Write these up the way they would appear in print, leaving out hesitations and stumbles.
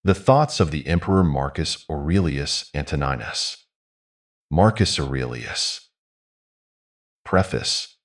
The Thoughts of the Emperor Marcus Aurelius Antoninus. Marcus Aurelius. Preface.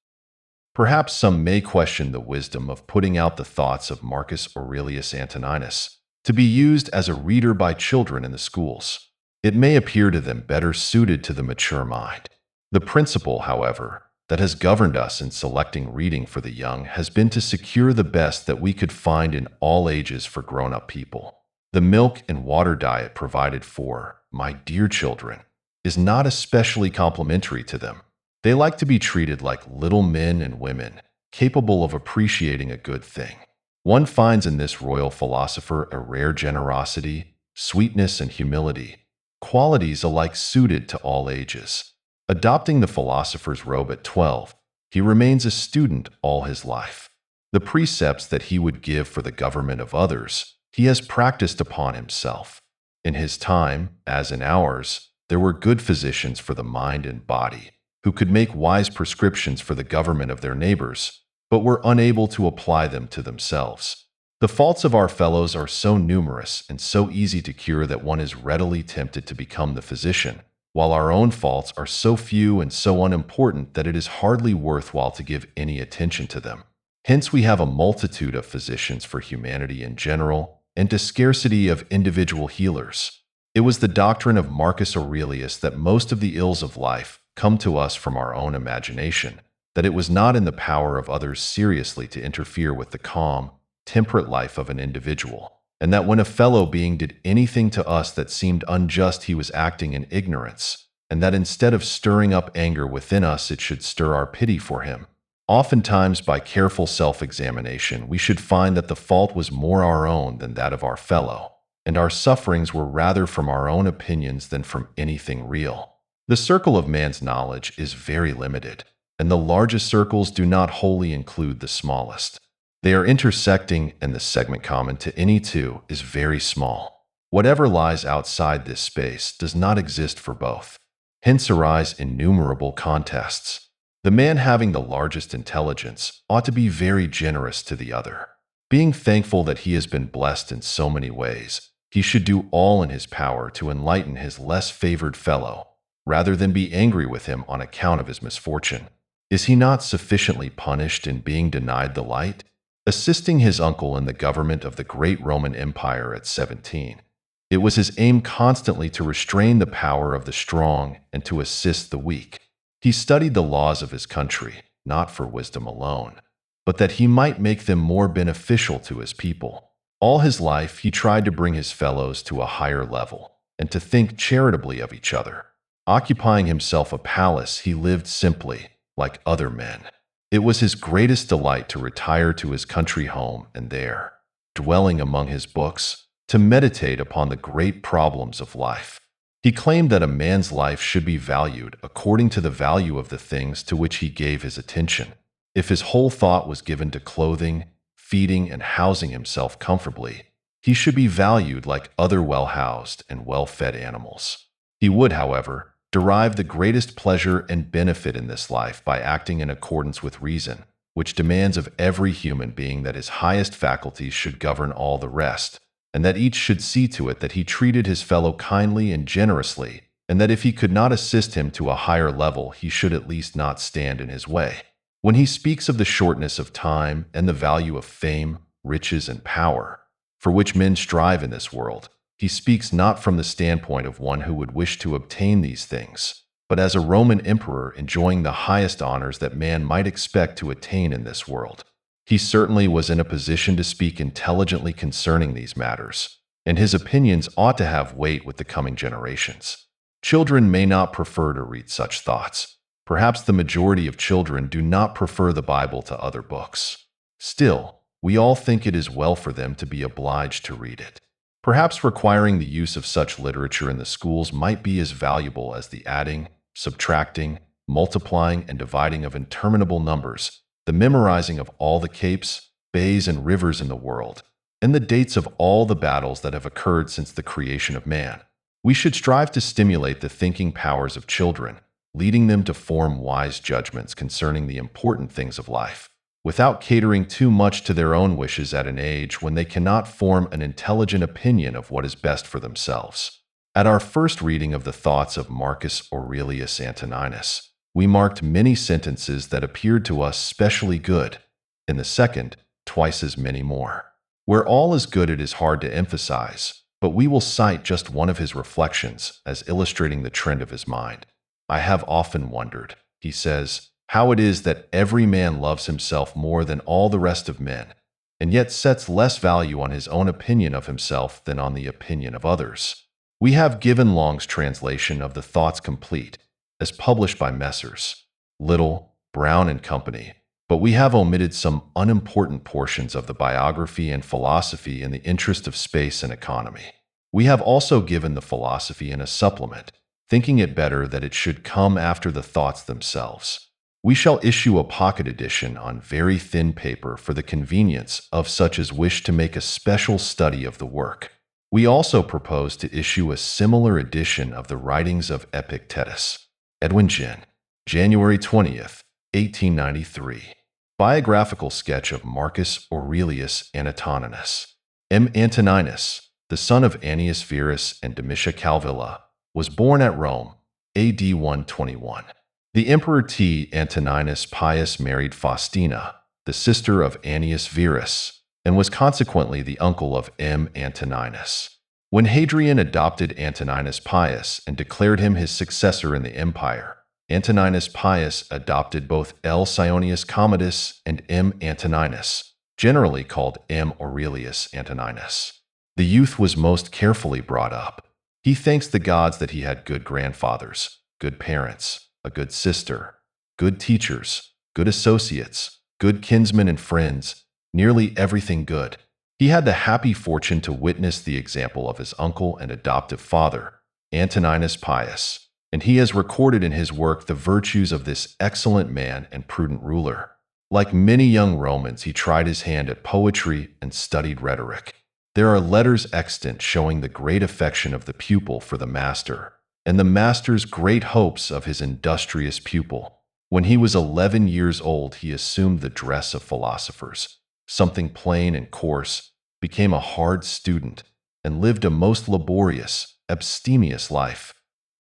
Perhaps some may question the wisdom of putting out the thoughts of Marcus Aurelius Antoninus to be used as a reader by children in the schools. It may appear to them better suited to the mature mind. The principle, however, that has governed us in selecting reading for the young has been to secure the best that we could find in all ages for grown-up people. The milk and water diet provided for my dear children is not especially complimentary to them. They like to be treated like little men and women, capable of appreciating a good thing. One finds in this royal philosopher a rare generosity, sweetness, and humility, qualities alike suited to all ages. Adopting the philosopher's robe at 12, he remains a student all his life. The precepts that he would give for the government of others, he has practiced upon himself. In his time, as in ours, there were good physicians for the mind and body, who could make wise prescriptions for the government of their neighbors, but were unable to apply them to themselves. The faults of our fellows are so numerous and so easy to cure that one is readily tempted to become the physician, while our own faults are so few and so unimportant that it is hardly worthwhile to give any attention to them. Hence we have a multitude of physicians for humanity in general, and a scarcity of individual healers. It was the doctrine of Marcus Aurelius that most of the ills of life come to us from our own imagination, that it was not in the power of others seriously to interfere with the calm, temperate life of an individual, and that when a fellow being did anything to us that seemed unjust, he was acting in ignorance, and that instead of stirring up anger within us, it should stir our pity for him. Oftentimes, by careful self-examination, we should find that the fault was more our own than that of our fellow, and our sufferings were rather from our own opinions than from anything real. The circle of man's knowledge is very limited, and the largest circles do not wholly include the smallest. They are intersecting, and the segment common to any two is very small. Whatever lies outside this space does not exist for both. Hence arise innumerable contests. The man having the largest intelligence ought to be very generous to the other. Being thankful that he has been blessed in so many ways, he should do all in his power to enlighten his less favored fellow, rather than be angry with him on account of his misfortune. Is he not sufficiently punished in being denied the light? Assisting his uncle in the government of the great Roman Empire at 17, it was his aim constantly to restrain the power of the strong and to assist the weak. He studied the laws of his country, not for wisdom alone, but that he might make them more beneficial to his people. All his life he tried to bring his fellows to a higher level, and to think charitably of each other. Occupying himself a palace, he lived simply, like other men. It was his greatest delight to retire to his country home and there, dwelling among his books, to meditate upon the great problems of life. He claimed that a man's life should be valued according to the value of the things to which he gave his attention. If his whole thought was given to clothing, feeding, and housing himself comfortably, he should be valued like other well-housed and well-fed animals. He would, however, derive the greatest pleasure and benefit in this life by acting in accordance with reason, which demands of every human being that his highest faculties should govern all the rest, and that each should see to it that he treated his fellow kindly and generously, and that if he could not assist him to a higher level, he should at least not stand in his way. When he speaks of the shortness of time and the value of fame, riches, and power, for which men strive in this world, he speaks not from the standpoint of one who would wish to obtain these things, but as a Roman emperor enjoying the highest honors that man might expect to attain in this world. He certainly was in a position to speak intelligently concerning these matters, and his opinions ought to have weight with the coming generations. Children may not prefer to read such thoughts. Perhaps the majority of children do not prefer the Bible to other books. Still, we all think it is well for them to be obliged to read it. Perhaps requiring the use of such literature in the schools might be as valuable as the adding, subtracting, multiplying, and dividing of interminable numbers, the memorizing of all the capes, bays, and rivers in the world, and the dates of all the battles that have occurred since the creation of man. We should strive to stimulate the thinking powers of children, leading them to form wise judgments concerning the important things of life. without catering too much to their own wishes at an age when they cannot form an intelligent opinion of what is best for themselves. At our first reading of the thoughts of Marcus Aurelius Antoninus, we marked many sentences that appeared to us specially good. In the second, twice as many more. Where all is good, it is hard to emphasize, but we will cite just one of his reflections as illustrating the trend of his mind. I have often wondered, he says, how it is that every man loves himself more than all the rest of men, and yet sets less value on his own opinion of himself than on the opinion of others. We have given Long's translation of the Thoughts Complete, as published by Messrs. Little, Brown and Company, but we have omitted some unimportant portions of the biography and philosophy in the interest of space and economy. We have also given the philosophy in a supplement, thinking it better that it should come after the thoughts themselves. We shall issue a pocket edition on very thin paper for the convenience of such as wish to make a special study of the work. We also propose to issue a similar edition of the writings of Epictetus. Edwin Ginn, January 20th, 1893. Biographical sketch of Marcus Aurelius Antoninus. Antoninus, the son of Annius Verus and Domitia Calvilla, was born at Rome, AD 121. The Emperor Antoninus Pius married Faustina, the sister of Annius Verus, and was consequently the uncle of Antoninus. When Hadrian adopted Antoninus Pius and declared him his successor in the empire, Antoninus Pius adopted both L. Sionius Commodus and M. Antoninus, generally called M. Aurelius Antoninus. The youth was most carefully brought up. He thanks the gods that he had good grandfathers, good parents, a good sister, good teachers, good associates, good kinsmen and friends, nearly everything good. He had the happy fortune to witness the example of his uncle and adoptive father, Antoninus Pius, and he has recorded in his work the virtues of this excellent man and prudent ruler. Like many young Romans, he tried his hand at poetry and studied rhetoric. There are letters extant showing the great affection of the pupil for the master, and the master's great hopes of his industrious pupil. When he was 11 years old, he assumed the dress of philosophers, something plain and coarse, became a hard student, and lived a most laborious, abstemious life,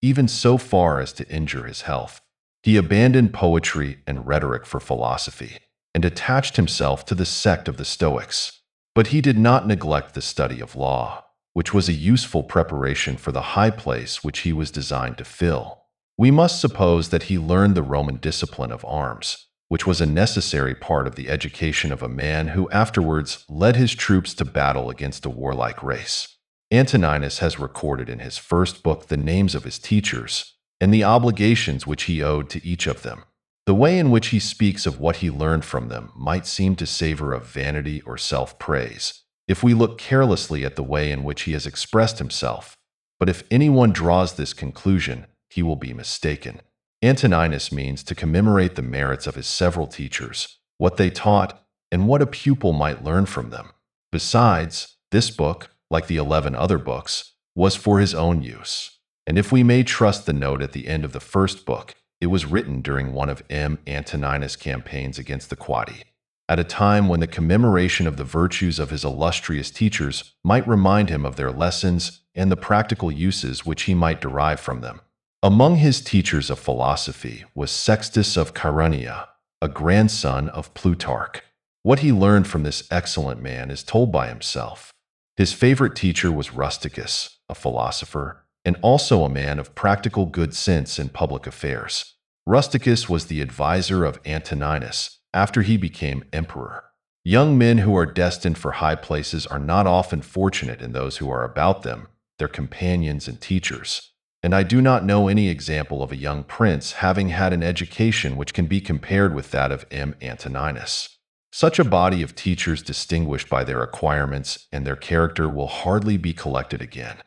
even so far as to injure his health. He abandoned poetry and rhetoric for philosophy, and attached himself to the sect of the Stoics. But he did not neglect the study of law, which was a useful preparation for the high place which he was designed to fill. We must suppose that he learned the Roman discipline of arms, which was a necessary part of the education of a man who afterwards led his troops to battle against a warlike race. Antoninus has recorded in his first book the names of his teachers and the obligations which he owed to each of them. The way in which he speaks of what he learned from them might seem to savor of vanity or self-praise, if we look carelessly at the way in which he has expressed himself. But if anyone draws this conclusion, he will be mistaken. Antoninus means to commemorate the merits of his several teachers, what they taught, and what a pupil might learn from them. Besides, this book, like the 11 other books, was for his own use. And if we may trust the note at the end of the first book, it was written during one of M. Antoninus' campaigns against the Quadi, at a time when the commemoration of the virtues of his illustrious teachers might remind him of their lessons and the practical uses which he might derive from them. Among his teachers of philosophy was Sextus of Chaeronea, a grandson of Plutarch. What he learned from this excellent man is told by himself. His favorite teacher was Rusticus, a philosopher, and also a man of practical good sense in public affairs. Rusticus was the advisor of Antoninus after he became emperor. Young men who are destined for high places are not often fortunate in those who are about them, their companions and teachers. And I do not know any example of a young prince having had an education which can be compared with that of M. Antoninus. Such a body of teachers distinguished by their acquirements and their character will hardly be collected again.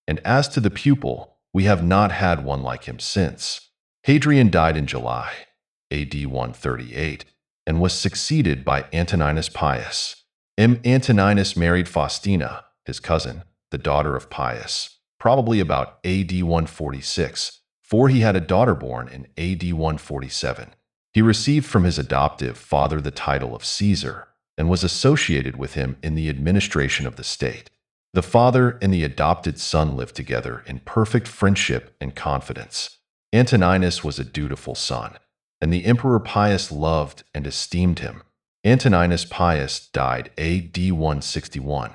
And as to the pupil, we have not had one like him since. Hadrian died in July, AD 138, and was succeeded by Antoninus Pius. M. Antoninus married Faustina, his cousin, the daughter of Pius, probably about AD 146, for he had a daughter born in AD 147. He received from his adoptive father the title of Caesar and was associated with him in the administration of the state. The father and the adopted son lived together in perfect friendship and confidence. Antoninus was a dutiful son, and the Emperor Pius loved and esteemed him. Antoninus Pius died AD 161.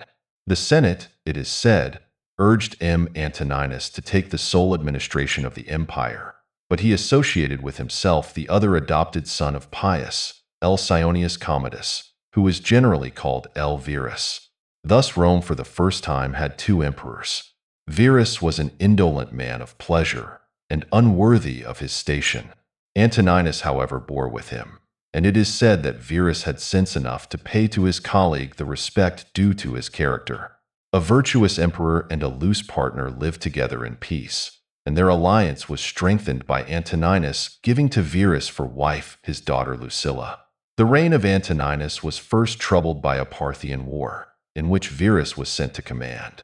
The Senate, it is said, urged Antoninus to take the sole administration of the empire, but he associated with himself the other adopted son of Pius, L. Sionius Commodus, who was generally called L. Verus. Thus Rome for the first time had two emperors. Verus was an indolent man of pleasure and unworthy of his station. Antoninus, however, bore with him, and it is said that Verus had sense enough to pay to his colleague the respect due to his character. A virtuous emperor and a loose partner lived together in peace, and their alliance was strengthened by Antoninus giving to Verus for wife his daughter Lucilla. The reign of Antoninus was first troubled by a Parthian war, in which Verus was sent to command.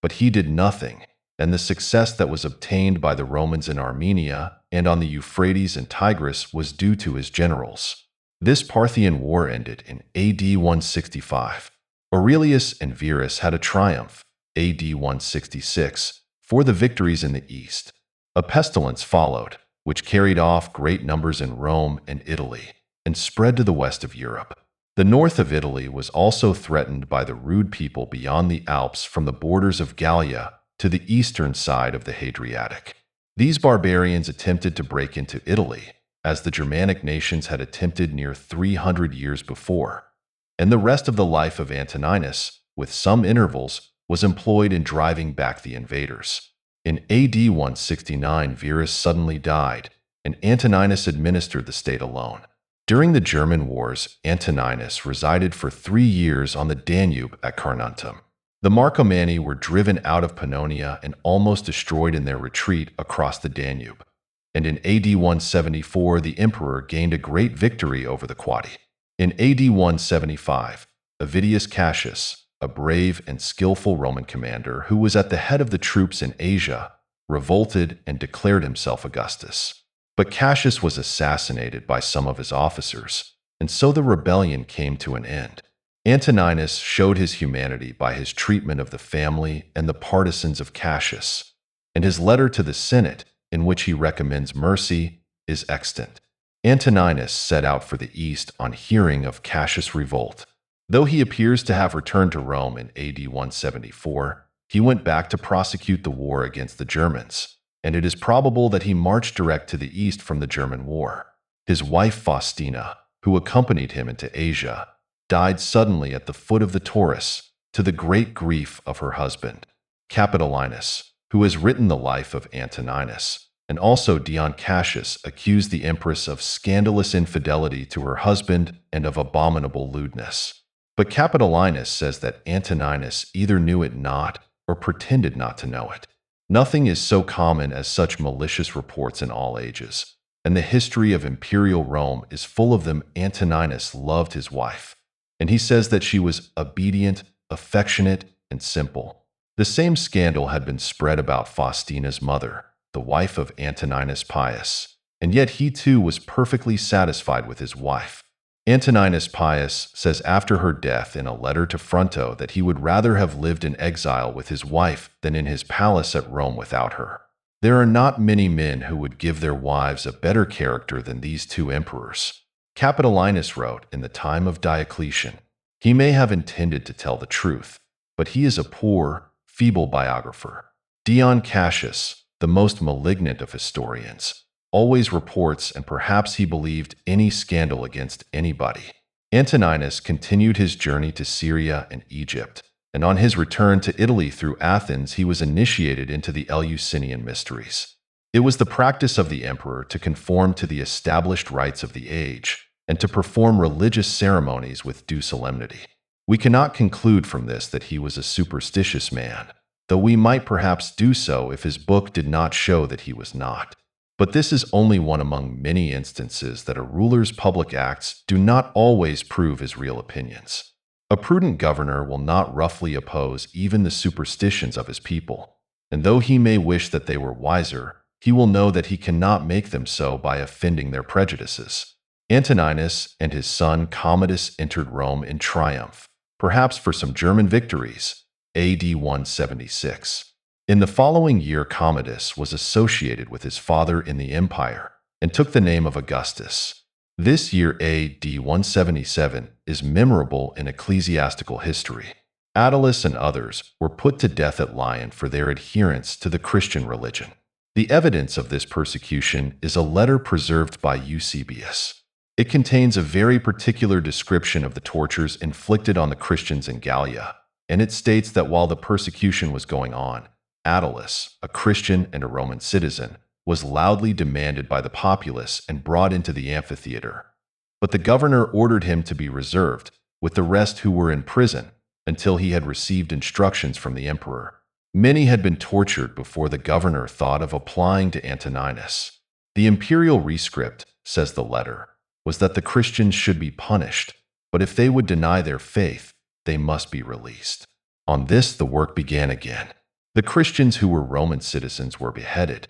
But he did nothing, and the success that was obtained by the Romans in Armenia and on the Euphrates and Tigris was due to his generals. This Parthian war ended in AD 165. Aurelius and Verus had a triumph, AD 166, for the victories in the east. A pestilence followed, which carried off great numbers in Rome and Italy, and spread to the west of Europe. The north of Italy was also threatened by the rude people beyond the Alps from the borders of Gallia to the eastern side of the Hadriatic. These barbarians attempted to break into Italy, as the Germanic nations had attempted near 300 years before, and the rest of the life of Antoninus, with some intervals, was employed in driving back the invaders. In AD 169, Verus suddenly died, and Antoninus administered the state alone. During the German wars, Antoninus resided for 3 years on the Danube at Carnuntum. The Marcomanni were driven out of Pannonia and almost destroyed in their retreat across the Danube. And in AD 174, the emperor gained a great victory over the Quadi. In AD 175, Avidius Cassius, a brave and skillful Roman commander who was at the head of the troops in Asia, revolted and declared himself Augustus. But Cassius was assassinated by some of his officers, and so the rebellion came to an end. Antoninus showed his humanity by his treatment of the family and the partisans of Cassius, and his letter to the Senate, in which he recommends mercy, is extant. Antoninus set out for the east on hearing of Cassius' revolt. Though he appears to have returned to Rome in AD 174, he went back to prosecute the war against the Germans, and it is probable that he marched direct to the east from the German war. His wife Faustina, who accompanied him into Asia, died suddenly at the foot of the Taurus, to the great grief of her husband, Capitolinus, who has written the life of Antoninus, and also Dion Cassius accused the empress of scandalous infidelity to her husband and of abominable lewdness. But Capitolinus says that Antoninus either knew it not or pretended not to know it. Nothing is so common as such malicious reports in all ages, and the history of imperial Rome is full of them. Antoninus loved his wife, and he says that she was obedient, affectionate, and simple. The same scandal had been spread about Faustina's mother, the wife of Antoninus Pius, and yet he too was perfectly satisfied with his wife. Antoninus Pius says after her death in a letter to Fronto that he would rather have lived in exile with his wife than in his palace at Rome without her. There are not many men who would give their wives a better character than these two emperors. Capitolinus wrote in the time of Diocletian, "He may have intended to tell the truth, but he is a poor, feeble biographer." Dion Cassius, the most malignant of historians, always reports, and perhaps he believed any scandal against anybody. Antoninus continued his journey to Syria and Egypt, and on his return to Italy through Athens, he was initiated into the Eleusinian mysteries. It was the practice of the emperor to conform to the established rites of the age and to perform religious ceremonies with due solemnity. We cannot conclude from this that he was a superstitious man, though we might perhaps do so if his book did not show that he was not. But this is only one among many instances that a ruler's public acts do not always prove his real opinions. A prudent governor will not roughly oppose even the superstitions of his people, and though he may wish that they were wiser, he will know that he cannot make them so by offending their prejudices. Antoninus and his son Commodus entered Rome in triumph, perhaps for some German victories, AD 176. In the following year, Commodus was associated with his father in the empire and took the name of Augustus. This year, AD 177, is memorable in ecclesiastical history. Attalus and others were put to death at Lyon for their adherence to the Christian religion. The evidence of this persecution is a letter preserved by Eusebius. It contains a very particular description of the tortures inflicted on the Christians in Gallia, and it states that while the persecution was going on, Attalus, a Christian and a Roman citizen, was loudly demanded by the populace and brought into the amphitheater. But the governor ordered him to be reserved, with the rest who were in prison, until he had received instructions from the emperor. Many had been tortured before the governor thought of applying to Antoninus. The imperial rescript, says the letter, was that the Christians should be punished, but if they would deny their faith, they must be released. On this, the work began again. The Christians who were Roman citizens were beheaded.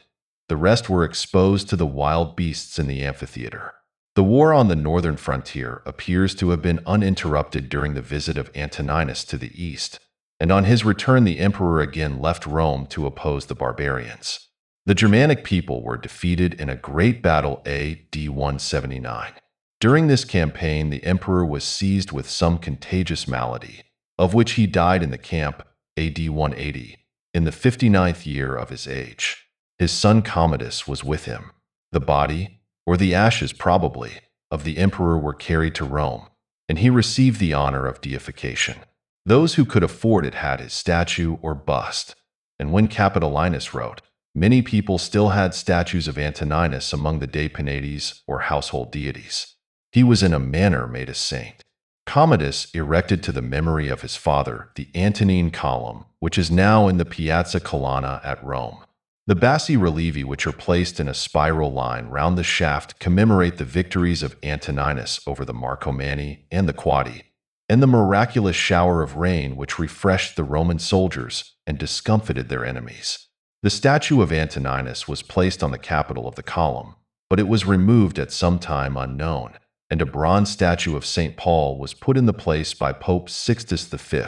The rest were exposed to the wild beasts in the amphitheater. The war on the northern frontier appears to have been uninterrupted during the visit of Antoninus to the east, and on his return the emperor again left Rome to oppose the barbarians. The Germanic people were defeated in a great battle AD 179. During this campaign, the emperor was seized with some contagious malady, of which he died in the camp AD 180, in the 59th year of his age. His son Commodus was with him. The body, or the ashes probably, of the emperor were carried to Rome, and he received the honor of deification. Those who could afford it had his statue or bust, and when Capitolinus wrote, many people still had statues of Antoninus among the deipanates or household deities. He was in a manner made a saint. Commodus erected to the memory of his father the Antonine column, which is now in the Piazza Colonna at Rome. The bassi relievi, which are placed in a spiral line round the shaft, commemorate the victories of Antoninus over the Marcomanni and the Quadi, and the miraculous shower of rain which refreshed the Roman soldiers and discomfited their enemies. The statue of Antoninus was placed on the capital of the column, but it was removed at some time unknown, and a bronze statue of St. Paul was put in the place by Pope Sixtus V.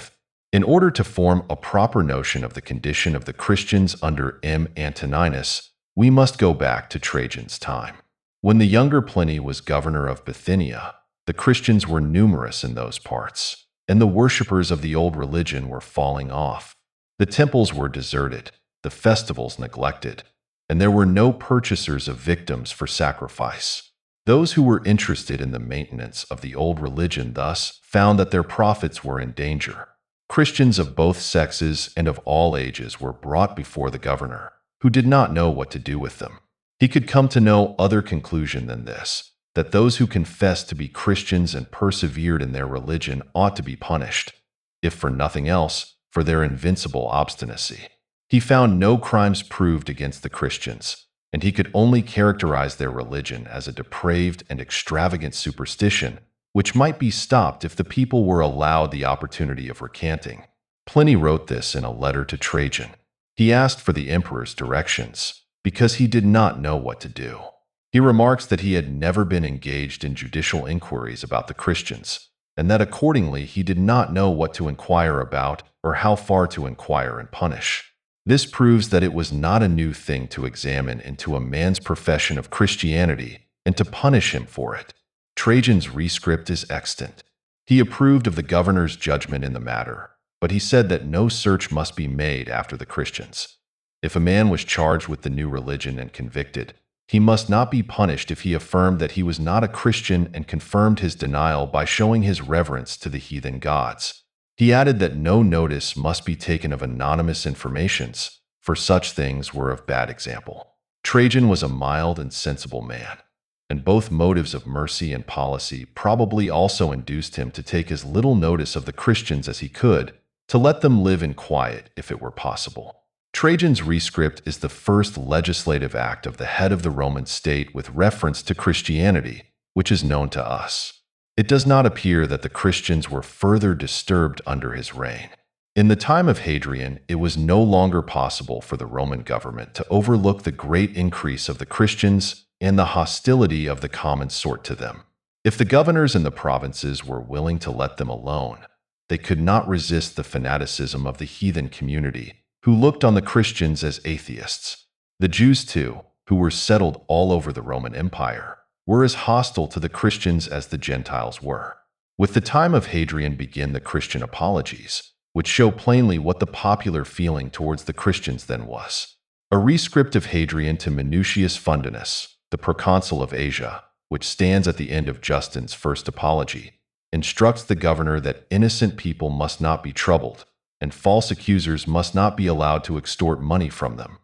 In order to form a proper notion of the condition of the Christians under M. Antoninus, we must go back to Trajan's time. When the younger Pliny was governor of Bithynia, the Christians were numerous in those parts, and the worshippers of the old religion were falling off. The temples were deserted, the festivals neglected, and there were no purchasers of victims for sacrifice. Those who were interested in the maintenance of the old religion thus found that their profits were in danger. Christians of both sexes and of all ages were brought before the governor, who did not know what to do with them. He could come to no other conclusion than this, that those who confessed to be Christians and persevered in their religion ought to be punished, if for nothing else, for their invincible obstinacy. He found no crimes proved against the Christians, and he could only characterize their religion as a depraved and extravagant superstition, which might be stopped if the people were allowed the opportunity of recanting. Pliny wrote this in a letter to Trajan. He asked for the emperor's directions, because he did not know what to do. He remarks that he had never been engaged in judicial inquiries about the Christians, and that accordingly he did not know what to inquire about or how far to inquire and punish. This proves that it was not a new thing to examine into a man's profession of Christianity and to punish him for it. Trajan's rescript is extant. He approved of the governor's judgment in the matter, but he said that no search must be made after the Christians. If a man was charged with the new religion and convicted, he must not be punished if he affirmed that he was not a Christian and confirmed his denial by showing his reverence to the heathen gods. He added that no notice must be taken of anonymous informations, for such things were of bad example. Trajan was a mild and sensible man, and both motives of mercy and policy probably also induced him to take as little notice of the Christians as he could, to let them live in quiet if it were possible. Trajan's rescript is the first legislative act of the head of the Roman state with reference to Christianity, which is known to us. It does not appear that the Christians were further disturbed under his reign. In the time of Hadrian, it was no longer possible for the Roman government to overlook the great increase of the Christians and the hostility of the common sort to them. If the governors in the provinces were willing to let them alone, they could not resist the fanaticism of the heathen community, who looked on the Christians as atheists. The Jews, too, who were settled all over the Roman Empire, were as hostile to the Christians as the Gentiles were. With the time of Hadrian begin the Christian apologies, which show plainly what the popular feeling towards the Christians then was. A rescript of Hadrian to Minucius Fundinus, the proconsul of Asia, which stands at the end of Justin's first apology, instructs the governor that innocent people must not be troubled, and false accusers must not be allowed to extort money from them.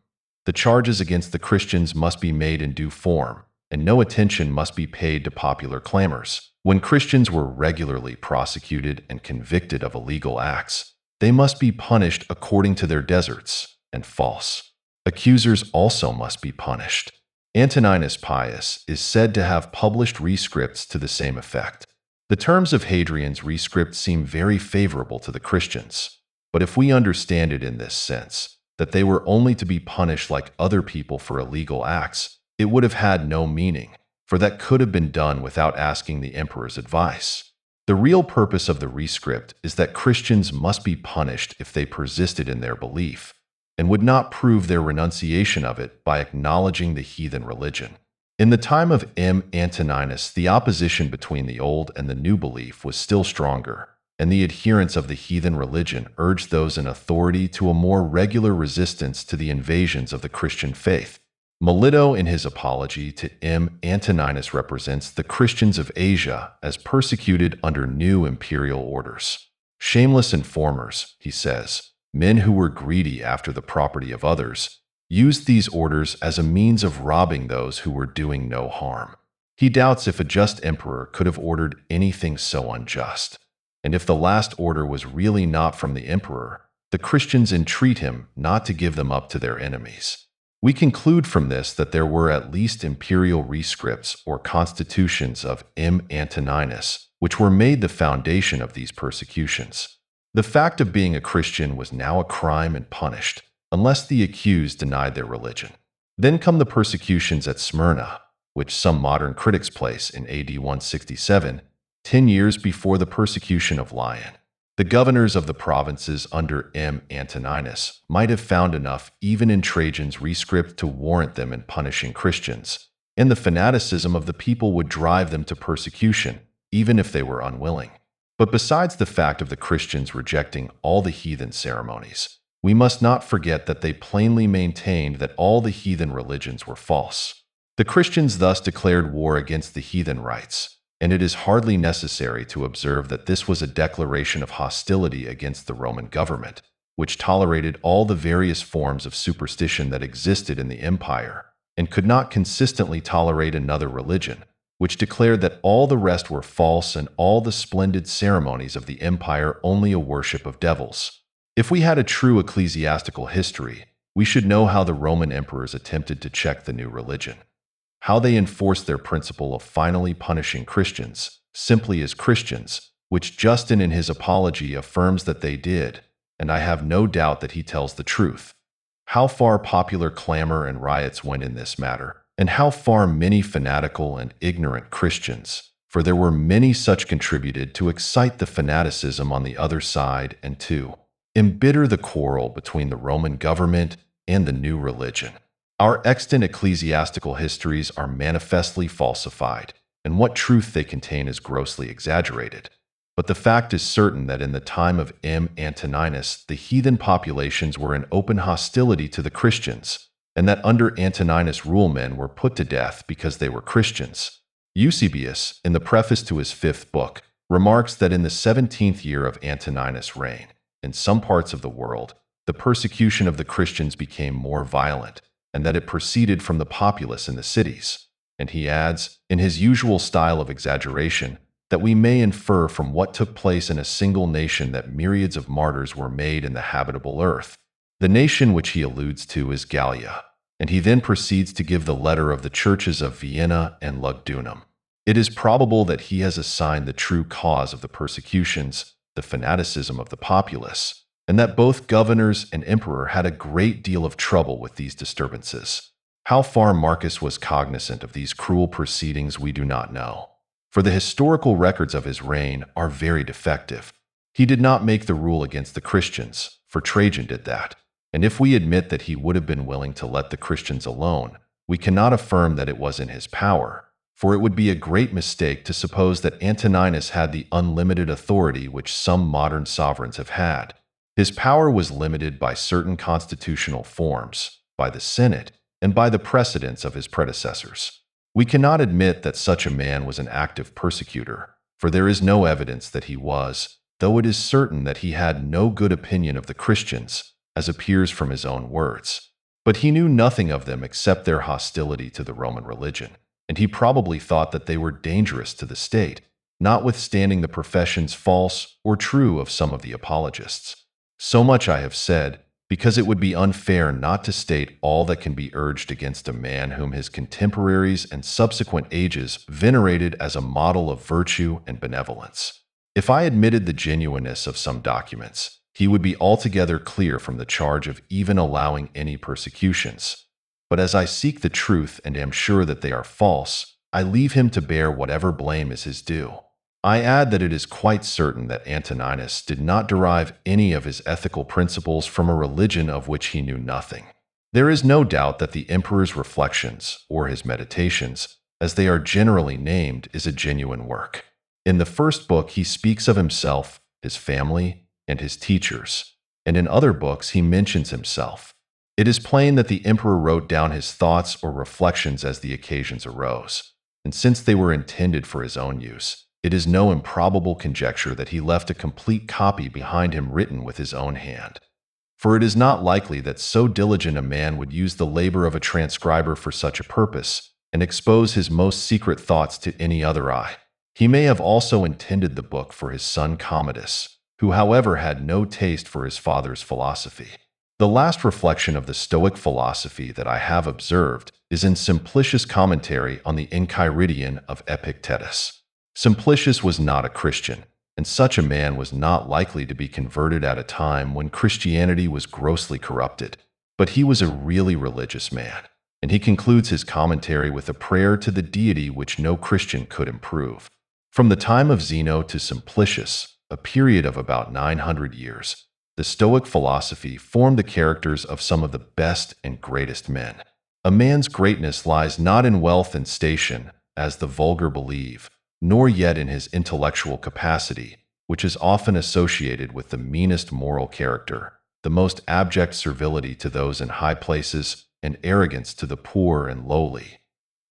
The charges against the Christians must be made in due form, and no attention must be paid to popular clamors. When Christians were regularly prosecuted and convicted of illegal acts, they must be punished according to their deserts, and false accusers also must be punished. Antoninus Pius is said to have published rescripts to the same effect. The terms of Hadrian's rescript seem very favorable to the Christians, but if we understand it in this sense, that they were only to be punished like other people for illegal acts, it would have had no meaning, for that could have been done without asking the emperor's advice. The real purpose of the rescript is that Christians must be punished if they persisted in their belief, and would not prove their renunciation of it by acknowledging the heathen religion. In the time of M. Antoninus, the opposition between the old and the new belief was still stronger, and the adherents of the heathen religion urged those in authority to a more regular resistance to the invasions of the Christian faith. Melito, in his apology to M. Antoninus, represents the Christians of Asia as persecuted under new imperial orders. Shameless informers, he says, men who were greedy after the property of others, used these orders as a means of robbing those who were doing no harm. He doubts if a just emperor could have ordered anything so unjust. And if the last order was really not from the emperor, the Christians entreat him not to give them up to their enemies. We conclude from this that there were at least imperial rescripts or constitutions of M. Antoninus, which were made the foundation of these persecutions. The fact of being a Christian was now a crime and punished, unless the accused denied their religion. Then come the persecutions at Smyrna, which some modern critics place in AD 167, 10 years before the persecution of Lyon. The governors of the provinces under M. Antoninus might have found enough even in Trajan's rescript to warrant them in punishing Christians, and the fanaticism of the people would drive them to persecution, even if they were unwilling. But besides the fact of the Christians rejecting all the heathen ceremonies, we must not forget that they plainly maintained that all the heathen religions were false. The Christians thus declared war against the heathen rites, and it is hardly necessary to observe that this was a declaration of hostility against the Roman government, which tolerated all the various forms of superstition that existed in the empire, and could not consistently tolerate another religion, which declared that all the rest were false and all the splendid ceremonies of the empire only a worship of devils. If we had a true ecclesiastical history, we should know how the Roman emperors attempted to check the new religion, how they enforced their principle of finally punishing Christians, simply as Christians, which Justin in his apology affirms that they did, and I have no doubt that he tells the truth. How far popular clamor and riots went in this matter, and how far many fanatical and ignorant Christians, for there were many such, contributed to excite the fanaticism on the other side and to embitter the quarrel between the Roman government and the new religion. Our extant ecclesiastical histories are manifestly falsified, and what truth they contain is grossly exaggerated. But the fact is certain that in the time of M. Antoninus, the heathen populations were in open hostility to the Christians, and that under Antoninus rule men were put to death because they were Christians. Eusebius, in the preface to his 5th book, remarks that in the 17th year of Antoninus' reign, in some parts of the world, the persecution of the Christians became more violent, and that it proceeded from the populace in the cities. And he adds, in his usual style of exaggeration, that we may infer from what took place in a single nation that myriads of martyrs were made in the habitable earth. The nation which he alludes to is Gallia, and he then proceeds to give the letter of the churches of Vienna and Lugdunum. It is probable that he has assigned the true cause of the persecutions, the fanaticism of the populace, and that both governors and emperor had a great deal of trouble with these disturbances. How far Marcus was cognizant of these cruel proceedings we do not know, for the historical records of his reign are very defective. He did not make the rule against the Christians, for Trajan did that. And if we admit that he would have been willing to let the Christians alone, we cannot affirm that it was in his power, for it would be a great mistake to suppose that Antoninus had the unlimited authority which some modern sovereigns have had. His power was limited by certain constitutional forms, by the Senate, and by the precedents of his predecessors. We cannot admit that such a man was an active persecutor, for there is no evidence that he was, though it is certain that he had no good opinion of the Christians, as appears from his own words. But he knew nothing of them except their hostility to the Roman religion, and he probably thought that they were dangerous to the state, notwithstanding the professions false or true of some of the apologists. So much I have said, because it would be unfair not to state all that can be urged against a man whom his contemporaries and subsequent ages venerated as a model of virtue and benevolence. If I admitted the genuineness of some documents, he would be altogether clear from the charge of even allowing any persecutions. But as I seek the truth and am sure that they are false, I leave him to bear whatever blame is his due. I add that it is quite certain that Antoninus did not derive any of his ethical principles from a religion of which he knew nothing. There is no doubt that the emperor's reflections, or his meditations, as they are generally named, is a genuine work. In the first book he speaks of himself, his family, and his teachers, and in other books he mentions himself. It is plain that the emperor wrote down his thoughts or reflections as the occasions arose, and since they were intended for his own use, it is no improbable conjecture that he left a complete copy behind him written with his own hand. For it is not likely that so diligent a man would use the labor of a transcriber for such a purpose, and expose his most secret thoughts to any other eye. He may have also intended the book for his son Commodus, who however had no taste for his father's philosophy. The last reflection of the Stoic philosophy that I have observed is in Simplicius' commentary on the Enchiridion of Epictetus. Simplicius was not a Christian, and such a man was not likely to be converted at a time when Christianity was grossly corrupted. But he was a really religious man, and he concludes his commentary with a prayer to the deity which no Christian could improve. From the time of Zeno to Simplicius, a period of about 900 years, the Stoic philosophy formed the characters of some of the best and greatest men. A man's greatness lies not in wealth and station, as the vulgar believe, nor yet in his intellectual capacity, which is often associated with the meanest moral character, the most abject servility to those in high places, and arrogance to the poor and lowly.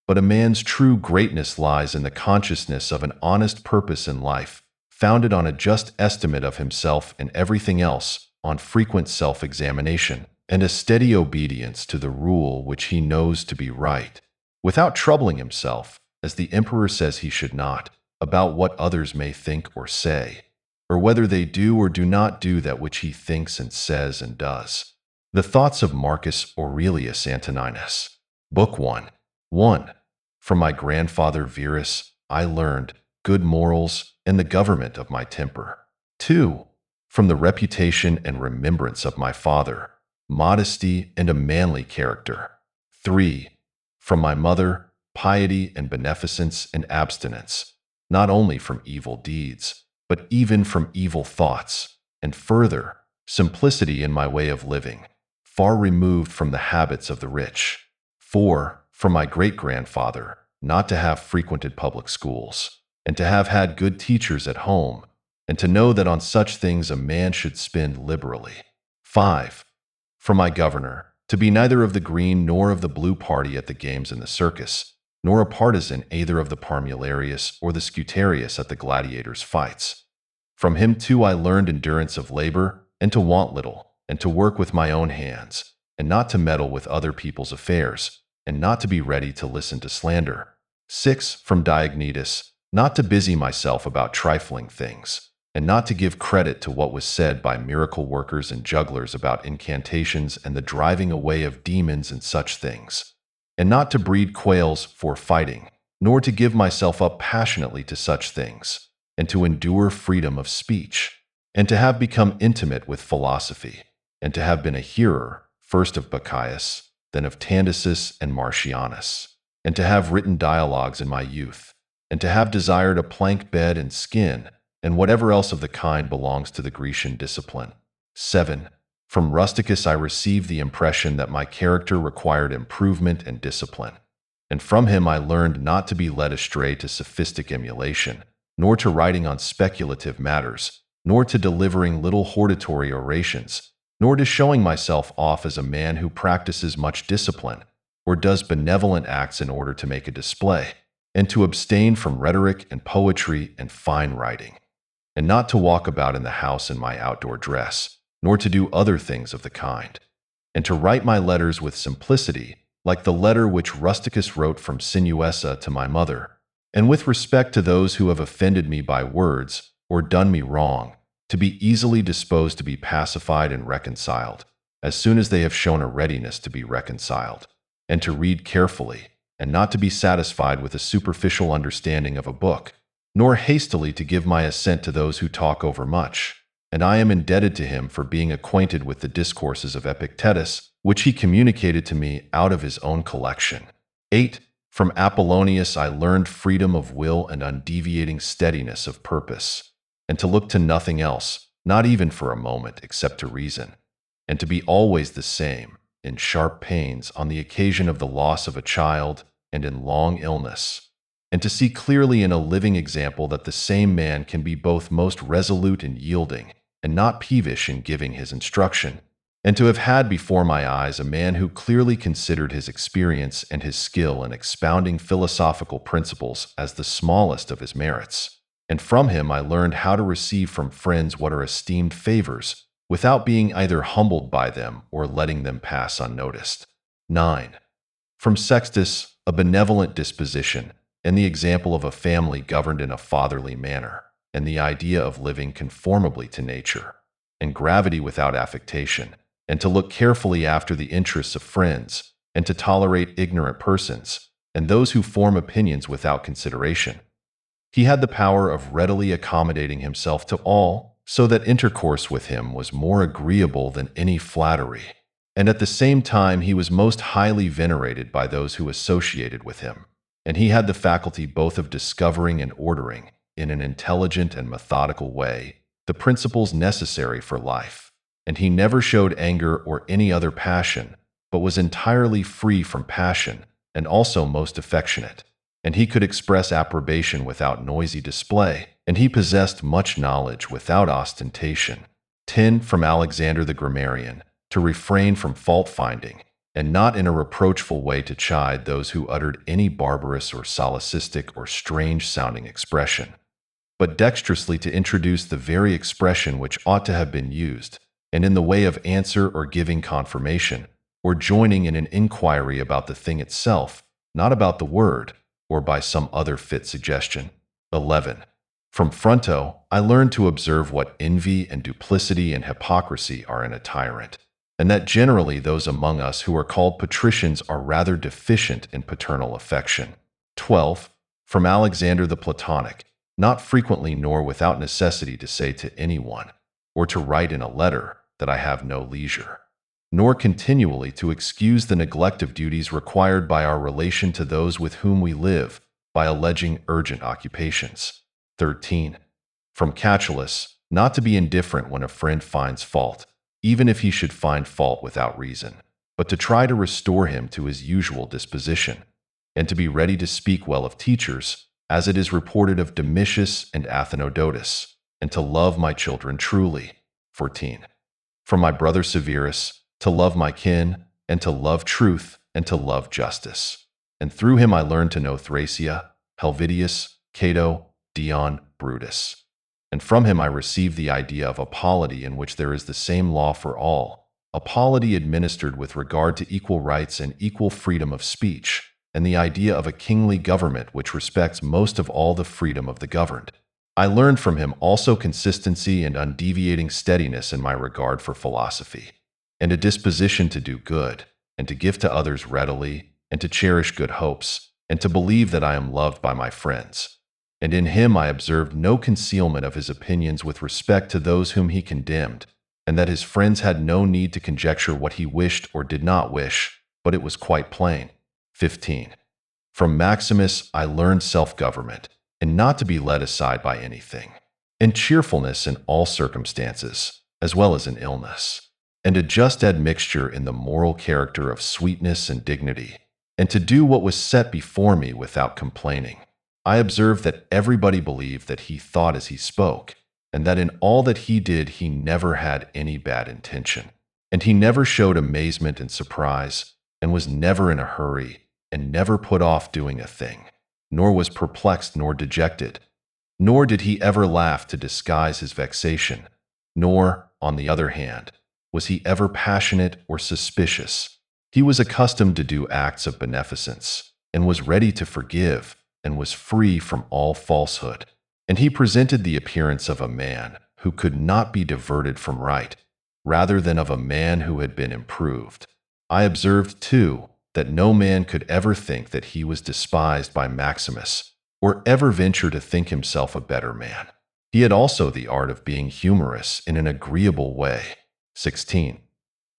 But a man's true greatness lies in the consciousness of an honest purpose in life, founded on a just estimate of himself and everything else, on frequent self-examination, and a steady obedience to the rule which he knows to be right, without troubling himself, as the emperor says he should not, about what others may think or say, or whether they do or do not do that which he thinks and says and does. The Thoughts of Marcus Aurelius Antoninus. Book 1. 1. From my grandfather Verus, I learned good morals and the government of my temper. 2. From the reputation and remembrance of my father, modesty and a manly character. 3. From my mother, piety and beneficence and abstinence, not only from evil deeds, but even from evil thoughts, and further, simplicity in my way of living, far removed from the habits of the rich. 4. From my great-grandfather, not to have frequented public schools, and to have had good teachers at home, and to know that on such things a man should spend liberally. 5. From my governor, to be neither of the green nor of the blue party at the games and the circus, nor a partisan either of the Parmularius or the Scutarius at the gladiators' fights. From him too I learned endurance of labor, and to want little, and to work with my own hands, and not to meddle with other people's affairs, and not to be ready to listen to slander. 6. From Diognetus, not to busy myself about trifling things, and not to give credit to what was said by miracle workers and jugglers about incantations and the driving away of demons and such things, and not to breed quails for fighting, nor to give myself up passionately to such things, and to endure freedom of speech, and to have become intimate with philosophy, and to have been a hearer, first of Bacchius, then of Tandisus and Martianus, and to have written dialogues in my youth, and to have desired a plank bed and skin, and whatever else of the kind belongs to the Grecian discipline. 7. From Rusticus I received the impression that my character required improvement and discipline, and from him I learned not to be led astray to sophistic emulation, nor to writing on speculative matters, nor to delivering little hortatory orations, nor to showing myself off as a man who practices much discipline, or does benevolent acts in order to make a display, and to abstain from rhetoric and poetry and fine writing, and not to walk about in the house in my outdoor dress, nor to do other things of the kind, and to write my letters with simplicity, like the letter which Rusticus wrote from Sinuessa to my mother, and with respect to those who have offended me by words or done me wrong, to be easily disposed to be pacified and reconciled, as soon as they have shown a readiness to be reconciled, and to read carefully, and not to be satisfied with a superficial understanding of a book, nor hastily to give my assent to those who talk overmuch. And I am indebted to him for being acquainted with the discourses of Epictetus, which he communicated to me out of his own collection. 8. From Apollonius I learned freedom of will and undeviating steadiness of purpose, and to look to nothing else, not even for a moment, except to reason, and to be always the same, in sharp pains, on the occasion of the loss of a child, and in long illness, and to see clearly in a living example that the same man can be both most resolute in yielding, and not peevish in giving his instruction, and to have had before my eyes a man who clearly considered his experience and his skill in expounding philosophical principles as the smallest of his merits. And from him I learned how to receive from friends what are esteemed favors, without being either humbled by them or letting them pass unnoticed. 9. From Sextus, a benevolent disposition, and the example of a family governed in a fatherly manner, and the idea of living conformably to nature, and gravity without affectation, and to look carefully after the interests of friends, and to tolerate ignorant persons, and those who form opinions without consideration. He had the power of readily accommodating himself to all, so that intercourse with him was more agreeable than any flattery, and at the same time he was most highly venerated by those who associated with him, and he had the faculty both of discovering and ordering, in an intelligent and methodical way, the principles necessary for life, and he never showed anger or any other passion, but was entirely free from passion, and also most affectionate, and he could express approbation without noisy display, and he possessed much knowledge without ostentation. 10. From Alexander the grammarian, to refrain from fault-finding, and not in a reproachful way to chide those who uttered any barbarous or solecistic or strange-sounding expression, but dexterously to introduce the very expression which ought to have been used, and in the way of answer or giving confirmation, or joining in an inquiry about the thing itself, not about the word, or by some other fit suggestion. 11. From Fronto, I learned to observe what envy and duplicity and hypocrisy are in a tyrant, and that generally those among us who are called patricians are rather deficient in paternal affection. 12. From Alexander the Platonic, not frequently nor without necessity to say to anyone, or to write in a letter, that I have no leisure, nor continually to excuse the neglect of duties required by our relation to those with whom we live, by alleging urgent occupations. 13. From Catullus, not to be indifferent when a friend finds fault, even if he should find fault without reason, but to try to restore him to his usual disposition, and to be ready to speak well of teachers, as it is reported of Domitius and Athenodotus, and to love my children truly. 14. From my brother Severus, to love my kin, and to love truth, and to love justice. And through him I learned to know Thracia, Helvidius, Cato, Dion, Brutus. And from him I received the idea of a polity in which there is the same law for all, a polity administered with regard to equal rights and equal freedom of speech, and the idea of a kingly government which respects most of all the freedom of the governed. I learned from him also consistency and undeviating steadiness in my regard for philosophy, and a disposition to do good, and to give to others readily, and to cherish good hopes, and to believe that I am loved by my friends. And in him I observed no concealment of his opinions with respect to those whom he condemned, and that his friends had no need to conjecture what he wished or did not wish, but it was quite plain. 15. From Maximus, I learned self-government, and not to be led aside by anything, and cheerfulness in all circumstances, as well as in illness, and a just admixture in the moral character of sweetness and dignity, and to do what was set before me without complaining. I observed that everybody believed that he thought as he spoke, and that in all that he did he never had any bad intention. And he never showed amazement and surprise, and was never in a hurry, and never put off doing a thing, nor was perplexed nor dejected. Nor did he ever laugh to disguise his vexation, nor, on the other hand, was he ever passionate or suspicious. He was accustomed to do acts of beneficence, and was ready to forgive, and was free from all falsehood. And he presented the appearance of a man who could not be diverted from right, rather than of a man who had been improved. I observed, too, that no man could ever think that he was despised by Maximus, or ever venture to think himself a better man. He had also the art of being humorous in an agreeable way. 16.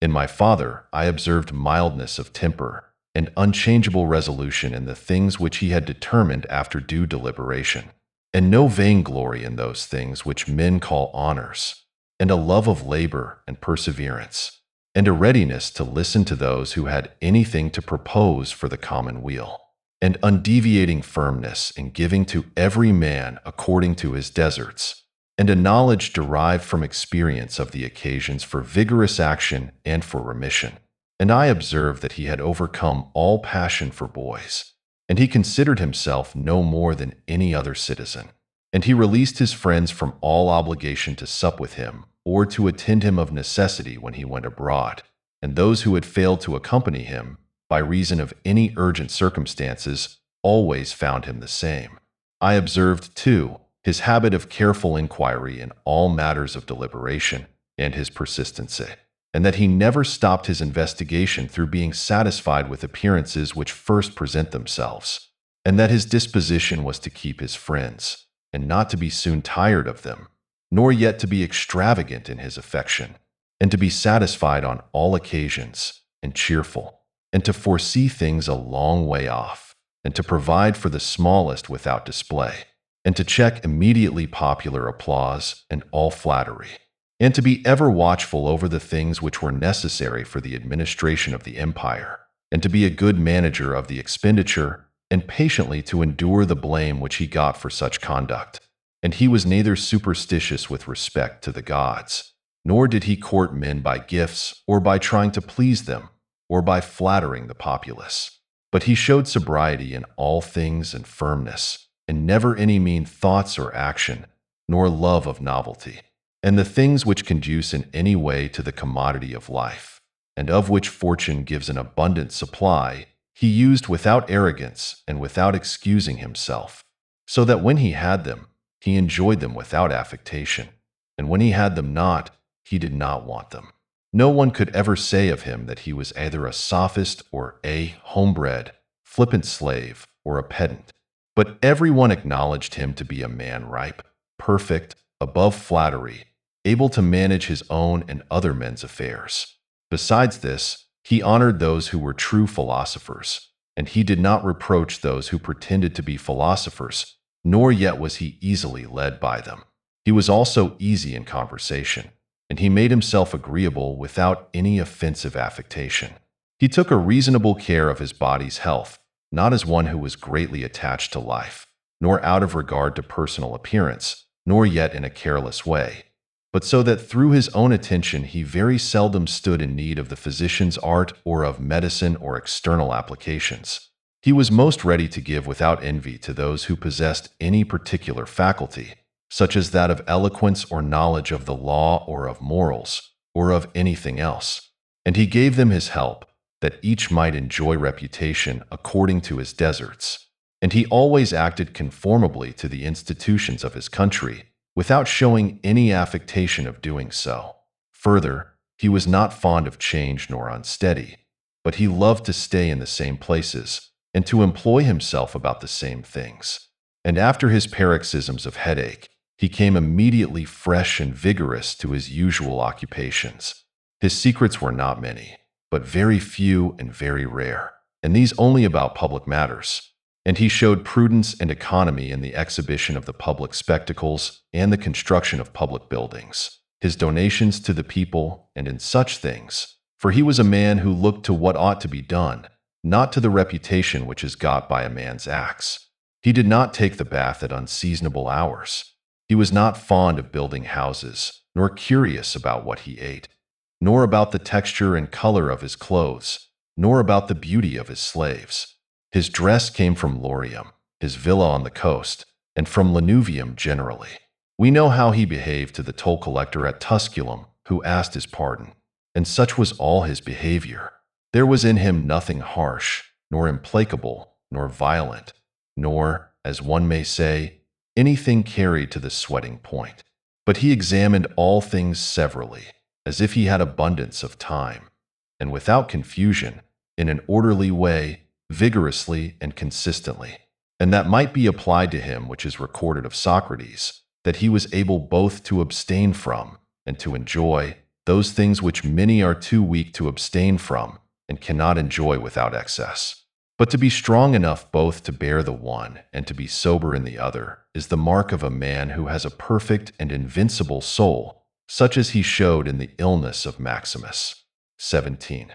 In my father, I observed mildness of temper and unchangeable resolution in the things which he had determined after due deliberation, and no vainglory in those things which men call honors, and a love of labor and perseverance, and a readiness to listen to those who had anything to propose for the common weal, and undeviating firmness in giving to every man according to his deserts, and a knowledge derived from experience of the occasions for vigorous action and for remission. And I observed that he had overcome all passion for boys, and he considered himself no more than any other citizen. And he released his friends from all obligation to sup with him, or to attend him of necessity when he went abroad, and those who had failed to accompany him, by reason of any urgent circumstances, always found him the same. I observed, too, his habit of careful inquiry in all matters of deliberation, and his persistency, and that he never stopped his investigation through being satisfied with appearances which first present themselves, and that his disposition was to keep his friends, and not to be soon tired of them, nor yet to be extravagant in his affection, and to be satisfied on all occasions, and cheerful, and to foresee things a long way off, and to provide for the smallest without display, and to check immediately popular applause and all flattery, and to be ever watchful over the things which were necessary for the administration of the empire, and to be a good manager of the expenditure, and patiently to endure the blame which he got for such conduct. And he was neither superstitious with respect to the gods, nor did he court men by gifts, or by trying to please them, or by flattering the populace. But he showed sobriety in all things and firmness, and never any mean thoughts or action, nor love of novelty, and the things which conduce in any way to the commodity of life, and of which fortune gives an abundant supply, he used without arrogance and without excusing himself, so that when he had them, he enjoyed them without affectation, and when he had them not, he did not want them. No one could ever say of him that he was either a sophist or a homebred, flippant slave or a pedant, but everyone acknowledged him to be a man ripe, perfect, above flattery, able to manage his own and other men's affairs. Besides this, he honored those who were true philosophers, and he did not reproach those who pretended to be philosophers, nor yet was he easily led by them. He was also easy in conversation, and he made himself agreeable without any offensive affectation. He took a reasonable care of his body's health, not as one who was greatly attached to life, nor out of regard to personal appearance, nor yet in a careless way, but so that through his own attention he very seldom stood in need of the physician's art or of medicine or external applications. He was most ready to give without envy to those who possessed any particular faculty, such as that of eloquence or knowledge of the law or of morals, or of anything else. And he gave them his help, that each might enjoy reputation according to his deserts. And he always acted conformably to the institutions of his country, without showing any affectation of doing so. Further, he was not fond of change nor unsteady, but he loved to stay in the same places, and to employ himself about the same things. And after his paroxysms of headache, he came immediately fresh and vigorous to his usual occupations. His secrets were not many, but very few and very rare, and these only about public matters. And he showed prudence and economy in the exhibition of the public spectacles and the construction of public buildings, his donations to the people, and in such things. For he was a man who looked to what ought to be done, not to the reputation which is got by a man's acts. He did not take the bath at unseasonable hours. He was not fond of building houses, nor curious about what he ate, nor about the texture and color of his clothes, nor about the beauty of his slaves. His dress came from Lorium, his villa on the coast, and from Lanuvium generally. We know how he behaved to the toll collector at Tusculum, who asked his pardon, and such was all his behavior. There was in him nothing harsh, nor implacable, nor violent, nor, as one may say, anything carried to the sweating point. But he examined all things severally, as if he had abundance of time, and without confusion, in an orderly way, vigorously and consistently. And that might be applied to him which is recorded of Socrates, that he was able both to abstain from and to enjoy those things which many are too weak to abstain from and cannot enjoy without excess. But to be strong enough both to bear the one and to be sober in the other is the mark of a man who has a perfect and invincible soul, such as he showed in the illness of Maximus. 17.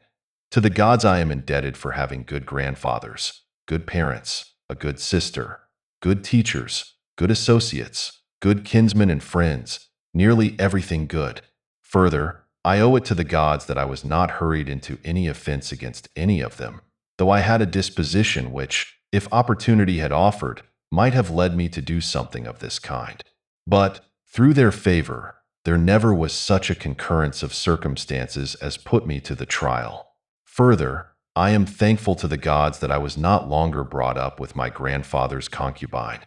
To the gods I am indebted for having good grandfathers, good parents, a good sister, good teachers, good associates, good kinsmen and friends, nearly everything good. Further, I owe it to the gods that I was not hurried into any offense against any of them, though I had a disposition which, if opportunity had offered, might have led me to do something of this kind. But, through their favor, there never was such a concurrence of circumstances as put me to the trial. Further, I am thankful to the gods that I was not longer brought up with my grandfather's concubine,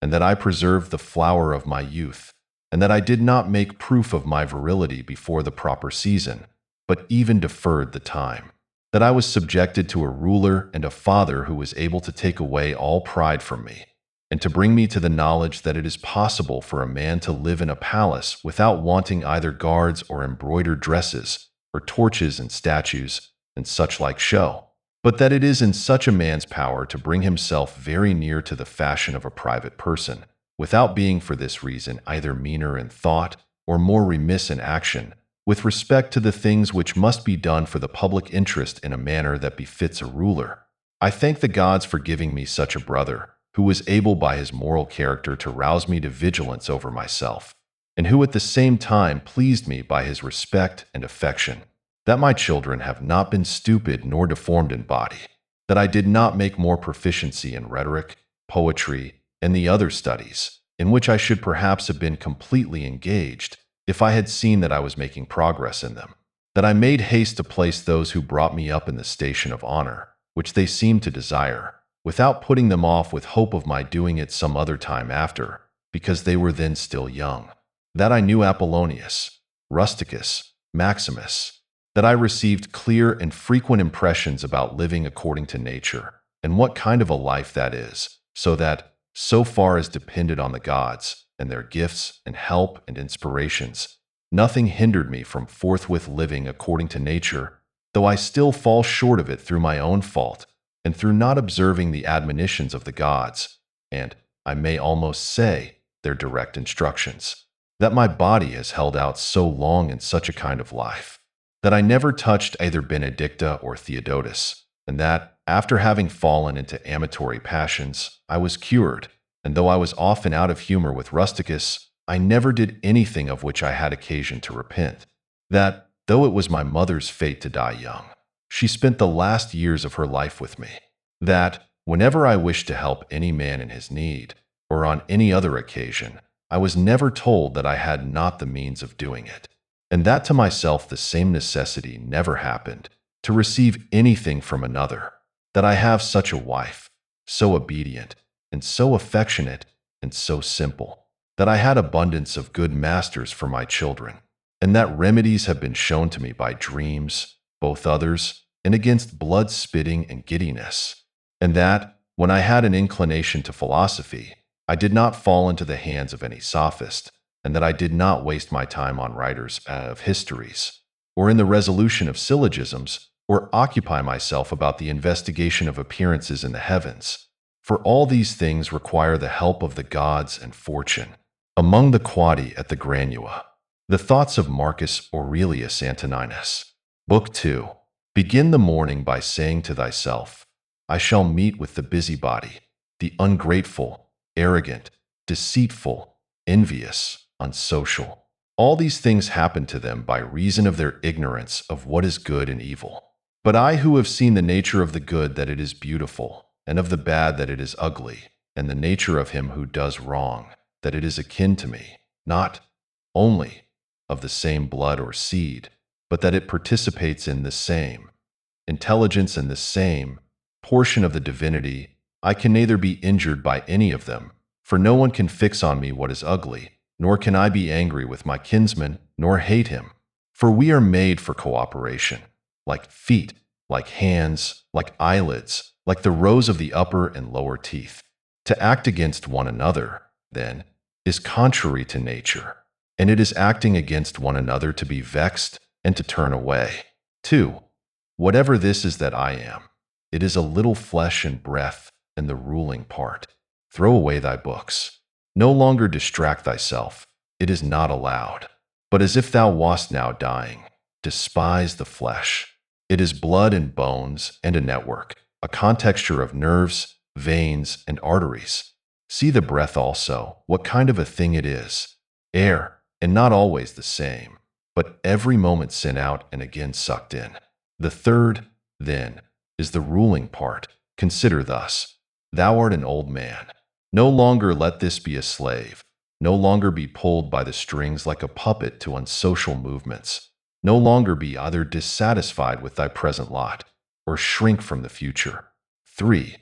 and that I preserved the flower of my youth, and that I did not make proof of my virility before the proper season, but even deferred the time. That I was subjected to a ruler and a father who was able to take away all pride from me, and to bring me to the knowledge that it is possible for a man to live in a palace without wanting either guards or embroidered dresses, or torches and statues, and such like show, but that it is in such a man's power to bring himself very near to the fashion of a private person, without being for this reason either meaner in thought or more remiss in action, with respect to the things which must be done for the public interest in a manner that befits a ruler. I thank the gods for giving me such a brother, who was able by his moral character to rouse me to vigilance over myself, and who at the same time pleased me by his respect and affection. That my children have not been stupid nor deformed in body, that I did not make more proficiency in rhetoric, poetry, and the other studies, in which I should perhaps have been completely engaged, if I had seen that I was making progress in them, that I made haste to place those who brought me up in the station of honor, which they seemed to desire, without putting them off with hope of my doing it some other time after, because they were then still young, that I knew Apollonius, Rusticus, Maximus, that I received clear and frequent impressions about living according to nature, and what kind of a life that is, so that, so far as depended on the gods, and their gifts and help and inspirations, nothing hindered me from forthwith living according to nature, though I still fall short of it through my own fault, and through not observing the admonitions of the gods, and, I may almost say, their direct instructions, that my body has held out so long in such a kind of life, that I never touched either Benedicta or Theodotus, and that, after having fallen into amatory passions, I was cured, and though I was often out of humor with Rusticus, I never did anything of which I had occasion to repent. That, though it was my mother's fate to die young, she spent the last years of her life with me. That, whenever I wished to help any man in his need, or on any other occasion, I was never told that I had not the means of doing it. And that to myself the same necessity never happened, to receive anything from another, that I have such a wife, so obedient, and so affectionate, and so simple, that I had abundance of good masters for my children, and that remedies have been shown to me by dreams, both others, and against blood spitting and giddiness, and that, when I had an inclination to philosophy, I did not fall into the hands of any sophist, and that I did not waste my time on writers of histories, or in the resolution of syllogisms, or occupy myself about the investigation of appearances in the heavens, For all these things require the help of the gods and fortune. Among the Quadi at the Granua. The thoughts of Marcus Aurelius Antoninus. Book 2. Begin the morning by saying to thyself, I shall meet with the busybody, the ungrateful, arrogant, deceitful, envious, unsocial. All these things happen to them by reason of their ignorance of what is good and evil. But I who have seen the nature of the good that it is beautiful, and of the bad that it is ugly, and the nature of him who does wrong, that it is akin to me, not only of the same blood or seed, but that it participates in the same intelligence and the same portion of the divinity, I can neither be injured by any of them, for no one can fix on me what is ugly, nor can I be angry with my kinsman, nor hate him. For we are made for cooperation, like feet, like hands, like eyelids, like the rows of the upper and lower teeth. To act against one another, then, is contrary to nature, and it is acting against one another to be vexed and to turn away. 2. Whatever this is that I am, it is a little flesh and breath and the ruling part. Throw away thy books. No longer distract thyself. It is not allowed. But as if thou wast now dying, despise the flesh. It is blood and bones and a network, a contexture of nerves, veins, and arteries. See the breath also, what kind of a thing it is. Air, and not always the same, but every moment sent out and again sucked in. The third, then, is the ruling part. Consider thus. Thou art an old man. No longer let this be a slave. No longer be pulled by the strings like a puppet to unsocial movements. No longer be either dissatisfied with thy present lot, or shrink from the future. 3.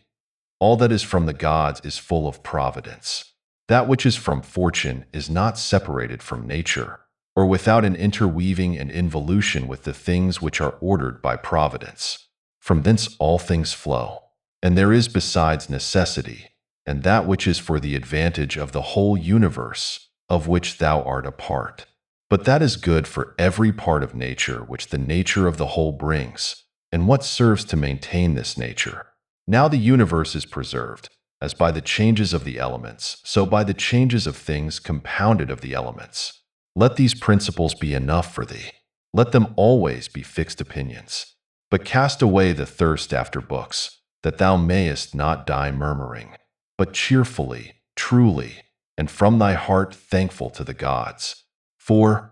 All that is from the gods is full of providence. That which is from fortune is not separated from nature, or without an interweaving and involution with the things which are ordered by providence. From thence all things flow, and there is besides necessity, and that which is for the advantage of the whole universe, of which thou art a part. But that is good for every part of nature which the nature of the whole brings, and what serves to maintain this nature. Now the universe is preserved, as by the changes of the elements, so by the changes of things compounded of the elements. Let these principles be enough for thee. Let them always be fixed opinions. But cast away the thirst after books, that thou mayest not die murmuring, but cheerfully, truly, and from thy heart thankful to the gods. 4.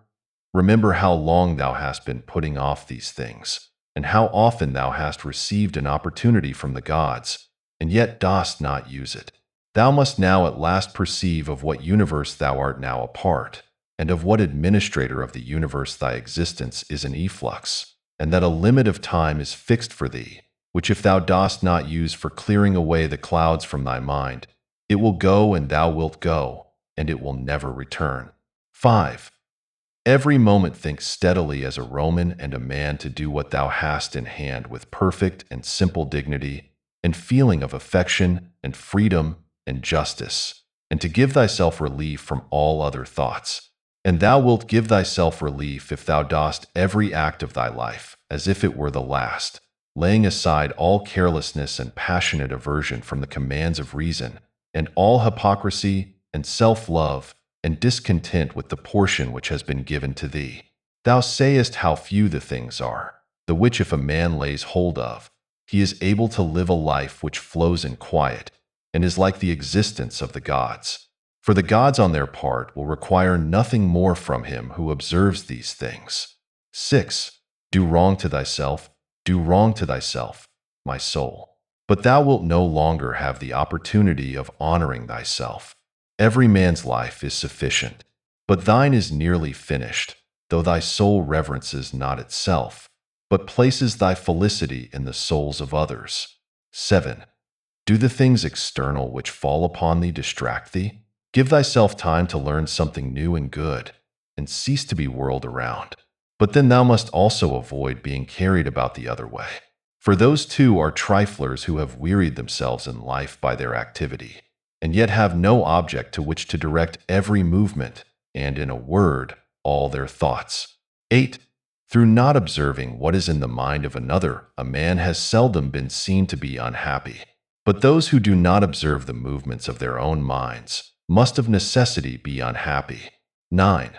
Remember how long thou hast been putting off these things, and how often thou hast received an opportunity from the gods, and yet dost not use it. Thou must now at last perceive of what universe thou art now a part, and of what administrator of the universe thy existence is an efflux, and that a limit of time is fixed for thee, which if thou dost not use for clearing away the clouds from thy mind, it will go and thou wilt go, and it will never return. 5. Every moment think steadily as a Roman and a man to do what thou hast in hand with perfect and simple dignity, and feeling of affection and freedom and justice, and to give thyself relief from all other thoughts. And thou wilt give thyself relief if thou dost every act of thy life as if it were the last, laying aside all carelessness and passionate aversion from the commands of reason, and all hypocrisy and self-love and discontent with the portion which has been given to thee. Thou sayest how few the things are, the which if a man lays hold of, he is able to live a life which flows in quiet, and is like the existence of the gods. For the gods on their part will require nothing more from him who observes these things. 6. Do wrong to thyself, do wrong to thyself, my soul. But thou wilt no longer have the opportunity of honoring thyself. Every man's life is sufficient, but thine is nearly finished, though thy soul reverences not itself, but places thy felicity in the souls of others. 7. Do the things external which fall upon thee distract thee? Give thyself time to learn something new and good, and cease to be whirled around. But then thou must also avoid being carried about the other way. For those too are triflers who have wearied themselves in life by their activity, and yet have no object to which to direct every movement, and, in a word, all their thoughts. 8. Through not observing what is in the mind of another, a man has seldom been seen to be unhappy. But those who do not observe the movements of their own minds must of necessity be unhappy. 9.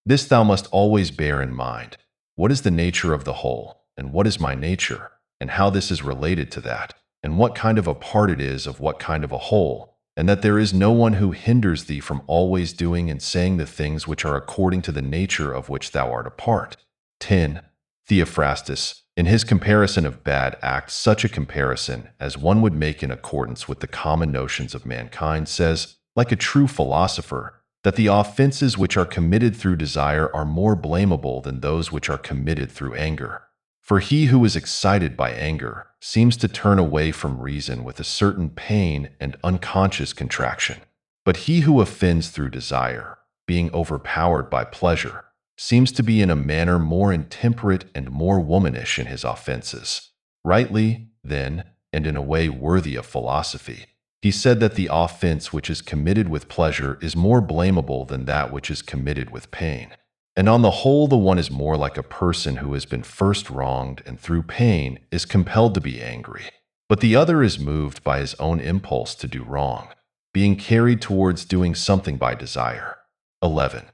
This thou must always bear in mind. What is the nature of the whole, and what is my nature, and how this is related to that, and what kind of a part it is of what kind of a whole, and that there is no one who hinders thee from always doing and saying the things which are according to the nature of which thou art a part. 10. Theophrastus, in his comparison of bad acts, such a comparison as one would make in accordance with the common notions of mankind, says, like a true philosopher, that the offenses which are committed through desire are more blamable than those which are committed through anger. For he who is excited by anger seems to turn away from reason with a certain pain and unconscious contraction. But he who offends through desire, being overpowered by pleasure, seems to be in a manner more intemperate and more womanish in his offenses. Rightly, then, and in a way worthy of philosophy, he said that the offense which is committed with pleasure is more blamable than that which is committed with pain. And on the whole, the one is more like a person who has been first wronged and through pain is compelled to be angry. But the other is moved by his own impulse to do wrong, being carried towards doing something by desire. 11.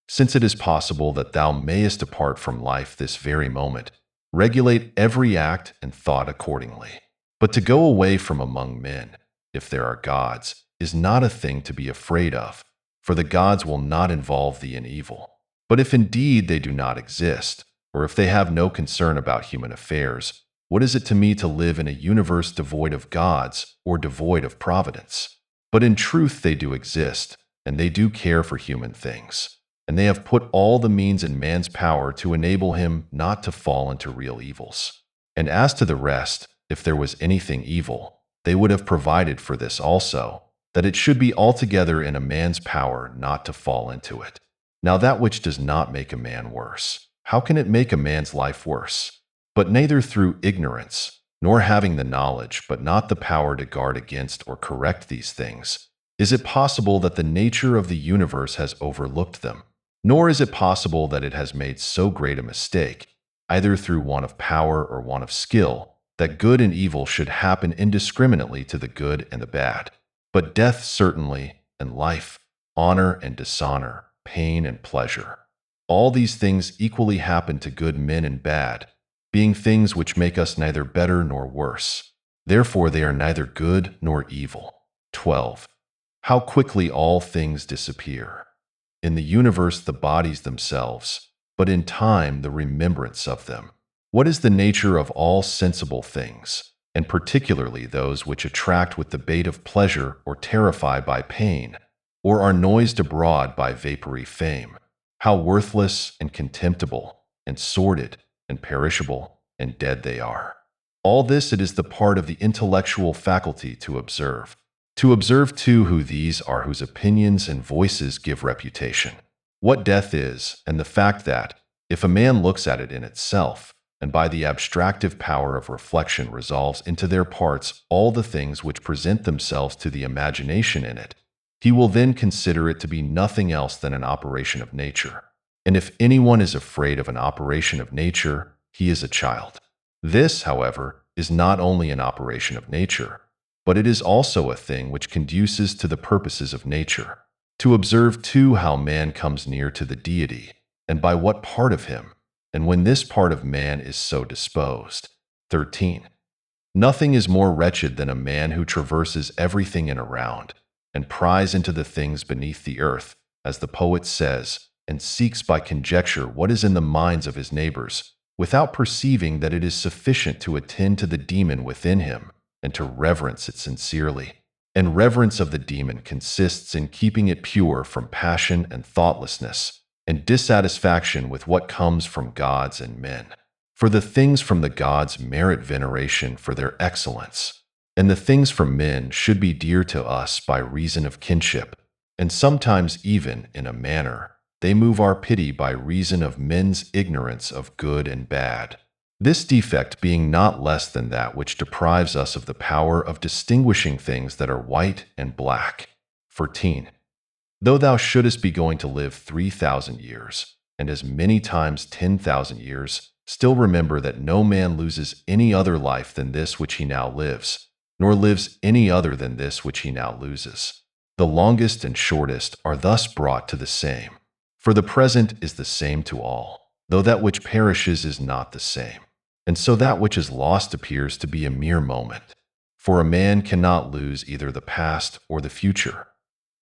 Since it is possible that thou mayest depart from life this very moment, regulate every act and thought accordingly. But to go away from among men, if there are gods, is not a thing to be afraid of, for the gods will not involve thee in evil. But if indeed they do not exist, or if they have no concern about human affairs, what is it to me to live in a universe devoid of gods or devoid of providence? But in truth they do exist, and they do care for human things, and they have put all the means in man's power to enable him not to fall into real evils. And as to the rest, if there was anything evil, they would have provided for this also, that it should be altogether in a man's power not to fall into it. Now that which does not make a man worse, how can it make a man's life worse? But neither through ignorance, nor having the knowledge but not the power to guard against or correct these things, is it possible that the nature of the universe has overlooked them, nor is it possible that it has made so great a mistake, either through want of power or want of skill, that good and evil should happen indiscriminately to the good and the bad. But death certainly, and life, honor and dishonor, pain and pleasure, all these things equally happen to good men and bad, being things which make us neither better nor worse. Therefore they are neither good nor evil. 12. How quickly all things disappear. In the universe the bodies themselves, but in time the remembrance of them. What is the nature of all sensible things, and particularly those which attract with the bait of pleasure or terrify by pain, or are noised abroad by vapory fame? How worthless and contemptible, and sordid, and perishable, and dead they are. All this it is the part of the intellectual faculty to observe. To observe too who these are whose opinions and voices give reputation. What death is, and the fact that, if a man looks at it in itself, and by the abstractive power of reflection resolves into their parts all the things which present themselves to the imagination in it, he will then consider it to be nothing else than an operation of nature. And if anyone is afraid of an operation of nature, he is a child. This, however, is not only an operation of nature, but it is also a thing which conduces to the purposes of nature. To observe too how man comes near to the deity, and by what part of him, and when this part of man is so disposed. 13. Nothing is more wretched than a man who traverses everything in around, and pries into the things beneath the earth, as the poet says, and seeks by conjecture what is in the minds of his neighbors, without perceiving that it is sufficient to attend to the demon within him, and to reverence it sincerely. And reverence of the demon consists in keeping it pure from passion and thoughtlessness, and dissatisfaction with what comes from gods and men. For the things from the gods merit veneration for their excellence, and the things from men should be dear to us by reason of kinship, and sometimes even, in a manner, they move our pity by reason of men's ignorance of good and bad. This defect being not less than that which deprives us of the power of distinguishing things that are white and black. 14. Though thou shouldest be going to live 3,000 years, and as many times 10,000 years, still remember that no man loses any other life than this which he now lives, nor lives any other than this which he now loses. The longest and shortest are thus brought to the same. For the present is the same to all, though that which perishes is not the same. And so that which is lost appears to be a mere moment. For a man cannot lose either the past or the future.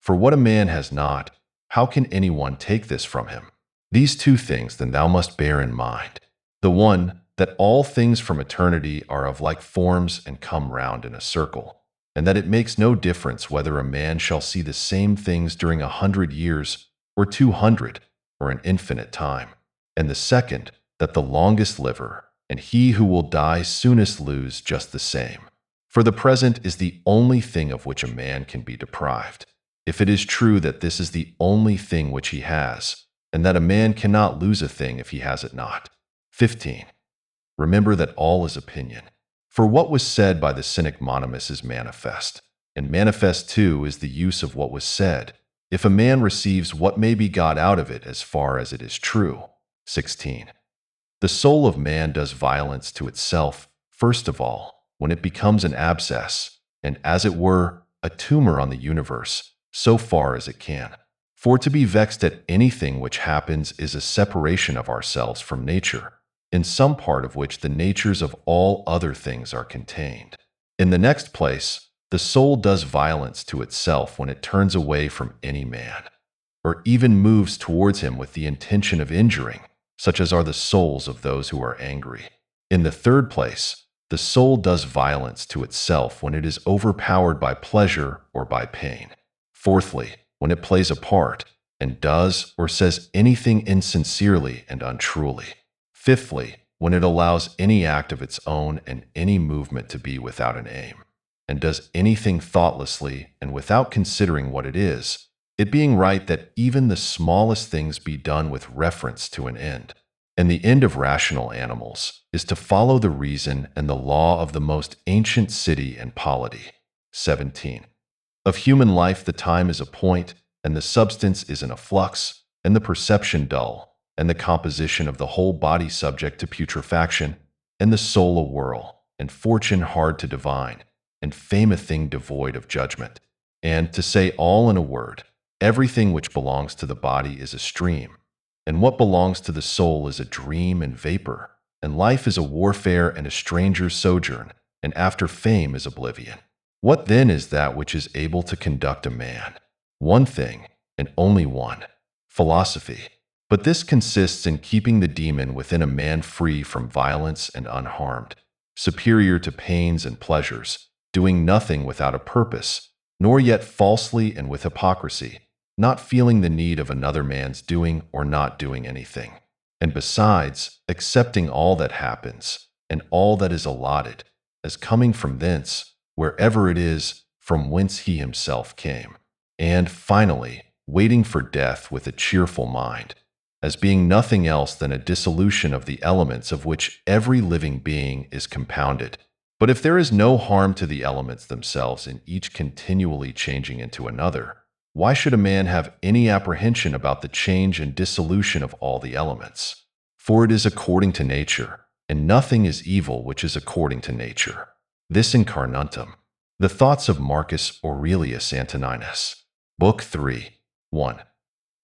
For what a man has not, how can anyone take this from him? These two things then thou must bear in mind. The one, that all things from eternity are of like forms and come round in a circle, and that it makes no difference whether a man shall see the same things during 100 years, or 200, or an infinite time. And the second, that the longest liver, and he who will die soonest lose just the same. For the present is the only thing of which a man can be deprived. If it is true that this is the only thing which he has, and that a man cannot lose a thing if he has it not. 15. Remember that all is opinion. For what was said by the cynic Monimus is manifest, and manifest too is the use of what was said, if a man receives what may be got out of it as far as it is true. 16. The soul of man does violence to itself, first of all, when it becomes an abscess, and as it were, a tumor on the universe, so far as it can. For to be vexed at anything which happens is a separation of ourselves from nature, in some part of which the natures of all other things are contained. In the next place, the soul does violence to itself when it turns away from any man, or even moves towards him with the intention of injuring, such as are the souls of those who are angry. In the third place, the soul does violence to itself when it is overpowered by pleasure or by pain. Fourthly, when it plays a part, and does or says anything insincerely and untruly. Fifthly, when it allows any act of its own and any movement to be without an aim, and does anything thoughtlessly and without considering what it is, it being right that even the smallest things be done with reference to an end. And the end of rational animals is to follow the reason and the law of the most ancient city and polity. 17. Of human life the time is a point, and the substance is in a flux, and the perception dull, and the composition of the whole body subject to putrefaction, and the soul a whirl, and fortune hard to divine, and fame a thing devoid of judgment. And, to say all in a word, everything which belongs to the body is a stream, and what belongs to the soul is a dream and vapor, and life is a warfare and a stranger's sojourn, and after fame is oblivion. What then is that which is able to conduct a man? One thing, and only one: philosophy. But this consists in keeping the demon within a man free from violence and unharmed, superior to pains and pleasures, doing nothing without a purpose, nor yet falsely and with hypocrisy, not feeling the need of another man's doing or not doing anything, and besides, accepting all that happens, and all that is allotted, as coming from thence, wherever it is, from whence he himself came. And, finally, waiting for death with a cheerful mind, as being nothing else than a dissolution of the elements of which every living being is compounded. But if there is no harm to the elements themselves in each continually changing into another, why should a man have any apprehension about the change and dissolution of all the elements? For it is according to nature, and nothing is evil which is according to nature. This incarnatum. The Thoughts of Marcus Aurelius Antoninus. Book 3. 1.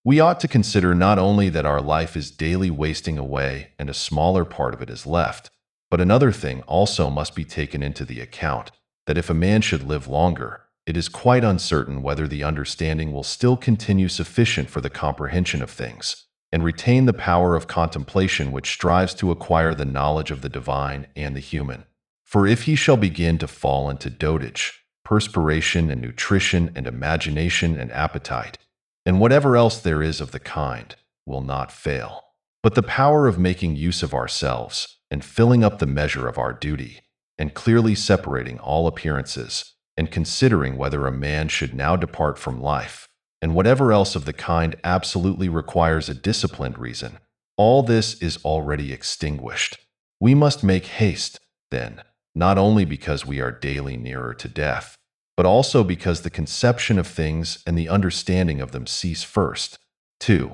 We ought to consider not only that our life is daily wasting away and a smaller part of it is left, but another thing also must be taken into the account, that if a man should live longer, it is quite uncertain whether the understanding will still continue sufficient for the comprehension of things, and retain the power of contemplation which strives to acquire the knowledge of the divine and the human. For if he shall begin to fall into dotage, perspiration and nutrition and imagination and appetite, and whatever else there is of the kind, will not fail. But the power of making use of ourselves, and filling up the measure of our duty, and clearly separating all appearances, and considering whether a man should now depart from life, and whatever else of the kind absolutely requires a disciplined reason, all this is already extinguished. We must make haste, then, not only because we are daily nearer to death, but also because the conception of things and the understanding of them cease first. 2.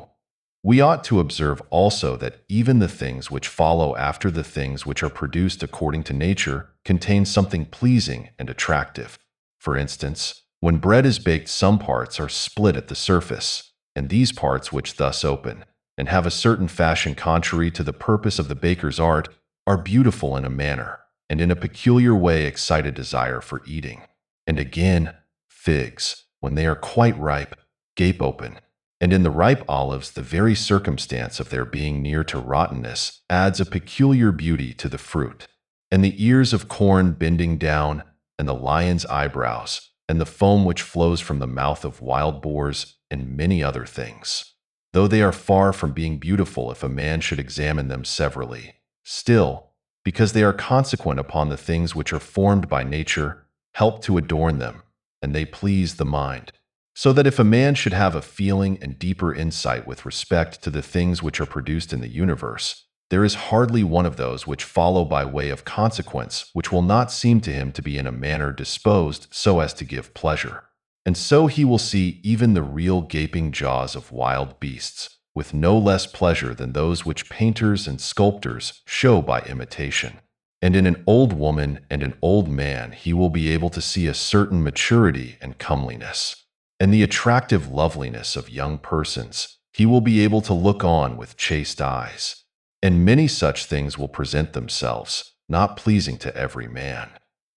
We ought to observe also that even the things which follow after the things which are produced according to nature contain something pleasing and attractive. For instance, when bread is baked, some parts are split at the surface, and these parts which thus open, and have a certain fashion contrary to the purpose of the baker's art, are beautiful in a manner, and in a peculiar way excite a desire for eating. And again, figs, when they are quite ripe, gape open, and in the ripe olives the very circumstance of their being near to rottenness adds a peculiar beauty to the fruit. And the ears of corn bending down, and the lion's eyebrows, and the foam which flows from the mouth of wild boars, and many other things. Though they are far from being beautiful if a man should examine them severally, still, because they are consequent upon the things which are formed by nature, help to adorn them, and they please the mind. So that if a man should have a feeling and deeper insight with respect to the things which are produced in the universe, there is hardly one of those which follow by way of consequence which will not seem to him to be in a manner disposed so as to give pleasure. And so he will see even the real gaping jaws of wild beasts, with no less pleasure than those which painters and sculptors show by imitation. And in an old woman and an old man he will be able to see a certain maturity and comeliness. And the attractive loveliness of young persons he will be able to look on with chaste eyes. And many such things will present themselves, not pleasing to every man,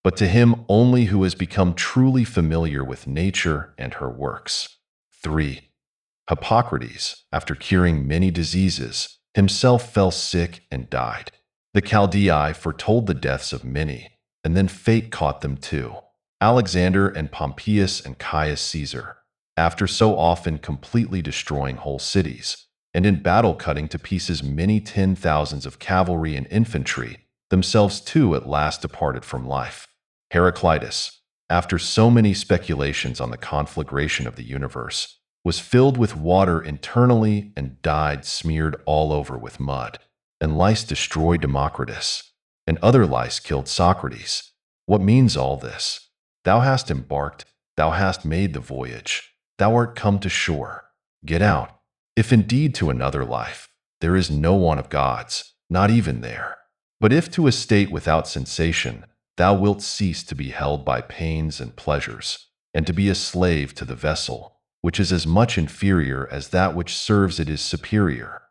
but to him only who has become truly familiar with nature and her works. 3. Hippocrates, after curing many diseases, himself fell sick and died. The Chaldei foretold the deaths of many, and then fate caught them too. Alexander and Pompeius and Caius Caesar, after so often completely destroying whole cities, and in battle cutting to pieces many 10,000s of cavalry and infantry, themselves too at last departed from life. Heraclitus, after so many speculations on the conflagration of the universe, was filled with water internally and died smeared all over with mud. And lice destroyed Democritus, and other lice killed Socrates. What means all this? Thou hast embarked, thou hast made the voyage, thou art come to shore. Get out, if indeed to another life there is no one of God's, not even there. But if to a state without sensation, thou wilt cease to be held by pains and pleasures, and to be a slave to the vessel, which is as much inferior as that which serves it is superior.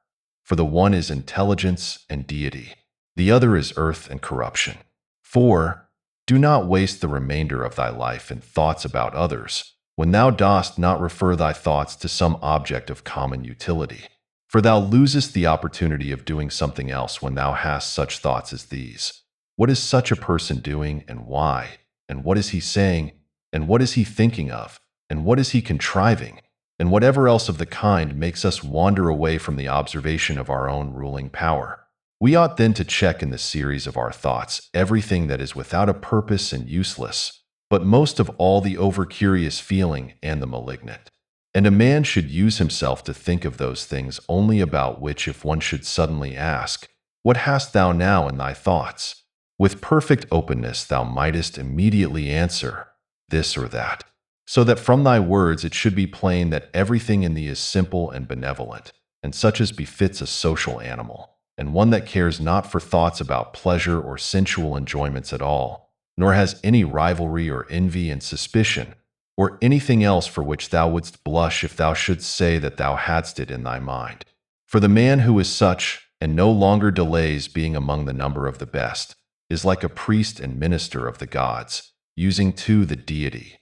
For the one is intelligence and deity, the other is earth and corruption. 4. Do not waste the remainder of thy life in thoughts about others, when thou dost not refer thy thoughts to some object of common utility. For thou losest the opportunity of doing something else when thou hast such thoughts as these. What is such a person doing, and why? And what is he saying? And what is he thinking of? And what is he contriving? And whatever else of the kind makes us wander away from the observation of our own ruling power. We ought then to check in the series of our thoughts everything that is without a purpose and useless, but most of all the over-curious feeling and the malignant. And a man should use himself to think of those things only about which if one should suddenly ask, "What hast thou now in thy thoughts?" with perfect openness thou mightest immediately answer, "This or that," so that from thy words it should be plain that everything in thee is simple and benevolent, and such as befits a social animal, and one that cares not for thoughts about pleasure or sensual enjoyments at all, nor has any rivalry or envy and suspicion, or anything else for which thou wouldst blush if thou shouldst say that thou hadst it in thy mind. For the man who is such, and no longer delays being among the number of the best, is like a priest and minister of the gods, using too the deity,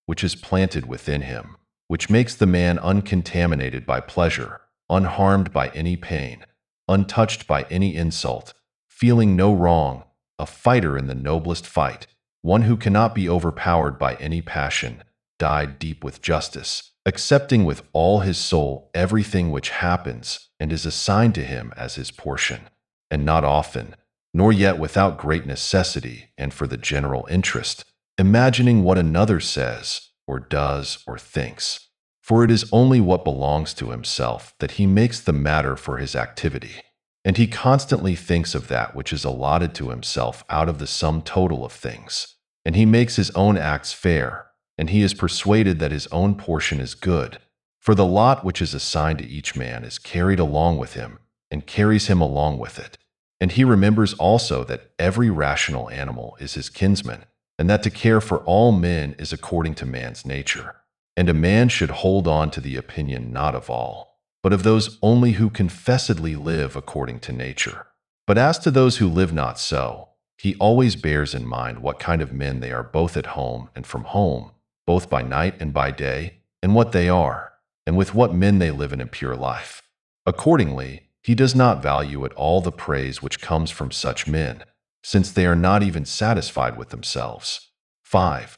which is planted within him, which makes the man uncontaminated by pleasure, unharmed by any pain, untouched by any insult, feeling no wrong, a fighter in the noblest fight, one who cannot be overpowered by any passion, dyed deep with justice, accepting with all his soul everything which happens and is assigned to him as his portion, and not often, nor yet without great necessity and for the general interest, imagining what another says, or does, or thinks. For it is only what belongs to himself that he makes the matter for his activity, and he constantly thinks of that which is allotted to himself out of the sum total of things, and he makes his own acts fair, and he is persuaded that his own portion is good, For the lot which is assigned to each man is carried along with him, and carries him along with it. And he remembers also that every rational animal is his kinsman, and that to care for all men is according to man's nature. And a man should hold on to the opinion not of all, but of those only who confessedly live according to nature. But as to those who live not so, he always bears in mind what kind of men they are both at home and from home, both by night and by day, and what they are, and with what men they live in a pure life. Accordingly, he does not value at all the praise which comes from such men, since they are not even satisfied with themselves. 5.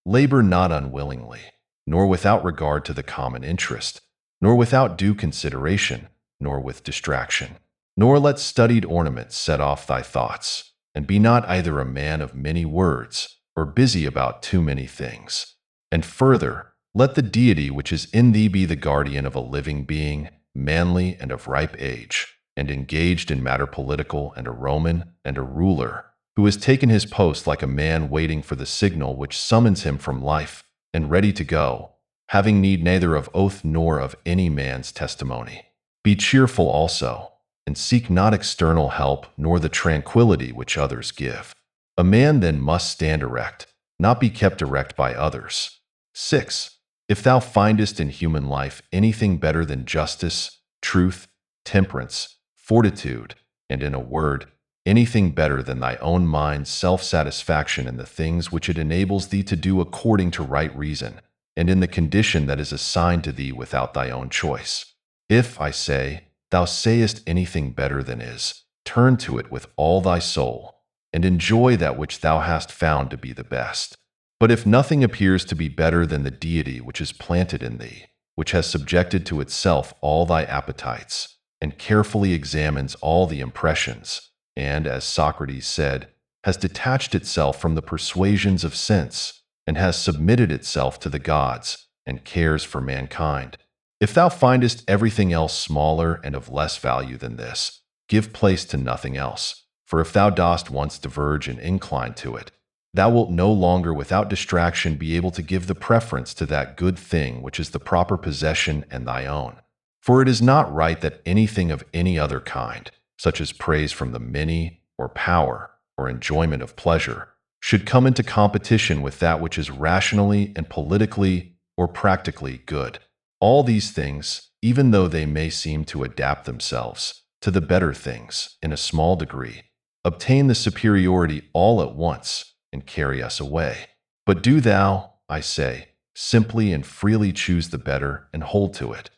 Labor not unwillingly, nor without regard to the common interest, nor without due consideration, nor with distraction. Nor let studied ornaments set off thy thoughts, and be not either a man of many words, or busy about too many things. And further, let the deity which is in thee be the guardian of a living being, manly and of ripe age, and engaged in matter political, and a Roman, and a ruler, who has taken his post like a man waiting for the signal which summons him from life, and ready to go, having need neither of oath nor of any man's testimony. Be cheerful also, and seek not external help nor the tranquility which others give. A man then must stand erect, not be kept erect by others. 6. If thou findest in human life anything better than justice, truth, temperance, fortitude, and in a word, anything better than thy own mind's self-satisfaction in the things which it enables thee to do according to right reason, and in the condition that is assigned to thee without thy own choice. If, I say, thou sayest anything better than is, turn to it with all thy soul, and enjoy that which thou hast found to be the best. But if nothing appears to be better than the deity which is planted in thee, which has subjected to itself all thy appetites, and carefully examines all the impressions, and, as Socrates said, has detached itself from the persuasions of sense, and has submitted itself to the gods, and cares for mankind. If thou findest everything else smaller and of less value than this, give place to nothing else. For if thou dost once diverge and incline to it, thou wilt no longer without distraction be able to give the preference to that good thing which is the proper possession and thy own. For it is not right that anything of any other kind, such as praise from the many, or power, or enjoyment of pleasure, should come into competition with that which is rationally and politically or practically good. All these things, even though they may seem to adapt themselves to the better things in a small degree, obtain the superiority all at once and carry us away. But do thou, I say, simply and freely choose the better and hold to it.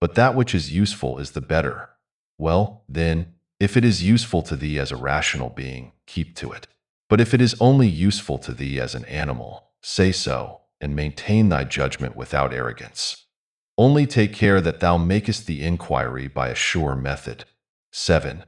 But that which is useful is the better. Well, then, if it is useful to thee as a rational being, keep to it. But if it is only useful to thee as an animal, say so, and maintain thy judgment without arrogance. Only take care that thou makest the inquiry by a sure method. 7.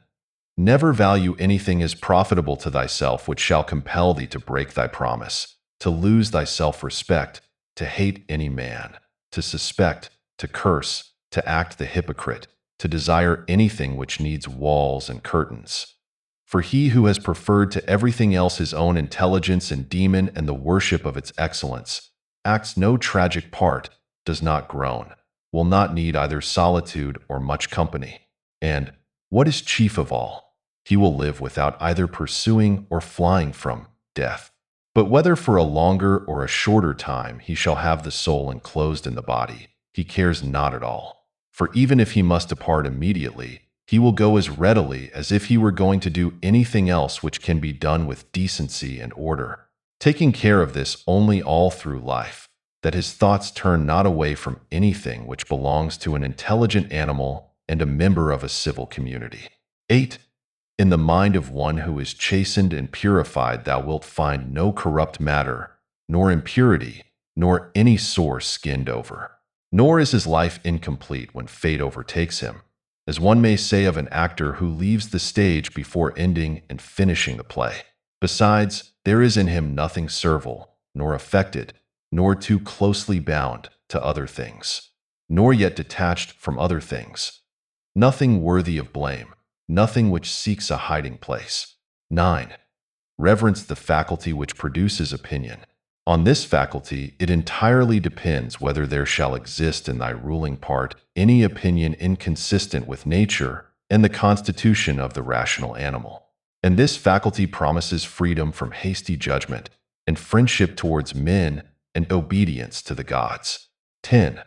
Never value anything as profitable to thyself which shall compel thee to break thy promise, to lose thy self-respect, to hate any man, to suspect, to curse, to act the hypocrite, to desire anything which needs walls and curtains. For he who has preferred to everything else his own intelligence and demon and the worship of its excellence, acts no tragic part, does not groan, will not need either solitude or much company, and, what is chief of all, he will live without either pursuing or flying from death. But whether for a longer or a shorter time he shall have the soul enclosed in the body, he cares not at all. For even if he must depart immediately, he will go as readily as if he were going to do anything else which can be done with decency and order, taking care of this only all through life, that his thoughts turn not away from anything which belongs to an intelligent animal and a member of a civil community. 8. In the mind of one who is chastened and purified thou wilt find no corrupt matter, nor impurity, nor any sore skinned over. Nor is his life incomplete when fate overtakes him, as one may say of an actor who leaves the stage before ending and finishing the play. Besides, there is in him nothing servile, nor affected, nor too closely bound to other things, nor yet detached from other things. Nothing worthy of blame, nothing which seeks a hiding place. 9. Reverence the faculty which produces opinion, On this faculty, it entirely depends whether there shall exist in thy ruling part any opinion inconsistent with nature and the constitution of the rational animal. And this faculty promises freedom from hasty judgment and friendship towards men and obedience to the gods. 10.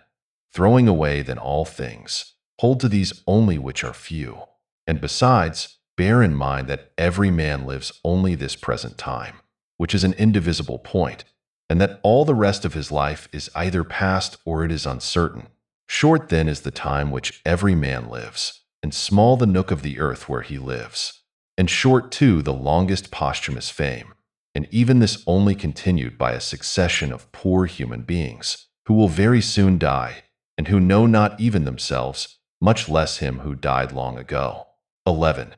Throwing away then all things, hold to these only which are few. And besides, bear in mind that every man lives only this present time, which is an indivisible point, and that all the rest of his life is either past or it is uncertain. Short then is the time which every man lives, and small the nook of the earth where he lives, and short too the longest posthumous fame, and even this only continued by a succession of poor human beings, who will very soon die, and who know not even themselves, much less him who died long ago. 11.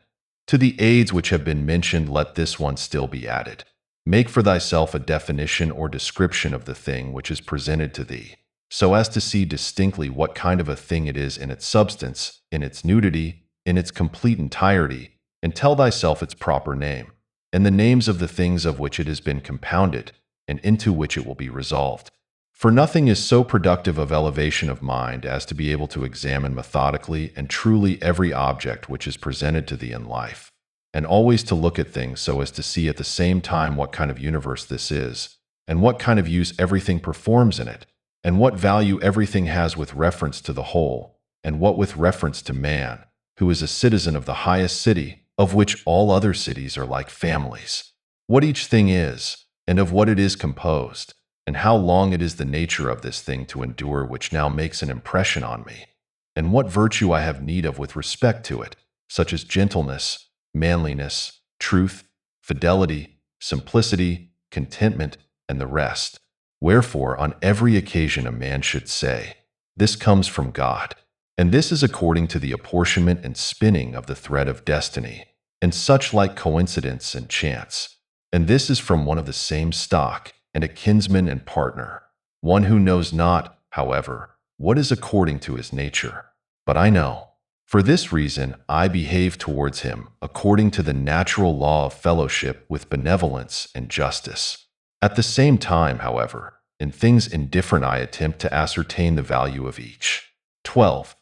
To the aids which have been mentioned let this one still be added. Make for thyself a definition or description of the thing which is presented to thee, so as to see distinctly what kind of a thing it is in its substance, in its nudity, in its complete entirety, and tell thyself its proper name, and the names of the things of which it has been compounded, and into which it will be resolved. For nothing is so productive of elevation of mind as to be able to examine methodically and truly every object which is presented to thee in life, and always to look at things so as to see at the same time what kind of universe this is, and what kind of use everything performs in it, and what value everything has with reference to the whole, and what with reference to man, who is a citizen of the highest city, of which all other cities are like families. What each thing is, and of what it is composed, and how long it is the nature of this thing to endure which now makes an impression on me, and what virtue I have need of with respect to it, such as gentleness, manliness, truth, fidelity, simplicity, contentment, and the rest. Wherefore, on every occasion a man should say, this comes from God, and this is according to the apportionment and spinning of the thread of destiny, and such like coincidence and chance, and this is from one of the same stock, and a kinsman and partner, one who knows not, however, what is according to his nature. But I know. For this reason, I behave towards him according to the natural law of fellowship with benevolence and justice. At the same time, however, in things indifferent I attempt to ascertain the value of each. 12.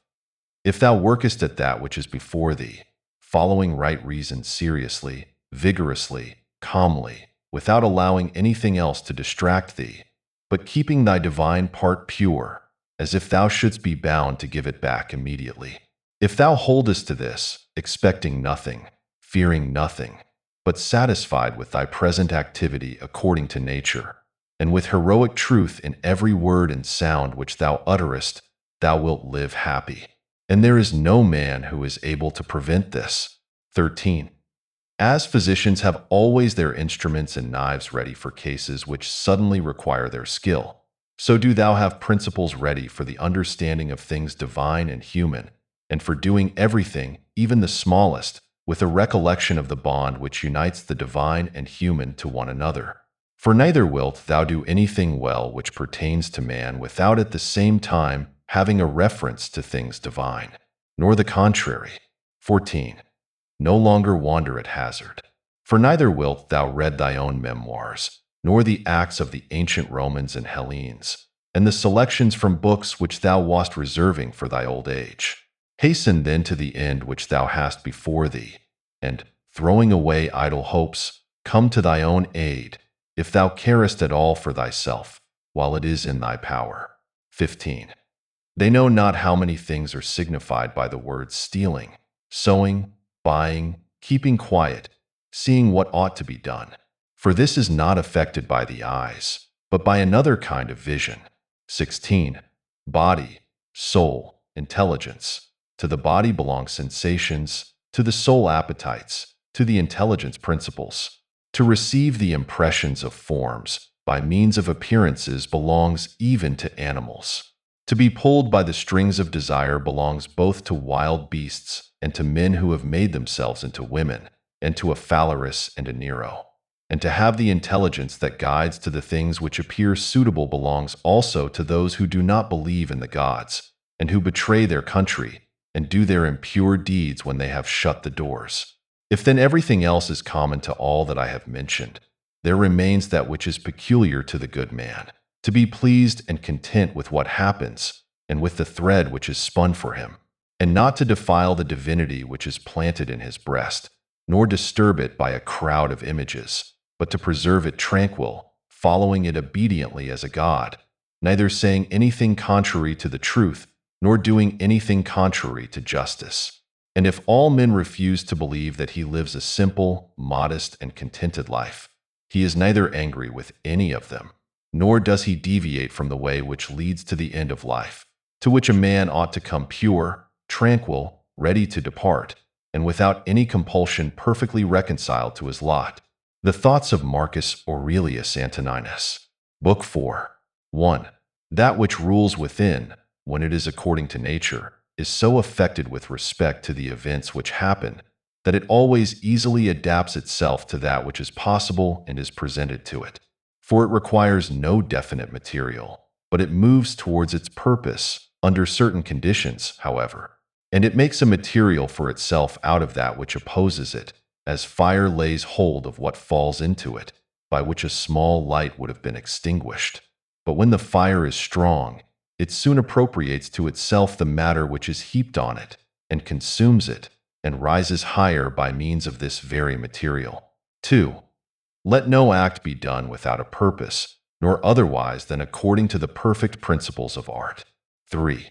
If thou workest at that which is before thee, following right reason seriously, vigorously, calmly, without allowing anything else to distract thee, but keeping thy divine part pure, as if thou shouldst be bound to give it back immediately. If thou holdest to this, expecting nothing, fearing nothing, but satisfied with thy present activity according to nature, and with heroic truth in every word and sound which thou utterest, thou wilt live happy. And there is no man who is able to prevent this. 13. As physicians have always their instruments and knives ready for cases which suddenly require their skill, so do thou have principles ready for the understanding of things divine and human, and for doing everything, even the smallest, with a recollection of the bond which unites the divine and human to one another. For neither wilt thou do anything well which pertains to man without at the same time having a reference to things divine, nor the contrary. 14. No longer wander at hazard. For neither wilt thou read thy own memoirs, nor the acts of the ancient Romans and Hellenes, and the selections from books which thou wast reserving for thy old age. Hasten then to the end which thou hast before thee, and, throwing away idle hopes, come to thy own aid, if thou carest at all for thyself, while it is in thy power. 15. They know not how many things are signified by the words stealing, sowing, buying, keeping quiet, seeing what ought to be done. For this is not affected by the eyes, but by another kind of vision. 16. Body, soul, intelligence. To the body belong sensations, to the soul appetites, to the intelligence principles. To receive the impressions of forms by means of appearances belongs even to animals. To be pulled by the strings of desire belongs both to wild beasts and to men who have made themselves into women, and to a Phalaris and a Nero. And to have the intelligence that guides to the things which appear suitable belongs also to those who do not believe in the gods, and who betray their country, and do their impure deeds when they have shut the doors. If then everything else is common to all that I have mentioned, there remains that which is peculiar to the good man, to be pleased and content with what happens, and with the thread which is spun for him, and not to defile the divinity which is planted in his breast, nor disturb it by a crowd of images, but to preserve it tranquil, following it obediently as a god, neither saying anything contrary to the truth, nor doing anything contrary to justice. And if all men refuse to believe that he lives a simple, modest, and contented life, he is neither angry with any of them, nor does he deviate from the way which leads to the end of life, to which a man ought to come pure, tranquil, ready to depart, and without any compulsion perfectly reconciled to his lot. The Thoughts of Marcus Aurelius Antoninus. Book 4. 1. That which rules within, when it is according to nature, is so affected with respect to the events which happen, that it always easily adapts itself to that which is possible and is presented to it. For it requires no definite material, but it moves towards its purpose, under certain conditions, however, and it makes a material for itself out of that which opposes it, as fire lays hold of what falls into it, by which a small light would have been extinguished. But when the fire is strong, it soon appropriates to itself the matter which is heaped on it, and consumes it, and rises higher by means of this very material. 2. Let no act be done without a purpose, nor otherwise than according to the perfect principles of art. 3.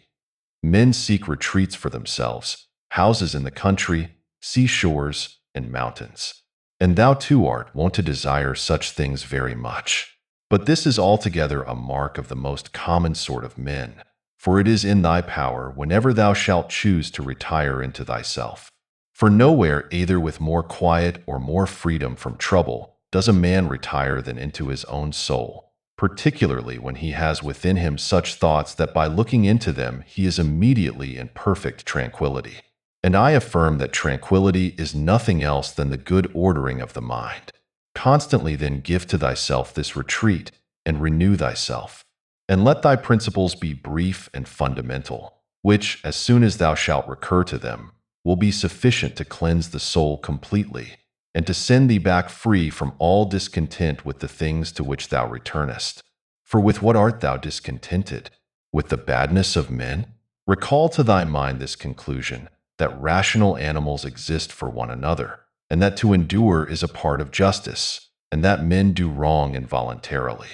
Men seek retreats for themselves, houses in the country, seashores, and mountains. And thou too art wont to desire such things very much. But this is altogether a mark of the most common sort of men, for it is in thy power whenever thou shalt choose to retire into thyself. For nowhere, either with more quiet or more freedom from trouble, does a man retire than into his own soul, particularly when he has within him such thoughts that by looking into them he is immediately in perfect tranquillity. And I affirm that tranquillity is nothing else than the good ordering of the mind. Constantly then give to thyself this retreat, and renew thyself. And let thy principles be brief and fundamental, which, as soon as thou shalt recur to them, will be sufficient to cleanse the soul completely, and to send thee back free from all discontent with the things to which thou returnest. For with what art thou discontented? With the badness of men? Recall to thy mind this conclusion, that rational animals exist for one another, and that to endure is a part of justice, and that men do wrong involuntarily.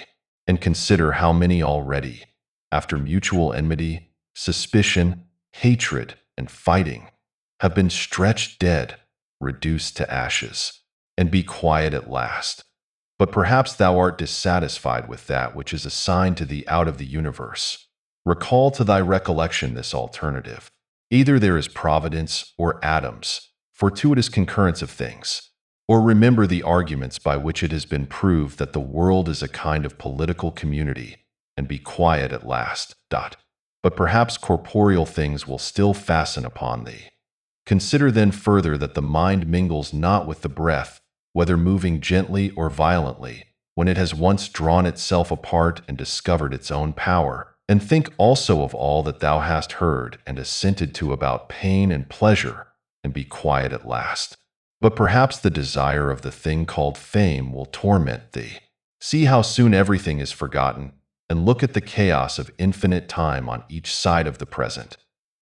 And consider how many already, after mutual enmity, suspicion, hatred, and fighting, have been stretched dead, reduced to ashes, and be quiet at last. But perhaps thou art dissatisfied with that which is assigned to thee out of the universe. Recall to thy recollection this alternative. Either there is providence or atoms, fortuitous concurrence of things, or remember the arguments by which it has been proved that the world is a kind of political community, and be quiet at last. But perhaps corporeal things will still fasten upon thee. Consider then further that the mind mingles not with the breath, whether moving gently or violently, when it has once drawn itself apart and discovered its own power. And think also of all that thou hast heard and assented to about pain and pleasure, and be quiet at last. But perhaps the desire of the thing called fame will torment thee. See how soon everything is forgotten, and look at the chaos of infinite time on each side of the present,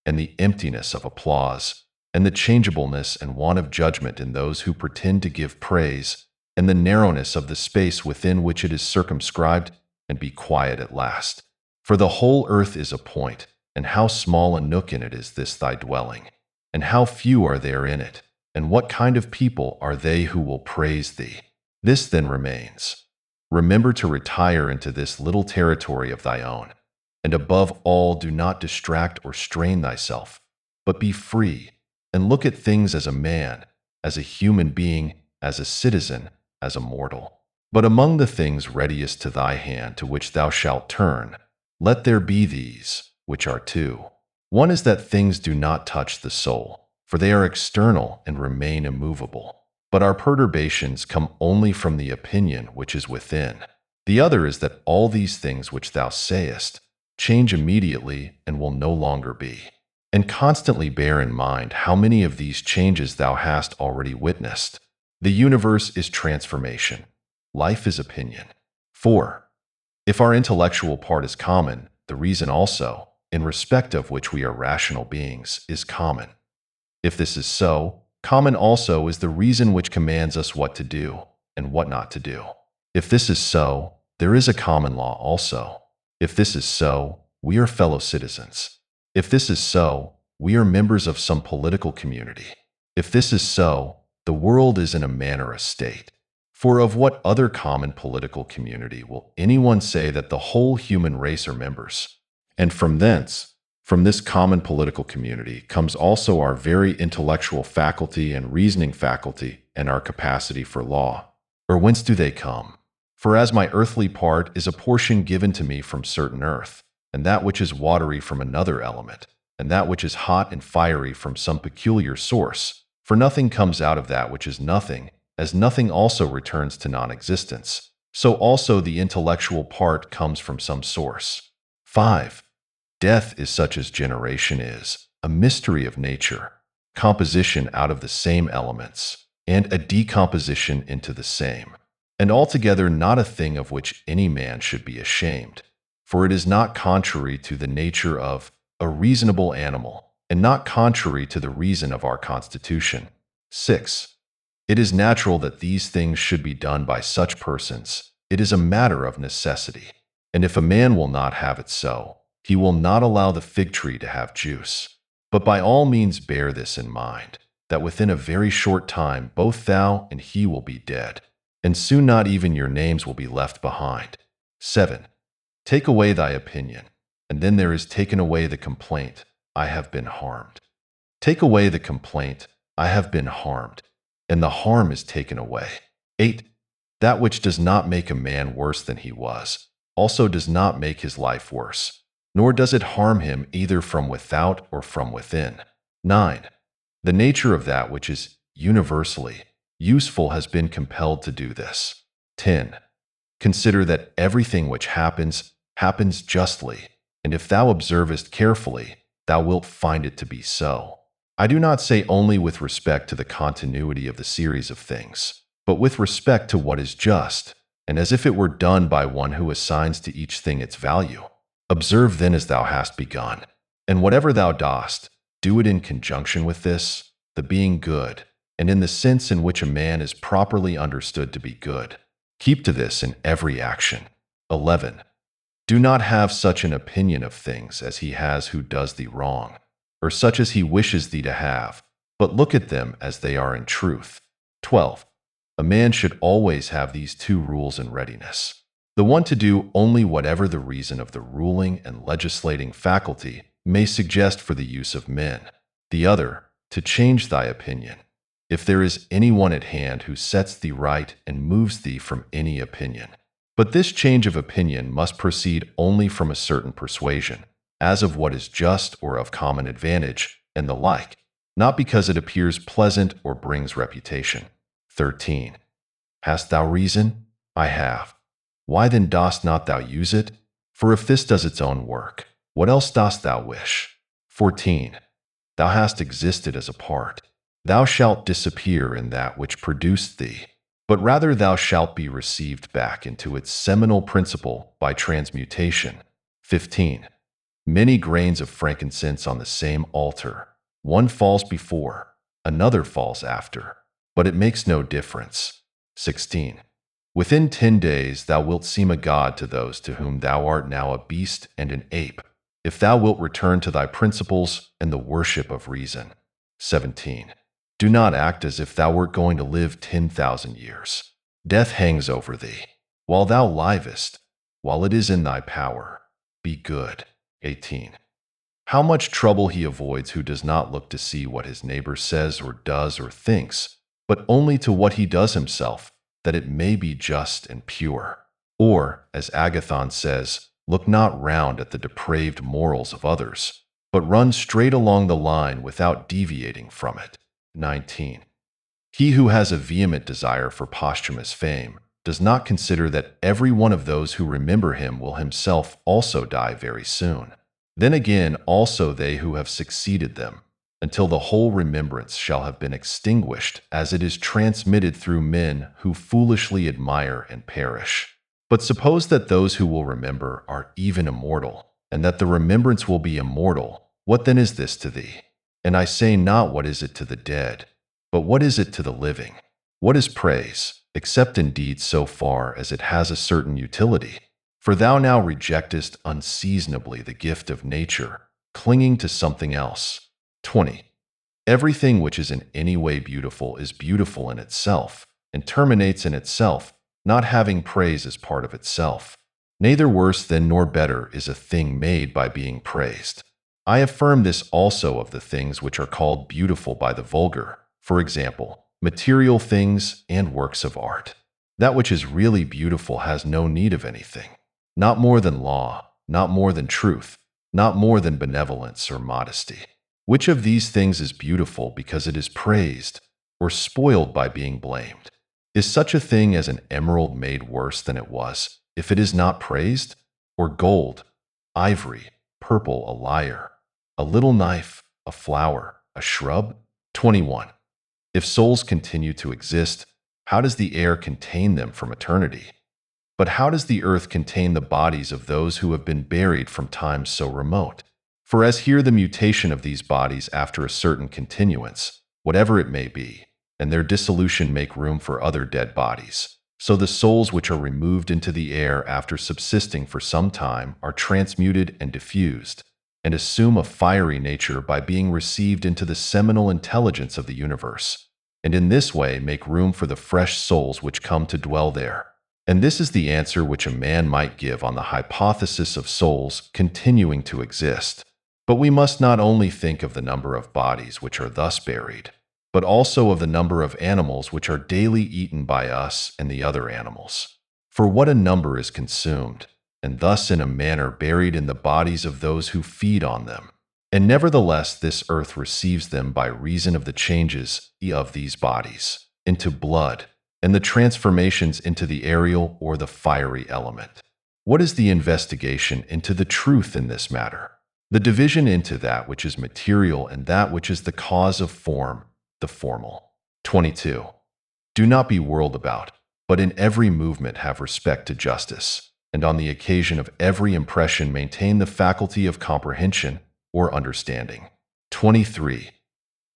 and the emptiness of applause, and the changeableness and want of judgment in those who pretend to give praise, and the narrowness of the space within which it is circumscribed, and be quiet at last. For the whole earth is a point, and how small a nook in it is this thy dwelling, and how few are there in it, and what kind of people are they who will praise thee? This then remains. Remember to retire into this little territory of thy own, and above all do not distract or strain thyself, but be free, and look at things as a man, as a human being, as a citizen, as a mortal. But among the things readiest to thy hand to which thou shalt turn, let there be these, which are two. One is that things do not touch the soul, for they are external and remain immovable. But our perturbations come only from the opinion which is within. The other is that all these things which thou sayest change immediately and will no longer be. And constantly bear in mind how many of these changes thou hast already witnessed. The universe is transformation. life is opinion. 4. If our intellectual part is common, the reason also, in respect of which we are rational beings, is common. If this is so, common also is the reason which commands us what to do and what not to do. If this is so, there is a common law also. If this is so, we are fellow citizens. If this is so, we are members of some political community. If this is so, the world is in a manner a state. For of what other common political community will anyone say that the whole human race are members? And from thence, from this common political community, comes also our very intellectual faculty and reasoning faculty and our capacity for law. Or whence do they come? For as my earthly part is a portion given to me from certain earth, and that which is watery from another element, and that which is hot and fiery from some peculiar source, for nothing comes out of that which is nothing, as nothing also returns to non-existence, so also the intellectual part comes from some source. 5. Death is such as generation is, a mystery of nature, composition out of the same elements, and a decomposition into the same, and altogether not a thing of which any man should be ashamed, for it is not contrary to the nature of a reasonable animal, and not contrary to the reason of our constitution. 6. It is natural that these things should be done by such persons. It is a matter of necessity. And if a man will not have it so, he will not allow the fig tree to have juice. But by all means bear this in mind, that within a very short time both thou and he will be dead, and soon not even your names will be left behind. 7. Take away thy opinion, and then there is taken away the complaint, I have been harmed. Take away the complaint, I have been harmed, and the harm is taken away. 8. That which does not make a man worse than he was, also does not make his life worse, nor does it harm him either from without or from within. 9. The nature of that which is universally useful has been compelled to do this. 10. Consider that everything which happens, happens justly, and if thou observest carefully, thou wilt find it to be so. I do not say only with respect to the continuity of the series of things, but with respect to what is just, and as if it were done by one who assigns to each thing its value. Observe then as thou hast begun, and whatever thou dost, do it in conjunction with this, the being good, and in the sense in which a man is properly understood to be good. Keep to this in every action. 11. Do not have such an opinion of things as he has who does thee wrong, or such as he wishes thee to have, but look at them as they are in truth. 12. A man should always have these two rules in readiness. The one to do only whatever the reason of the ruling and legislating faculty may suggest for the use of men. The other, to change thy opinion, if there is any one at hand who sets thee right and moves thee from any opinion. But this change of opinion must proceed only from a certain persuasion, as of what is just or of common advantage, and the like, not because it appears pleasant or brings reputation. 13. Hast thou reason? I have. Why then dost not thou use it? For if this does its own work, what else dost thou wish? 14. Thou hast existed as a part. Thou shalt disappear in that which produced thee, but rather thou shalt be received back into its seminal principle by transmutation. 15. Many grains of frankincense on the same altar. One falls before, another falls after, but it makes no difference. 16. Within 10 days thou wilt seem a god to those to whom thou art now a beast and an ape, if thou wilt return to thy principles and the worship of reason. 17. Do not act as if thou wert going to live 10,000 years. Death hangs over thee. While thou livest, while it is in thy power, be good. 18. How much trouble he avoids who does not look to see what his neighbor says or does or thinks, but only to what he does himself, that it may be just and pure. Or, as Agathon says, look not round at the depraved morals of others, but run straight along the line without deviating from it. 19. He who has a vehement desire for posthumous fame does not consider that every one of those who remember him will himself also die very soon. Then again also they who have succeeded them. until the whole remembrance shall have been extinguished, as it is transmitted through men who foolishly admire and perish. But suppose that those who will remember are even immortal, and that the remembrance will be immortal, what then is this to thee? And I say not what is it to the dead, but what is it to the living? What is praise, except indeed so far as it has a certain utility? For thou now rejectest unseasonably the gift of nature, clinging to something else. 20. Everything which is in any way beautiful is beautiful in itself, and terminates in itself, not having praise as part of itself. Neither worse than nor better is a thing made by being praised. I affirm this also of the things which are called beautiful by the vulgar, for example, material things and works of art. That which is really beautiful has no need of anything, not more than law, not more than truth, not more than benevolence or modesty. Which of these things is beautiful because it is praised, or spoiled by being blamed? Is such a thing as an emerald made worse than it was, if it is not praised? Or gold, ivory, purple a lyre, a little knife, a flower, a shrub? 21. If souls continue to exist, how does the air contain them from eternity? But how does the earth contain the bodies of those who have been buried from times so remote? For as here the mutation of these bodies after a certain continuance, whatever it may be, and their dissolution make room for other dead bodies, so the souls which are removed into the air after subsisting for some time are transmuted and diffused, and assume a fiery nature by being received into the seminal intelligence of the universe, and in this way make room for the fresh souls which come to dwell there. And this is the answer which a man might give on the hypothesis of souls continuing to exist. But we must not only think of the number of bodies which are thus buried, but also of the number of animals which are daily eaten by us and the other animals. For what a number is consumed, and thus in a manner buried in the bodies of those who feed on them. And nevertheless this earth receives them by reason of the changes of these bodies into blood, and the transformations into the aerial or the fiery element. What is the investigation into the truth in this matter? The division into that which is material and that which is the cause of form, the formal. 22. Do not be whirled about, but in every movement have respect to justice, and on the occasion of every impression maintain the faculty of comprehension or understanding. 23.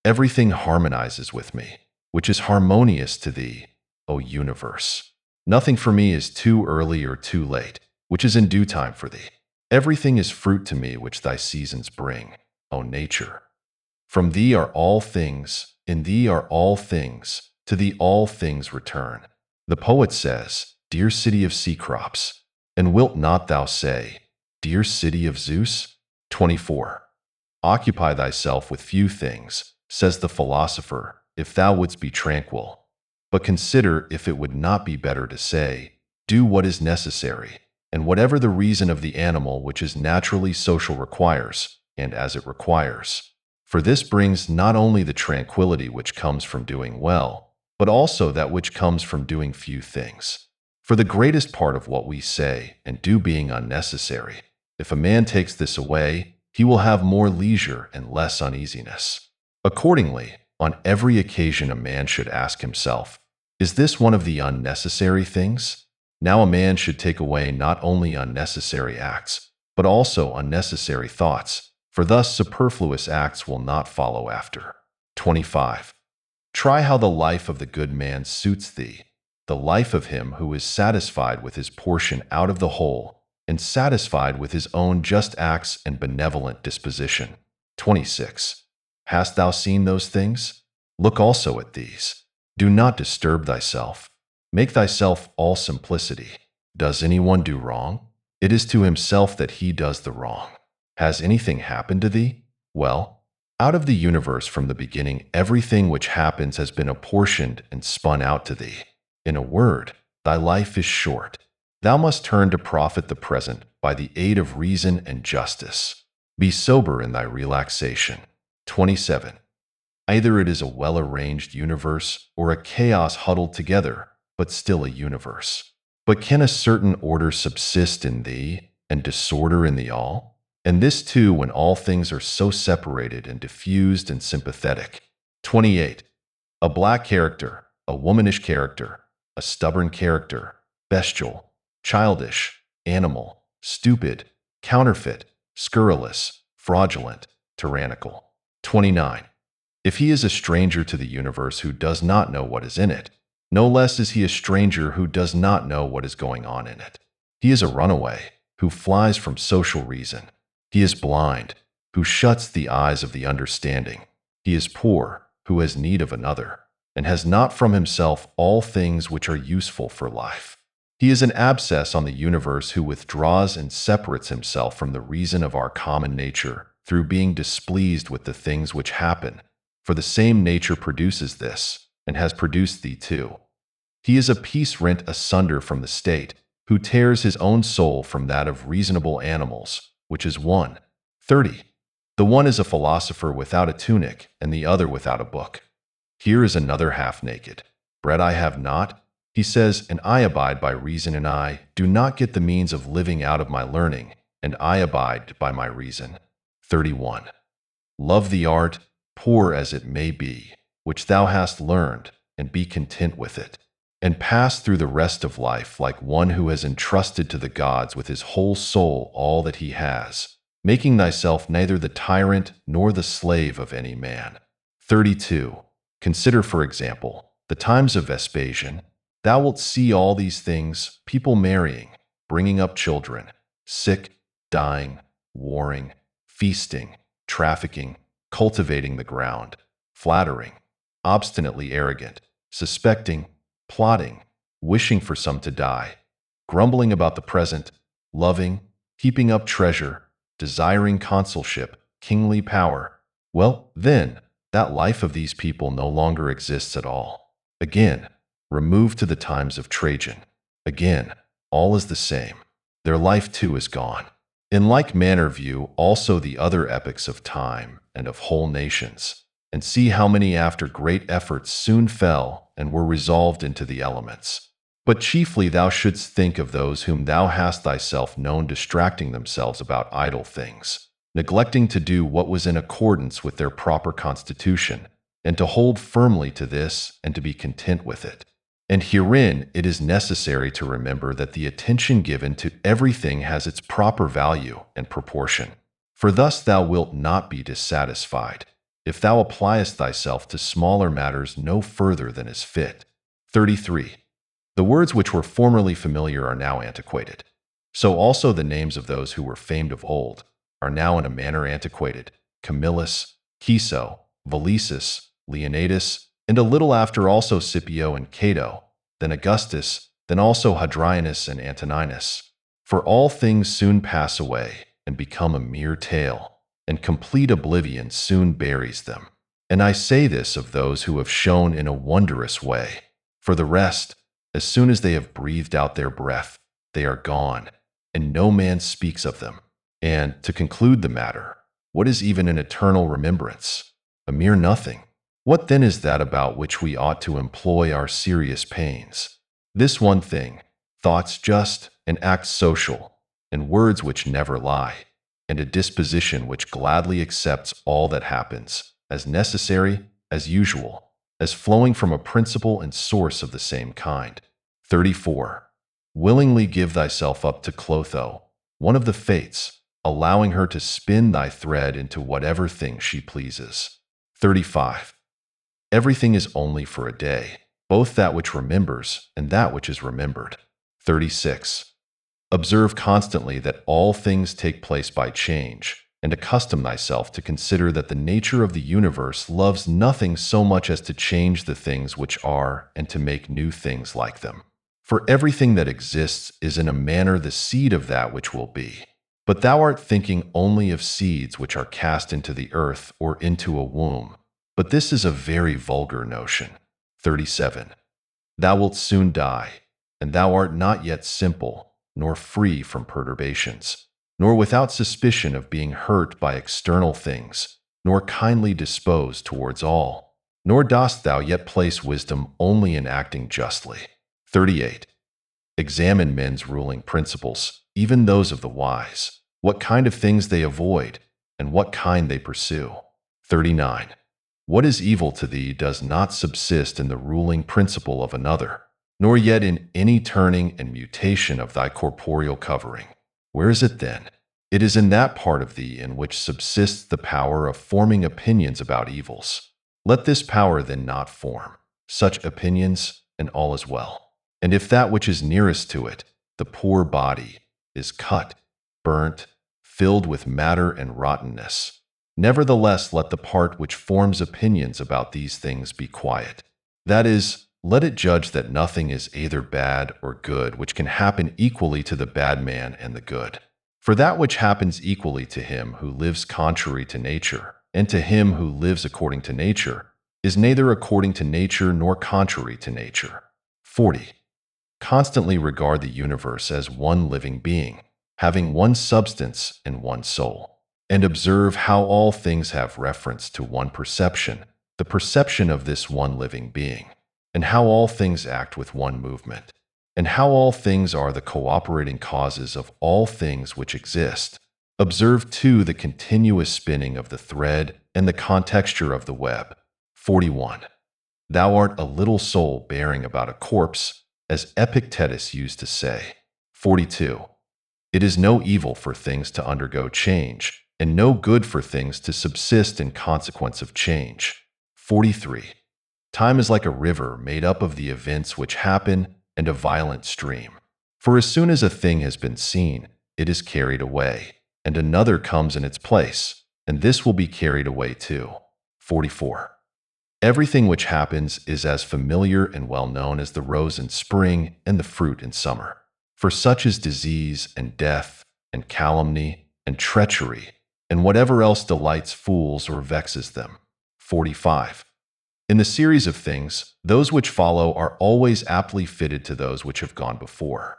Everything harmonizes with me, which is harmonious to thee, O universe. Nothing for me is too early or too late, which is in due time for thee. Everything is fruit to me which thy seasons bring, O nature. From thee are all things, in thee are all things, to thee all things return. The poet says, Dear city of sea crops, and wilt not thou say, Dear city of Zeus? 24. Occupy thyself with few things, says the philosopher, if thou wouldst be tranquil. But consider if it would not be better to say, Do what is necessary, and whatever the reason of the animal which is naturally social requires, and as it requires. For this brings not only the tranquility which comes from doing well, but also that which comes from doing few things. For the greatest part of what we say and do being unnecessary, if a man takes this away, he will have more leisure and less uneasiness. Accordingly, on every occasion a man should ask himself, Is this one of the unnecessary things? Now a man should take away not only unnecessary acts, but also unnecessary thoughts, for thus superfluous acts will not follow after. 25. Try how the life of the good man suits thee, the life of him who is satisfied with his portion out of the whole, and satisfied with his own just acts and benevolent disposition. 26. Hast thou seen those things? Look also at these. Do not disturb thyself. Make thyself all simplicity. Does anyone do wrong? It is to himself that he does the wrong. Has anything happened to thee? Well, out of the universe from the beginning, everything which happens has been apportioned and spun out to thee. In a word, thy life is short. Thou must turn to profit the present by the aid of reason and justice. Be sober in thy relaxation. 27. Either it is a well-arranged universe or a chaos huddled together, but still a universe. But can a certain order subsist in thee, and disorder in the all? And this too when all things are so separated and diffused and sympathetic. 28. A black character, a womanish character, a stubborn character, bestial, childish, animal, stupid, counterfeit, scurrilous, fraudulent, tyrannical. 29. If he is a stranger to the universe who does not know what is in it, no less is he a stranger who does not know what is going on in it. He is a runaway who flies from social reason. He is blind who shuts the eyes of the understanding. He is poor who has need of another, and has not from himself all things which are useful for life. He is an abscess on the universe who withdraws and separates himself from the reason of our common nature through being displeased with the things which happen, for the same nature produces this, and has produced thee too. He is a piece rent asunder from the state, who tears his own soul from that of reasonable animals, which is one. 30. The one is a philosopher without a tunic, and the other without a book. Here is another half-naked. Bread I have not, he says, and I abide by reason, and I do not get the means of living out of my learning, and I abide by my reason. 31. Love the art, poor as it may be, which thou hast learned, and be content with it, and pass through the rest of life like one who has entrusted to the gods with his whole soul all that he has, making thyself neither the tyrant nor the slave of any man. 32. Consider, for example, the times of Vespasian. Thou wilt see all these things, people marrying, bringing up children, sick, dying, warring, feasting, trafficking, cultivating the ground, flattering, obstinately arrogant, suspecting, plotting, wishing for some to die, grumbling about the present, loving, heaping up treasure, desiring consulship, kingly power. Well, then, that life of these people no longer exists at all. Again, remove to the times of Trajan. Again, all is the same. Their life too is gone. In like manner view also the other epochs of time and of whole nations, and see how many after great efforts soon fell and were resolved into the elements. But chiefly thou shouldst think of those whom thou hast thyself known distracting themselves about idle things, neglecting to do what was in accordance with their proper constitution, and to hold firmly to this and to be content with it. And herein it is necessary to remember that the attention given to everything has its proper value and proportion. For thus thou wilt not be dissatisfied, if thou appliest thyself to smaller matters no further than is fit. 33. The words which were formerly familiar are now antiquated. So also the names of those who were famed of old are now in a manner antiquated. Camillus, Piso, Valisus, Leonidas, and a little after also Scipio and Cato, then Augustus, then also Hadrianus and Antoninus. For all things soon pass away and become a mere tale, and complete oblivion soon buries them. And I say this of those who have shone in a wondrous way. For the rest, as soon as they have breathed out their breath, they are gone, and no man speaks of them. And, to conclude the matter, what is even an eternal remembrance? A mere nothing. What then is that about which we ought to employ our serious pains? This one thing, thoughts just, and acts social, and words which never lie, and a disposition which gladly accepts all that happens, as necessary, as usual, as flowing from a principle and source of the same kind. 34. Willingly give thyself up to Clotho, one of the Fates, allowing her to spin thy thread into whatever thing she pleases. 35. Everything is only for a day, both that which remembers and that which is remembered. 36. Observe constantly that all things take place by change, and accustom thyself to consider that the nature of the universe loves nothing so much as to change the things which are and to make new things like them. For everything that exists is in a manner the seed of that which will be. But thou art thinking only of seeds which are cast into the earth or into a womb. But this is a very vulgar notion. 37. Thou wilt soon die, and thou art not yet simple, nor free from perturbations, nor without suspicion of being hurt by external things, nor kindly disposed towards all, nor dost thou yet place wisdom only in acting justly. 38. Examine men's ruling principles, even those of the wise. what kind of things they avoid, and what kind they pursue. 39. What is evil to thee does not subsist in the ruling principle of another, nor yet in any turning and mutation of thy corporeal covering. Where is it then? It is in that part of thee in which subsists the power of forming opinions about evils. Let this power then not form such opinions, and all is well. And if that which is nearest to it, the poor body, is cut, burnt, filled with matter and rottenness, nevertheless let the part which forms opinions about these things be quiet. That is, let it judge that nothing is either bad or good which can happen equally to the bad man and the good. For that which happens equally to him who lives contrary to nature, and to him who lives according to nature, is neither according to nature nor contrary to nature. 40. Constantly regard the universe as one living being, having one substance and one soul, and observe how all things have reference to one perception, the perception of this one living being, and how all things act with one movement, and how all things are the cooperating causes of all things which exist. Observe, too, the continuous spinning of the thread and the contexture of the web. 41. Thou art a little soul bearing about a corpse, as Epictetus used to say. 42. It is no evil for things to undergo change, and no good for things to subsist in consequence of change. 43. Time is like a river made up of the events which happen and a violent stream. For as soon as a thing has been seen, it is carried away, and another comes in its place, and this will be carried away too. 44. Everything which happens is as familiar and well known as the rose in spring and the fruit in summer. For such is disease and death and calumny and treachery and whatever else delights fools or vexes them. 45. In the series of things, those which follow are always aptly fitted to those which have gone before.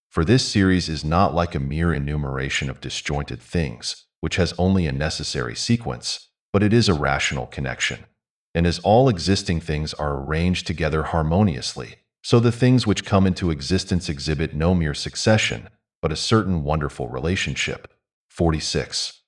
For this series is not like a mere enumeration of disjointed things, which has only a necessary sequence, but it is a rational connection. And as all existing things are arranged together harmoniously, so the things which come into existence exhibit no mere succession, but a certain wonderful relationship. 46.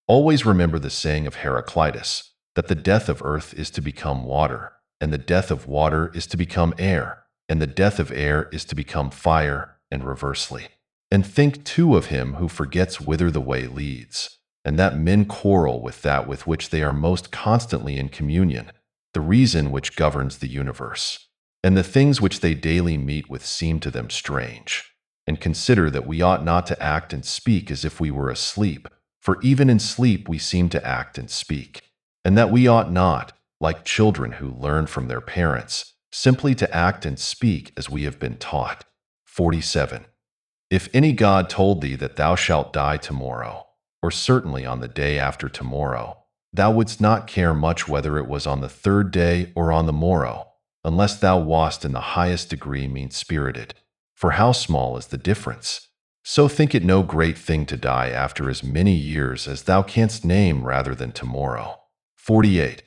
Always remember the saying of Heraclitus, that the death of earth is to become water, and the death of water is to become air, and the death of air is to become fire, and reversely. And think too of him who forgets whither the way leads, and that men quarrel with that with which they are most constantly in communion, the reason which governs the universe. And the things which they daily meet with seem to them strange, and consider that we ought not to act and speak as if we were asleep, for even in sleep we seem to act and speak, and that we ought not, like children who learn from their parents, simply to act and speak as we have been taught. 47. If any god told thee that thou shalt die tomorrow, or certainly on the day after tomorrow, thou wouldst not care much whether it was on the third day or on the morrow, unless thou wast in the highest degree mean-spirited. For how small is the difference? So think it no great thing to die after as many years as thou canst name rather than tomorrow. 48.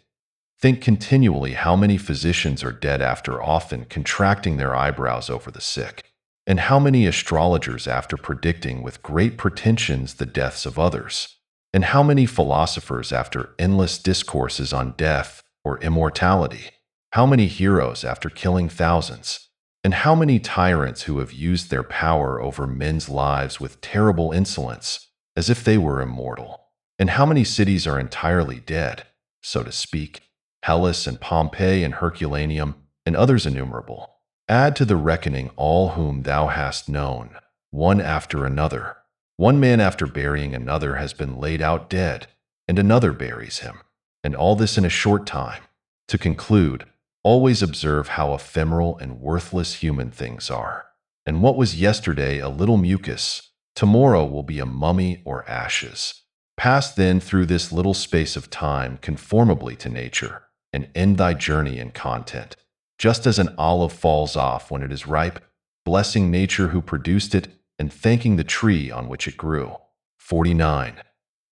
Think continually how many physicians are dead after often contracting their eyebrows over the sick, and how many astrologers after predicting with great pretensions the deaths of others, and how many philosophers after endless discourses on death or immortality, how many heroes after killing thousands, and how many tyrants who have used their power over men's lives with terrible insolence, as if they were immortal, and how many cities are entirely dead, so to speak, Hellas and Pompeii and Herculaneum, and others innumerable. Add to the reckoning all whom thou hast known, one after another. One man after burying another has been laid out dead, and another buries him, and all this in a short time. To conclude, always observe how ephemeral and worthless human things are. And what was yesterday a little mucus, tomorrow will be a mummy or ashes. Pass then through this little space of time conformably to nature, and end thy journey in content. Just as an olive falls off when it is ripe, blessing nature who produced it, and thanking the tree on which it grew. 49.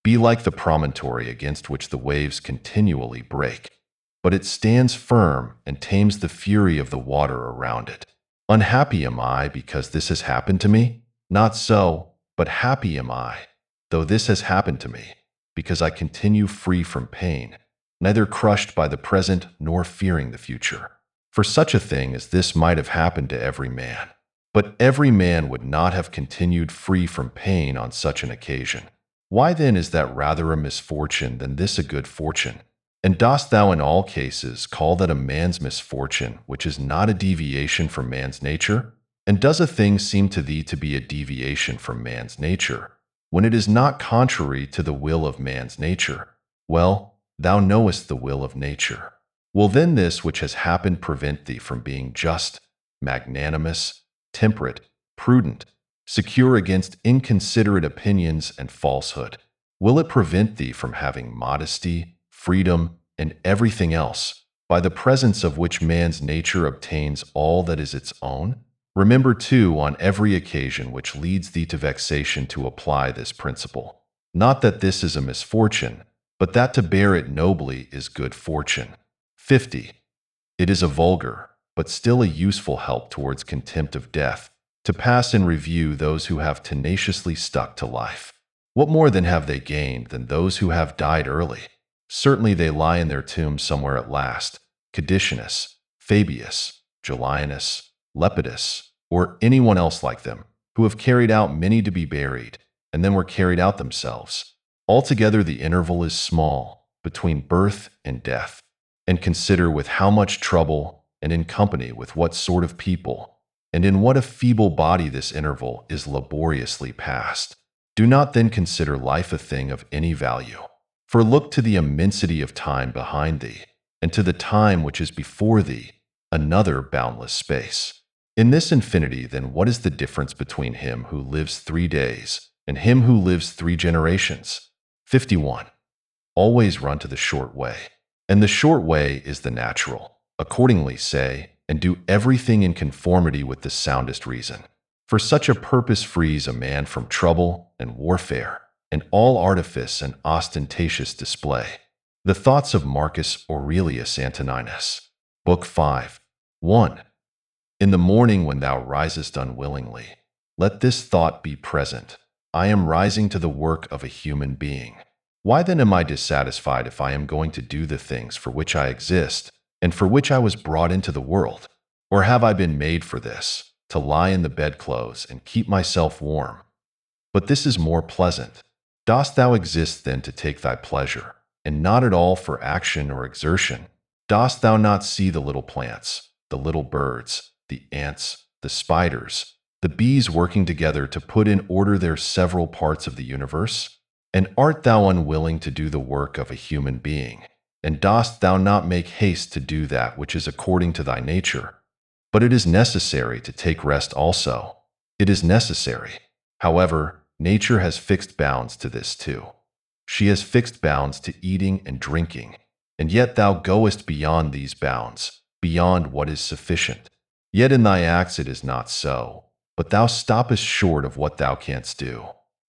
Be like the promontory against which the waves continually break, but it stands firm and tames the fury of the water around it. Unhappy am I because this has happened to me? Not so, but happy am I, though this has happened to me, because I continue free from pain, neither crushed by the present nor fearing the future. For such a thing as this might have happened to every man. But every man would not have continued free from pain on such an occasion. Why then is that rather a misfortune than this a good fortune? And dost thou in all cases call that a man's misfortune which is not a deviation from man's nature? And does a thing seem to thee to be a deviation from man's nature, when it is not contrary to the will of man's nature? Well, thou knowest the will of nature. Will then this which has happened prevent thee from being just, magnanimous, temperate, prudent, secure against inconsiderate opinions and falsehood? Will it prevent thee from having modesty, freedom, and everything else, by the presence of which man's nature obtains all that is its own? Remember, too, on every occasion which leads thee to vexation to apply this principle. Not that this is a misfortune, but that to bear it nobly is good fortune. 50. It is a vulgar, but still a useful help towards contempt of death, to pass in review those who have tenaciously stuck to life. What more then have they gained than those who have died early? Certainly they lie in their tombs somewhere at last, Cadicianus, Fabius, Julianus, Lepidus, or anyone else like them, who have carried out many to be buried, and then were carried out themselves. Altogether the interval is small between birth and death. And consider with how much trouble, and in company with what sort of people, and in what a feeble body this interval is laboriously passed. Do not then consider life a thing of any value. For look to the immensity of time behind thee, and to the time which is before thee, another boundless space. In this infinity, then, what is the difference between him who lives 3 days and him who lives 3 generations? 51. Always run to the short way, and the short way is the natural. Accordingly say, and do everything in conformity with the soundest reason. For such a purpose frees a man from trouble and warfare, and all artifice and ostentatious display. The thoughts of Marcus Aurelius Antoninus. Book 5. 1. In the morning when thou risest unwillingly, let this thought be present: I am rising to the work of a human being. Why then am I dissatisfied if I am going to do the things for which I exist, and for which I was brought into the world? Or have I been made for this, to lie in the bedclothes and keep myself warm? But this is more pleasant. Dost thou exist then to take thy pleasure, and not at all for action or exertion? Dost thou not see the little plants, the little birds, the ants, the spiders, the bees working together to put in order their several parts of the universe? And art thou unwilling to do the work of a human being? And dost thou not make haste to do that which is according to thy nature? But it is necessary to take rest also. It is necessary. However, nature has fixed bounds to this too. She has fixed bounds to eating and drinking, and yet thou goest beyond these bounds, beyond what is sufficient. Yet in thy acts it is not so, but thou stoppest short of what thou canst do.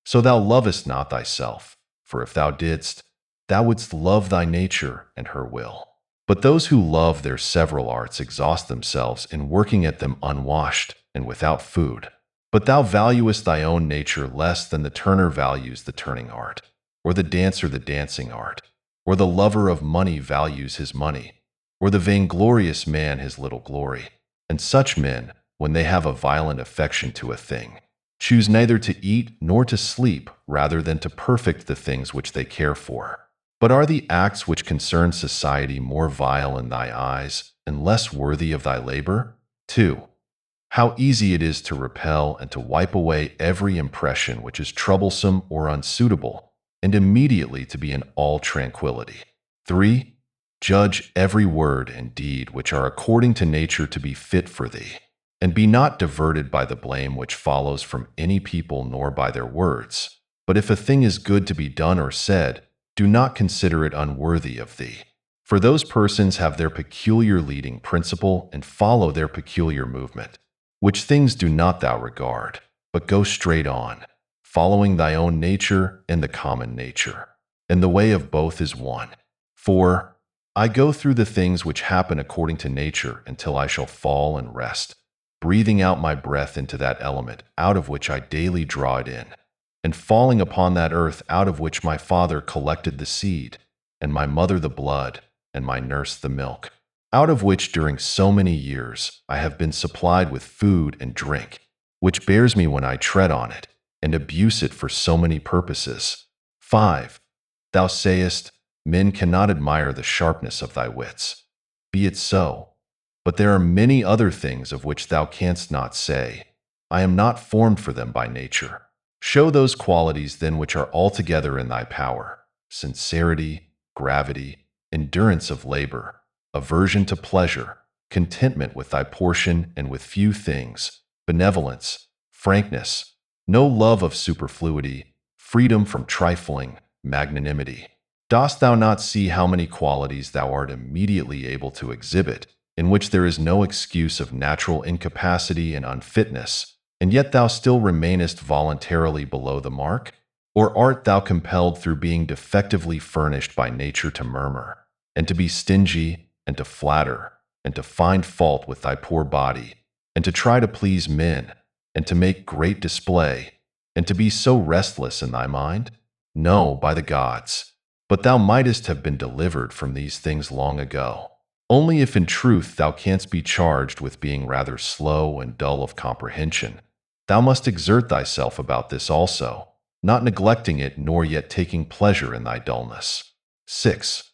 So thou lovest not thyself, for if thou didst, thou wouldst love thy nature and her will. But those who love their several arts exhaust themselves in working at them unwashed and without food. But thou valuest thy own nature less than the turner values the turning art, or the dancer the dancing art, or the lover of money values his money, or the vainglorious man his little glory. And such men, when they have a violent affection to a thing, choose neither to eat nor to sleep rather than to perfect the things which they care for. But are the acts which concern society more vile in thy eyes and less worthy of thy labor? 2. How easy it is to repel and to wipe away every impression which is troublesome or unsuitable, and immediately to be in all tranquility. 3. Judge every word and deed which are according to nature to be fit for thee, and be not diverted by the blame which follows from any people nor by their words. But if a thing is good to be done or said, do not consider it unworthy of thee. For those persons have their peculiar leading principle and follow their peculiar movement, which things do not thou regard, but go straight on, following thy own nature and the common nature. And the way of both is one. 4. I go through the things which happen according to nature until I shall fall and rest, breathing out my breath into that element out of which I daily draw it in, and falling upon that earth out of which my father collected the seed, and my mother the blood, and my nurse the milk, out of which during so many years I have been supplied with food and drink, which bears me when I tread on it, and abuse it for so many purposes. 5. Thou sayest, men cannot admire the sharpness of thy wits. Be it so. But there are many other things of which thou canst not say, I am not formed for them by nature. Show those qualities then which are altogether in thy power: sincerity, gravity, endurance of labor, aversion to pleasure, contentment with thy portion and with few things, benevolence, frankness, no love of superfluity, freedom from trifling, magnanimity. Dost thou not see how many qualities thou art immediately able to exhibit, in which there is no excuse of natural incapacity and unfitness, and yet thou still remainest voluntarily below the mark? Or art thou compelled through being defectively furnished by nature to murmur, and to be stingy, and to flatter, and to find fault with thy poor body, and to try to please men, and to make great display, and to be so restless in thy mind? No, by the gods! But thou mightest have been delivered from these things long ago. Only if in truth thou canst be charged with being rather slow and dull of comprehension, thou must exert thyself about this also, not neglecting it nor yet taking pleasure in thy dullness. 6.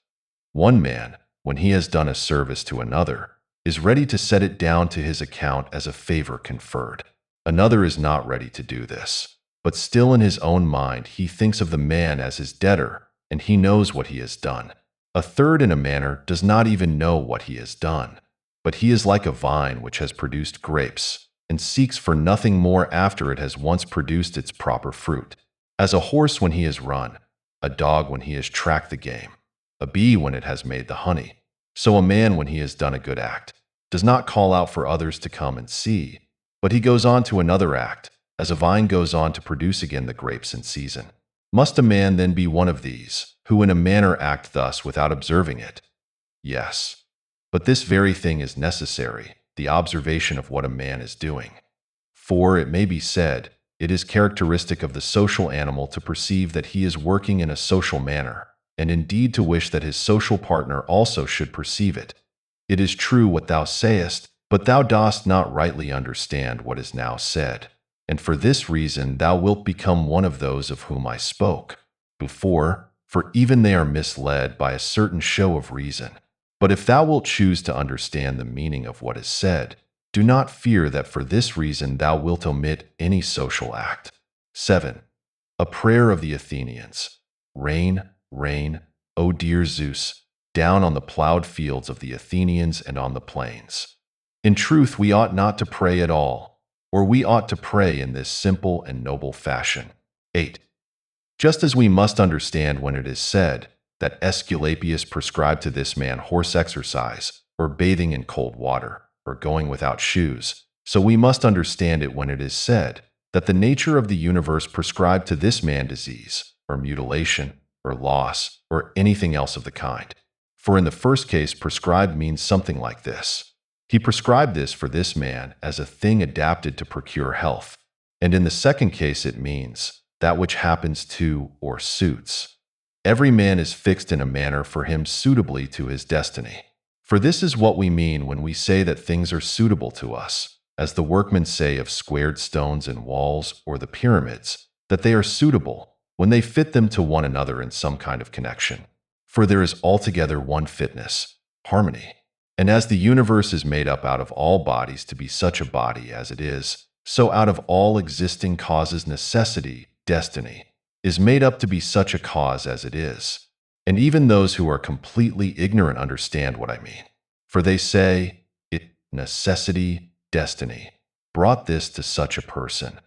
One man, when he has done a service to another, is ready to set it down to his account as a favor conferred. Another is not ready to do this, but still in his own mind he thinks of the man as his debtor, and he knows what he has done. A third, in a manner, does not even know what he has done, but he is like a vine which has produced grapes, and seeks for nothing more after it has once produced its proper fruit. As a horse when he has run, a dog when he has tracked the game, a bee when it has made the honey, so a man when he has done a good act does not call out for others to come and see, but he goes on to another act, as a vine goes on to produce again the grapes in season. Must a man then be one of these, who in a manner act thus without observing it? Yes. But this very thing is necessary, the observation of what a man is doing. For, it may be said, it is characteristic of the social animal to perceive that he is working in a social manner, and indeed to wish that his social partner also should perceive it. It is true what thou sayest, but thou dost not rightly understand what is now said, and for this reason thou wilt become one of those of whom I spoke before, for even they are misled by a certain show of reason. But if thou wilt choose to understand the meaning of what is said, do not fear that for this reason thou wilt omit any social act. 7. A prayer of the Athenians. Rain, rain, O dear Zeus, down on the plowed fields of the Athenians and on the plains. In truth, we ought not to pray at all, or we ought to pray in this simple and noble fashion. 8. Just as we must understand when it is said that Aesculapius prescribed to this man horse exercise, or bathing in cold water, or going without shoes, so we must understand it when it is said that the nature of the universe prescribed to this man disease, or mutilation, or loss, or anything else of the kind. For in the first case, prescribed means something like this: he prescribed this for this man as a thing adapted to procure health. And in the second case, it means that which happens to or suits. Every man is fixed in a manner for him suitably to his destiny. For this is what we mean when we say that things are suitable to us, as the workmen say of squared stones and walls or the pyramids, that they are suitable when they fit them to one another in some kind of connection. For there is altogether one fitness, harmony. And as the universe is made up out of all bodies to be such a body as it is, so out of all existing causes necessity, destiny, is made up to be such a cause as it is. And even those who are completely ignorant understand what I mean. For they say, it, necessity, destiny, brought this to such a person.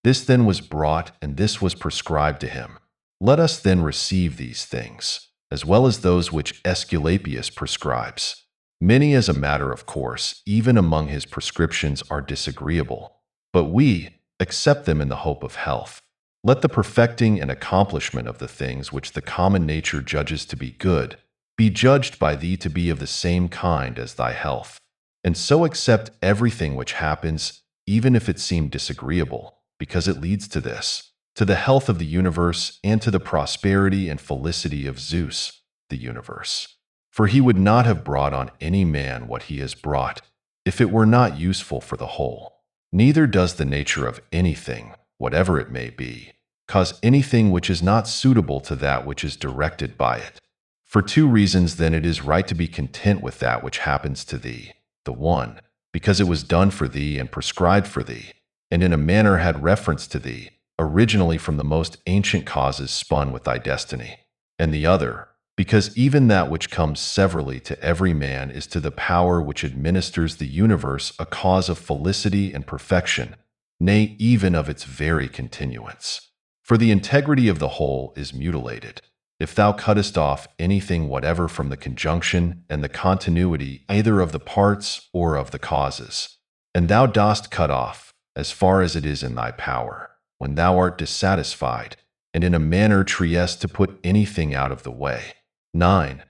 This then was brought, and this was prescribed to him. Let us then receive these things, as well as those which Aesculapius prescribes. Many, as a matter of course, even among his prescriptions are disagreeable, but we accept them in the hope of health. Let the perfecting and accomplishment of the things which the common nature judges to be good be judged by thee to be of the same kind as thy health, and so accept everything which happens, even if it seem disagreeable, because it leads to this. to the health of the universe, and to the prosperity and felicity of Zeus, the universe. For he would not have brought on any man what he has brought, if it were not useful for the whole. Neither does the nature of anything, whatever it may be, cause anything which is not suitable to that which is directed by it. For two reasons then it is right to be content with that which happens to thee. The one, because it was done for thee and prescribed for thee, and in a manner had reference to thee, originally from the most ancient causes spun with thy destiny. And the other, because even that which comes severally to every man is to the power which administers the universe a cause of felicity and perfection, nay, even of its very continuance. For the integrity of the whole is mutilated, if thou cuttest off anything whatever from the conjunction and the continuity either of the parts or of the causes. And thou dost cut off, as far as it is in thy power, when thou art dissatisfied, and in a manner triest to put anything out of the way. 9.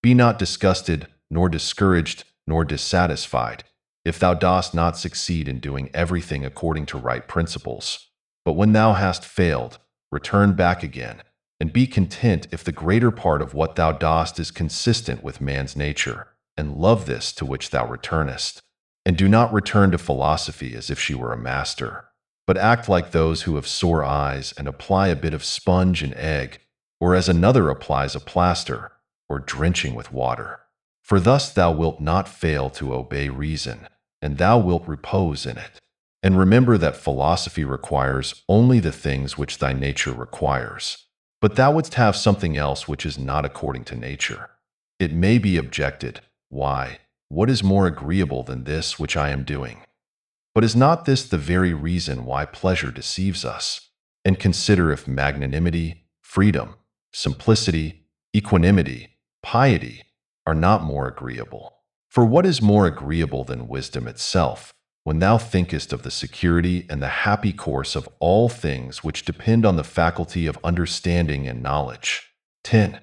Be not disgusted, nor discouraged, nor dissatisfied, if thou dost not succeed in doing everything according to right principles. But when thou hast failed, return back again, and be content if the greater part of what thou dost is consistent with man's nature, and love this to which thou returnest. And do not return to philosophy as if she were a master, but act like those who have sore eyes and apply a bit of sponge and egg, or as another applies a plaster, or drenching with water. For thus thou wilt not fail to obey reason, and thou wilt repose in it. And remember that philosophy requires only the things which thy nature requires. But thou wouldst have something else which is not according to nature. It may be objected, why, what is more agreeable than this which I am doing? But is not this the very reason why pleasure deceives us? And consider if magnanimity, freedom, simplicity, equanimity, piety are not more agreeable. For what is more agreeable than wisdom itself, when thou thinkest of the security and the happy course of all things which depend on the faculty of understanding and knowledge? 10.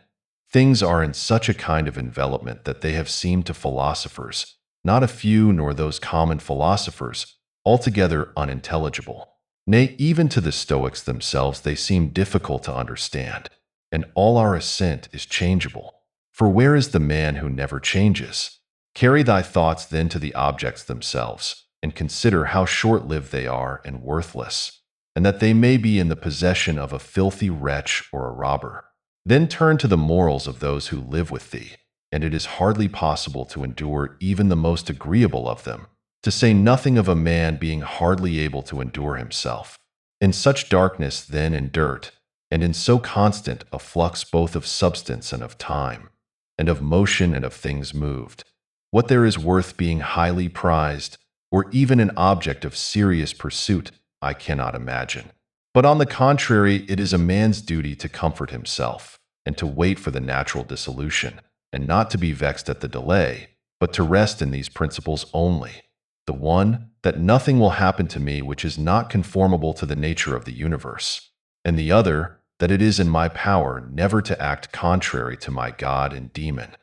Things are in such a kind of envelopment that they have seemed to philosophers, not a few nor those common philosophers, altogether unintelligible. Nay, even to the Stoics themselves they seem difficult to understand, and all our assent is changeable. For where is the man who never changes? Carry thy thoughts then to the objects themselves, and consider how short-lived they are and worthless, and that they may be in the possession of a filthy wretch or a robber. Then turn to the morals of those who live with thee, and it is hardly possible to endure even the most agreeable of them, to say nothing of a man being hardly able to endure himself. In such darkness then and dirt, and in so constant a flux both of substance and of time, and of motion and of things moved, what there is worth being highly prized, or even an object of serious pursuit, I cannot imagine. But on the contrary, it is a man's duty to comfort himself, and to wait for the natural dissolution, and not to be vexed at the delay, but to rest in these principles only. The one, that nothing will happen to me which is not conformable to the nature of the universe, and the other, that it is in my power never to act contrary to my God and demon.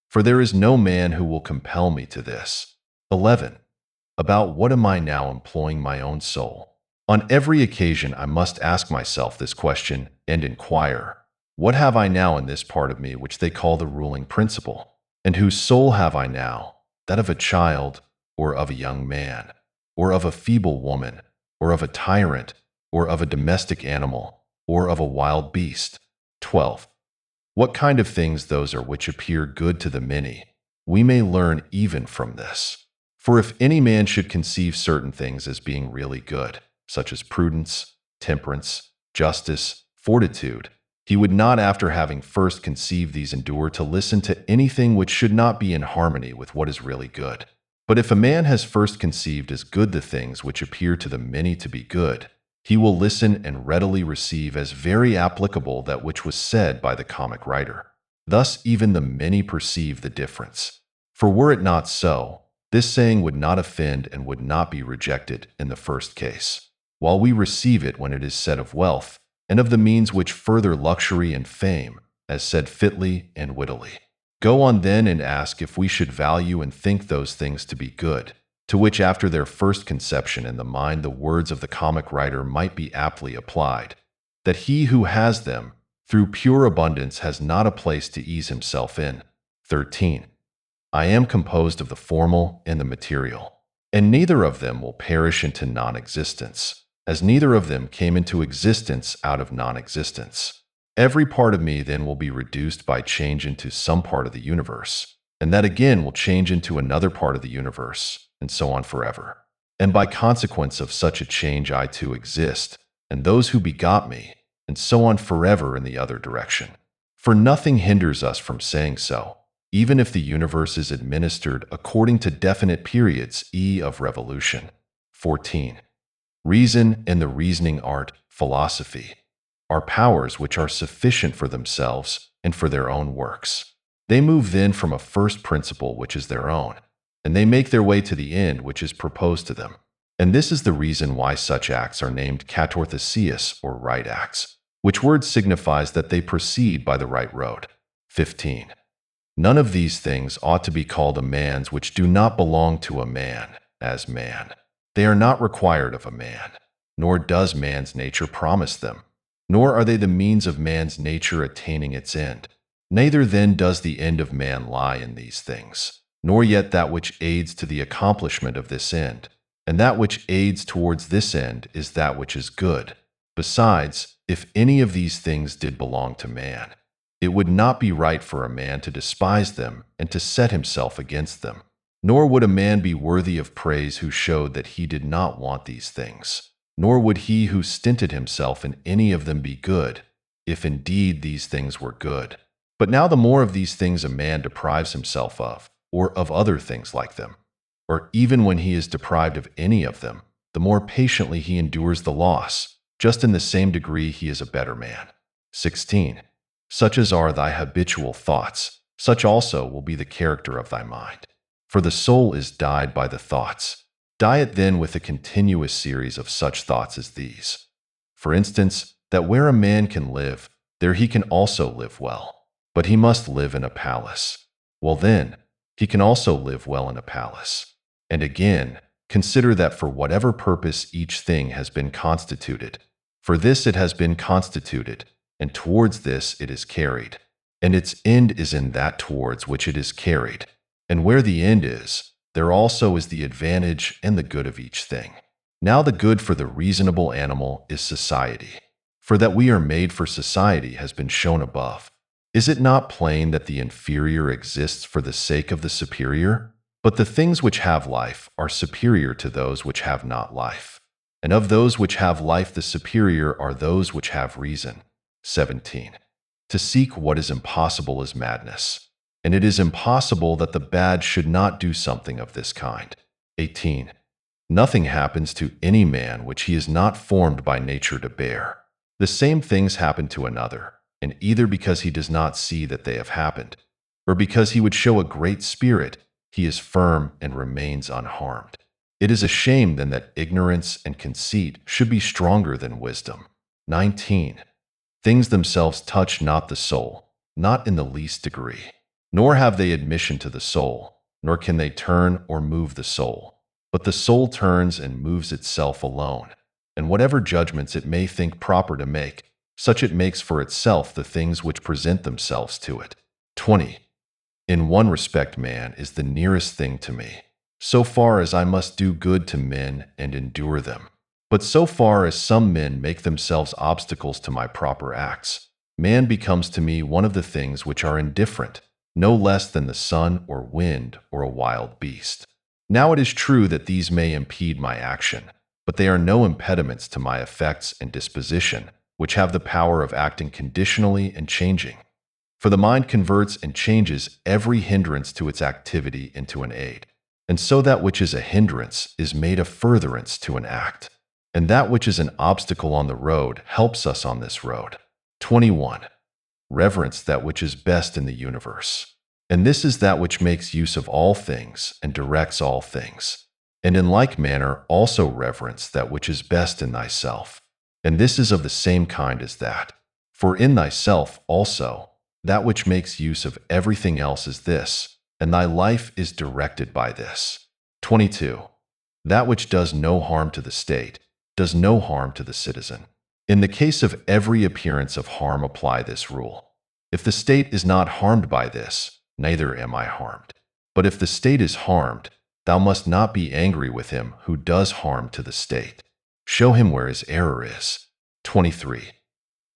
For there is no man who will compel me to this. 11. About what am I now employing my own soul? On every occasion I must ask myself this question and inquire, what have I now in this part of me which they call the ruling principle? And whose soul have I now? That of a child, or of a young man, or of a feeble woman, or of a tyrant, or of a domestic animal, or of a wild beast? 12. What kind of things those are which appear good to the many, we may learn even from this. For if any man should conceive certain things as being really good, such as prudence, temperance, justice, fortitude, he would not after having first conceived these endure to listen to anything which should not be in harmony with what is really good. But if a man has first conceived as good the things which appear to the many to be good, he will listen and readily receive as very applicable that which was said by the comic writer. Thus even the many perceive the difference. For were it not so, this saying would not offend and would not be rejected in the first case, while we receive it when it is said of wealth, and of the means which further luxury and fame, as said fitly and wittily. Go on then and ask if we should value and think those things to be good, to which after their first conception in the mind the words of the comic writer might be aptly applied, that he who has them through pure abundance has not a place to ease himself in. 13. I am composed of the formal and the material, and neither of them will perish into non-existence, as neither of them came into existence out of non-existence. Every part of me then will be reduced by change into some part of the universe, and that again will change into another part of the universe, and so on forever. And by consequence of such a change I too exist, and those who begot me, and so on forever in the other direction. For nothing hinders us from saying so, even if the universe is administered according to definite periods of revolution. 14. Reason and the reasoning art, philosophy, are powers which are sufficient for themselves and for their own works. They move then from a first principle which is their own, and they make their way to the end which is proposed to them. And this is the reason why such acts are named katorthesias, or right acts, which word signifies that they proceed by the right road. 15. None of these things ought to be called a man's which do not belong to a man, as man. They are not required of a man, nor does man's nature promise them, nor are they the means of man's nature attaining its end. Neither then does the end of man lie in these things, nor yet that which aids to the accomplishment of this end. And that which aids towards this end is that which is good. Besides, if any of these things did belong to man, it would not be right for a man to despise them and to set himself against them. Nor would a man be worthy of praise who showed that he did not want these things. Nor would he who stinted himself in any of them be good, if indeed these things were good. But now the more of these things a man deprives himself of, or of other things like them, or even when he is deprived of any of them, the more patiently he endures the loss, just in the same degree he is a better man. 16. Such as are thy habitual thoughts, such also will be the character of thy mind. For the soul is dyed by the thoughts. Dye it then with a continuous series of such thoughts as these. For instance, that where a man can live, there he can also live well. But he must live in a palace. Well then, he can also live well in a palace. And again, consider that for whatever purpose each thing has been constituted, for this it has been constituted, and towards this it is carried. And its end is in that towards which it is carried. And where the end is, there also is the advantage and the good of each thing. Now the good for the reasonable animal is society. For that we are made for society has been shown above. Is it not plain that the inferior exists for the sake of the superior? But the things which have life are superior to those which have not life. And of those which have life the superior are those which have reason. 17. To seek what is impossible is madness, and it is impossible that the bad should not do something of this kind. 18. Nothing happens to any man which he is not formed by nature to bear. The same things happen to another, and either because he does not see that they have happened, or because he would show a great spirit, he is firm and remains unharmed. It is a shame then that ignorance and conceit should be stronger than wisdom. 19. Things themselves touch not the soul, not in the least degree, nor have they admission to the soul, nor can they turn or move the soul. But the soul turns and moves itself alone, and whatever judgments it may think proper to make, such it makes for itself the things which present themselves to it. 20. In one respect man is the nearest thing to me, so far as I must do good to men and endure them. But so far as some men make themselves obstacles to my proper acts, man becomes to me one of the things which are indifferent, no less than the sun or wind or a wild beast. Now it is true that these may impede my action, but they are no impediments to my effects and disposition, which have the power of acting conditionally and changing. For the mind converts and changes every hindrance to its activity into an aid, and so that which is a hindrance is made a furtherance to an act, and that which is an obstacle on the road helps us on this road. 21. Reverence that which is best in the universe. And this is that which makes use of all things and directs all things. And in like manner also reverence that which is best in thyself. And this is of the same kind as that. For in thyself also, that which makes use of everything else is this, and thy life is directed by this. 22. That which does no harm to the state, does no harm to the citizen. In the case of every appearance of harm, apply this rule. If the state is not harmed by this, neither am I harmed. But if the state is harmed, thou must not be angry with him who does harm to the state. Show him where his error is. 23.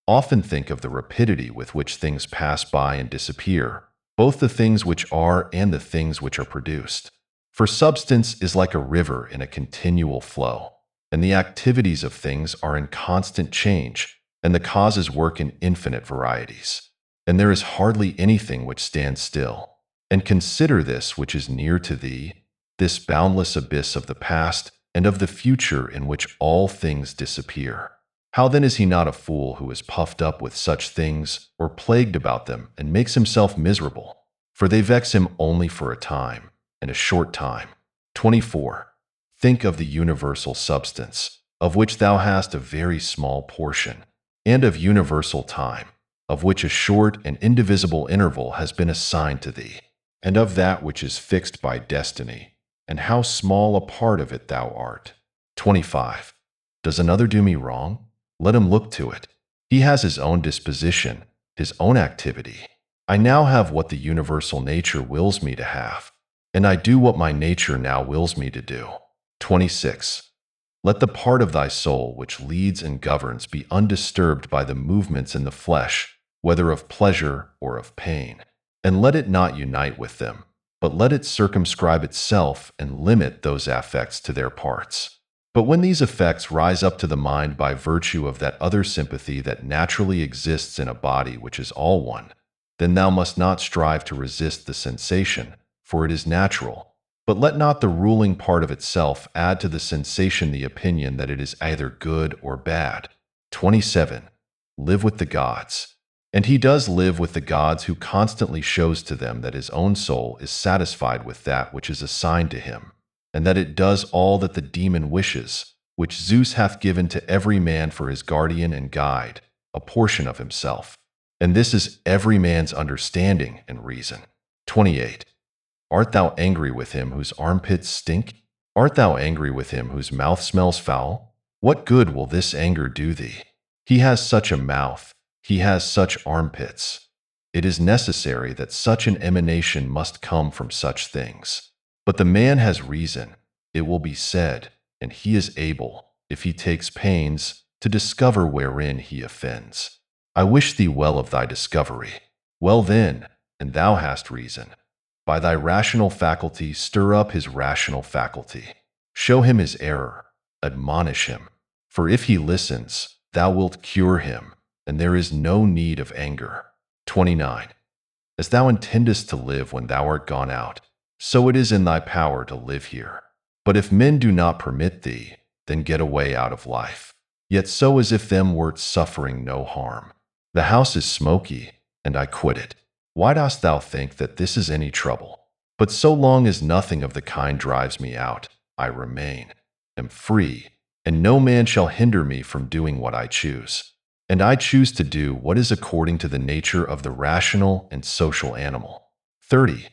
Often think of the rapidity with which things pass by and disappear, both the things which are and the things which are produced. For substance is like a river in a continual flow, and the activities of things are in constant change, and the causes work in infinite varieties. And there is hardly anything which stands still. And consider this which is near to thee, this boundless abyss of the past and of the future in which all things disappear. How then is he not a fool who is puffed up with such things, or plagued about them, and makes himself miserable? For they vex him only for a time, and a short time. 24. Think of the universal substance, of which thou hast a very small portion, and of universal time, of which a short and indivisible interval has been assigned to thee, and of that which is fixed by destiny, and how small a part of it thou art. 25. Does another do me wrong? Let him look to it. He has his own disposition, his own activity. I now have what the universal nature wills me to have, and I do what my nature now wills me to do. 26. Let the part of thy soul which leads and governs be undisturbed by the movements in the flesh, whether of pleasure or of pain, and let it not unite with them, but let it circumscribe itself and limit those affects to their parts. But when these effects rise up to the mind by virtue of that other sympathy that naturally exists in a body which is all one, then thou must not strive to resist the sensation, for it is natural. But let not the ruling part of itself add to the sensation the opinion that it is either good or bad. 27. Live with the gods. And he does live with the gods who constantly shows to them that his own soul is satisfied with that which is assigned to him, and that it does all that the demon wishes, which Zeus hath given to every man for his guardian and guide, a portion of himself. And this is every man's understanding and reason. 28. Art thou angry with him whose armpits stink? Art thou angry with him whose mouth smells foul? What good will this anger do thee? He has such a mouth, he has such armpits. It is necessary that such an emanation must come from such things. But the man has reason, it will be said, and he is able, if he takes pains, to discover wherein he offends. I wish thee well of thy discovery. Well then, and thou hast reason. By thy rational faculty stir up his rational faculty. Show him his error, admonish him. For if he listens, thou wilt cure him, and there is no need of anger. 29. As thou intendest to live when thou art gone out, so it is in thy power to live here. But if men do not permit thee, then get away out of life. Yet so as if them wert suffering no harm. The house is smoky, and I quit it. Why dost thou think that this is any trouble? But so long as nothing of the kind drives me out, I remain, am free, and no man shall hinder me from doing what I choose. And I choose to do what is according to the nature of the rational and social animal. 30.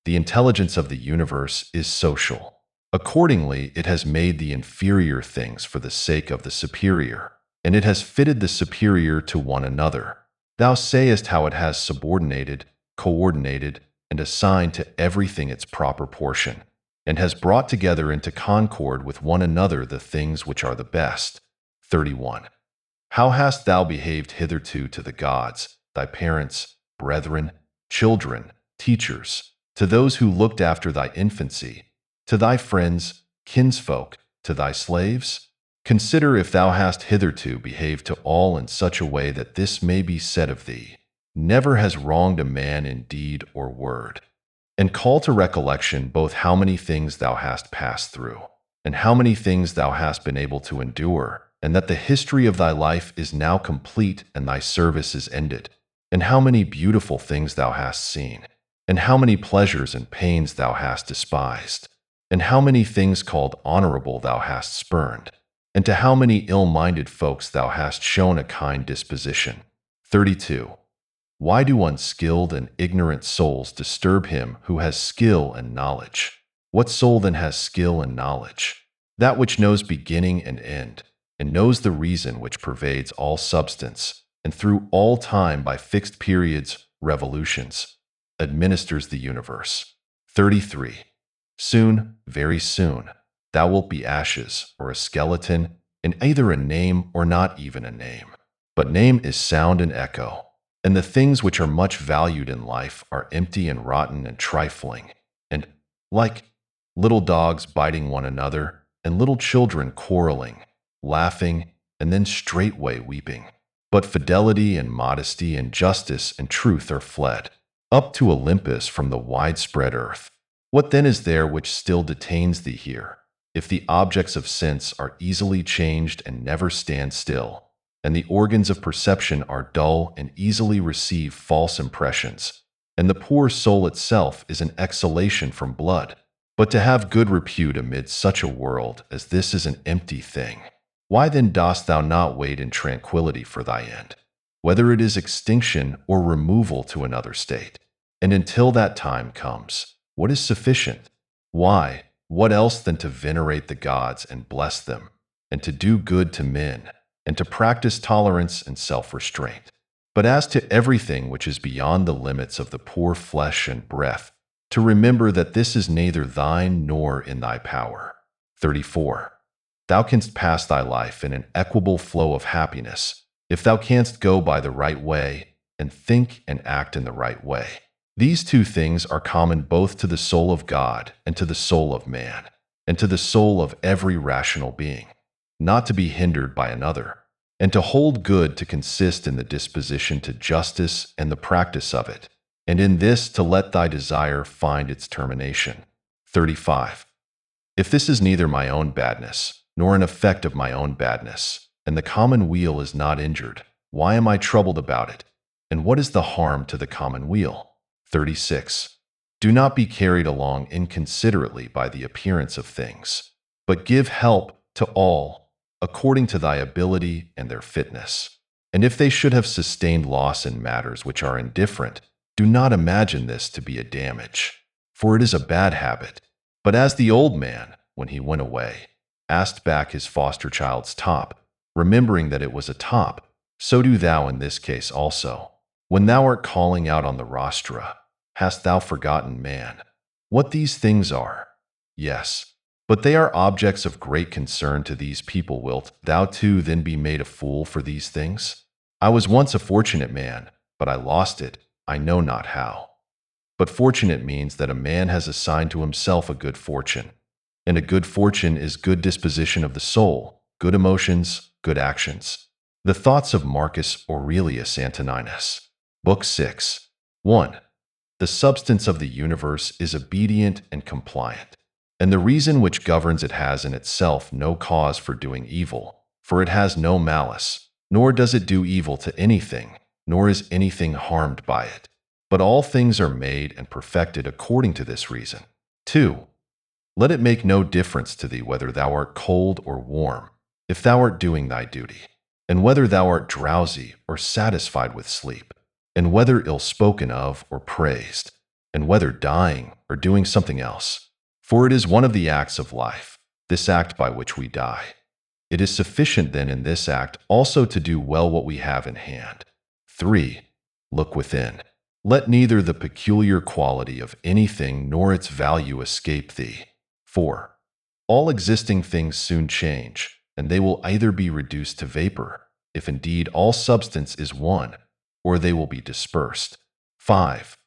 The intelligence of the universe is social. Accordingly, it has made the inferior things for the sake of the superior, and it has fitted the superior to one another. Thou sayest how it has subordinated, coordinated, and assigned to everything its proper portion, and has brought together into concord with one another the things which are the best. 31. How hast thou behaved hitherto to the gods, thy parents, brethren, children, teachers, to those who looked after thy infancy, to thy friends, kinsfolk, to thy slaves? Consider if thou hast hitherto behaved to all in such a way that this may be said of thee, never has wronged a man in deed or word. And call to recollection both how many things thou hast passed through, and how many things thou hast been able to endure, and that the history of thy life is now complete and thy service is ended, and how many beautiful things thou hast seen, and how many pleasures and pains thou hast despised, and how many things called honorable thou hast spurned, and to how many ill-minded folks thou hast shown a kind disposition. 32. Why do unskilled and ignorant souls disturb him who has skill and knowledge? What soul then has skill and knowledge? That which knows beginning and end, and knows the reason which pervades all substance, and through all time by fixed periods, revolutions, administers the universe. 33. Soon, very soon, thou wilt be ashes or a skeleton, in either a name or not even a name. But name is sound and echo, and the things which are much valued in life are empty and rotten and trifling, and, like little dogs biting one another, and little children quarreling, laughing, and then straightway weeping. But fidelity and modesty and justice and truth are fled up to Olympus from the widespread earth. What then is there which still detains thee here, if the objects of sense are easily changed and never stand still, and the organs of perception are dull and easily receive false impressions, and the poor soul itself is an exhalation from blood? But to have good repute amid such a world as this is an empty thing. Why then dost thou not wait in tranquillity for thy end, whether it is extinction or removal to another state? And until that time comes, what is sufficient? Why, what else than to venerate the gods and bless them, and to do good to men, and to practice tolerance and self-restraint? But as to everything which is beyond the limits of the poor flesh and breath, to remember that this is neither thine nor in thy power. 34. Thou canst pass thy life in an equable flow of happiness, if thou canst go by the right way, and think and act in the right way. These two things are common both to the soul of God and to the soul of man, and to the soul of every rational being, not to be hindered by another, and to hold good to consist in the disposition to justice and the practice of it, and in this to let thy desire find its termination. 35. If this is neither my own badness, nor an effect of my own badness, and the common weal is not injured, why am I troubled about it? And what is the harm to the common weal? 36. Do not be carried along inconsiderately by the appearance of things, but give help to all, according to thy ability and their fitness. And if they should have sustained loss in matters which are indifferent, do not imagine this to be a damage, for it is a bad habit. But as the old man, when he went away, asked back his foster child's top, remembering that it was a top, so do thou in this case also. When thou art calling out on the rostra, hast thou forgotten man? What these things are? Yes, but they are objects of great concern to these people. Wilt thou too then be made a fool for these things? I was once a fortunate man, but I lost it, I know not how. But fortunate means that a man has assigned to himself a good fortune, and a good fortune is good disposition of the soul, good emotions, good actions. The thoughts of Marcus Aurelius Antoninus. Book 6. 1. The substance of the universe is obedient and compliant, and the reason which governs it has in itself no cause for doing evil, for it has no malice, nor does it do evil to anything, nor is anything harmed by it. But all things are made and perfected according to this reason. 2. Let it make no difference to thee whether thou art cold or warm, if thou art doing thy duty, and whether thou art drowsy or satisfied with sleep, and whether ill-spoken of or praised, and whether dying or doing something else. For it is one of the acts of life, this act by which we die. It is sufficient then in this act also to do well what we have in hand. 3. Look within. Let neither the peculiar quality of anything nor its value escape thee. 4. All existing things soon change, and they will either be reduced to vapor, if indeed all substance is one, or they will be dispersed. 5.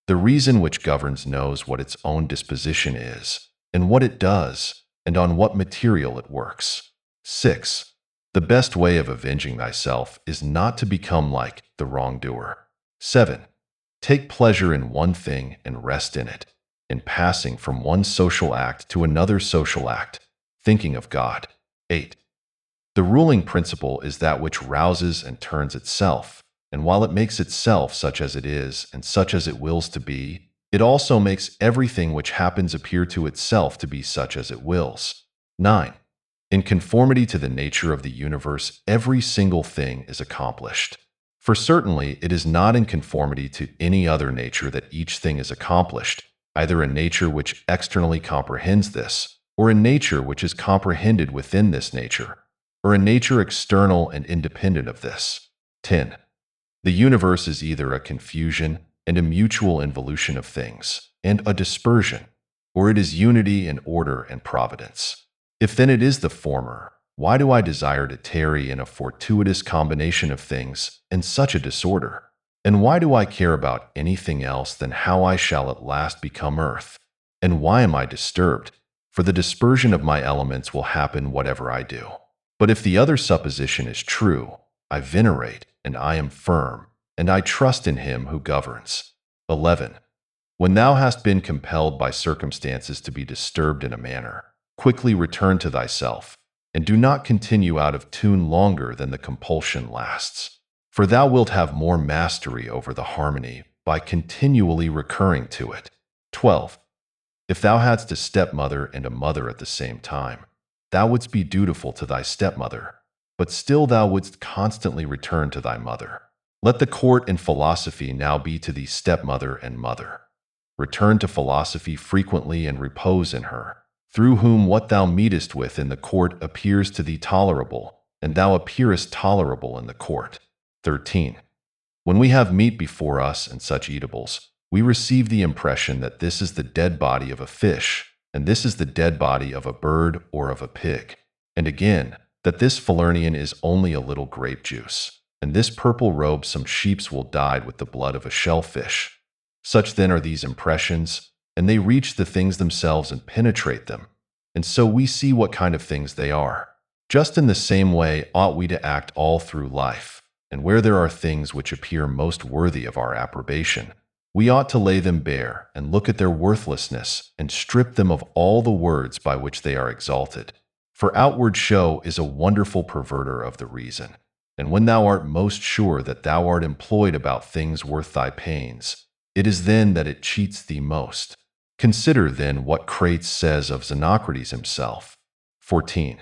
The reason which governs knows what its own disposition is, and what it does, and on what material it works. 6. The best way of avenging thyself is not to become like the wrongdoer. 7. Take pleasure in one thing and rest in it, in passing from one social act to another social act, thinking of God. 8. The ruling principle is that which rouses and turns itself, and while it makes itself such as it is and such as it wills to be, it also makes everything which happens appear to itself to be such as it wills. 9. In conformity to the nature of the universe, every single thing is accomplished. For certainly it is not in conformity to any other nature that each thing is accomplished, either a nature which externally comprehends this, or a nature which is comprehended within this nature, or a nature external and independent of this. 10. The universe is either a confusion and a mutual involution of things, and a dispersion, or it is unity and order and providence. If then it is the former, why do I desire to tarry in a fortuitous combination of things in such a disorder? And why do I care about anything else than how I shall at last become earth? And why am I disturbed? For the dispersion of my elements will happen whatever I do. But if the other supposition is true, I venerate, and I am firm, and I trust in him who governs. 11. When thou hast been compelled by circumstances to be disturbed in a manner, quickly return to thyself, and do not continue out of tune longer than the compulsion lasts. For thou wilt have more mastery over the harmony by continually recurring to it. 12. If thou hadst a stepmother and a mother at the same time, thou wouldst be dutiful to thy stepmother, but still thou wouldst constantly return to thy mother. Let the court and philosophy now be to thee stepmother and mother. Return to philosophy frequently and repose in her, through whom what thou meetest with in the court appears to thee tolerable, and thou appearest tolerable in the court. 13. When we have meat before us and such eatables, we receive the impression that this is the dead body of a fish, and this is the dead body of a bird or of a pig, and again, that this Falernian is only a little grape juice, and this purple robe some sheeps will dyed with the blood of a shellfish. Such then are these impressions, and they reach the things themselves and penetrate them, and so we see what kind of things they are. Just in the same way ought we to act all through life, and where there are things which appear most worthy of our approbation, we ought to lay them bare and look at their worthlessness and strip them of all the words by which they are exalted. For outward show is a wonderful perverter of the reason, and when thou art most sure that thou art employed about things worth thy pains, it is then that it cheats thee most. Consider then what Crates says of Xenocrates himself. 14.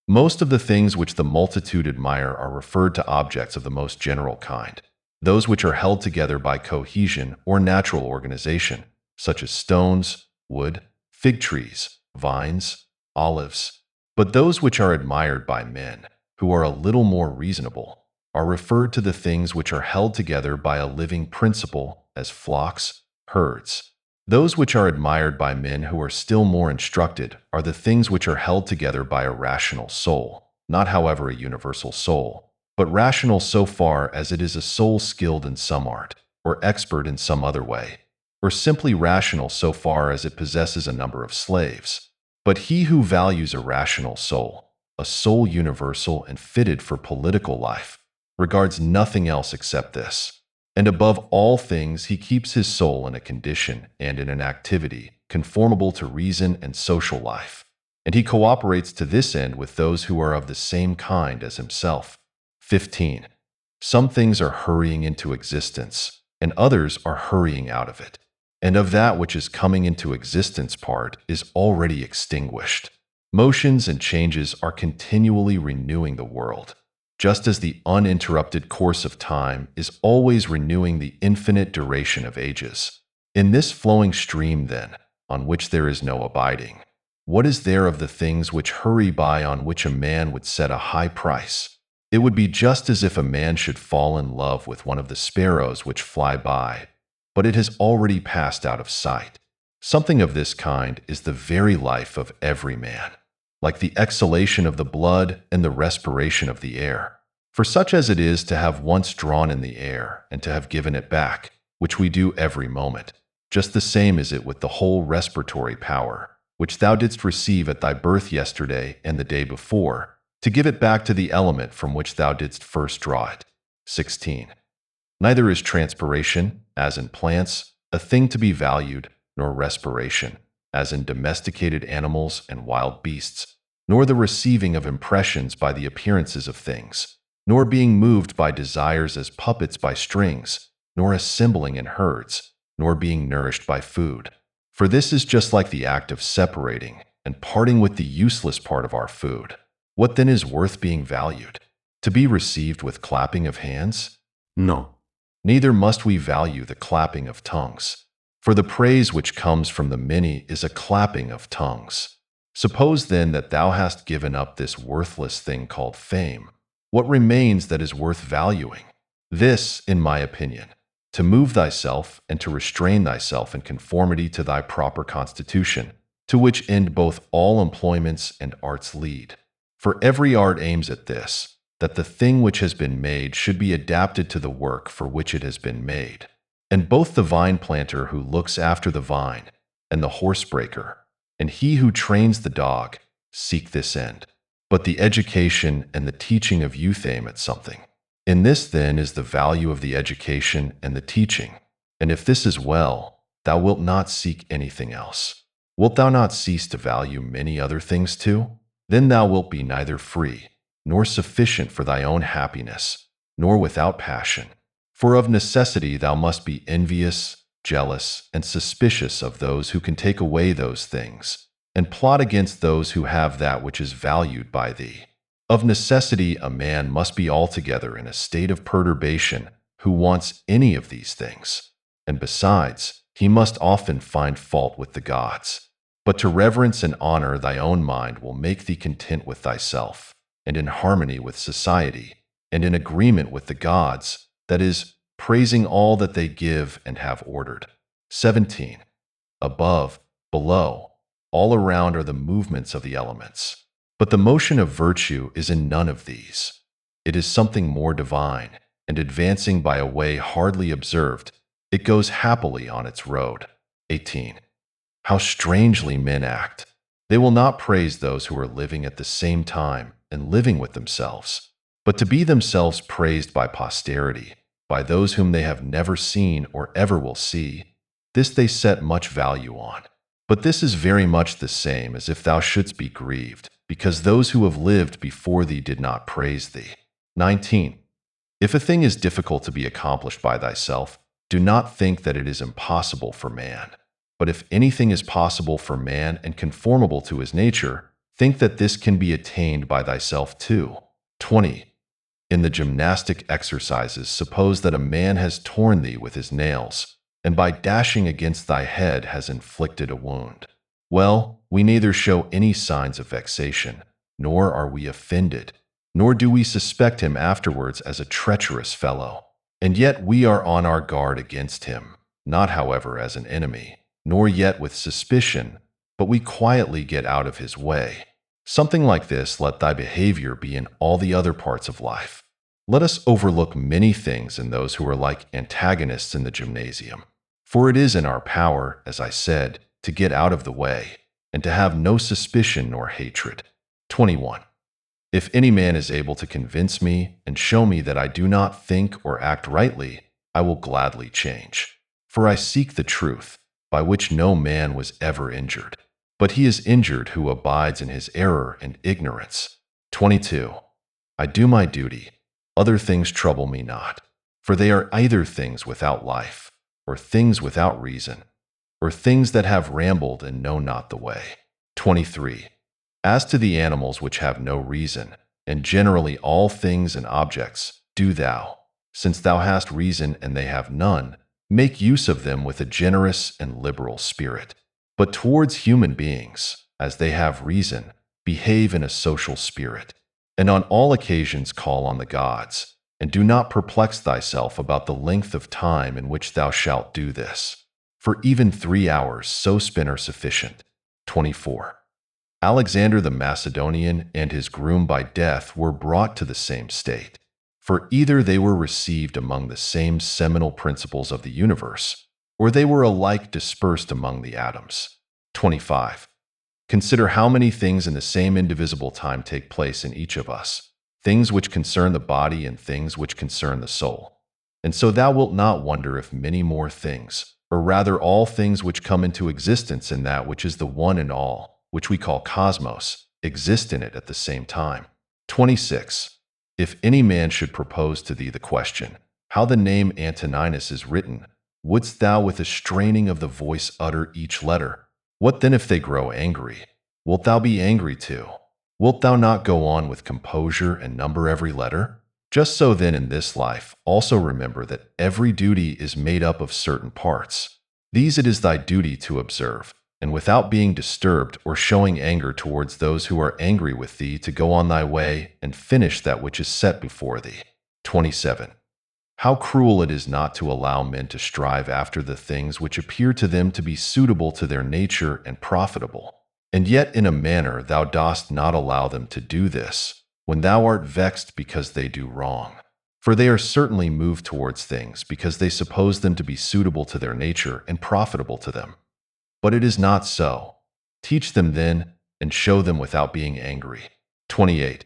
Most of the things which the multitude admire are referred to objects of the most general kind, those which are held together by cohesion or natural organization, such as stones, wood, fig trees, vines, olives. But those which are admired by men, who are a little more reasonable, are referred to the things which are held together by a living principle, as flocks, herds. Those which are admired by men who are still more instructed are the things which are held together by a rational soul, not however a universal soul, but rational so far as it is a soul skilled in some art, or expert in some other way, or simply rational so far as it possesses a number of slaves. But he who values a rational soul, a soul universal and fitted for political life, regards nothing else except this. And above all things he keeps his soul in a condition and in an activity conformable to reason and social life, and he cooperates to this end with those who are of the same kind as himself. 15. Some things are hurrying into existence, and others are hurrying out of it. And of that which is coming into existence part is already extinguished. Motions and changes are continually renewing the world, just as the uninterrupted course of time is always renewing the infinite duration of ages. In this flowing stream, then, on which there is no abiding, what is there of the things which hurry by on which a man would set a high price? It would be just as if a man should fall in love with one of the sparrows which fly by, but it has already passed out of sight. Something of this kind is the very life of every man, like the exhalation of the blood and the respiration of the air. For such as it is to have once drawn in the air and to have given it back, which we do every moment, just the same is it with the whole respiratory power, which thou didst receive at thy birth yesterday and the day before, to give it back to the element from which thou didst first draw it. 16. Neither is transpiration, as in plants, a thing to be valued, nor respiration, as in domesticated animals and wild beasts, nor the receiving of impressions by the appearances of things, nor being moved by desires as puppets by strings, nor assembling in herds, nor being nourished by food. For this is just like the act of separating and parting with the useless part of our food. What then is worth being valued? To be received with clapping of hands? No. Neither must we value the clapping of tongues, for the praise which comes from the many is a clapping of tongues. Suppose then that thou hast given up this worthless thing called fame. What remains that is worth valuing? This, in my opinion, to move thyself and to restrain thyself in conformity to thy proper constitution, to which end both all employments and arts lead. For every art aims at this, that the thing which has been made should be adapted to the work for which it has been made. And both the vine planter who looks after the vine, and the horsebreaker, and he who trains the dog, seek this end. But the education and the teaching of youth aim at something. In this then is the value of the education and the teaching. And if this is well, thou wilt not seek anything else. Wilt thou not cease to value many other things too? Then thou wilt be neither free, nor sufficient for thy own happiness, nor without passion. For of necessity thou must be envious, jealous, and suspicious of those who can take away those things, and plot against those who have that which is valued by thee. Of necessity a man must be altogether in a state of perturbation who wants any of these things, and besides, he must often find fault with the gods. But to reverence and honor thy own mind will make thee content with thyself, and in harmony with society, and in agreement with the gods, that is, praising all that they give and have ordered. 17. Above, below, all around are the movements of the elements. But the motion of virtue is in none of these. It is something more divine, and advancing by a way hardly observed, it goes happily on its road. 18. How strangely men act! They will not praise those who are living at the same time and living with themselves, but to be themselves praised by posterity, by those whom they have never seen or ever will see. This they set much value on. But this is very much the same as if thou shouldst be grieved, because those who have lived before thee did not praise thee. 19. If a thing is difficult to be accomplished by thyself, do not think that it is impossible for man. But if anything is possible for man and conformable to his nature, think that this can be attained by thyself too. 20. In the gymnastic exercises, suppose that a man has torn thee with his nails, and by dashing against thy head has inflicted a wound. Well, we neither show any signs of vexation, nor are we offended, nor do we suspect him afterwards as a treacherous fellow. And yet we are on our guard against him, not however as an enemy, nor yet with suspicion, but we quietly get out of his way. Something like this let thy behavior be in all the other parts of life. Let us overlook many things in those who are like antagonists in the gymnasium. For it is in our power, as I said, to get out of the way, and to have no suspicion nor hatred. 21. If any man is able to convince me and show me that I do not think or act rightly, I will gladly change. For I seek the truth, by which no man was ever injured. But he is injured who abides in his error and ignorance. 22. I do my duty. Other things trouble me not. For they are either things without life, or things without reason, or things that have rambled and know not the way. 23. As to the animals which have no reason, and generally all things and objects, do thou, since thou hast reason and they have none, make use of them with a generous and liberal spirit. But towards human beings, as they have reason, behave in a social spirit, and on all occasions call on the gods, and do not perplex thyself about the length of time in which thou shalt do this. For even 3 hours so spent are sufficient. 24. Alexander the Macedonian and his groom by death were brought to the same state, for either they were received among the same seminal principles of the universe, or they were alike dispersed among the atoms. 25. Consider how many things in the same indivisible time take place in each of us, things which concern the body and things which concern the soul. And so thou wilt not wonder if many more things, or rather all things which come into existence in that which is the one and all, which we call cosmos, exist in it at the same time. 26. If any man should propose to thee the question, how the name Antoninus is written, wouldst thou with a straining of the voice utter each letter? What then if they grow angry? Wilt thou be angry too? Wilt thou not go on with composure and number every letter? Just so then in this life also remember that every duty is made up of certain parts. These it is thy duty to observe, and without being disturbed or showing anger towards those who are angry with thee, to go on thy way and finish that which is set before thee. 27. How cruel it is not to allow men to strive after the things which appear to them to be suitable to their nature and profitable. And yet in a manner thou dost not allow them to do this, when thou art vexed because they do wrong. For they are certainly moved towards things because they suppose them to be suitable to their nature and profitable to them. But it is not so. Teach them then, and show them without being angry. 28.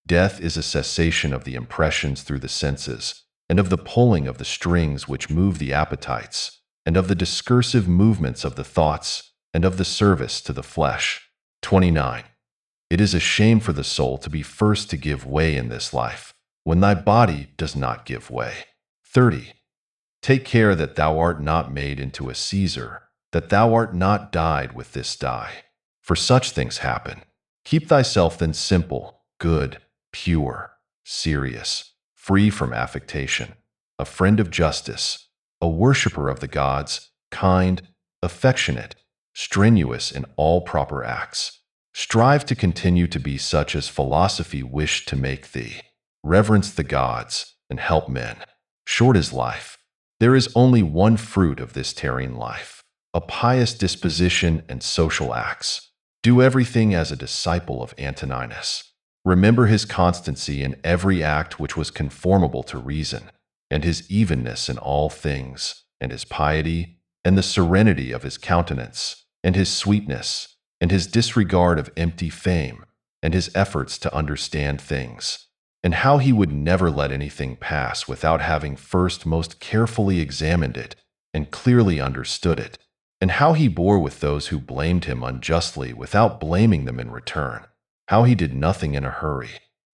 Death is a cessation of the impressions through the senses, and of the pulling of the strings which move the appetites, and of the discursive movements of the thoughts, and of the service to the flesh. 29. It is a shame for the soul to be first to give way in this life, when thy body does not give way. 30. Take care that thou art not made into a Caesar, that thou art not dyed with this dye. For such things happen. Keep thyself then simple, good, pure, serious, free from affectation, a friend of justice, a worshipper of the gods, kind, affectionate, strenuous in all proper acts. Strive to continue to be such as philosophy wished to make thee. Reverence the gods, and help men. Short is life. There is only one fruit of this terrene life, a pious disposition and social acts. Do everything as a disciple of Antoninus. Remember his constancy in every act which was conformable to reason, and his evenness in all things, and his piety, and the serenity of his countenance, and his sweetness, and his disregard of empty fame, and his efforts to understand things, and how he would never let anything pass without having first most carefully examined it and clearly understood it, and how he bore with those who blamed him unjustly without blaming them in return, how he did nothing in a hurry,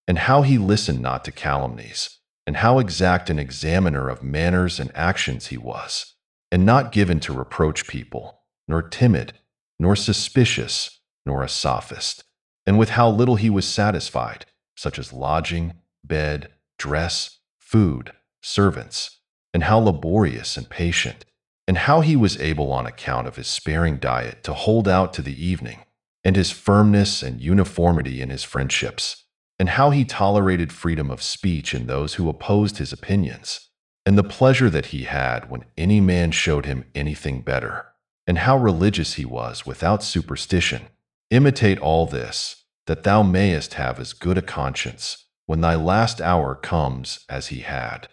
and how he listened not to calumnies, and how exact an examiner of manners and actions he was, and not given to reproach people, nor timid, nor suspicious, nor a sophist, and with how little he was satisfied, such as lodging, bed, dress, food, servants, and how laborious and patient, and how he was able on account of his sparing diet to hold out to the evening, and his firmness and uniformity in his friendships, and how he tolerated freedom of speech in those who opposed his opinions, and the pleasure that he had when any man showed him anything better, and how religious he was without superstition. Imitate all this, that thou mayest have as good a conscience when thy last hour comes as he had.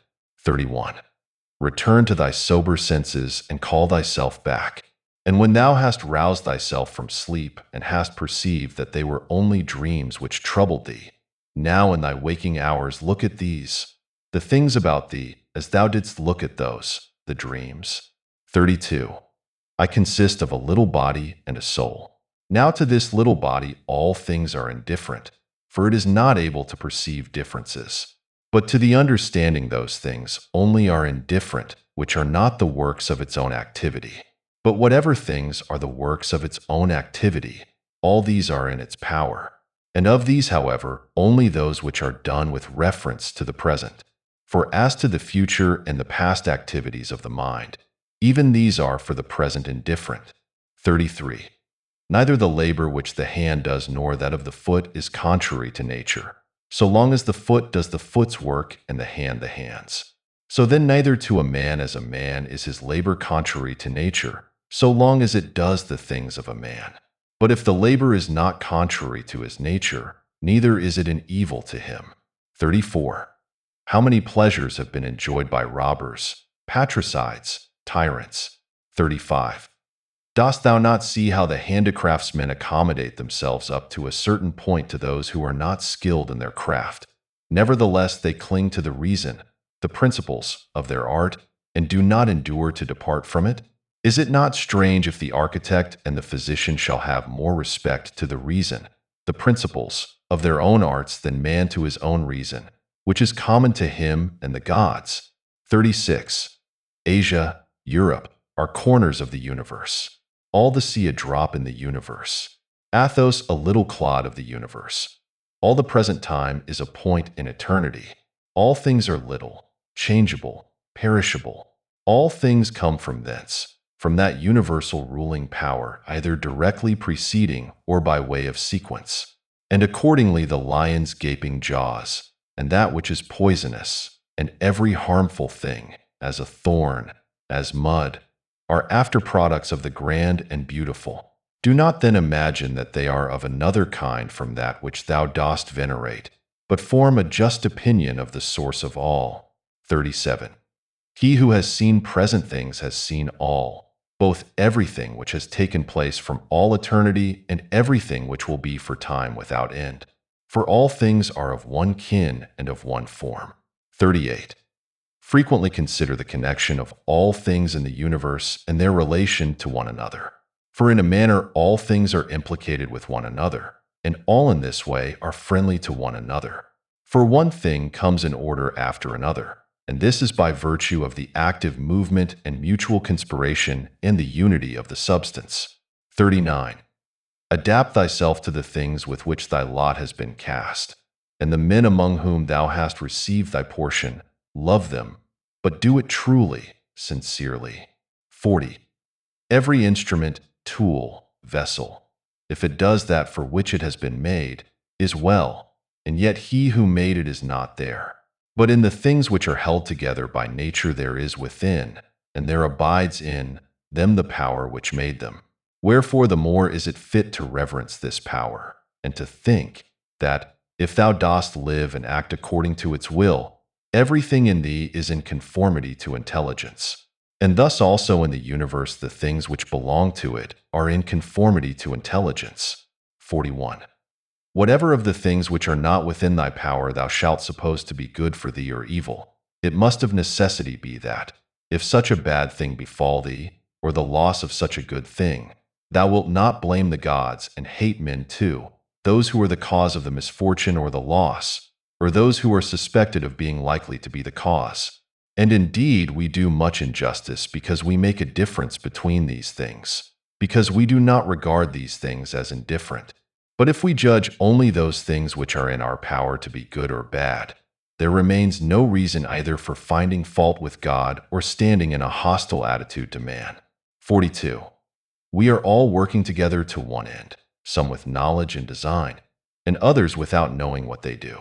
31. Return to thy sober senses and call thyself back. And when thou hast roused thyself from sleep and hast perceived that they were only dreams which troubled thee, now in thy waking hours look at these, the things about thee, as thou didst look at those, the dreams. 32. I consist of a little body and a soul. Now to this little body all things are indifferent, for it is not able to perceive differences. But to the understanding those things only are indifferent, which are not the works of its own activity. But whatever things are the works of its own activity, all these are in its power. And of these, however, only those which are done with reference to the present. For as to the future and the past activities of the mind, even these are for the present indifferent. 33. Neither the labor which the hand does nor that of the foot is contrary to nature, so long as the foot does the foot's work and the hand the hand's. So then neither to a man as a man is his labor contrary to nature, so long as it does the things of a man. But if the labor is not contrary to his nature, neither is it an evil to him. 34. How many pleasures have been enjoyed by robbers, patricides, tyrants? 35. Dost thou not see how the handicraftsmen accommodate themselves up to a certain point to those who are not skilled in their craft? Nevertheless, they cling to the reason, the principles of their art, and do not endure to depart from it? Is it not strange if the architect and the physician shall have more respect to the reason, the principles of their own arts than man to his own reason, which is common to him and the gods? 36. Asia, Europe, are corners of the universe. All the sea a drop in the universe. Athos a little clod of the universe. All the present time is a point in eternity. All things are little, changeable, perishable. All things come from thence. from that universal ruling power, either directly preceding or by way of sequence. And accordingly the lion's gaping jaws, and that which is poisonous, and every harmful thing, as a thorn, as mud, are after products of the grand and beautiful. Do not then imagine that they are of another kind from that which thou dost venerate, but form a just opinion of the source of all. 37. He who has seen present things has seen all, both everything which has taken place from all eternity and everything which will be for time without end. For all things are of one kin and of one form. 38. Frequently consider the connection of all things in the universe and their relation to one another. For in a manner all things are implicated with one another, and all in this way are friendly to one another. For one thing comes in order after another, and this is by virtue of the active movement and mutual conspiration in the unity of the substance. 39. Adapt thyself to the things with which thy lot has been cast, and the men among whom thou hast received thy portion, love them, but do it truly, sincerely. 40. Every instrument, tool, vessel, if it does that for which it has been made, is well, and yet he who made it is not there. But in the things which are held together by nature there is within, and there abides in them the power which made them. Wherefore the more is it fit to reverence this power, and to think that, if thou dost live and act according to its will, everything in thee is in conformity to intelligence. And thus also in the universe the things which belong to it are in conformity to intelligence. 41. Whatever of the things which are not within thy power thou shalt suppose to be good for thee or evil, it must of necessity be that, if such a bad thing befall thee, or the loss of such a good thing, thou wilt not blame the gods and hate men too, those who are the cause of the misfortune or the loss, or those who are suspected of being likely to be the cause. And indeed we do much injustice because we make a difference between these things, because we do not regard these things as indifferent. But if we judge only those things which are in our power to be good or bad, there remains no reason either for finding fault with God or standing in a hostile attitude to man. 42. We are all working together to one end, some with knowledge and design, and others without knowing what they do.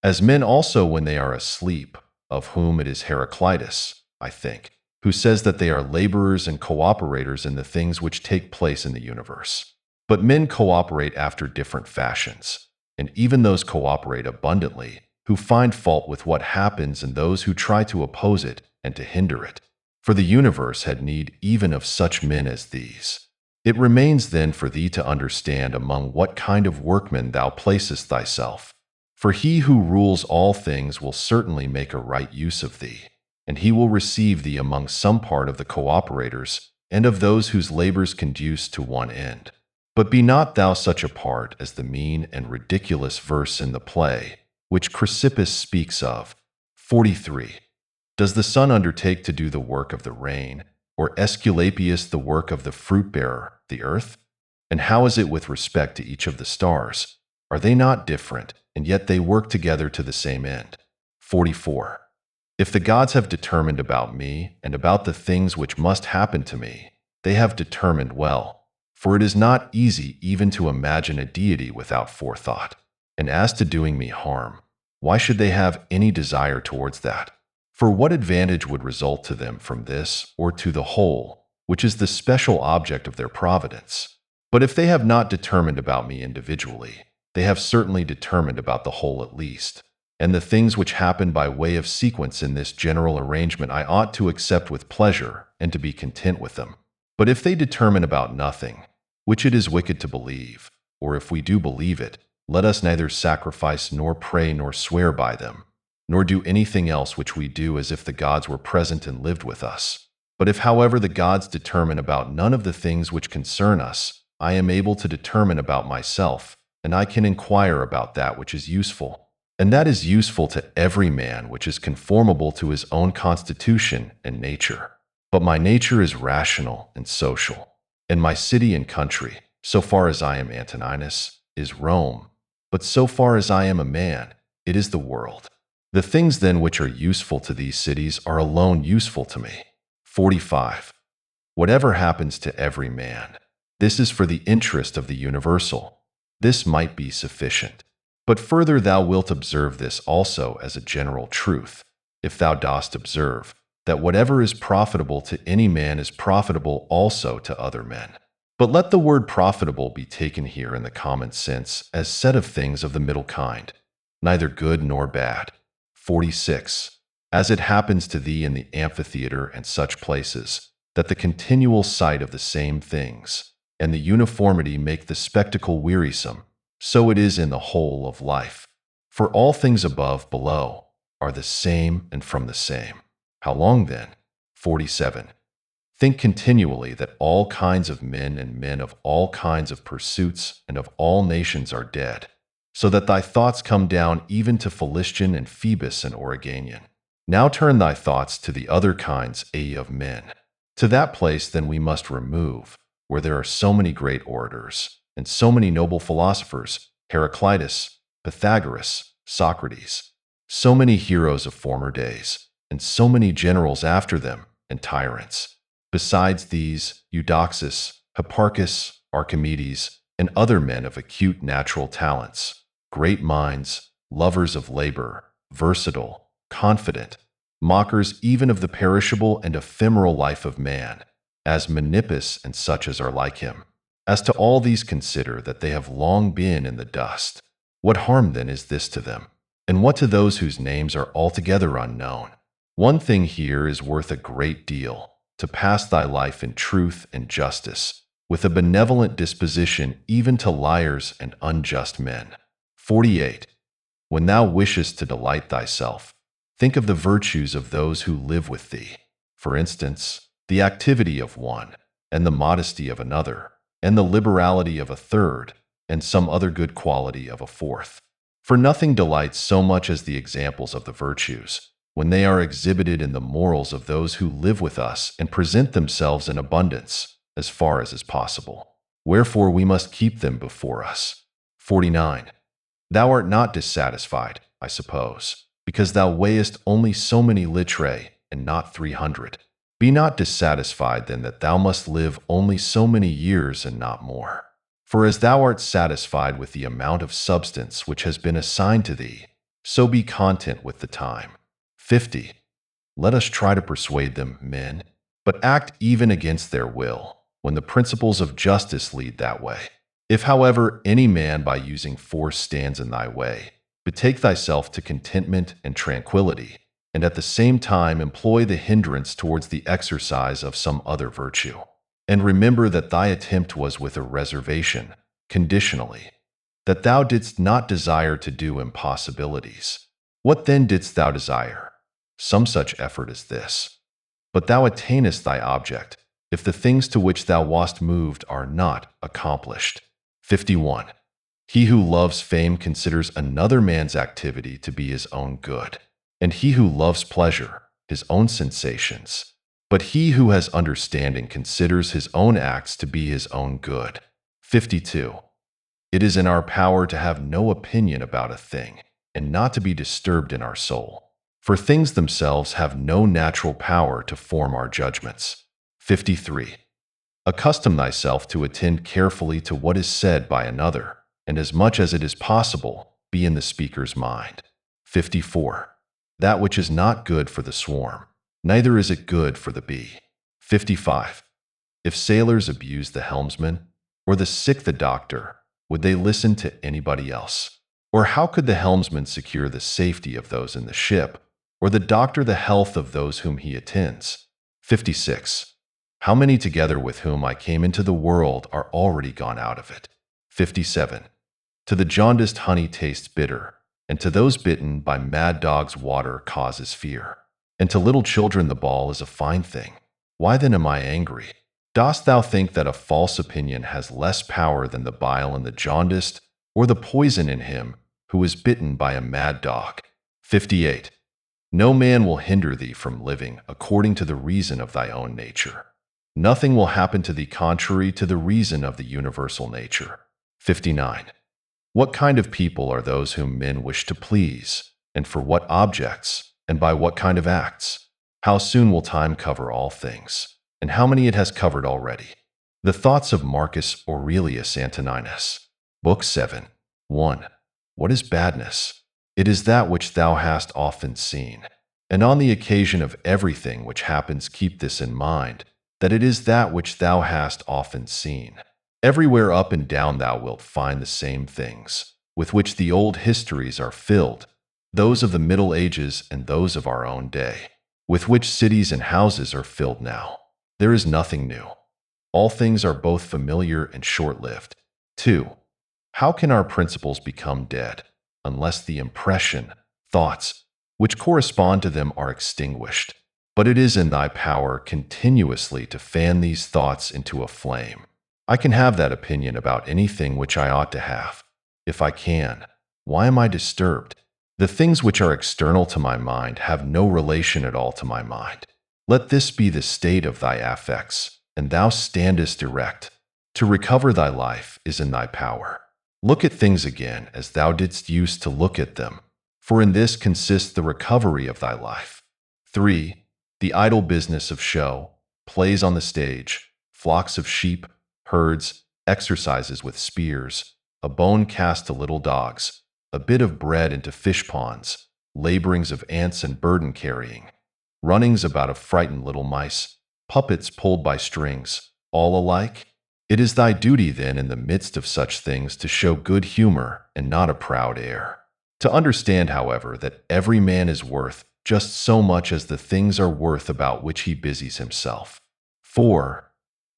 As men also when they are asleep, of whom it is Heraclitus, I think, who says that they are laborers and cooperators in the things which take place in the universe. But men cooperate after different fashions, and even those cooperate abundantly, who find fault with what happens and those who try to oppose it and to hinder it. For the universe had need even of such men as these. It remains then for thee to understand among what kind of workmen thou placest thyself. For he who rules all things will certainly make a right use of thee, and he will receive thee among some part of the cooperators and of those whose labors conduce to one end. But be not thou such a part as the mean and ridiculous verse in the play, which Chrysippus speaks of. 43. Does the sun undertake to do the work of the rain, or Aesculapius the work of the fruit-bearer, the earth? And how is it with respect to each of the stars? Are they not different, and yet they work together to the same end? 44. If the gods have determined about me and about the things which must happen to me, they have determined well, for it is not easy even to imagine a deity without forethought. And as to doing me harm, why should they have any desire towards that? For what advantage would result to them from this or to the whole, which is the special object of their providence? But if they have not determined about me individually, they have certainly determined about the whole at least, and the things which happen by way of sequence in this general arrangement I ought to accept with pleasure and to be content with them. But if they determine about nothing, which it is wicked to believe, or if we do believe it, let us neither sacrifice nor pray nor swear by them, nor do anything else which we do as if the gods were present and lived with us. But if, however, the gods determine about none of the things which concern us, I am able to determine about myself, and I can inquire about that which is useful. And that is useful to every man which is conformable to his own constitution and nature. But my nature is rational and social, and my city and country, so far as I am Antoninus, is Rome, but so far as I am a man, it is the world. The things then which are useful to these cities are alone useful to me. 45. Whatever happens to every man, this is for the interest of the universal. This might be sufficient. But further thou wilt observe this also as a general truth, if thou dost observe, that whatever is profitable to any man is profitable also to other men. But let the word profitable be taken here in the common sense as said of things of the middle kind, neither good nor bad. 46. As it happens to thee in the amphitheater and such places, that the continual sight of the same things, and the uniformity make the spectacle wearisome, so it is in the whole of life. For all things above, below, are the same and from the same. How long then? 47. Think continually that all kinds of men and men of all kinds of pursuits and of all nations are dead, so that thy thoughts come down even to Philistion and Phoebus and Oreganian. Now turn thy thoughts to the other kinds of men. To that place then we must remove, where there are so many great orators, and so many noble philosophers, Heraclitus, Pythagoras, Socrates, so many heroes of former days, and so many generals after them, and tyrants. Besides these, Eudoxus, Hipparchus, Archimedes, and other men of acute natural talents, great minds, lovers of labor, versatile, confident, mockers even of the perishable and ephemeral life of man, as Menippus and such as are like him. As to all these consider that they have long been in the dust. What harm then is this to them? And what to those whose names are altogether unknown? One thing here is worth a great deal, to pass thy life in truth and justice, with a benevolent disposition even to liars and unjust men. 48. When thou wishest to delight thyself, think of the virtues of those who live with thee. For instance, the activity of one, and the modesty of another, and the liberality of a third, and some other good quality of a fourth. For nothing delights so much as the examples of the virtues, when they are exhibited in the morals of those who live with us and present themselves in abundance, as far as is possible. Wherefore we must keep them before us. 49. Thou art not dissatisfied, I suppose, because thou weighest only so many litrae, and not 300. Be not dissatisfied then that thou must live only so many years and not more. For as thou art satisfied with the amount of substance which has been assigned to thee, so be content with the time. 50. Let us try to persuade them, men, but act even against their will, when the principles of justice lead that way. If, however, any man by using force stands in thy way, betake thyself to contentment and tranquility, and at the same time employ the hindrance towards the exercise of some other virtue. And remember that thy attempt was with a reservation, conditionally, that thou didst not desire to do impossibilities. What then didst thou desire? Some such effort as this. But thou attainest thy object, if the things to which thou wast moved are not accomplished. 51. He who loves fame considers another man's activity to be his own good, and he who loves pleasure, his own sensations. But he who has understanding considers his own acts to be his own good. 52. It is in our power to have no opinion about a thing, and not to be disturbed in our soul. For things themselves have no natural power to form our judgments. 53. Accustom thyself to attend carefully to what is said by another, and as much as it is possible, be in the speaker's mind. 54. That which is not good for the swarm, neither is it good for the bee. 55. If sailors abuse the helmsman, or the sick the doctor, would they listen to anybody else? Or how could the helmsman secure the safety of those in the ship, or the doctor the health of those whom he attends? 56. How many together with whom I came into the world are already gone out of it? 57. To the jaundiced honey tastes bitter, and to those bitten by mad dogs water causes fear. And to little children the ball is a fine thing. Why then am I angry? Dost thou think that a false opinion has less power than the bile in the jaundiced, or the poison in him who is bitten by a mad dog? 58. No man will hinder thee from living according to the reason of thy own nature. Nothing will happen to thee contrary to the reason of the universal nature. 59. What kind of people are those whom men wish to please, and for what objects, and by what kind of acts? How soon will time cover all things, and how many it has covered already. The Thoughts of Marcus Aurelius Antoninus. Book 7. 1. What is badness? It is that which thou hast often seen. And on the occasion of everything which happens keep this in mind, that it is that which thou hast often seen. Everywhere up and down thou wilt find the same things, with which the old histories are filled, those of the Middle Ages and those of our own day, with which cities and houses are filled now. There is nothing new. All things are both familiar and short-lived. 2. How can our principles become dead, unless the impression, thoughts, which correspond to them are extinguished? But it is in thy power continuously to fan these thoughts into a flame. I can have that opinion about anything which I ought to have. If I can, why am I disturbed? The things which are external to my mind have no relation at all to my mind. Let this be the state of thy affects, and thou standest erect. To recover thy life is in thy power. Look at things again as thou didst use to look at them, for in this consists the recovery of thy life. 3. The idle business of show, plays on the stage, flocks of sheep, herds, exercises with spears, a bone cast to little dogs, a bit of bread into fish ponds, laborings of ants and burden carrying, runnings about of frightened little mice, puppets pulled by strings, all alike? It is thy duty then in the midst of such things to show good humor and not a proud air. To understand, however, that every man is worth just so much as the things are worth about which he busies himself. 4.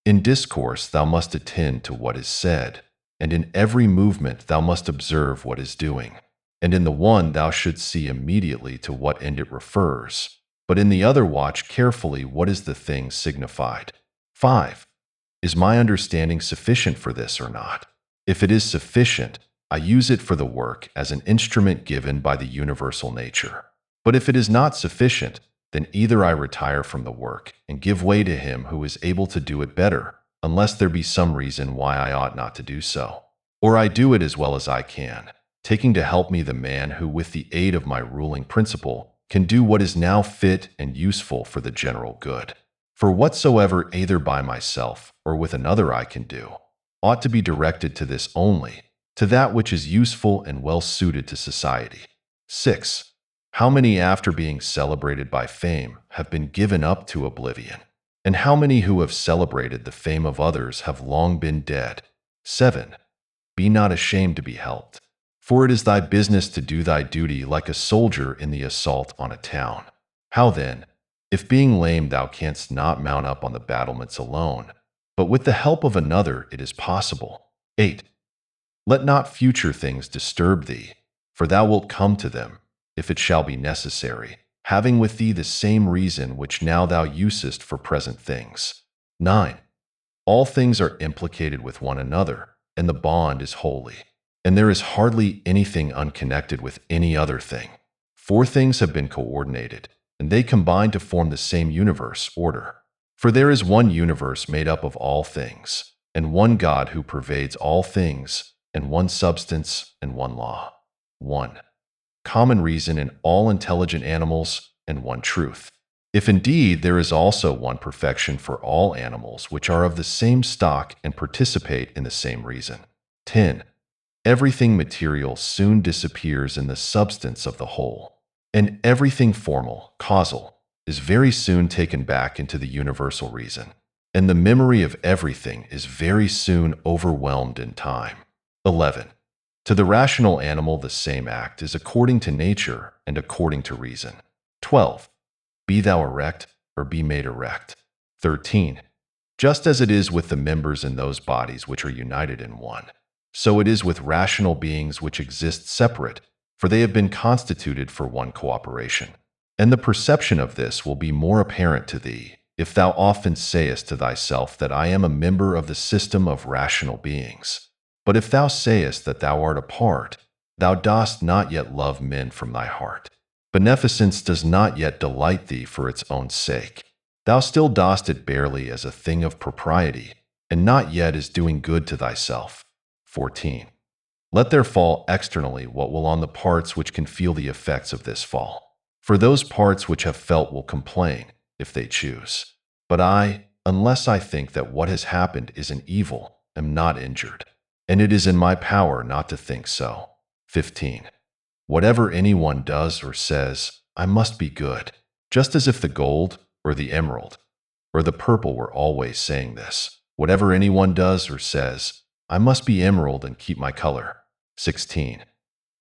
In discourse thou must attend to what is said, and in every movement thou must observe what is doing. And in the one thou shouldst see immediately to what end it refers, but in the other watch carefully what is the thing signified. 5. Is my understanding sufficient for this or not? If it is sufficient, I use it for the work as an instrument given by the universal nature. But if it is not sufficient, then either I retire from the work and give way to him who is able to do it better, unless there be some reason why I ought not to do so, or I do it as well as I can, taking to help me the man who, with the aid of my ruling principle, can do what is now fit and useful for the general good. For whatsoever either by myself or with another I can do, ought to be directed to this only, to that which is useful and well suited to society. 6. How many after being celebrated by fame have been given up to oblivion? And how many who have celebrated the fame of others have long been dead? 7. Be not ashamed to be helped, for it is thy business to do thy duty like a soldier in the assault on a town. How then, if being lame thou canst not mount up on the battlements alone, but with the help of another it is possible? 8. Let not future things disturb thee, for thou wilt come to them, if it shall be necessary, having with thee the same reason which now thou usest for present things. 9. All things are implicated with one another, and the bond is holy, and there is hardly anything unconnected with any other thing. 4 things have been coordinated, and they combine to form the same universe order. For there is one universe made up of all things, and one God who pervades all things, and one substance and one law. 1. Common reason in all intelligent animals, and one truth. If indeed there is also one perfection for all animals which are of the same stock and participate in the same reason. 10. Everything material soon disappears in the substance of the whole, and everything formal, causal, is very soon taken back into the universal reason, and the memory of everything is very soon overwhelmed in time. 11. To the rational animal the same act is according to nature and according to reason. 12. Be thou erect, or be made erect. 13. Just as it is with the members in those bodies which are united in one, so it is with rational beings which exist separate, for they have been constituted for one cooperation. And the perception of this will be more apparent to thee, if thou often sayest to thyself that I am a member of the system of rational beings. But if thou sayest that thou art a part, thou dost not yet love men from thy heart. Beneficence does not yet delight thee for its own sake. Thou still dost it barely as a thing of propriety, and not yet as doing good to thyself. 14. Let there fall externally what will on the parts which can feel the effects of this fall. For those parts which have felt will complain, if they choose. But I, unless I think that what has happened is an evil, am not injured. And it is in my power not to think so. 15. Whatever anyone does or says, I must be good, just as if the gold, or the emerald, or the purple were always saying this. Whatever anyone does or says, I must be emerald and keep my color. 16.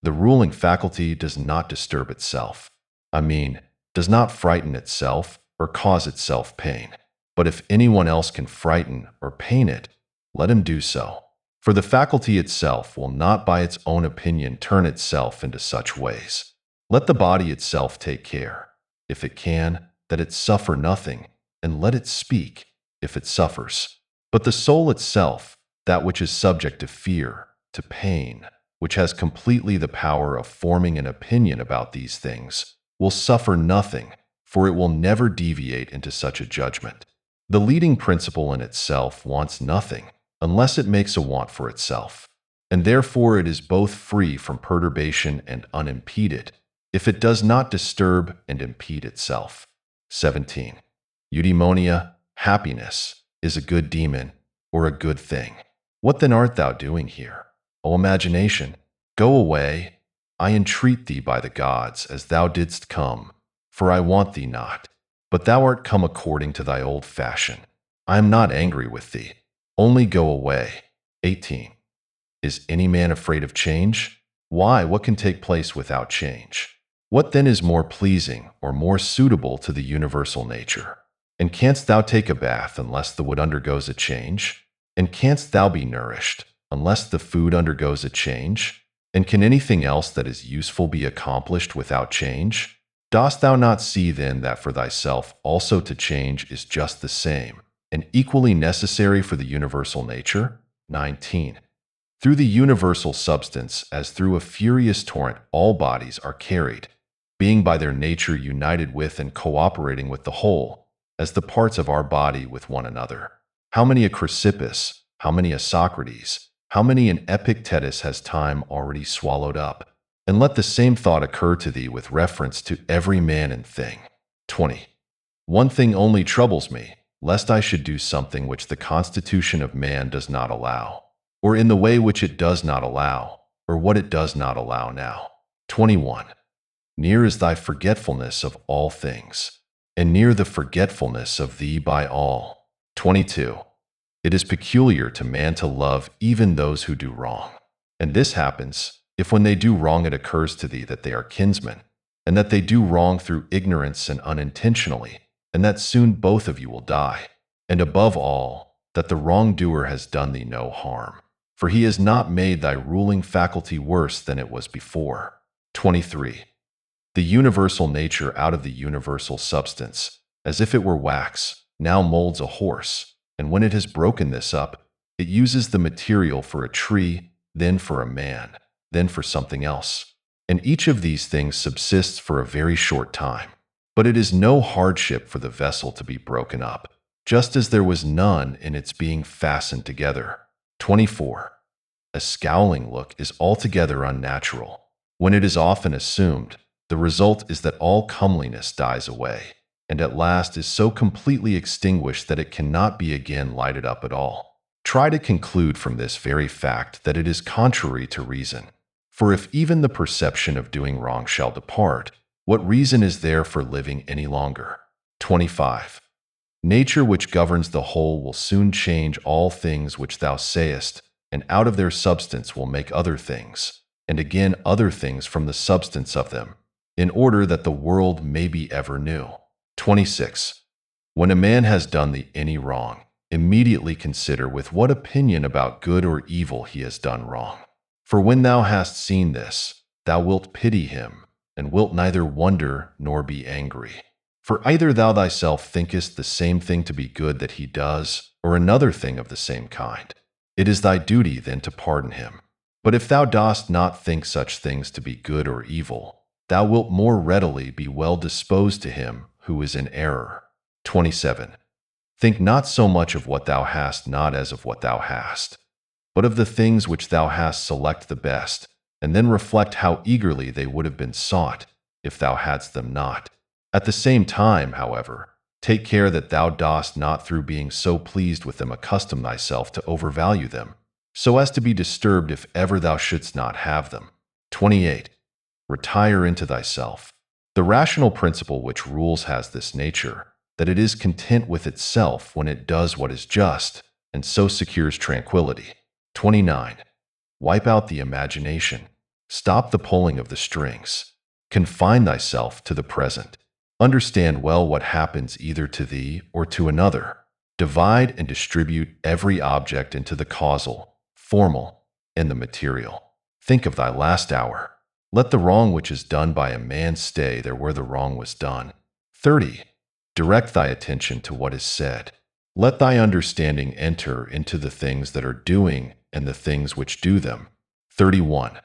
The ruling faculty does not disturb itself. Does not frighten itself or cause itself pain. But if anyone else can frighten or pain it, let him do so. For the faculty itself will not by its own opinion turn itself into such ways. Let the body itself take care, if it can, that it suffer nothing, and let it speak, if it suffers. But the soul itself, that which is subject to fear, to pain, which has completely the power of forming an opinion about these things, will suffer nothing, for it will never deviate into such a judgment. The leading principle in itself wants nothing, unless it makes a want for itself, and therefore it is both free from perturbation and unimpeded, if it does not disturb and impede itself. 17. Eudaimonia, happiness, is a good demon, or a good thing. What then art thou doing here? O imagination, go away, I entreat thee by the gods, as thou didst come, for I want thee not. But thou art come according to thy old fashion. I am not angry with thee. Only go away. 18. Is any man afraid of change? Why, what can take place without change? What then is more pleasing or more suitable to the universal nature? And canst thou take a bath unless the wood undergoes a change? And canst thou be nourished unless the food undergoes a change? And can anything else that is useful be accomplished without change? Dost thou not see then that for thyself also to change is just the same, and equally necessary for the universal nature? 19. Through the universal substance, as through a furious torrent, all bodies are carried, being by their nature united with and cooperating with the whole, as the parts of our body with one another. How many a Chrysippus, how many a Socrates, how many an Epictetus has time already swallowed up? And let the same thought occur to thee with reference to every man and thing. 20. One thing only troubles me, lest I should do something which the constitution of man does not allow, or in the way which it does not allow, or what it does not allow now. 21. Near is thy forgetfulness of all things, and near the forgetfulness of thee by all. 22. It is peculiar to man to love even those who do wrong. And this happens, if when they do wrong it occurs to thee that they are kinsmen, and that they do wrong through ignorance and unintentionally, and that soon both of you will die, and above all, that the wrongdoer has done thee no harm, for he has not made thy ruling faculty worse than it was before. 23. The universal nature out of the universal substance, as if it were wax, now molds a horse, and when it has broken this up, it uses the material for a tree, then for a man, then for something else. And each of these things subsists for a very short time. But it is no hardship for the vessel to be broken up, just as there was none in its being fastened together. 24. A scowling look is altogether unnatural. When it is often assumed, the result is that all comeliness dies away, and at last is so completely extinguished that it cannot be again lighted up at all. Try to conclude from this very fact that it is contrary to reason. For if even the perception of doing wrong shall depart, what reason is there for living any longer? 25. Nature which governs the whole will soon change all things which thou sayest, and out of their substance will make other things, and again other things from the substance of them, in order that the world may be ever new. 26. When a man has done thee any wrong, immediately consider with what opinion about good or evil he has done wrong. For when thou hast seen this, thou wilt pity him, and wilt neither wonder nor be angry. For either thou thyself thinkest the same thing to be good that he does, or another thing of the same kind. It is thy duty then to pardon him. But if thou dost not think such things to be good or evil, thou wilt more readily be well disposed to him who is in error. 27. Think not so much of what thou hast not as of what thou hast, but of the things which thou hast select the best, and then reflect how eagerly they would have been sought, if thou hadst them not. At the same time, however, Take care that thou dost not through being so pleased with them accustom thyself to overvalue them, so as to be disturbed if ever thou shouldst not have them. 28. Retire into thyself. The rational principle which rules has this nature, that it is content with itself when it does what is just, and so secures tranquility. 29. Wipe out the imagination. Stop the pulling of the strings. Confine thyself to the present. Understand well what happens either to thee or to another. Divide and distribute every object into the causal, formal, and the material. Think of thy last hour. Let the wrong which is done by a man stay there where the wrong was done. 30. Direct thy attention to what is said. Let thy understanding enter into the things that are doing and the things which do them. 31.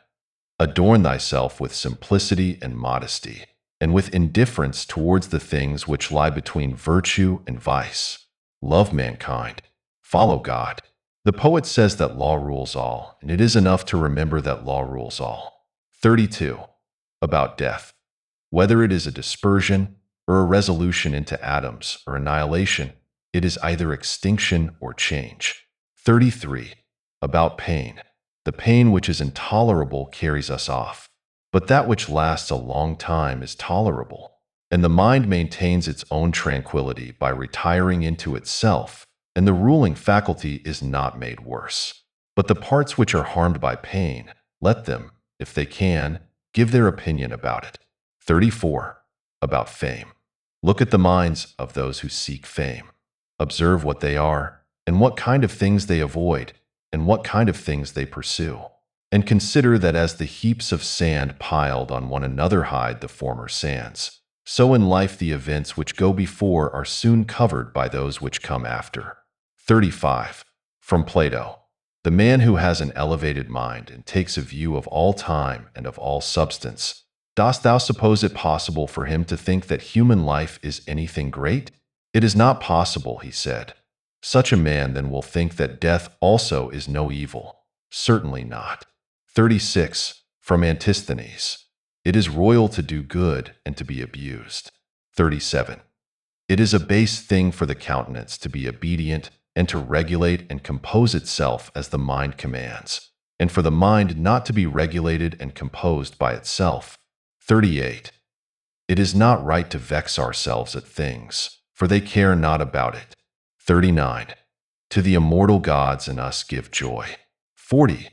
Adorn thyself with simplicity and modesty, and with indifference towards the things which lie between virtue and vice. Love mankind. Follow God. The poet says that law rules all, and it is enough to remember that law rules all. 32. About death. Whether it is a dispersion, or a resolution into atoms, or annihilation, it is either extinction or change. 33. About pain. The pain which is intolerable carries us off, but that which lasts a long time is tolerable, and the mind maintains its own tranquility by retiring into itself, and the ruling faculty is not made worse. But the parts which are harmed by pain, let them, if they can, give their opinion about it. 34. About fame. Look at the minds of those who seek fame. Observe what they are, and what kind of things they avoid, and what kind of things they pursue. And consider that as the heaps of sand piled on one another hide the former sands, so in life the events which go before are soon covered by those which come after. 35. From Plato. The man who has an elevated mind and takes a view of all time and of all substance, dost thou suppose it possible for him to think that human life is anything great? It is not possible, he said. Such a man then will think that death also is no evil. Certainly not. 36. From Antisthenes. It is royal to do good and to be abused. 37. It is a base thing for the countenance to be obedient and to regulate and compose itself as the mind commands, and for the mind not to be regulated and composed by itself. 38. It is not right to vex ourselves at things, for they care not about it. 39. To the immortal gods and us give joy. 40.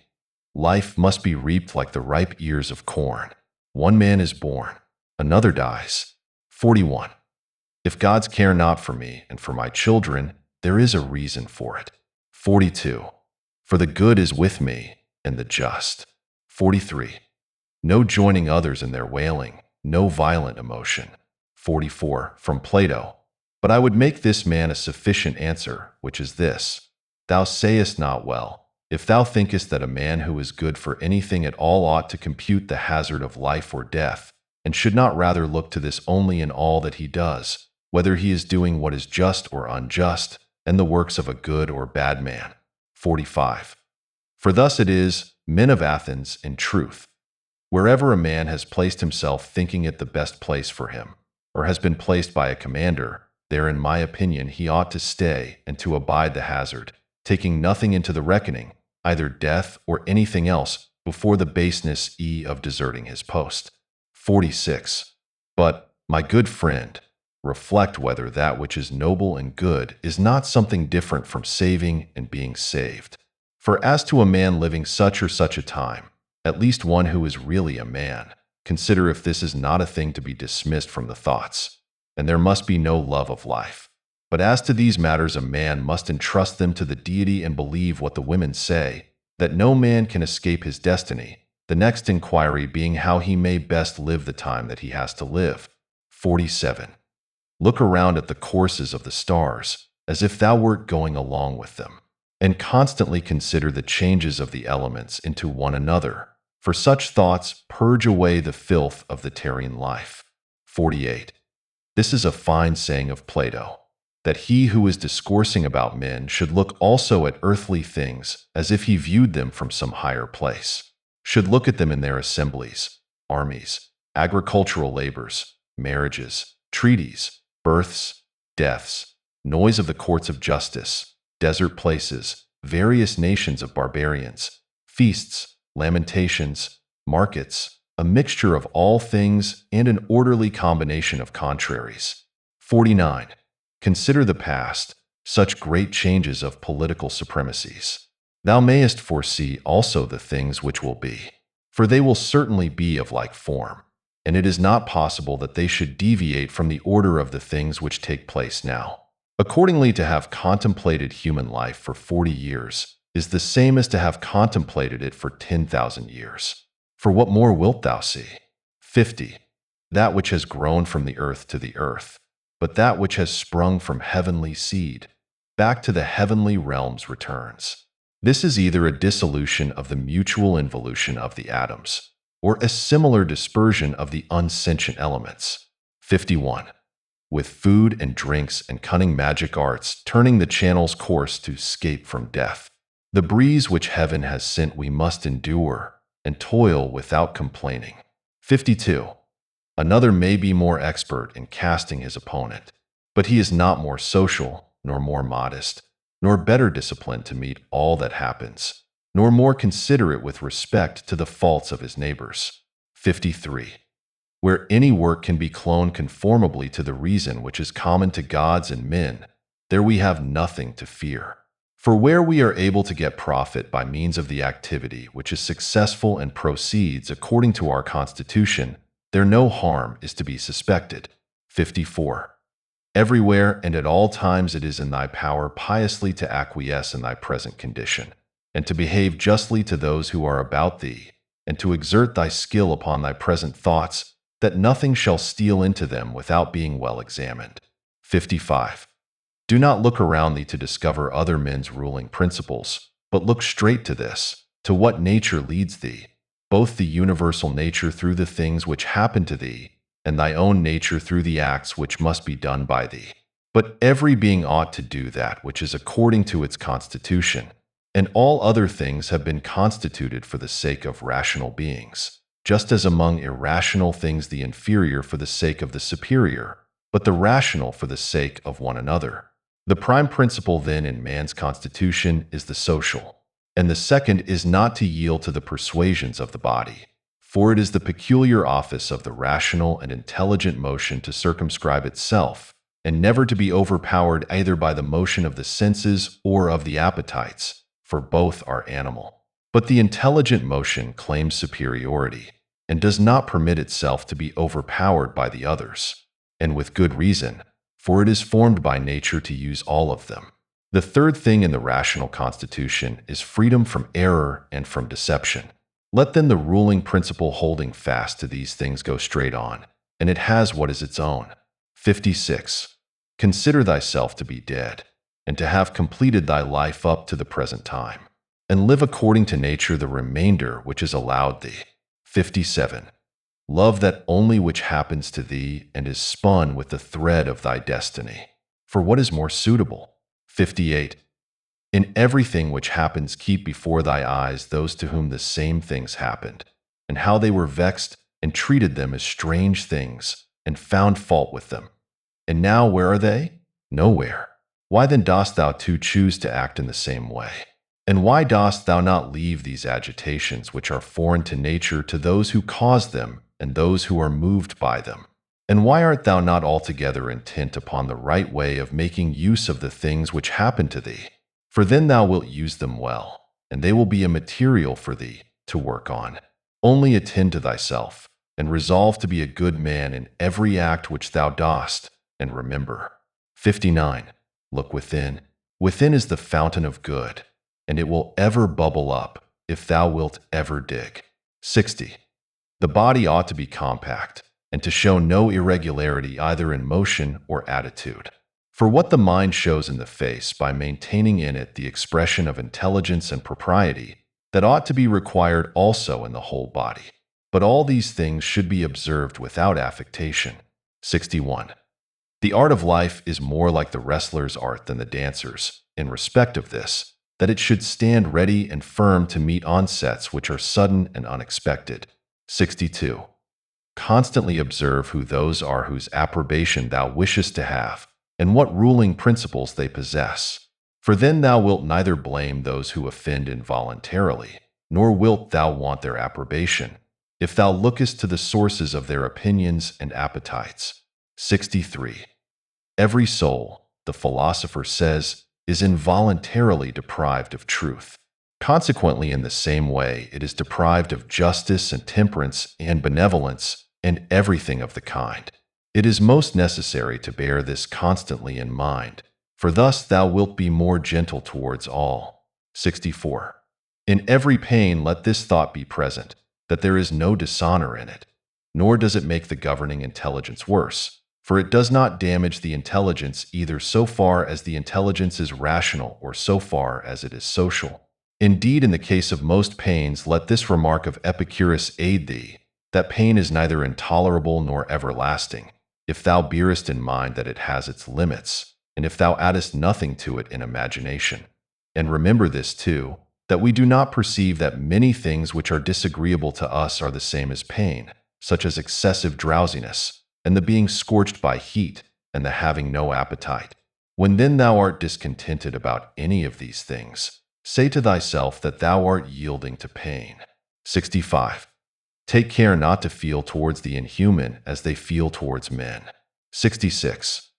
Life must be reaped like the ripe ears of corn. One man is born, another dies. 41. If gods care not for me and for my children, there is a reason for it. 42. For the good is with me and the just. 43. No joining others in their wailing, no violent emotion. 44. From Plato. But I would make this man a sufficient answer, which is this: Thou sayest not well, if thou thinkest that a man who is good for anything at all ought to compute the hazard of life or death, and should not rather look to this only in all that he does, whether he is doing what is just or unjust, and the works of a good or bad man. 45. For thus it is, men of Athens, in truth. Wherever a man has placed himself thinking it the best place for him, or has been placed by a commander, there in my opinion he ought to stay and to abide the hazard, taking nothing into the reckoning, either death or anything else, before the baseness of deserting his post. 46. But, my good friend, reflect whether that which is noble and good is not something different from saving and being saved. For as to a man living such or such a time, at least one who is really a man, consider if this is not a thing to be dismissed from the thoughts, and there must be no love of life. But as to these matters a man must entrust them to the deity and believe what the women say, that no man can escape his destiny, the next inquiry being how he may best live the time that he has to live. 47. Look around at the courses of the stars, as if thou wert going along with them, and constantly consider the changes of the elements into one another, for such thoughts purge away the filth of the terrene life. 48. This is a fine saying of Plato, that he who is discoursing about men should look also at earthly things as if he viewed them from some higher place, should look at them in their assemblies, armies, agricultural labors, marriages, treaties, births, deaths, noise of the courts of justice, desert places, various nations of barbarians, feasts, lamentations, markets, a mixture of all things and an orderly combination of contraries. 49. Consider the past, such great changes of political supremacies. Thou mayest foresee also the things which will be, for they will certainly be of like form, and it is not possible that they should deviate from the order of the things which take place now. Accordingly, to have contemplated human life for 40 years is the same as to have contemplated it for 10,000 years. For what more wilt thou see? 50. That which has grown from the earth to the earth, but that which has sprung from heavenly seed, back to the heavenly realms returns. This is either a dissolution of the mutual involution of the atoms, or a similar dispersion of the unsentient elements. 51. With food and drinks and cunning magic arts, turning the channel's course to escape from death. The breeze which heaven has sent we must endure, and toil without complaining. 52. Another may be more expert in casting his opponent, but he is not more social, nor more modest, nor better disciplined to meet all that happens, nor more considerate with respect to the faults of his neighbors. 53. Where any work can be cloned conformably to the reason which is common to gods and men, there we have nothing to fear. For where we are able to get profit by means of the activity which is successful and proceeds according to our constitution, there no harm is to be suspected. 54. Everywhere and at all times it is in thy power piously to acquiesce in thy present condition, and to behave justly to those who are about thee, and to exert thy skill upon thy present thoughts, that nothing shall steal into them without being well examined. 55. Do not look around thee to discover other men's ruling principles, but look straight to this, to what nature leads thee, both the universal nature through the things which happen to thee, and thy own nature through the acts which must be done by thee. But every being ought to do that which is according to its constitution, and all other things have been constituted for the sake of rational beings, just as among irrational things the inferior for the sake of the superior, but the rational for the sake of one another. The prime principle then in man's constitution is the social, and the second is not to yield to the persuasions of the body, for it is the peculiar office of the rational and intelligent motion to circumscribe itself, and never to be overpowered either by the motion of the senses or of the appetites, for both are animal. But the intelligent motion claims superiority, and does not permit itself to be overpowered by the others, and with good reason, for it is formed by nature to use all of them. The third thing in the rational constitution is freedom from error and from deception. Let then the ruling principle holding fast to these things go straight on, and it has what is its own. 56. Consider thyself to be dead, and to have completed thy life up to the present time, and live according to nature the remainder which is allowed thee. 57. Love that only which happens to thee and is spun with the thread of thy destiny. For what is more suitable? 58. In everything which happens keep before thy eyes those to whom the same things happened, and how they were vexed and treated them as strange things, and found fault with them. And now where are they? Nowhere. Why then dost thou too choose to act in the same way? And why dost thou not leave these agitations which are foreign to nature to those who cause them and those who are moved by them? And why art thou not altogether intent upon the right way of making use of the things which happen to thee? For then thou wilt use them well, and they will be a material for thee to work on. Only attend to thyself, and resolve to be a good man in every act which thou dost, and remember. 59. Look within. Within is the fountain of good, and it will ever bubble up if thou wilt ever dig. 60. The body ought to be compact, and to show no irregularity either in motion or attitude. For what the mind shows in the face by maintaining in it the expression of intelligence and propriety, that ought to be required also in the whole body. But all these things should be observed without affectation. 61. The art of life is more like the wrestler's art than the dancer's, in respect of this, that it should stand ready and firm to meet onsets which are sudden and unexpected. 62. Constantly observe who those are whose approbation thou wishest to have, and what ruling principles they possess. For then thou wilt neither blame those who offend involuntarily, nor wilt thou want their approbation, if thou lookest to the sources of their opinions and appetites. 63. Every soul, the philosopher says, is involuntarily deprived of truth. Consequently, in the same way, it is deprived of justice and temperance and benevolence and everything of the kind. It is most necessary to bear this constantly in mind, for thus thou wilt be more gentle towards all. 64. In every pain let this thought be present, that there is no dishonor in it, nor does it make the governing intelligence worse, for it does not damage the intelligence either so far as the intelligence is rational or so far as it is social. Indeed, in the case of most pains, let this remark of Epicurus aid thee, that pain is neither intolerable nor everlasting, if thou bearest in mind that it has its limits, and if thou addest nothing to it in imagination. And remember this too, that we do not perceive that many things which are disagreeable to us are the same as pain, such as excessive drowsiness, and the being scorched by heat, and the having no appetite. When then thou art discontented about any of these things, say to thyself that thou art yielding to pain. 65. Take care not to feel towards the inhuman as they feel towards men. 66.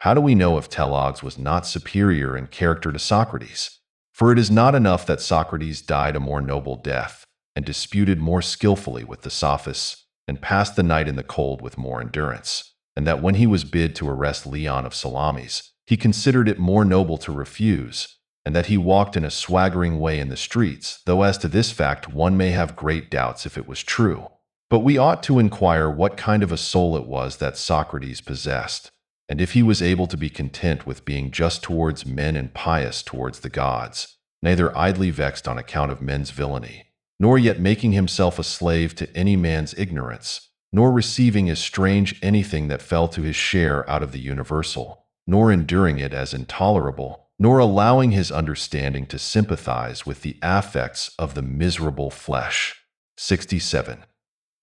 How do we know if Telegs was not superior in character to Socrates? For it is not enough that Socrates died a more noble death, and disputed more skillfully with the sophists, and passed the night in the cold with more endurance, and that when he was bid to arrest Leon of Salamis, he considered it more noble to refuse, and that he walked in a swaggering way in the streets, though as to this fact one may have great doubts if it was true. But we ought to inquire what kind of a soul it was that Socrates possessed, and if he was able to be content with being just towards men and pious towards the gods, neither idly vexed on account of men's villainy, nor yet making himself a slave to any man's ignorance, nor receiving as strange anything that fell to his share out of the universal, nor enduring it as intolerable, nor allowing his understanding to sympathize with the affects of the miserable flesh. 67.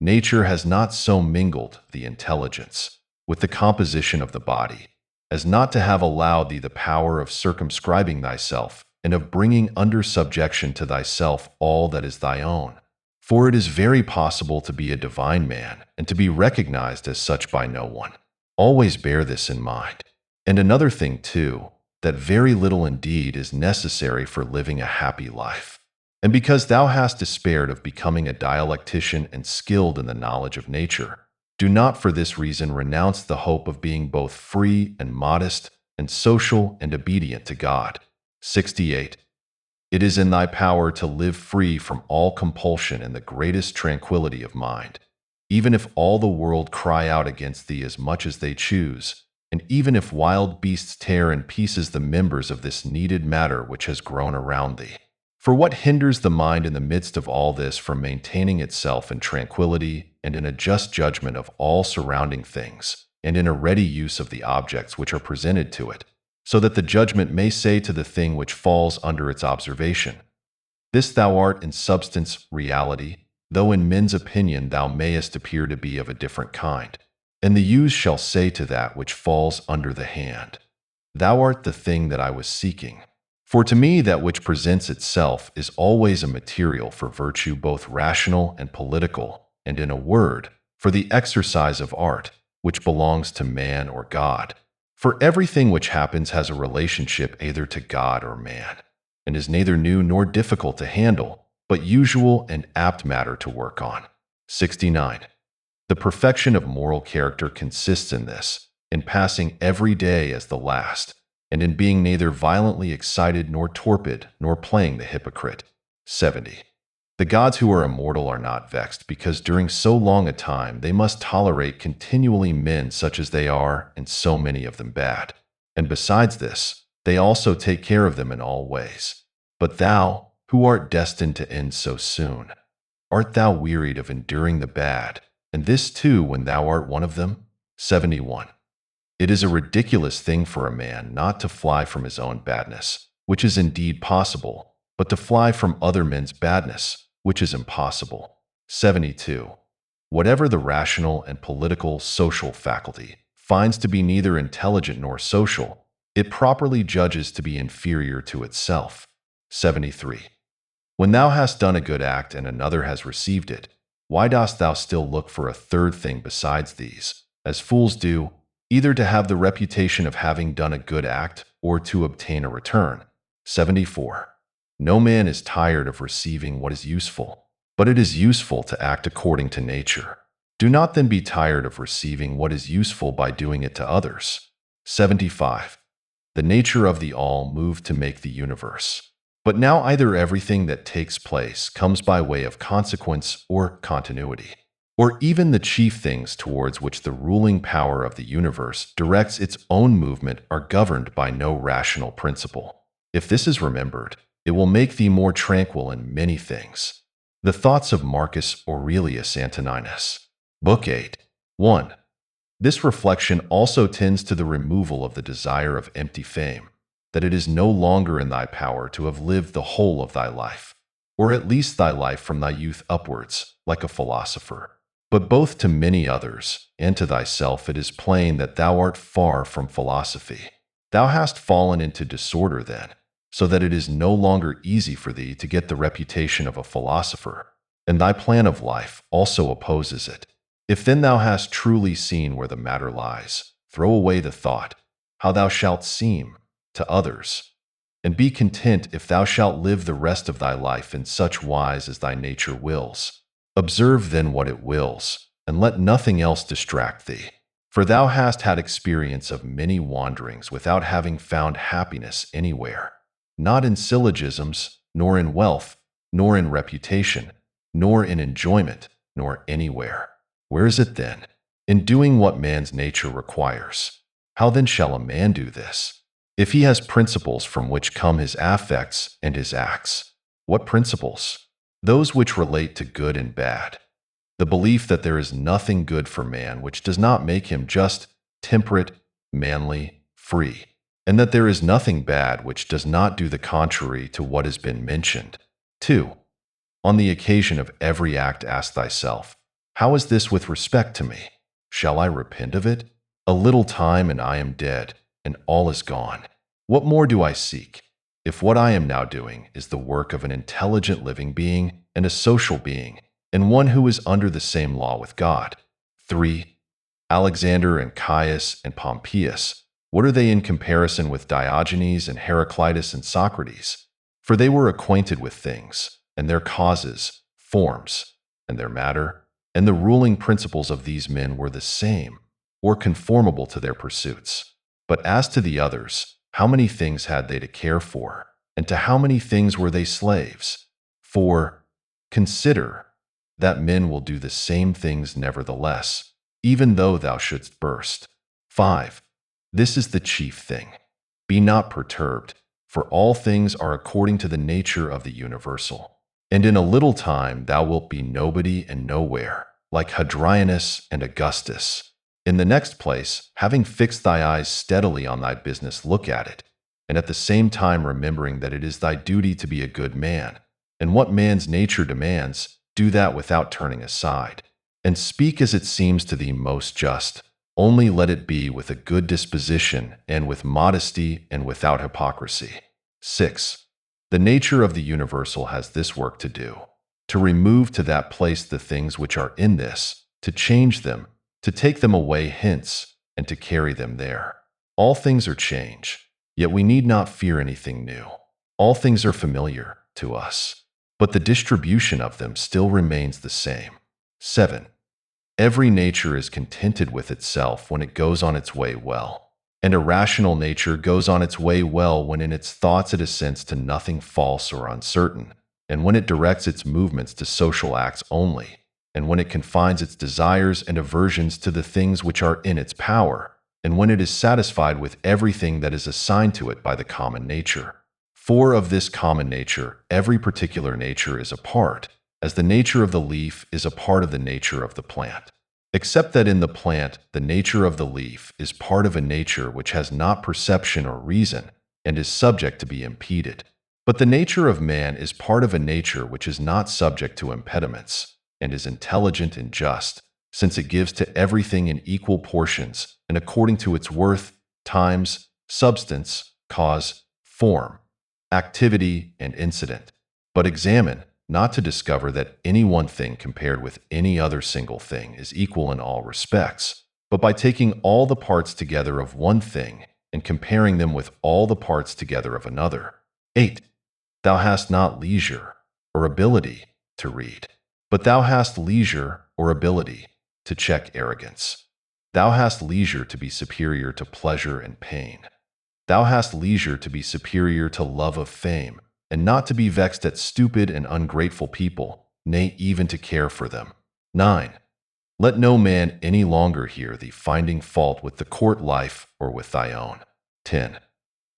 Nature has not so mingled the intelligence with the composition of the body, as not to have allowed thee the power of circumscribing thyself, and of bringing under subjection to thyself all that is thy own. For it is very possible to be a divine man, and to be recognized as such by no one. Always bear this in mind. And another thing, too, that very little indeed is necessary for living a happy life. And because thou hast despaired of becoming a dialectician and skilled in the knowledge of nature, do not for this reason renounce the hope of being both free and modest, and social and obedient to God. 68. It is in thy power to live free from all compulsion in the greatest tranquility of mind, even if all the world cry out against thee as much as they choose, and even if wild beasts tear in pieces the members of this kneaded matter which has grown around thee. For what hinders the mind in the midst of all this from maintaining itself in tranquility and in a just judgment of all surrounding things, and in a ready use of the objects which are presented to it, so that the judgment may say to the thing which falls under its observation, this thou art in substance, reality, though in men's opinion thou mayest appear to be of a different kind. And the use shall say to that which falls under the hand, thou art the thing that I was seeking. For to me that which presents itself is always a material for virtue both rational and political, and in a word, for the exercise of art, which belongs to man or God. For everything which happens has a relationship either to God or man, and is neither new nor difficult to handle, but usual and apt matter to work on. 69. The perfection of moral character consists in this, in passing every day as the last, and in being neither violently excited nor torpid, nor playing the hypocrite. 70. The gods who are immortal are not vexed, because during so long a time they must tolerate continually men such as they are, and so many of them bad. And besides this, they also take care of them in all ways. But thou, who art destined to end so soon, art thou wearied of enduring the bad, and this too when thou art one of them? 71. It is a ridiculous thing for a man not to fly from his own badness, which is indeed possible, but to fly from other men's badness, which is impossible. 72. Whatever the rational and political social faculty, finds to be neither intelligent nor social, it properly judges to be inferior to itself. 73. When thou hast done a good act and another has received it, why dost thou still look for a third thing besides these, as fools do, either to have the reputation of having done a good act or to obtain a return? 74. No man is tired of receiving what is useful, but it is useful to act according to nature. Do not then be tired of receiving what is useful by doing it to others. 75. The nature of the all moved to make the universe. But now either everything that takes place comes by way of consequence or continuity, or even the chief things towards which the ruling power of the universe directs its own movement are governed by no rational principle. If this is remembered, it will make thee more tranquil in many things. The Thoughts of Marcus Aurelius Antoninus. Book 8. 1. This reflection also tends to the removal of the desire of empty fame, that it is no longer in thy power to have lived the whole of thy life, or at least thy life from thy youth upwards, like a philosopher. But both to many others and to thyself it is plain that thou art far from philosophy. Thou hast fallen into disorder then, so that it is no longer easy for thee to get the reputation of a philosopher, and thy plan of life also opposes it. If then thou hast truly seen where the matter lies, throw away the thought, how thou shalt seem to others, and be content if thou shalt live the rest of thy life in such wise as thy nature wills. Observe then what it wills, and let nothing else distract thee. For thou hast had experience of many wanderings without having found happiness anywhere, not in syllogisms, nor in wealth, nor in reputation, nor in enjoyment, nor anywhere. Where is it then? In doing what man's nature requires. How then shall a man do this? If he has principles from which come his affects and his acts. What principles? Those which relate to good and bad. The belief that there is nothing good for man which does not make him just, temperate, manly, free, and that there is nothing bad which does not do the contrary to what has been mentioned. 2. On the occasion of every act ask thyself, how is this with respect to me? Shall I repent of it? A little time and I am dead, and all is gone. What more do I seek? If what I am now doing is the work of an intelligent living being and a social being, and one who is under the same law with God. 3. Alexander and Caius and Pompeius, what are they in comparison with Diogenes and Heraclitus and Socrates? For they were acquainted with things, and their causes, forms, and their matter, and the ruling principles of these men were the same, or conformable to their pursuits. But as to the others, how many things had they to care for, and to how many things were they slaves? 4. Consider that men will do the same things nevertheless, even though thou shouldst burst. 5. This is the chief thing. Be not perturbed, for all things are according to the nature of the universal. And in a little time thou wilt be nobody and nowhere, like Hadrianus and Augustus. In the next place, having fixed thy eyes steadily on thy business, look at it, and at the same time remembering that it is thy duty to be a good man, and what man's nature demands, do that without turning aside. And speak as it seems to thee most just, only let it be with a good disposition and with modesty and without hypocrisy. 6. The nature of the universal has this work to do, to remove to that place the things which are in this, to change them, to take them away hence, and to carry them there. All things are change, yet we need not fear anything new. All things are familiar to us, but the distribution of them still remains the same. 7. Every nature is contented with itself when it goes on its way well. And a rational nature goes on its way well when in its thoughts it assents to nothing false or uncertain, and when it directs its movements to social acts only, and when it confines its desires and aversions to the things which are in its power, and when it is satisfied with everything that is assigned to it by the common nature. For of this common nature, every particular nature is a part, as the nature of the leaf is a part of the nature of the plant. Except that in the plant, the nature of the leaf is part of a nature which has not perception or reason, and is subject to be impeded. But the nature of man is part of a nature which is not subject to impediments, and is intelligent and just, since it gives to everything in equal portions, and according to its worth, times, substance, cause, form, activity, and incident. But examine, not to discover that any one thing compared with any other single thing is equal in all respects, but by taking all the parts together of one thing and comparing them with all the parts together of another. 8. Thou hast not leisure or ability to read, but thou hast leisure or ability to check arrogance. Thou hast leisure to be superior to pleasure and pain. Thou hast leisure to be superior to love of fame, and not to be vexed at stupid and ungrateful people, nay, even to care for them. 9. Let no man any longer hear thee finding fault with the court life or with thy own. 10.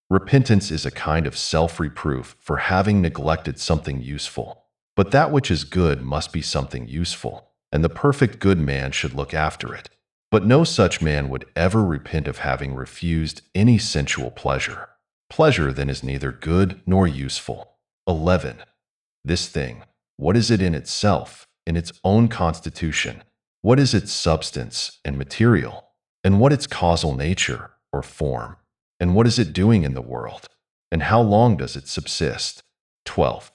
Repentance is a kind of self-reproof for having neglected something useful. But that which is good must be something useful, and the perfect good man should look after it. But no such man would ever repent of having refused any sensual pleasure. Pleasure then is neither good nor useful. 11. This thing, what is it in itself, in its own constitution? What is its substance and material? And what its causal nature or form? And what is it doing in the world? And how long does it subsist? 12.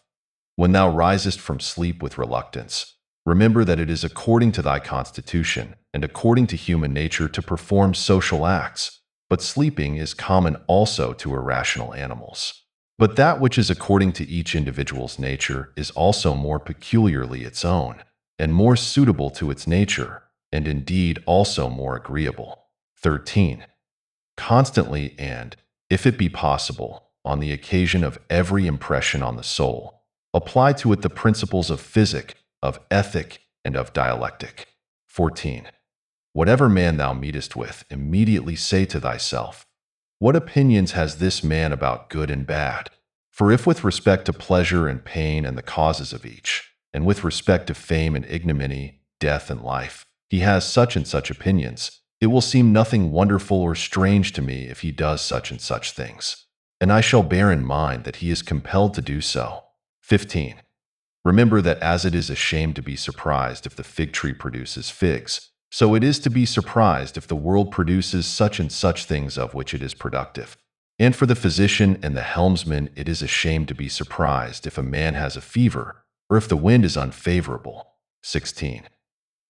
When thou risest from sleep with reluctance, remember that it is according to thy constitution and according to human nature to perform social acts, but sleeping is common also to irrational animals. But that which is according to each individual's nature is also more peculiarly its own, and more suitable to its nature, and indeed also more agreeable. 13. Constantly and, if it be possible, on the occasion of every impression on the soul, apply to it the principles of physic, of ethic, and of dialectic. 14. Whatever man thou meetest with, immediately say to thyself, what opinions has this man about good and bad? For if with respect to pleasure and pain and the causes of each, and with respect to fame and ignominy, death and life, he has such and such opinions, it will seem nothing wonderful or strange to me if he does such and such things, and I shall bear in mind that he is compelled to do so. 15. Remember that as it is a shame to be surprised if the fig tree produces figs, so it is to be surprised if the world produces such and such things of which it is productive. And for the physician and the helmsman it is a shame to be surprised if a man has a fever, or if the wind is unfavorable. 16.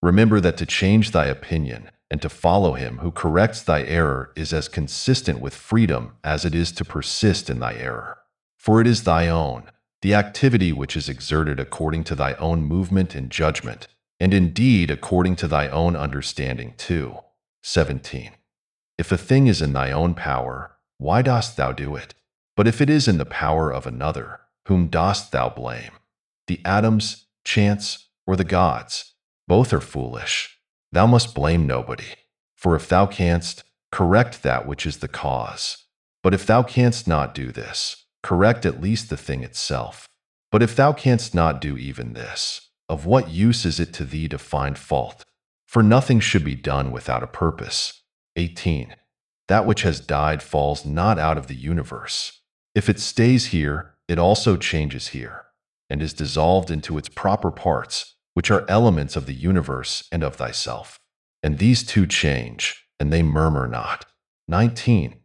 Remember that to change thy opinion and to follow him who corrects thy error is as consistent with freedom as it is to persist in thy error. For it is thy own, the activity which is exerted according to thy own movement and judgment, and indeed according to thy own understanding too. 17. If a thing is in thy own power, why dost thou do it? But if it is in the power of another, whom dost thou blame? The atoms, chance, or the gods? Both are foolish. Thou must blame nobody. For if thou canst, correct that which is the cause. But if thou canst not do this, correct at least the thing itself. But if thou canst not do even this, of what use is it to thee to find fault? For nothing should be done without a purpose. 18. That which has died falls not out of the universe. If it stays here, it also changes here, and is dissolved into its proper parts, which are elements of the universe and of thyself. And these two change, and they murmur not. 19.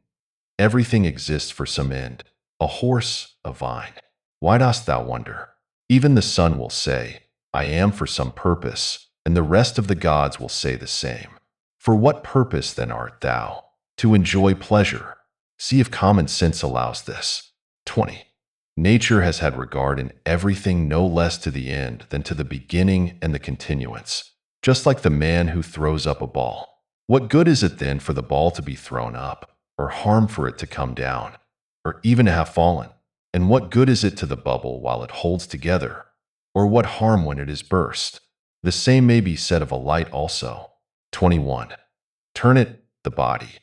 Everything exists for some end, a horse, a vine. Why dost thou wonder? Even the sun will say, I am for some purpose, and the rest of the gods will say the same. For what purpose then art thou? To enjoy pleasure. See if common sense allows this. 20. Nature has had regard in everything no less to the end than to the beginning and the continuance, just like the man who throws up a ball. What good is it then for the ball to be thrown up, or harm for it to come down, or even to have fallen? And what good is it to the bubble while it holds together, or what harm when it is burst? The same may be said of a light also. 21. Turn it, the body,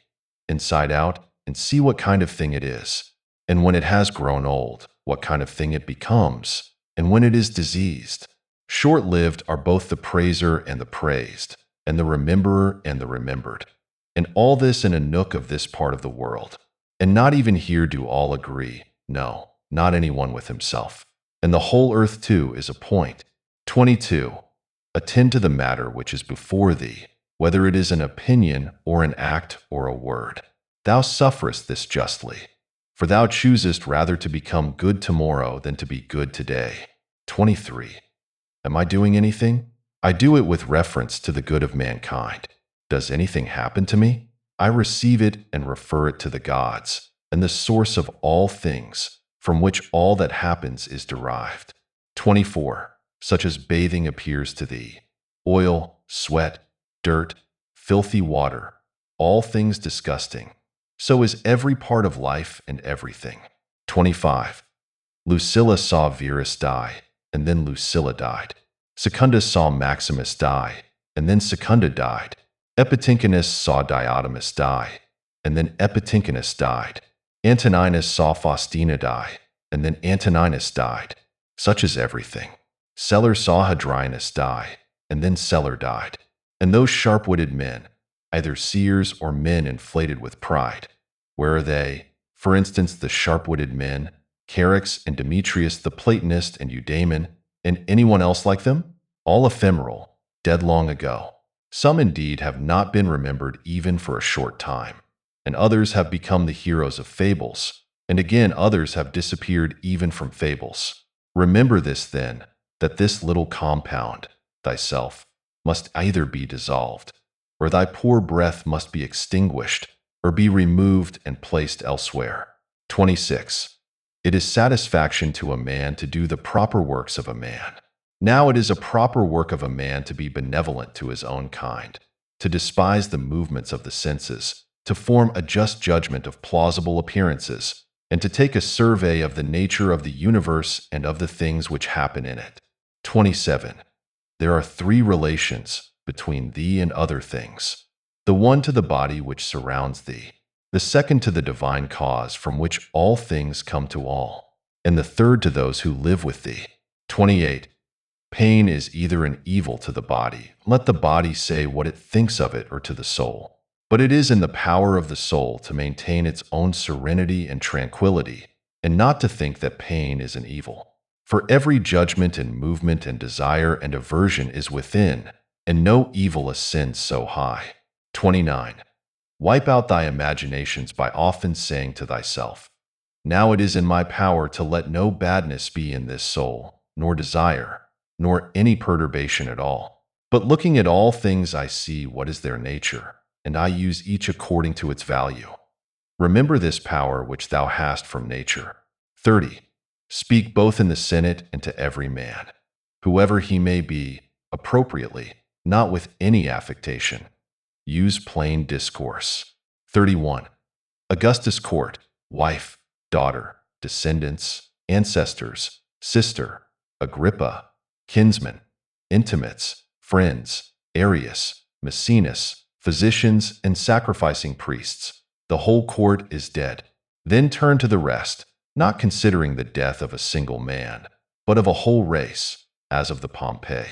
inside out, and see what kind of thing it is, and when it has grown old, what kind of thing it becomes, and when it is diseased. Short-lived are both the praiser and the praised, and the rememberer and the remembered. And all this in a nook of this part of the world. And not even here do all agree, no, not anyone with himself. And the whole earth too is a point. 22. Attend to the matter which is before thee, whether it is an opinion or an act or a word. Thou sufferest this justly, for thou choosest rather to become good tomorrow than to be good today. 23. Am I doing anything? I do it with reference to the good of mankind. Does anything happen to me? I receive it and refer it to the gods, and the source of all things, from which all that happens is derived. 24. Such as bathing appears to thee, oil, sweat, dirt, filthy water, all things disgusting. So is every part of life and everything. 25. Lucilla saw Verus die, and then Lucilla died. Secundus saw Maximus die, and then Secunda died. Epitynchinus saw Diotimus die, and then Epitynchinus died. Antoninus saw Faustina die, and then Antoninus died. Such is everything. Celer saw Hadrianus die, and then Celer died. And those sharp-witted men, either seers or men inflated with pride, where are they? For instance, the sharp-witted men, Charax and Demetrius the Platonist and Eudaemon, and anyone else like them? All ephemeral, dead long ago. Some indeed have not been remembered even for a short time, and others have become the heroes of fables, and again others have disappeared even from fables. Remember this then, that this little compound, thyself, must either be dissolved, or thy poor breath must be extinguished, or be removed and placed elsewhere. 26. It is satisfaction to a man to do the proper works of a man. Now it is a proper work of a man to be benevolent to his own kind, to despise the movements of the senses, to form a just judgment of plausible appearances, and to take a survey of the nature of the universe and of the things which happen in it. 27. There are three relations between thee and other things. The one to the body which surrounds thee, the second to the divine cause from which all things come to all, and the third to those who live with thee. 28. Pain is either an evil to the body, let the body say what it thinks of it, or to the soul. But it is in the power of the soul to maintain its own serenity and tranquility, and not to think that pain is an evil. For every judgment and movement and desire and aversion is within, and no evil ascends so high. 29. Wipe out thy imaginations by often saying to thyself, now it is in my power to let no badness be in this soul, nor desire, nor any perturbation at all. But looking at all things I see what is their nature, and I use each according to its value. Remember this power which thou hast from nature. 30. Speak both in the Senate and to every man, whoever he may be, appropriately, not with any affectation. Use plain discourse. 31. Augustus' court, wife, daughter, descendants, ancestors, sister, Agrippa, kinsmen, intimates, friends, Arius, Maecenas, physicians, and sacrificing priests. The whole court is dead. Then turn to the rest, not considering the death of a single man, but of a whole race, as of the Pompey,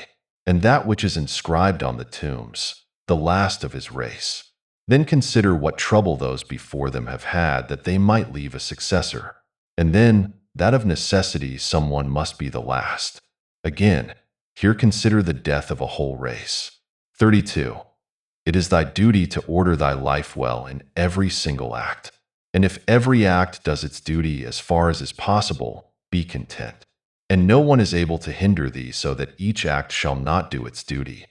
and that which is inscribed on the tombs, the last of his race. Then consider what trouble those before them have had that they might leave a successor, and then that of necessity someone must be the last. Again, here consider the death of a whole race. 32. It is thy duty to order thy life well in every single act. And if every act does its duty as far as is possible, be content. And no one is able to hinder thee so that each act shall not do its duty.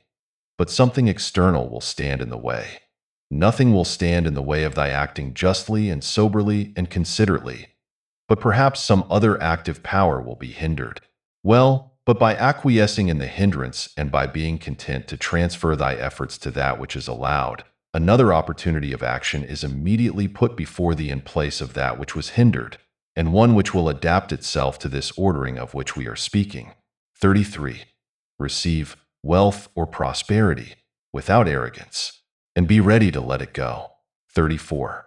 But something external will stand in the way. Nothing will stand in the way of thy acting justly and soberly and considerately, but perhaps some other active power will be hindered. Well, but by acquiescing in the hindrance and by being content to transfer thy efforts to that which is allowed, another opportunity of action is immediately put before thee in place of that which was hindered, and one which will adapt itself to this ordering of which we are speaking. 33. Receive wealth or prosperity without arrogance, and be ready to let it go. 34.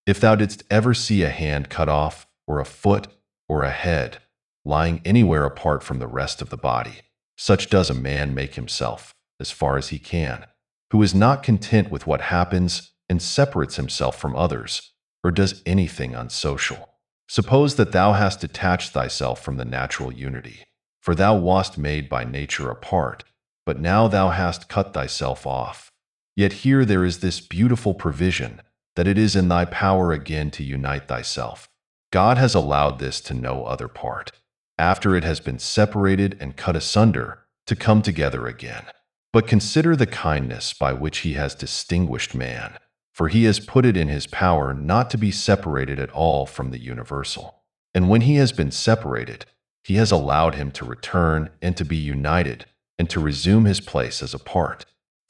If thou didst ever see a hand cut off, or a foot, or a head, lying anywhere apart from the rest of the body, such does a man make himself, as far as he can, who is not content with what happens and separates himself from others, or does anything unsocial. Suppose that thou hast detached thyself from the natural unity, for thou wast made by nature apart, but now thou hast cut thyself off. Yet here there is this beautiful provision, that it is in thy power again to unite thyself. God has allowed this to no other part, after it has been separated and cut asunder, to come together again. But consider the kindness by which he has distinguished man, for he has put it in his power not to be separated at all from the universal. And when he has been separated, he has allowed him to return and to be united, and to resume his place as a part.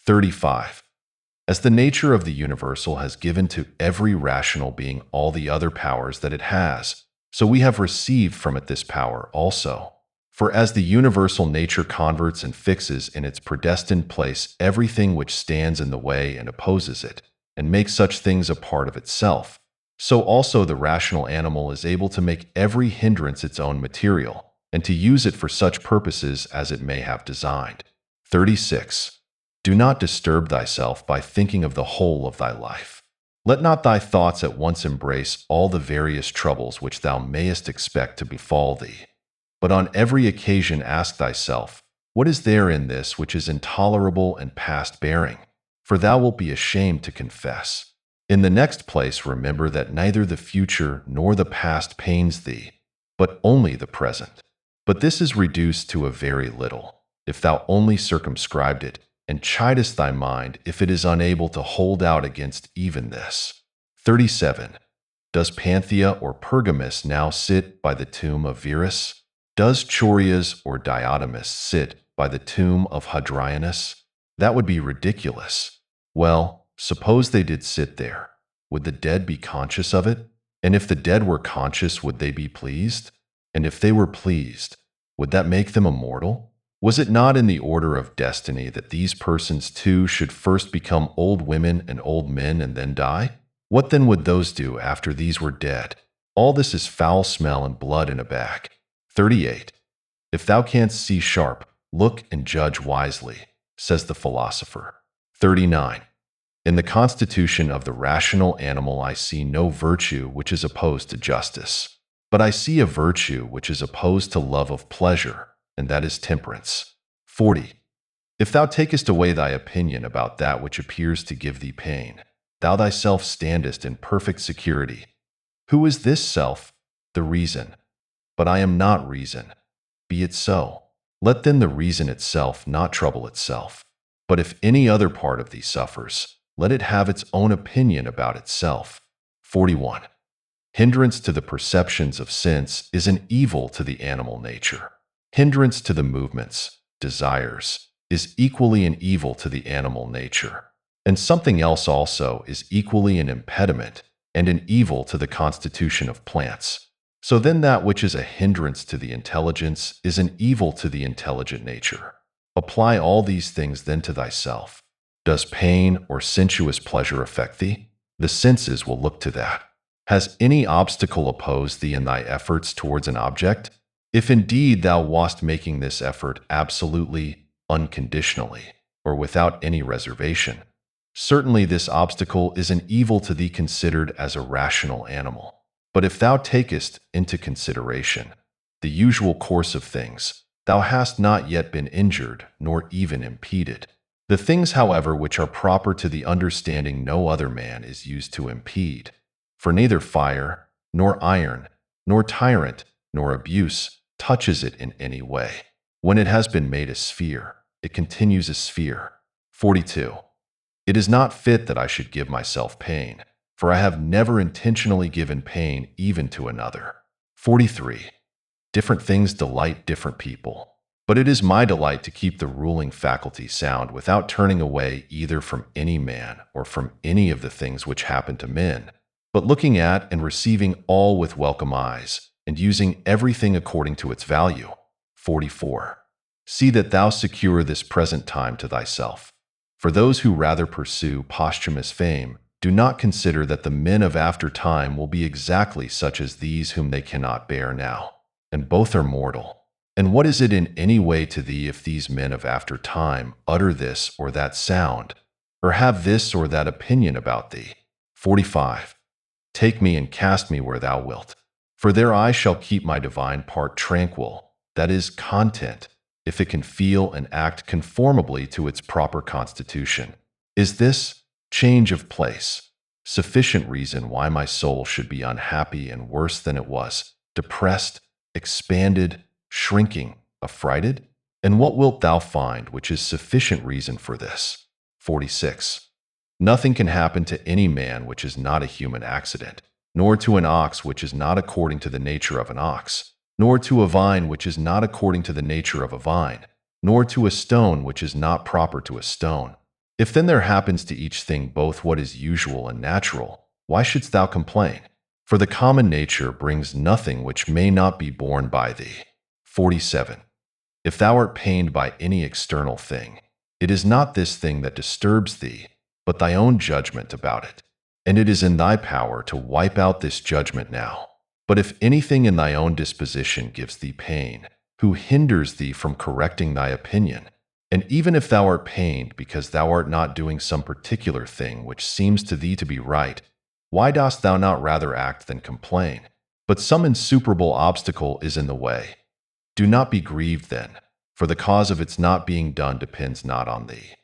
35. As the nature of the universal has given to every rational being all the other powers that it has, so we have received from it this power also. For as the universal nature converts and fixes in its predestined place everything which stands in the way and opposes it, and makes such things a part of itself, so also the rational animal is able to make every hindrance its own material, and to use it for such purposes as it may have designed. 36. Do not disturb thyself by thinking of the whole of thy life. Let not thy thoughts at once embrace all the various troubles which thou mayest expect to befall thee. But on every occasion ask thyself, what is there in this which is intolerable and past bearing? For thou wilt be ashamed to confess. In the next place remember that neither the future nor the past pains thee, but only the present. But this is reduced to a very little, if thou only circumscribed it, and chidest thy mind if it is unable to hold out against even this. 37. Does Panthea or Pergamus now sit by the tomb of Verus? Does Chorias or Diotimus sit by the tomb of Hadrianus? That would be ridiculous. Well, suppose they did sit there. Would the dead be conscious of it? And if the dead were conscious, would they be pleased? And if they were pleased, would that make them immortal? Was it not in the order of destiny that these persons too should first become old women and old men and then die? What then would those do after these were dead? All this is foul smell and blood in a bag. 38. If thou canst see sharp, look and judge wisely, says the philosopher. 39. In the constitution of the rational animal I see no virtue which is opposed to justice, but I see a virtue which is opposed to love of pleasure, and that is temperance. 40. If thou takest away thy opinion about that which appears to give thee pain, thou thyself standest in perfect security. Who is this self? The reason. But I am not reason. Be it so. Let then the reason itself not trouble itself. But if any other part of thee suffers, let it have its own opinion about itself. 41. Hindrance to the perceptions of sense is an evil to the animal nature. Hindrance to the movements, desires, is equally an evil to the animal nature. And something else also is equally an impediment and an evil to the constitution of plants. So then that which is a hindrance to the intelligence is an evil to the intelligent nature. Apply all these things then to thyself. Does pain or sensuous pleasure affect thee? The senses will look to that. Has any obstacle opposed thee in thy efforts towards an object? If indeed thou wast making this effort absolutely, unconditionally, or without any reservation, certainly this obstacle is an evil to thee considered as a rational animal. But if thou takest into consideration the usual course of things, thou hast not yet been injured, nor even impeded. The things, however, which are proper to the understanding no other man is used to impede. For neither fire, nor iron, nor tyrant, nor abuse touches it in any way. When it has been made a sphere, it continues a sphere. 42. It is not fit that I should give myself pain, for I have never intentionally given pain even to another. 43. Different things delight different people, but it is my delight to keep the ruling faculty sound without turning away either from any man or from any of the things which happen to men, but looking at and receiving all with welcome eyes, and using everything according to its value. 44. See that thou secure this present time to thyself. For those who rather pursue posthumous fame do not consider that the men of after time will be exactly such as these whom they cannot bear now, and both are mortal. And what is it in any way to thee if these men of after time utter this or that sound, or have this or that opinion about thee? 45. Take me and cast me where thou wilt. For there I shall keep my divine part tranquil, that is, content, if it can feel and act conformably to its proper constitution. Is this change of place sufficient reason why my soul should be unhappy and worse than it was, depressed, expanded, shrinking, affrighted? And what wilt thou find which is sufficient reason for this? 46. Nothing can happen to any man which is not a human accident, nor to an ox which is not according to the nature of an ox, nor to a vine which is not according to the nature of a vine, nor to a stone which is not proper to a stone. If then there happens to each thing both what is usual and natural, why shouldst thou complain? For the common nature brings nothing which may not be borne by thee. 47. If thou art pained by any external thing, it is not this thing that disturbs thee, but thy own judgment about it. And it is in thy power to wipe out this judgment now. But if anything in thy own disposition gives thee pain, who hinders thee from correcting thy opinion? And even if thou art pained because thou art not doing some particular thing which seems to thee to be right, why dost thou not rather act than complain? But some insuperable obstacle is in the way. Do not be grieved then, for the cause of its not being done depends not on thee.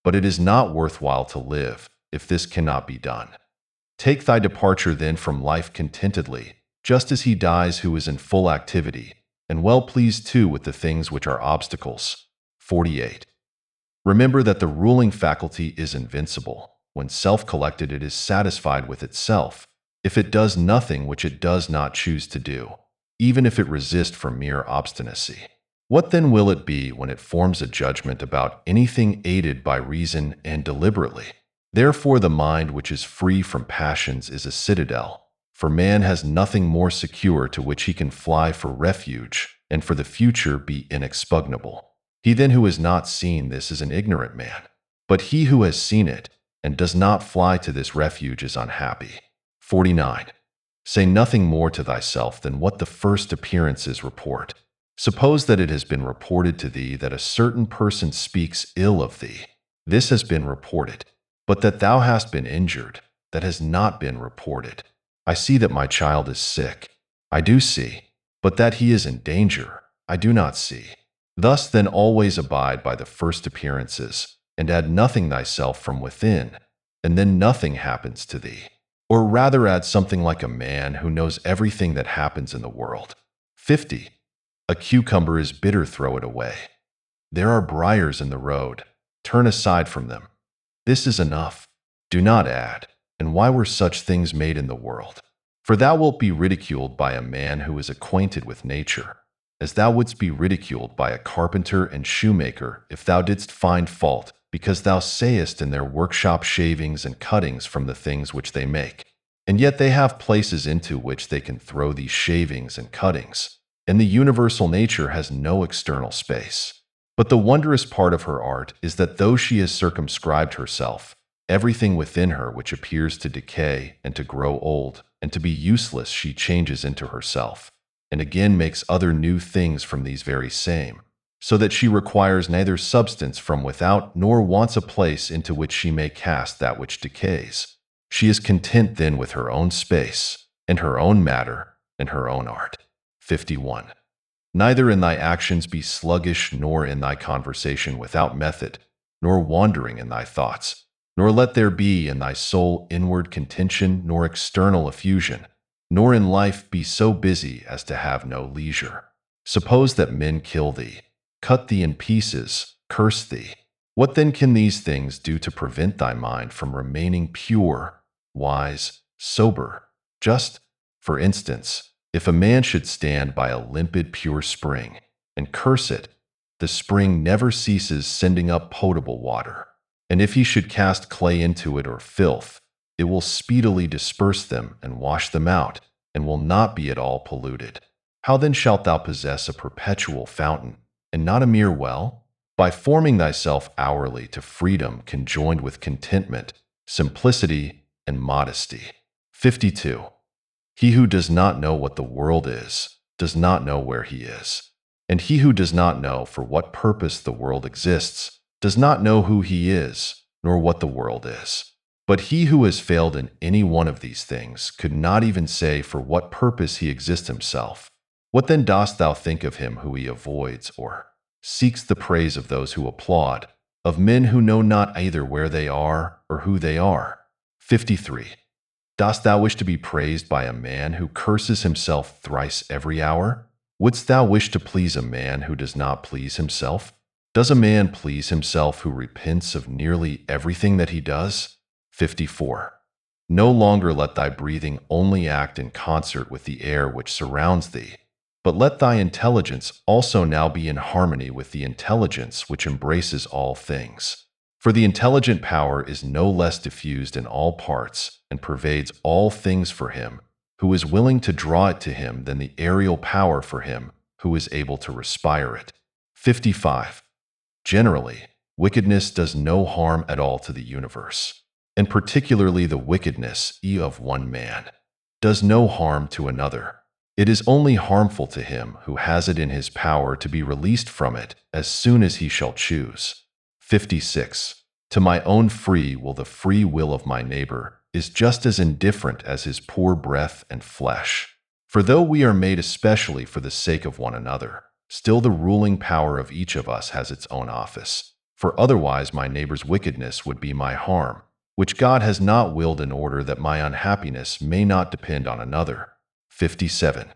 But it is not worthwhile to live, if this cannot be done. Take thy departure then from life contentedly, just as he dies who is in full activity, and well pleased too with the things which are obstacles. 48. Remember that the ruling faculty is invincible. When self-collected, it is satisfied with itself, if it does nothing which it does not choose to do, even if it resist from mere obstinacy. What then will it be when it forms a judgment about anything aided by reason and deliberately? Therefore the mind which is free from passions is a citadel, for man has nothing more secure to which he can fly for refuge, and for the future be inexpugnable. He then who has not seen this is an ignorant man, but he who has seen it and does not fly to this refuge is unhappy. 49. Say nothing more to thyself than what the first appearances report. Suppose that it has been reported to thee that a certain person speaks ill of thee. This has been reported, but that thou hast been injured, that has not been reported. I see that my child is sick. I do see, but that he is in danger, I do not see. Thus then always abide by the first appearances, and add nothing thyself from within, and then nothing happens to thee. Or rather add something like a man who knows everything that happens in the world. 50. A cucumber is bitter, throw it away. There are briars in the road, turn aside from them. This is enough. Do not add, and why were such things made in the world? For thou wilt be ridiculed by a man who is acquainted with nature, as thou wouldst be ridiculed by a carpenter and shoemaker if thou didst find fault, because thou sayest in their workshop shavings and cuttings from the things which they make. And yet they have places into which they can throw these shavings and cuttings, and the universal nature has no external space. But the wondrous part of her art is that though she has circumscribed herself, everything within her which appears to decay and to grow old and to be useless she changes into herself, and again makes other new things from these very same, so that she requires neither substance from without nor wants a place into which she may cast that which decays. She is content then with her own space, and her own matter, and her own art. 51. Neither in thy actions be sluggish, nor in thy conversation without method, nor wandering in thy thoughts, nor let there be in thy soul inward contention, nor external effusion, nor in life be so busy as to have no leisure. Suppose that men kill thee, cut thee in pieces, curse thee. What then can these things do to prevent thy mind from remaining pure, wise, sober, just? For instance, if a man should stand by a limpid, pure spring and curse it, the spring never ceases sending up potable water. And if he should cast clay into it or filth, it will speedily disperse them and wash them out, and will not be at all polluted. How then shalt thou possess a perpetual fountain, and not a mere well? By forming thyself hourly to freedom conjoined with contentment, simplicity, and modesty. 52. He who does not know what the world is, does not know where he is. And he who does not know for what purpose the world exists, does not know who he is, nor what the world is. But he who has failed in any one of these things could not even say for what purpose he exists himself. What then dost thou think of him who he avoids or seeks the praise of those who applaud, of men who know not either where they are or who they are. 53. Dost thou wish to be praised by a man who curses himself thrice every hour? Wouldst thou wish to please a man who does not please himself? Does a man please himself who repents of nearly everything that he does? 54. No longer let thy breathing only act in concert with the air which surrounds thee, but let thy intelligence also now be in harmony with the intelligence which embraces all things. For the intelligent power is no less diffused in all parts and pervades all things for him who is willing to draw it to him than the aerial power for him who is able to respire it. 55. Generally, wickedness does no harm at all to the universe, and particularly the wickedness of one man does no harm to another. It is only harmful to him who has it in his power to be released from it as soon as he shall choose. 56. To my own free will the free will of my neighbor is just as indifferent as his poor breath and flesh. For though we are made especially for the sake of one another, still the ruling power of each of us has its own office. For otherwise my neighbor's wickedness would be my harm, which God has not willed in order that my unhappiness may not depend on another. 57.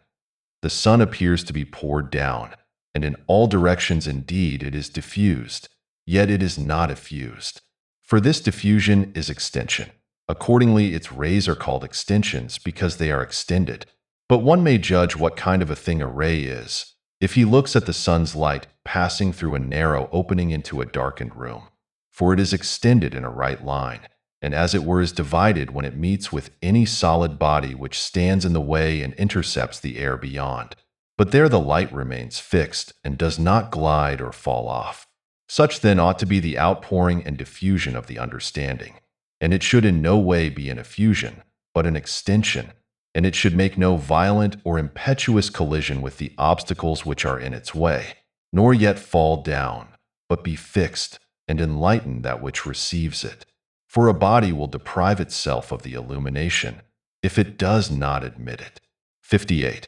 The sun appears to be poured down, and in all directions indeed it is diffused, yet it is not effused. For this diffusion is extension. Accordingly, its rays are called extensions because they are extended. But one may judge what kind of a thing a ray is if he looks at the sun's light passing through a narrow opening into a darkened room. For it is extended in a right line, and as it were is divided when it meets with any solid body which stands in the way and intercepts the air beyond. But there the light remains fixed and does not glide or fall off. Such then ought to be the outpouring and diffusion of the understanding, and it should in no way be an effusion, but an extension, and it should make no violent or impetuous collision with the obstacles which are in its way, nor yet fall down, but be fixed and enlighten that which receives it. For a body will deprive itself of the illumination if it does not admit it. 58.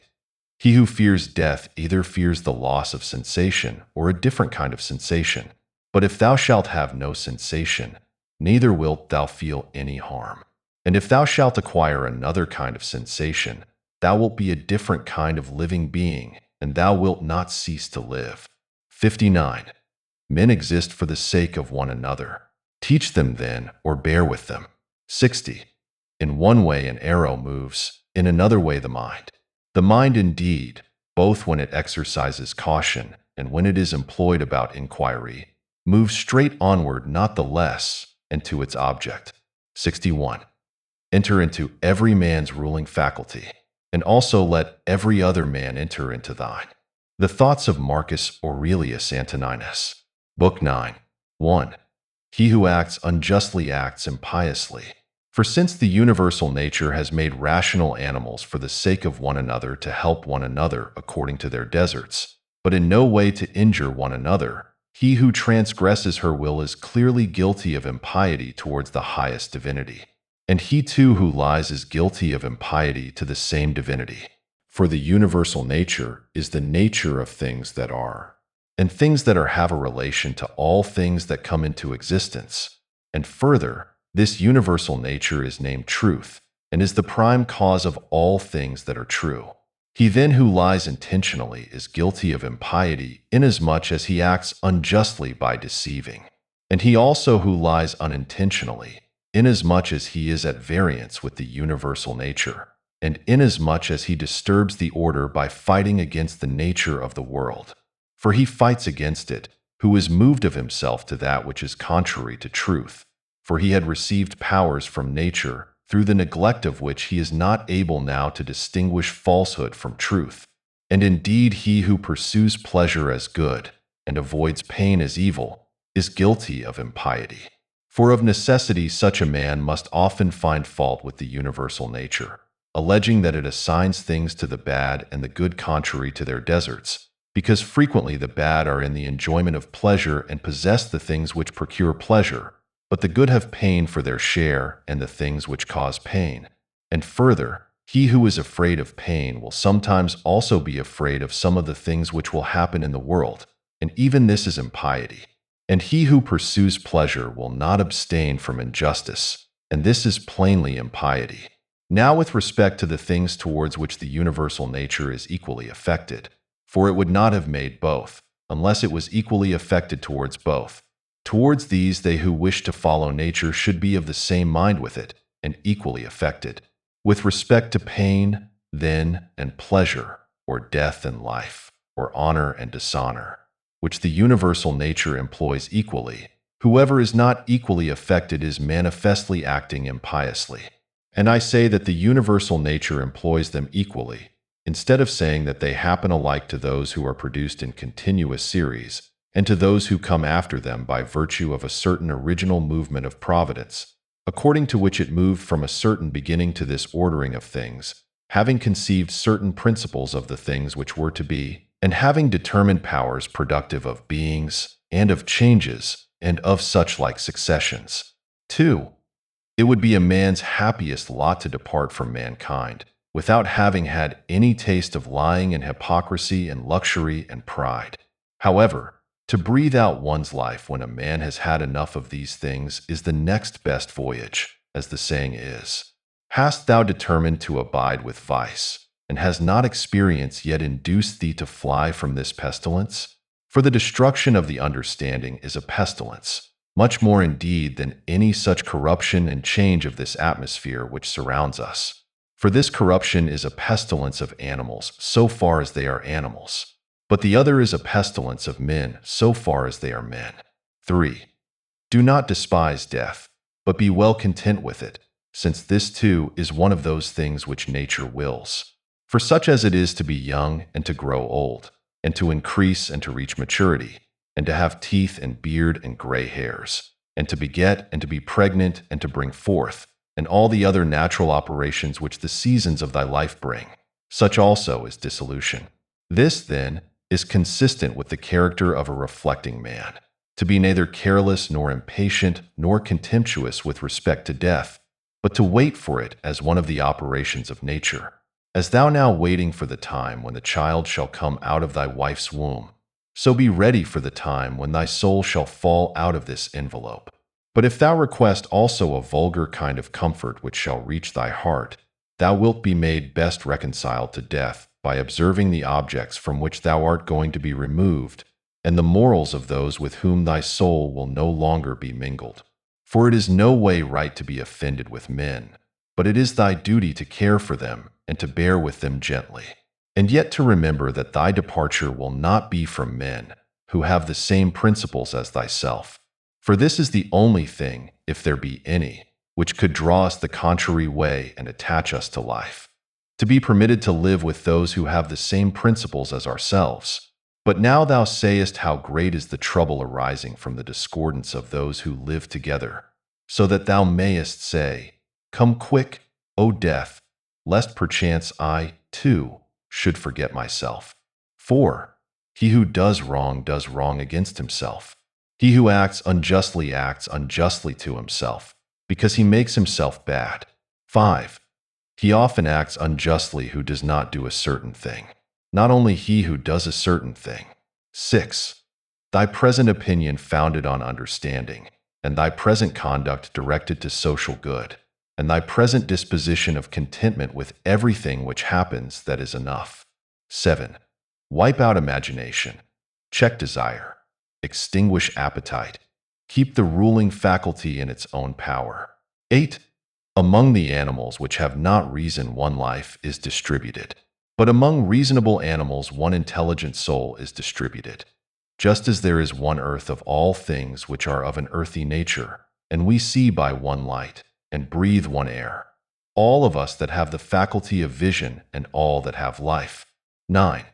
He who fears death either fears the loss of sensation or a different kind of sensation. But if thou shalt have no sensation, neither wilt thou feel any harm. And if thou shalt acquire another kind of sensation, thou wilt be a different kind of living being, and thou wilt not cease to live. 59. Men exist for the sake of one another. Teach them then, or bear with them. 60. In one way an arrow moves, in another way the mind. The mind indeed, both when it exercises caution and when it is employed about inquiry, moves straight onward not the less, and to its object. 61. Enter into every man's ruling faculty, and also let every other man enter into thine. The Thoughts of Marcus Aurelius Antoninus. Book 9. 1. He who acts unjustly acts impiously. For since the universal nature has made rational animals for the sake of one another to help one another according to their deserts, but in no way to injure one another, he who transgresses her will is clearly guilty of impiety towards the highest divinity. And he too who lies is guilty of impiety to the same divinity. For the universal nature is the nature of things that are, and things that are have a relation to all things that come into existence. And further, this universal nature is named truth, and is the prime cause of all things that are true. He then who lies intentionally is guilty of impiety, inasmuch as he acts unjustly by deceiving. And he also who lies unintentionally, inasmuch as he is at variance with the universal nature, and inasmuch as he disturbs the order by fighting against the nature of the world. For he fights against it, who is moved of himself to that which is contrary to truth. For he had received powers from nature, through the neglect of which he is not able now to distinguish falsehood from truth. And indeed he who pursues pleasure as good, and avoids pain as evil, is guilty of impiety. For of necessity such a man must often find fault with the universal nature, alleging that it assigns things to the bad and the good contrary to their deserts, because frequently the bad are in the enjoyment of pleasure and possess the things which procure pleasure, but the good have pain for their share and the things which cause pain. And further, he who is afraid of pain will sometimes also be afraid of some of the things which will happen in the world, and even this is impiety. And he who pursues pleasure will not abstain from injustice, and this is plainly impiety. Now with respect to the things towards which the universal nature is equally affected, for it would not have made both, unless it was equally affected towards both. Towards these they who wish to follow nature should be of the same mind with it, and equally affected. With respect to pain, then, and pleasure, or death and life, or honor and dishonor, which the universal nature employs equally, whoever is not equally affected is manifestly acting impiously. And I say that the universal nature employs them equally, instead of saying that they happen alike to those who are produced in continuous series, and to those who come after them by virtue of a certain original movement of providence, according to which it moved from a certain beginning to this ordering of things, having conceived certain principles of the things which were to be, and having determined powers productive of beings, and of changes, and of such like successions. 2. It would be a man's happiest lot to depart from mankind, without having had any taste of lying and hypocrisy and luxury and pride. However, to breathe out one's life when a man has had enough of these things is the next best voyage, as the saying is. Hast thou determined to abide with vice, and has not experience yet induced thee to fly from this pestilence? For the destruction of the understanding is a pestilence, much more indeed than any such corruption and change of this atmosphere which surrounds us. For this corruption is a pestilence of animals so far as they are animals, but the other is a pestilence of men so far as they are men. 3. Do not despise death, but be well content with it, since this too is one of those things which nature wills. For such as it is to be young and to grow old, and to increase and to reach maturity, and to have teeth and beard and gray hairs, and to beget and to be pregnant and to bring forth, and all the other natural operations which the seasons of thy life bring, such also is dissolution. This, then, is consistent with the character of a reflecting man, to be neither careless nor impatient nor contemptuous with respect to death, but to wait for it as one of the operations of nature, as thou now waiting for the time when the child shall come out of thy wife's womb. So be ready for the time when thy soul shall fall out of this envelope. But if thou request also a vulgar kind of comfort which shall reach thy heart, thou wilt be made best reconciled to death by observing the objects from which thou art going to be removed, and the morals of those with whom thy soul will no longer be mingled. For it is no way right to be offended with men, but it is thy duty to care for them and to bear with them gently, and yet to remember that thy departure will not be from men who have the same principles as thyself. For this is the only thing, if there be any, which could draw us the contrary way and attach us to life, to be permitted to live with those who have the same principles as ourselves. But now thou sayest how great is the trouble arising from the discordance of those who live together, so that thou mayest say, Come quick, O death, lest perchance I, too, should forget myself. 4. He who does wrong against himself. He who acts unjustly to himself, because he makes himself bad. 5. He often acts unjustly who does not do a certain thing, not only he who does a certain thing. 6. Thy present opinion founded on understanding, and thy present conduct directed to social good, and thy present disposition of contentment with everything which happens that is enough. 7. Wipe out imagination, check desire, extinguish appetite, keep the ruling faculty in its own power. 8. Among the animals which have not reason one life is distributed, but among reasonable animals one intelligent soul is distributed. Just as there is one earth of all things which are of an earthy nature, and we see by one light, and breathe one air, all of us that have the faculty of vision and all that have life. 9.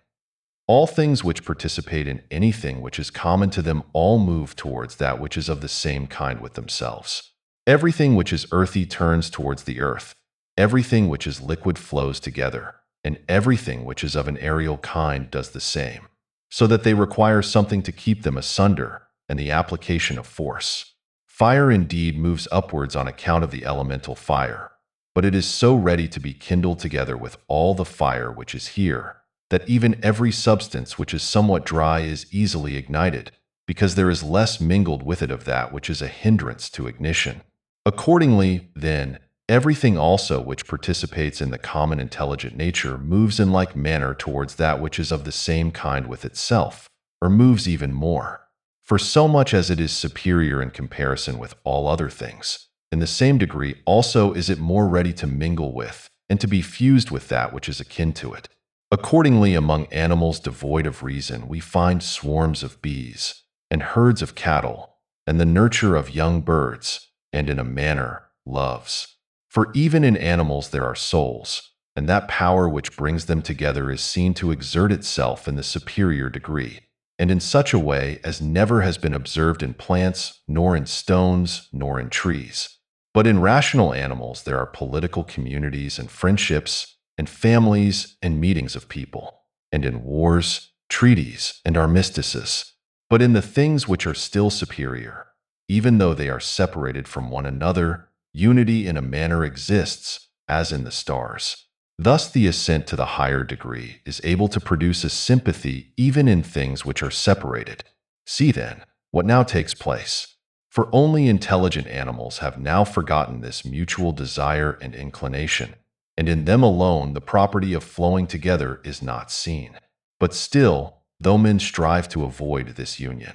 All things which participate in anything which is common to them all move towards that which is of the same kind with themselves. Everything which is earthy turns towards the earth, everything which is liquid flows together, and everything which is of an aerial kind does the same, so that they require something to keep them asunder, and the application of force. Fire indeed moves upwards on account of the elemental fire, but it is so ready to be kindled together with all the fire which is here, that even every substance which is somewhat dry is easily ignited, because there is less mingled with it of that which is a hindrance to ignition. Accordingly, then, everything also which participates in the common intelligent nature moves in like manner towards that which is of the same kind with itself, or moves even more. For so much as it is superior in comparison with all other things, in the same degree also is it more ready to mingle with and to be fused with that which is akin to it. Accordingly, among animals devoid of reason, we find swarms of bees, and herds of cattle, and the nurture of young birds, and in a manner, loves. For even in animals there are souls, and that power which brings them together is seen to exert itself in the superior degree, and in such a way as never has been observed in plants, nor in stones, nor in trees. But in rational animals there are political communities and friendships, and families and meetings of people, and in wars, treaties, and armistices. But in the things which are still superior, even though they are separated from one another, unity in a manner exists, as in the stars. Thus the ascent to the higher degree is able to produce a sympathy even in things which are separated. See, then, what now takes place. For only intelligent animals have now forgotten this mutual desire and inclination, and in them alone the property of flowing together is not seen. But still, though men strive to avoid this union,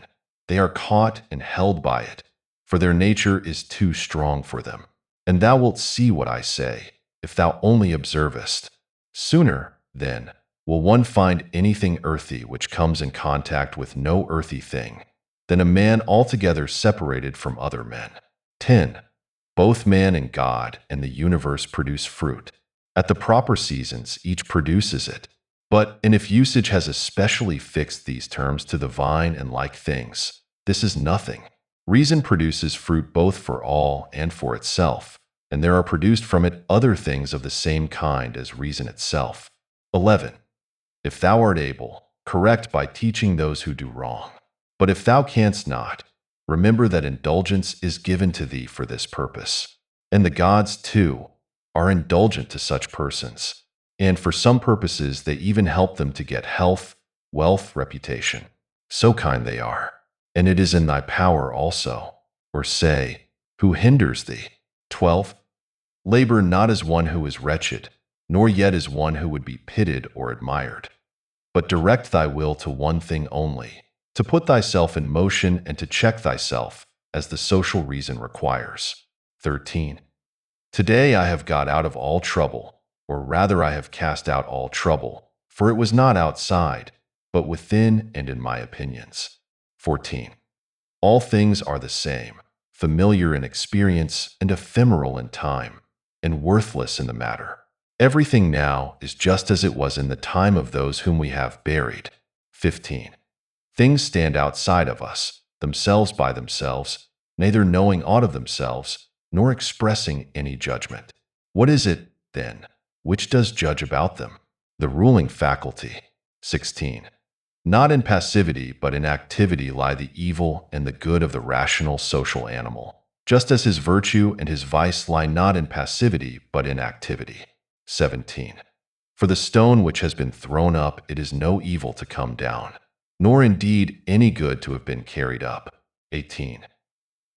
they are caught and held by it, for their nature is too strong for them. And thou wilt see what I say, if thou only observest. Sooner, then, will one find anything earthy which comes in contact with no earthy thing, than a man altogether separated from other men. 10. Both man and God and the universe produce fruit. At the proper seasons each produces it. But, and if usage has especially fixed these terms to the vine and like things, this is nothing. Reason produces fruit both for all and for itself, and there are produced from it other things of the same kind as reason itself. 11. If thou art able, correct by teaching those who do wrong. But if thou canst not, remember that indulgence is given to thee for this purpose. And the gods, too, are indulgent to such persons, and for some purposes they even help them to get health, wealth, reputation. So kind they are. And it is in thy power also, or say, who hinders thee? 12. Labor not as one who is wretched, nor yet as one who would be pitied or admired. But direct thy will to one thing only, to put thyself in motion and to check thyself, as the social reason requires. 13. Today I have got out of all trouble, or rather I have cast out all trouble, for it was not outside, but within and in my opinions. 14. All things are the same, familiar in experience and ephemeral in time, and worthless in the matter. Everything now is just as it was in the time of those whom we have buried. 15. Things stand outside of us, themselves by themselves, neither knowing aught of themselves, nor expressing any judgment. What is it, then, which does judge about them? The ruling faculty. 16. Not in passivity, but in activity lie the evil and the good of the rational social animal, just as his virtue and his vice lie not in passivity, but in activity. 17. For the stone which has been thrown up, it is no evil to come down, nor indeed any good to have been carried up. 18.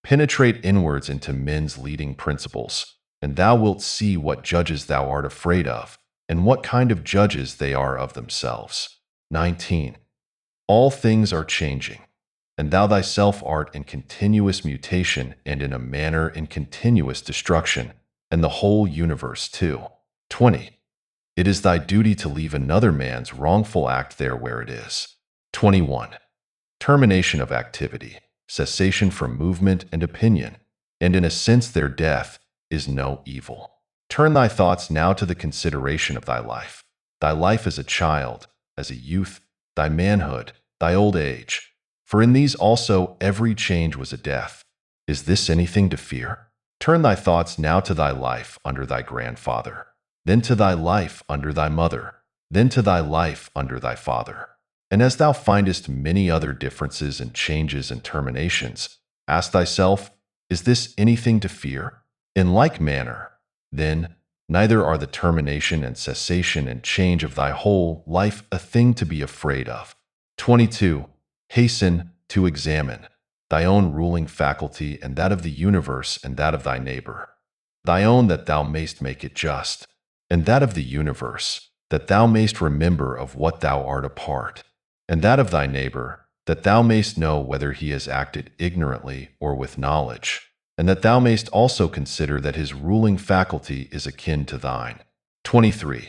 Penetrate inwards into men's leading principles, and thou wilt see what judges thou art afraid of, and what kind of judges they are of themselves. 19. All things are changing, and thou thyself art in continuous mutation and in a manner in continuous destruction, and the whole universe too. 20. It is thy duty to leave another man's wrongful act there where it is. 21. Termination of activity, cessation from movement and opinion, and in a sense their death, is no evil. Turn thy thoughts now to the consideration of thy life. Thy life as a child, as a youth, thy manhood, thy old age. For in these also every change was a death. Is this anything to fear? Turn thy thoughts now to thy life under thy grandfather, then to thy life under thy mother, then to thy life under thy father. And as thou findest many other differences and changes and terminations, ask thyself, is this anything to fear? In like manner, then, neither are the termination and cessation and change of thy whole life a thing to be afraid of. 22. Hasten to examine thy own ruling faculty and that of the universe and that of thy neighbor, thy own that thou mayst make it just, and that of the universe, that thou mayst remember of what thou art a part, and that of thy neighbor, that thou mayst know whether he has acted ignorantly or with knowledge, and that thou mayst also consider that his ruling faculty is akin to thine. 23.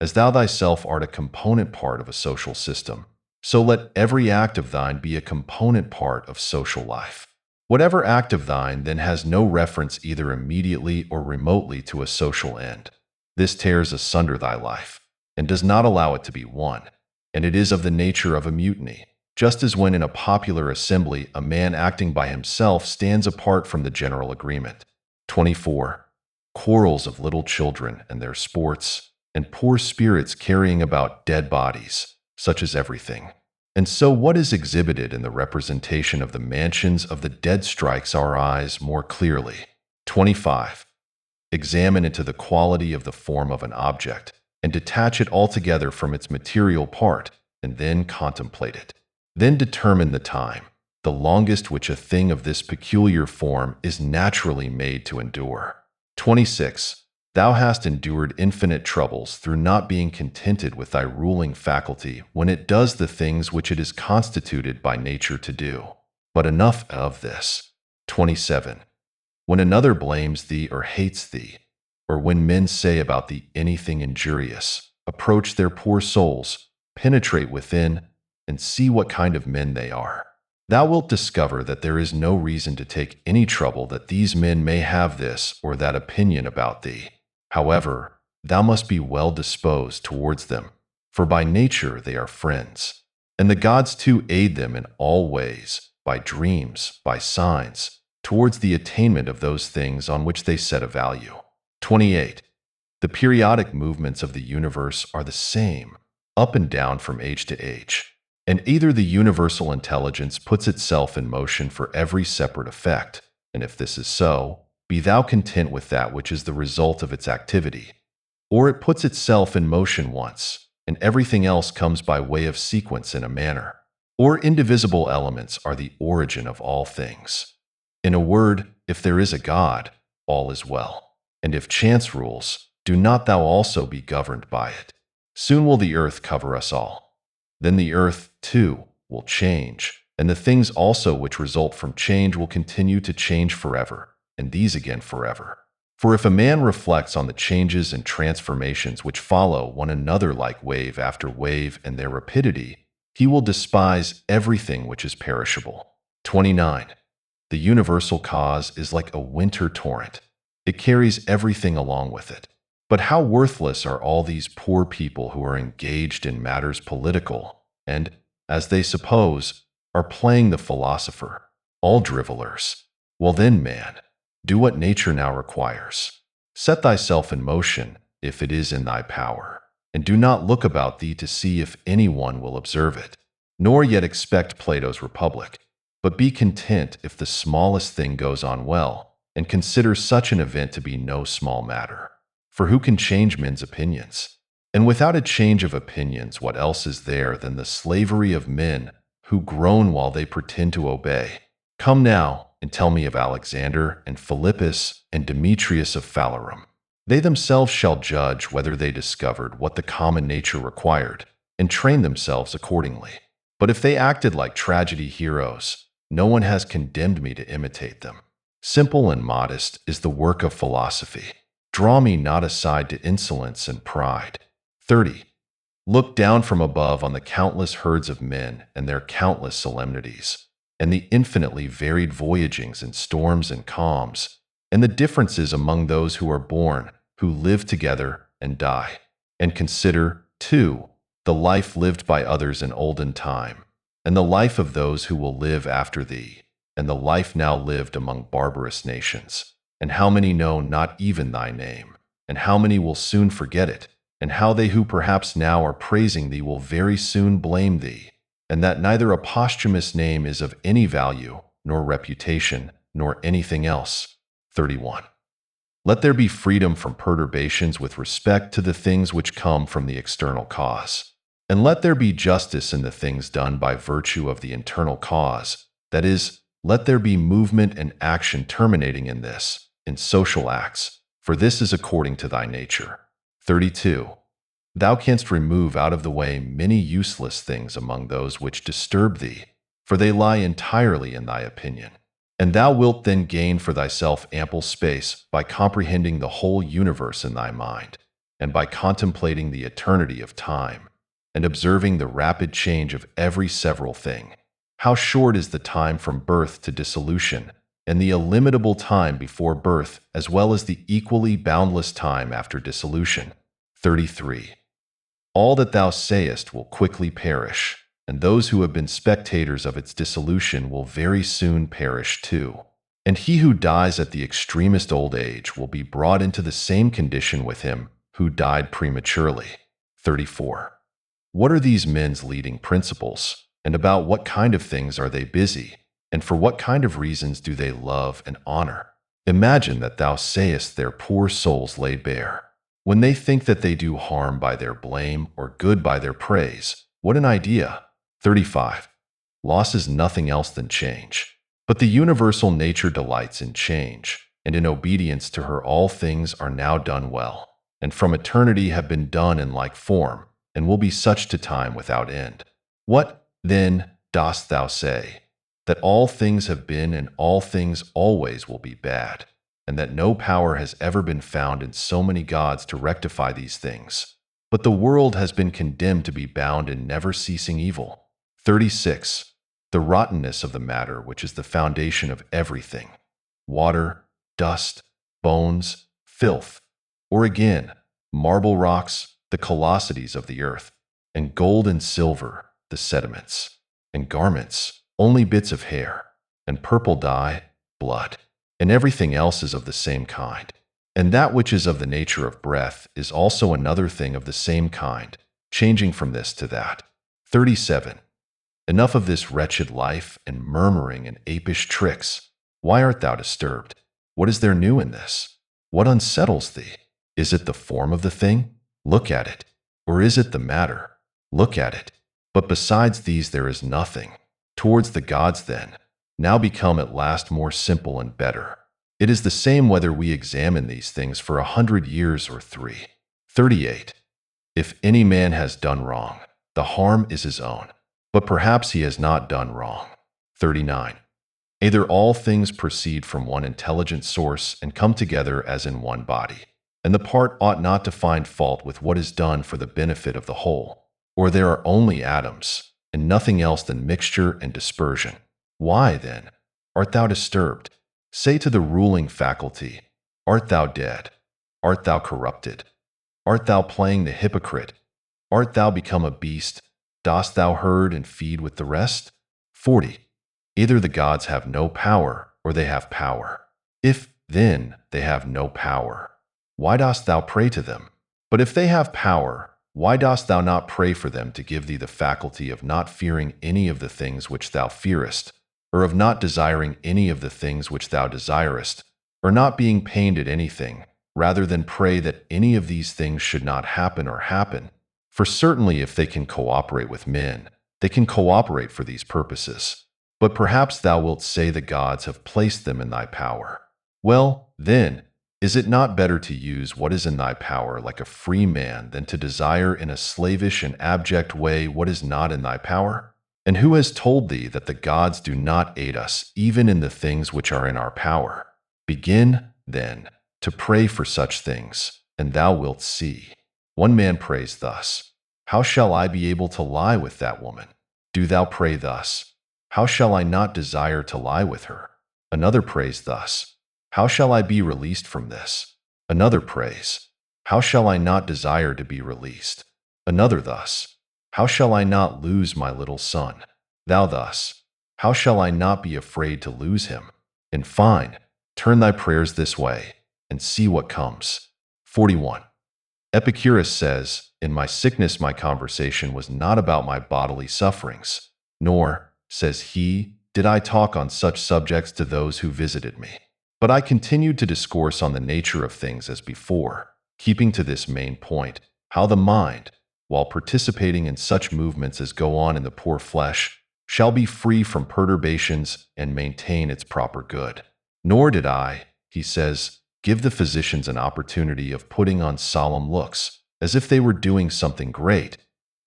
As thou thyself art a component part of a social system, so let every act of thine be a component part of social life. Whatever act of thine then has no reference either immediately or remotely to a social end. This tears asunder thy life, and does not allow it to be one, and it is of the nature of a mutiny, just as when in a popular assembly a man acting by himself stands apart from the general agreement. 24. Quarrels of little children and their sports, and poor spirits carrying about dead bodies, such as everything. And so what is exhibited in the representation of the mansions of the dead strikes our eyes more clearly. 25. Examine into the quality of the form of an object, and detach it altogether from its material part, and then contemplate it. Then determine the time, the longest which a thing of this peculiar form is naturally made to endure. 26. Thou hast endured infinite troubles through not being contented with thy ruling faculty when it does the things which it is constituted by nature to do. But enough of this. 27. When another blames thee or hates thee, or when men say about thee anything injurious, approach their poor souls, penetrate within, and see what kind of men they are. Thou wilt discover that there is no reason to take any trouble that these men may have this or that opinion about thee. However, thou must be well disposed towards them, for by nature they are friends, and the gods too aid them in all ways, by dreams, by signs, towards the attainment of those things on which they set a value. 28. The periodic movements of the universe are the same, up and down from age to age, and either the universal intelligence puts itself in motion for every separate effect, and if this is so, be thou content with that which is the result of its activity, or it puts itself in motion once, and everything else comes by way of sequence in a manner, or indivisible elements are the origin of all things. In a word, if there is a God, all is well, and if chance rules, do not thou also be governed by it. Soon will the earth cover us all. Then the earth, too, will change, and the things also which result from change will continue to change forever, and these again forever. For if a man reflects on the changes and transformations which follow one another like wave after wave and their rapidity, he will despise everything which is perishable. 29. The universal cause is like a winter torrent. It carries everything along with it. But how worthless are all these poor people who are engaged in matters political, and, as they suppose, are playing the philosopher, all drivellers. Well then, man, do what nature now requires. Set thyself in motion, if it is in thy power, and do not look about thee to see if any one will observe it, nor yet expect Plato's republic, but be content if the smallest thing goes on well, and consider such an event to be no small matter. For who can change men's opinions? And without a change of opinions, what else is there than the slavery of men who groan while they pretend to obey? Come now, and tell me of Alexander and Philippus and Demetrius of Phalerum. They themselves shall judge whether they discovered what the common nature required, and train themselves accordingly. But if they acted like tragedy heroes, no one has condemned me to imitate them. Simple and modest is the work of philosophy. Draw me not aside to insolence and pride. 30. Look down from above on the countless herds of men and their countless solemnities, and the infinitely varied voyagings and storms and calms, and the differences among those who are born, who live together and die. And consider, too, the life lived by others in olden time, and the life of those who will live after thee, and the life now lived among barbarous nations. And how many know not even thy name, and how many will soon forget it, and how they who perhaps now are praising thee will very soon blame thee, and that neither a posthumous name is of any value, nor reputation, nor anything else. 31. Let there be freedom from perturbations with respect to the things which come from the external cause. And let there be justice in the things done by virtue of the internal cause. That is, let there be movement and action terminating in this, in social acts, for this is according to thy nature. 32. Thou canst remove out of the way many useless things among those which disturb thee, for they lie entirely in thy opinion. And thou wilt then gain for thyself ample space by comprehending the whole universe in thy mind, and by contemplating the eternity of time, and observing the rapid change of every several thing. How short is the time from birth to dissolution, and the illimitable time before birth, as well as the equally boundless time after dissolution. 33. All that thou sayest will quickly perish, and those who have been spectators of its dissolution will very soon perish too. And he who dies at the extremest old age will be brought into the same condition with him who died prematurely. 34. What are these men's leading principles, and about what kind of things are they busy, and for what kind of reasons do they love and honor? Imagine that thou sayest their poor souls laid bare. When they think that they do harm by their blame or good by their praise, what an idea! 35. Loss is nothing else than change. But the universal nature delights in change, and in obedience to her all things are now done well, and from eternity have been done in like form, and will be such to time without end. What, then, dost thou say? That all things have been and all things always will be bad, and that no power has ever been found in so many gods to rectify these things. But the world has been condemned to be bound in never-ceasing evil. 36. The rottenness of the matter which is the foundation of everything. Water, dust, bones, filth, or again, marble rocks, the callosities of the earth, and gold and silver, the sediments, and garments, only bits of hair, and purple dye, blood, and everything else is of the same kind. And that which is of the nature of breath is also another thing of the same kind, changing from this to that. 37. Enough of this wretched life and murmuring and apish tricks. Why art thou disturbed? What is there new in this? What unsettles thee? Is it the form of the thing? Look at it. Or is it the matter? Look at it. But besides these there is nothing. Towards the gods, then, now become at last more simple and better. It is the same whether we examine these things for 100 years or 3. 38. If any man has done wrong, the harm is his own, but perhaps he has not done wrong. 39. Either all things proceed from one intelligent source and come together as in one body, and the part ought not to find fault with what is done for the benefit of the whole, or there are only atoms, and nothing else than mixture and dispersion. Why, then, art thou disturbed? Say to the ruling faculty, art thou dead? Art thou corrupted? Art thou playing the hypocrite? Art thou become a beast? Dost thou herd and feed with the rest? 40. Either the gods have no power, or they have power. If, then, they have no power, why dost thou pray to them? But if they have power, why dost thou not pray for them to give thee the faculty of not fearing any of the things which thou fearest, or of not desiring any of the things which thou desirest, or not being pained at anything, rather than pray that any of these things should not happen or happen? For certainly if they can cooperate with men, they can cooperate for these purposes. But perhaps thou wilt say the gods have placed them in thy power. Well, then, is it not better to use what is in thy power like a free man than to desire in a slavish and abject way what is not in thy power? And who has told thee that the gods do not aid us even in the things which are in our power? Begin, then, to pray for such things, and thou wilt see. One man prays thus, how shall I be able to lie with that woman? Do thou pray thus, how shall I not desire to lie with her? Another prays thus, how shall I be released from this? Another prays, how shall I not desire to be released? Another thus, how shall I not lose my little son? Thou thus, how shall I not be afraid to lose him? In fine, turn thy prayers this way, and see what comes. 41. Epicurus says, in my sickness my conversation was not about my bodily sufferings, nor, says he, did I talk on such subjects to those who visited me. But I continued to discourse on the nature of things as before, keeping to this main point, how the mind, while participating in such movements as go on in the poor flesh, shall be free from perturbations and maintain its proper good. Nor did I, he says, give the physicians an opportunity of putting on solemn looks, as if they were doing something great,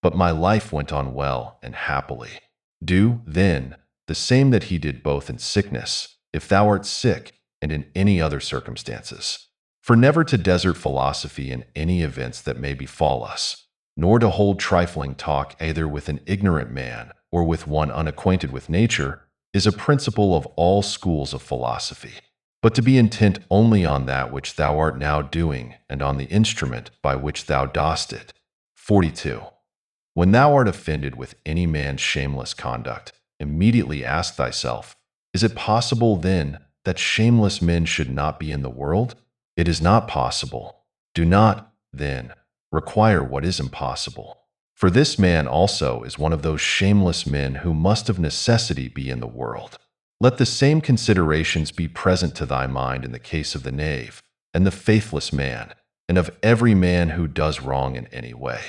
but my life went on well and happily. Do, then, the same that he did both in sickness, if thou art sick, and in any other circumstances. For never to desert philosophy in any events that may befall us, nor to hold trifling talk either with an ignorant man or with one unacquainted with nature, is a principle of all schools of philosophy, but to be intent only on that which thou art now doing and on the instrument by which thou dost it. 42. When thou art offended with any man's shameless conduct, immediately ask thyself, is it possible then that shameless men should not be in the world? It is not possible. Do not, then, require what is impossible. For this man also is one of those shameless men who must of necessity be in the world. Let the same considerations be present to thy mind in the case of the knave, and the faithless man, and of every man who does wrong in any way.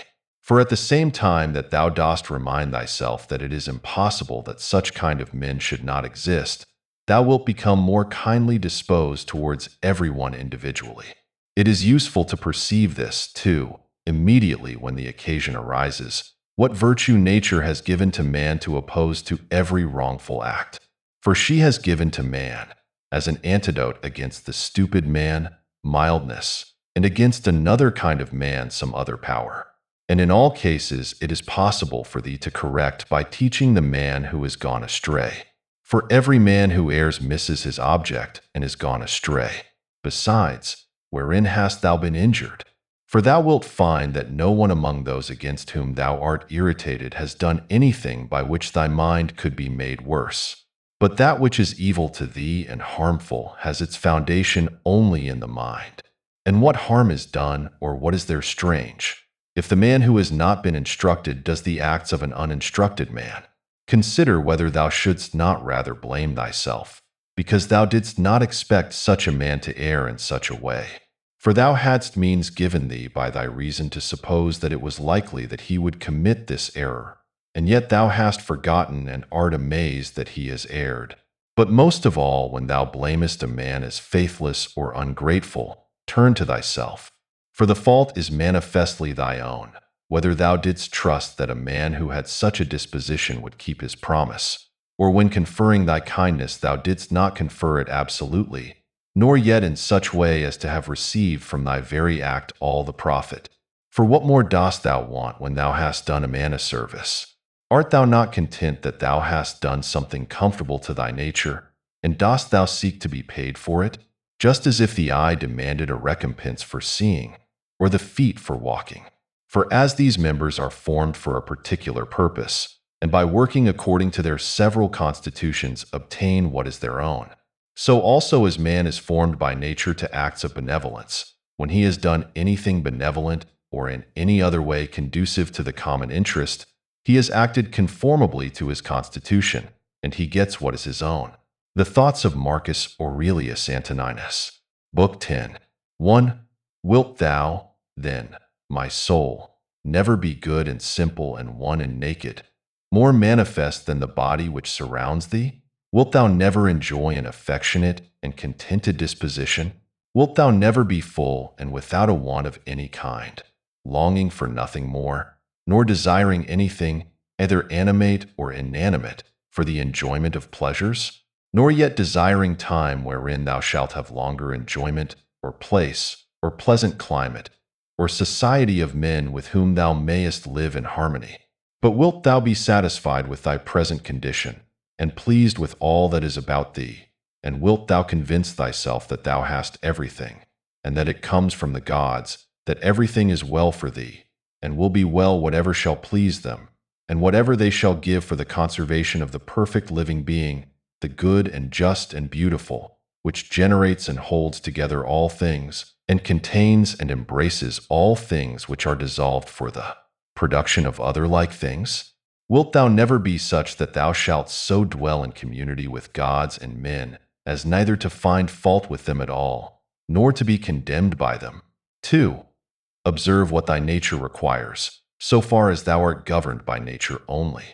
For at the same time that thou dost remind thyself that it is impossible that such kind of men should not exist, thou wilt become more kindly disposed towards everyone individually. It is useful to perceive this, too, immediately when the occasion arises, what virtue nature has given to man to oppose to every wrongful act. For she has given to man, as an antidote against the stupid man, mildness, and against another kind of man some other power. And in all cases it is possible for thee to correct by teaching the man who is gone astray. For every man who errs misses his object and is gone astray. Besides, wherein hast thou been injured? For thou wilt find that no one among those against whom thou art irritated has done anything by which thy mind could be made worse. But that which is evil to thee and harmful has its foundation only in the mind. And what harm is done, or what is there strange, if the man who has not been instructed does the acts of an uninstructed man? Consider whether thou shouldst not rather blame thyself, because thou didst not expect such a man to err in such a way. For thou hadst means given thee by thy reason to suppose that it was likely that he would commit this error, and yet thou hast forgotten and art amazed that he has erred. But most of all, when thou blamest a man as faithless or ungrateful, turn to thyself, for the fault is manifestly thy own, whether thou didst trust that a man who had such a disposition would keep his promise, or when conferring thy kindness thou didst not confer it absolutely, nor yet in such way as to have received from thy very act all the profit. For what more dost thou want when thou hast done a man a service? Art thou not content that thou hast done something comfortable to thy nature, and dost thou seek to be paid for it, just as if the eye demanded a recompense for seeing, or the feet for walking? For as these members are formed for a particular purpose, and by working according to their several constitutions obtain what is their own, so also as man is formed by nature to acts of benevolence, when he has done anything benevolent or in any other way conducive to the common interest, he has acted conformably to his constitution, and he gets what is his own. The Thoughts of Marcus Aurelius Antoninus, Book 10. 1. Wilt thou, then, my soul, never be good and simple and one and naked, more manifest than the body which surrounds thee? Wilt thou never enjoy an affectionate and contented disposition? Wilt thou never be full and without a want of any kind, longing for nothing more, nor desiring anything, either animate or inanimate, for the enjoyment of pleasures? Nor yet desiring time wherein thou shalt have longer enjoyment, or place, or pleasant climate, or society of men with whom thou mayest live in harmony? But wilt thou be satisfied with thy present condition, and pleased with all that is about thee? And wilt thou convince thyself that thou hast everything, and that it comes from the gods, that everything is well for thee, and will be well whatever shall please them, and whatever they shall give for the conservation of the perfect living being, the good and just and beautiful, which generates and holds together all things, and contains and embraces all things which are dissolved for the production of other like things? Wilt thou never be such that thou shalt so dwell in community with gods and men as neither to find fault with them at all, nor to be condemned by them? 2. Observe what thy nature requires, so far as thou art governed by nature only.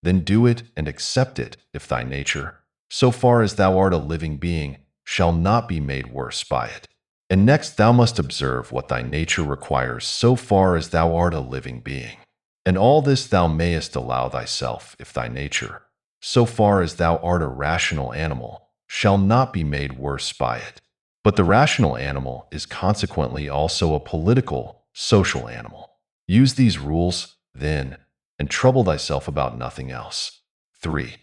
Then do it and accept it if thy nature, so far as thou art a living being, shall not be made worse by it. And next thou must observe what thy nature requires so far as thou art a living being. And all this thou mayest allow thyself if thy nature, so far as thou art a rational animal, shall not be made worse by it. But the rational animal is consequently also a political, social animal. Use these rules, then, and trouble thyself about nothing else. 3.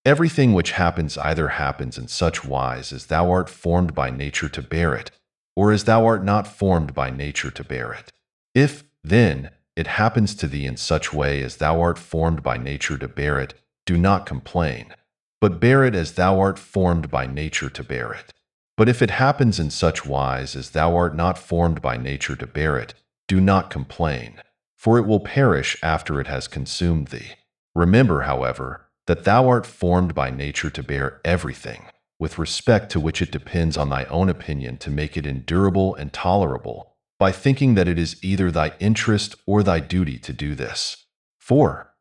Everything which happens either happens in such wise as thou art formed by nature to bear it, or as thou art not formed by nature to bear it. If, then, it happens to thee in such way as thou art formed by nature to bear it, do not complain, but bear it as thou art formed by nature to bear it. But if it happens in such wise as thou art not formed by nature to bear it, do not complain, for it will perish after it has consumed thee. Remember, however, that thou art formed by nature to bear everything, with respect to which it depends on thy own opinion to make it endurable and tolerable, by thinking that it is either thy interest or thy duty to do this. 4.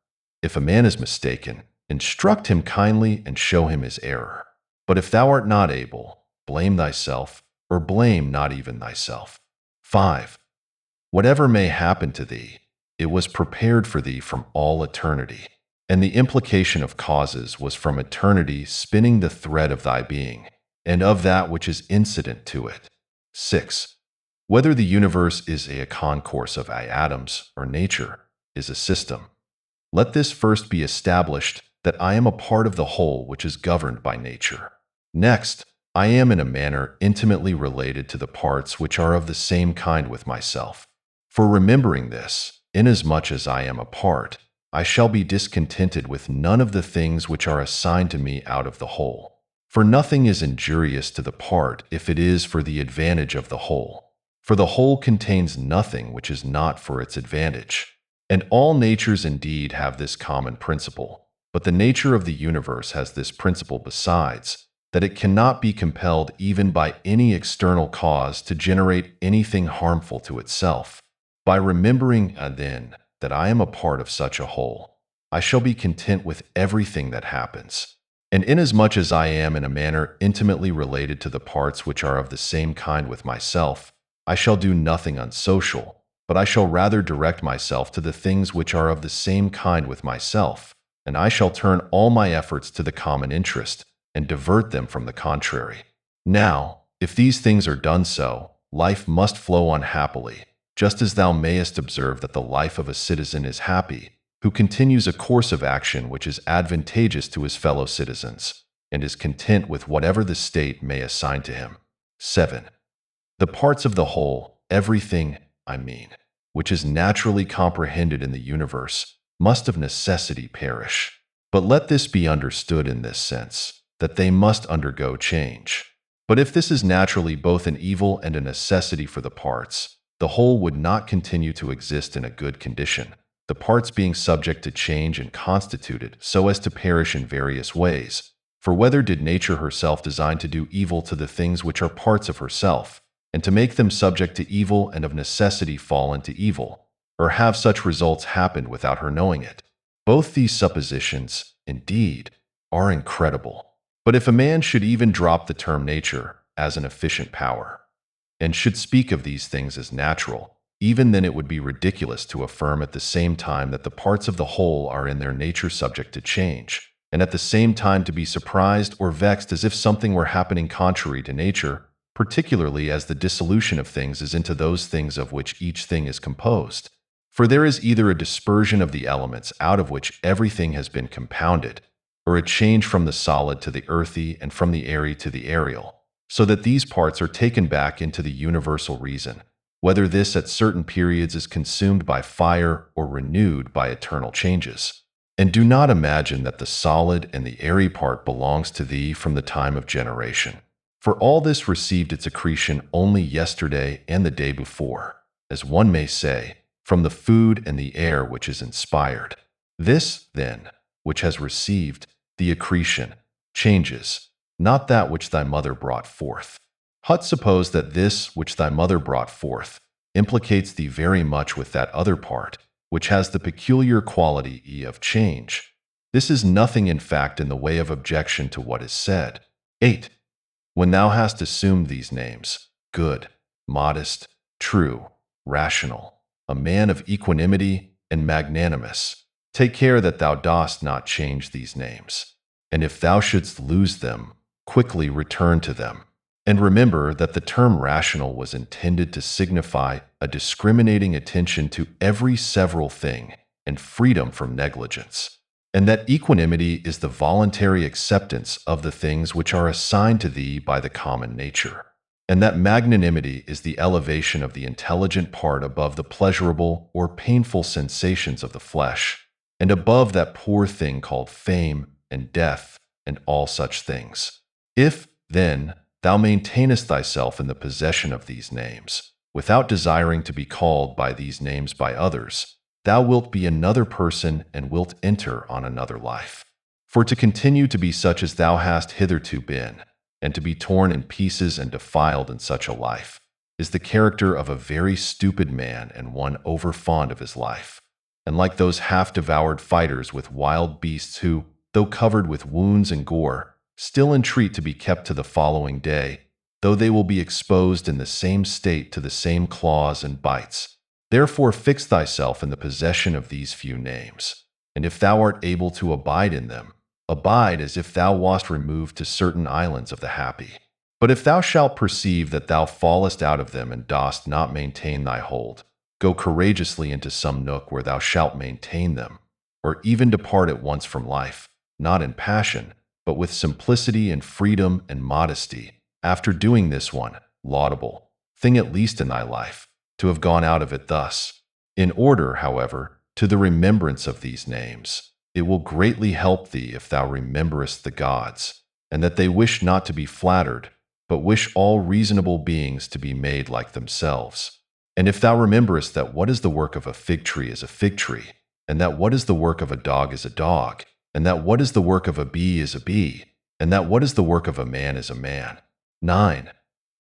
If a man is mistaken, instruct him kindly and show him his error. But if thou art not able, blame thyself, or blame not even thyself. 5. Whatever may happen to thee, it was prepared for thee from all eternity, and the implication of causes was from eternity spinning the thread of thy being, and of that which is incident to it. 6. Whether the universe is a concourse of atoms or nature is a system. Let this first be established, that I am a part of the whole which is governed by nature. Next, I am in a manner intimately related to the parts which are of the same kind with myself. For remembering this, inasmuch as I am a part, I shall be discontented with none of the things which are assigned to me out of the whole. For nothing is injurious to the part if it is for the advantage of the whole. For the whole contains nothing which is not for its advantage. And all natures indeed have this common principle, but the nature of the universe has this principle besides, that it cannot be compelled even by any external cause to generate anything harmful to itself. By remembering, then, that I am a part of such a whole, I shall be content with everything that happens. And inasmuch as I am in a manner intimately related to the parts which are of the same kind with myself, I shall do nothing unsocial, but I shall rather direct myself to the things which are of the same kind with myself, and I shall turn all my efforts to the common interest, and divert them from the contrary. Now, if these things are done so, life must flow on happily, just as thou mayest observe that the life of a citizen is happy, who continues a course of action which is advantageous to his fellow citizens, and is content with whatever the state may assign to him. 7. The parts of the whole, everything, which is naturally comprehended in the universe, must of necessity perish. But let this be understood in this sense, that they must undergo change. But if this is naturally both an evil and a necessity for the parts, the whole would not continue to exist in a good condition, the parts being subject to change and constituted so as to perish in various ways. For whether did nature herself design to do evil to the things which are parts of herself, and to make them subject to evil and of necessity fall into evil, or have such results happened without her knowing it? Both these suppositions, indeed, are incredible. But if a man should even drop the term nature as an efficient power, and should speak of these things as natural, even then it would be ridiculous to affirm at the same time that the parts of the whole are in their nature subject to change, and at the same time to be surprised or vexed as if something were happening contrary to nature, particularly as the dissolution of things is into those things of which each thing is composed. For there is either a dispersion of the elements out of which everything has been compounded, or a change from the solid to the earthy and from the airy to the aerial, so that these parts are taken back into the universal reason, whether this at certain periods is consumed by fire or renewed by eternal changes. And do not imagine that the solid and the airy part belongs to thee from the time of generation. For all this received its accretion only yesterday and the day before, as one may say, from the food and the air which is inspired. This, then, which has received the accretion, changes, not that which thy mother brought forth. But suppose that this which thy mother brought forth implicates thee very much with that other part, which has the peculiar quality of change. This is nothing in fact in the way of objection to what is said. 8. When thou hast assumed these names, good, modest, true, rational, a man of equanimity, and magnanimous, take care that thou dost not change these names. And if thou shouldst lose them, quickly return to them. And remember that the term rational was intended to signify a discriminating attention to every several thing and freedom from negligence, and that equanimity is the voluntary acceptance of the things which are assigned to thee by the common nature, and that magnanimity is the elevation of the intelligent part above the pleasurable or painful sensations of the flesh, and above that poor thing called fame and death and all such things. If, then, thou maintainest thyself in the possession of these names, without desiring to be called by these names by others, thou wilt be another person and wilt enter on another life. For to continue to be such as thou hast hitherto been, and to be torn in pieces and defiled in such a life, is the character of a very stupid man and one over-fond of his life, and like those half-devoured fighters with wild beasts who, though covered with wounds and gore, still entreat to be kept to the following day, though they will be exposed in the same state to the same claws and bites. Therefore fix thyself in the possession of these few names, and if thou art able to abide in them, abide as if thou wast removed to certain islands of the happy. But if thou shalt perceive that thou fallest out of them and dost not maintain thy hold, go courageously into some nook where thou shalt maintain them, or even depart at once from life, not in passion, but with simplicity and freedom and modesty, after doing this one laudable thing at least in thy life, to have gone out of it thus. In order, however, to the remembrance of these names, it will greatly help thee if thou rememberest the gods, and that they wish not to be flattered, but wish all reasonable beings to be made like themselves. And if thou rememberest that what is the work of a fig tree is a fig tree, and that what is the work of a dog is a dog, and that what is the work of a bee is a bee, and that what is the work of a man is a man. 9.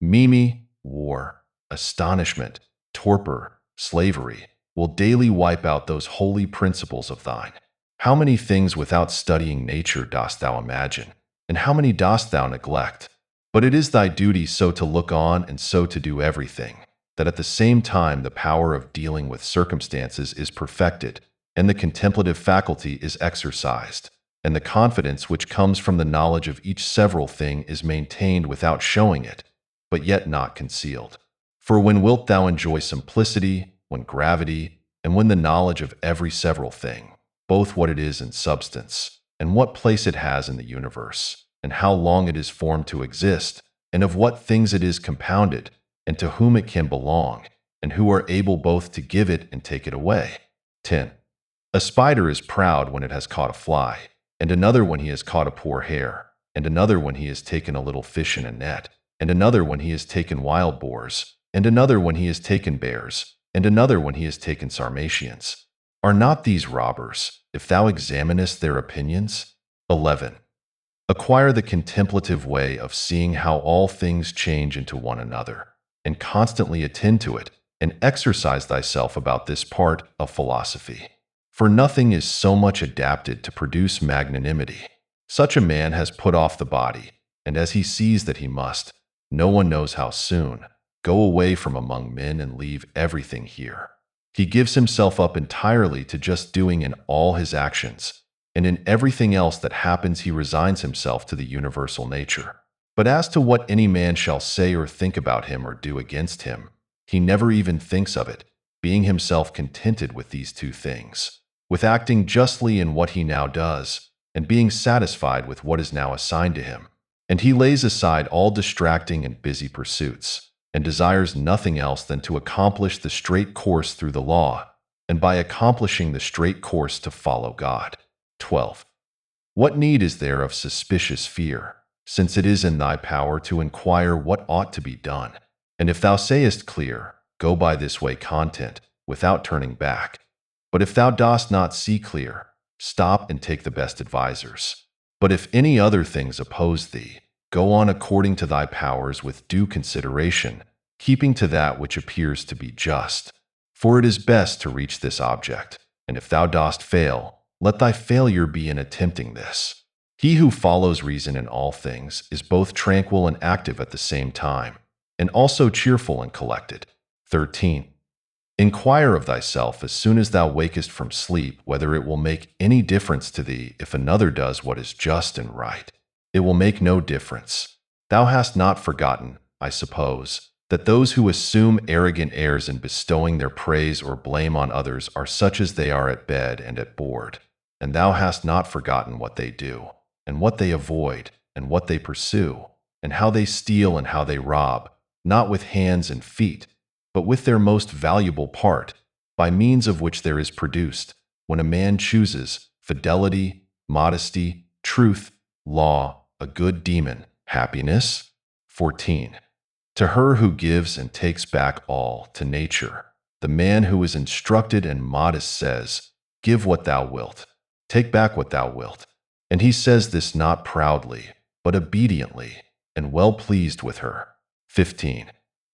Mimi, war, astonishment, torpor, slavery, will daily wipe out those holy principles of thine. How many things without studying nature dost thou imagine, and how many dost thou neglect? But it is thy duty so to look on and so to do everything, that at the same time the power of dealing with circumstances is perfected, and the contemplative faculty is exercised, and the confidence which comes from the knowledge of each several thing is maintained without showing it, but yet not concealed. For when wilt thou enjoy simplicity, when gravity, and when the knowledge of every several thing, both what it is in substance, and what place it has in the universe, and how long it is formed to exist, and of what things it is compounded, and to whom it can belong, and who are able both to give it and take it away. 10. A spider is proud when it has caught a fly, and another when he has caught a poor hare, and another when he has taken a little fish in a net, and another when he has taken wild boars, and another when he has taken bears, and another when he has taken Sarmatians. Are not these robbers, if thou examinest their opinions? 11. Acquire the contemplative way of seeing how all things change into one another, and constantly attend to it, and exercise thyself about this part of philosophy. For nothing is so much adapted to produce magnanimity. Such a man has put off the body, and as he sees that he must, no one knows how soon, go away from among men and leave everything here. He gives himself up entirely to just doing in all his actions, and in everything else that happens he resigns himself to the universal nature. But as to what any man shall say or think about him or do against him, he never even thinks of it, being himself contented with these two things, with acting justly in what he now does, and being satisfied with what is now assigned to him. And he lays aside all distracting and busy pursuits, and desires nothing else than to accomplish the straight course through the law, and by accomplishing the straight course to follow God. 12. What need is there of suspicious fear, since it is in thy power to inquire what ought to be done? And if thou sayest clear, go by this way content, without turning back. But if thou dost not see clear, stop and take the best advisers. But if any other things oppose thee, go on according to thy powers with due consideration, keeping to that which appears to be just. For it is best to reach this object, and if thou dost fail, let thy failure be in attempting this. He who follows reason in all things is both tranquil and active at the same time, and also cheerful and collected. 13. Inquire of thyself as soon as thou wakest from sleep whether it will make any difference to thee if another does what is just and right. It will make no difference. Thou hast not forgotten, I suppose, that those who assume arrogant airs in bestowing their praise or blame on others are such as they are at bed and at board, and thou hast not forgotten what they do, and what they avoid, and what they pursue, and how they steal and how they rob, not with hands and feet, but with their most valuable part, by means of which there is produced, when a man chooses, fidelity, modesty, truth, law, a good demon, happiness. 14. To her who gives and takes back all, to nature, the man who is instructed and modest says, give what thou wilt, take back what thou wilt. And he says this not proudly, but obediently, and well pleased with her. 15.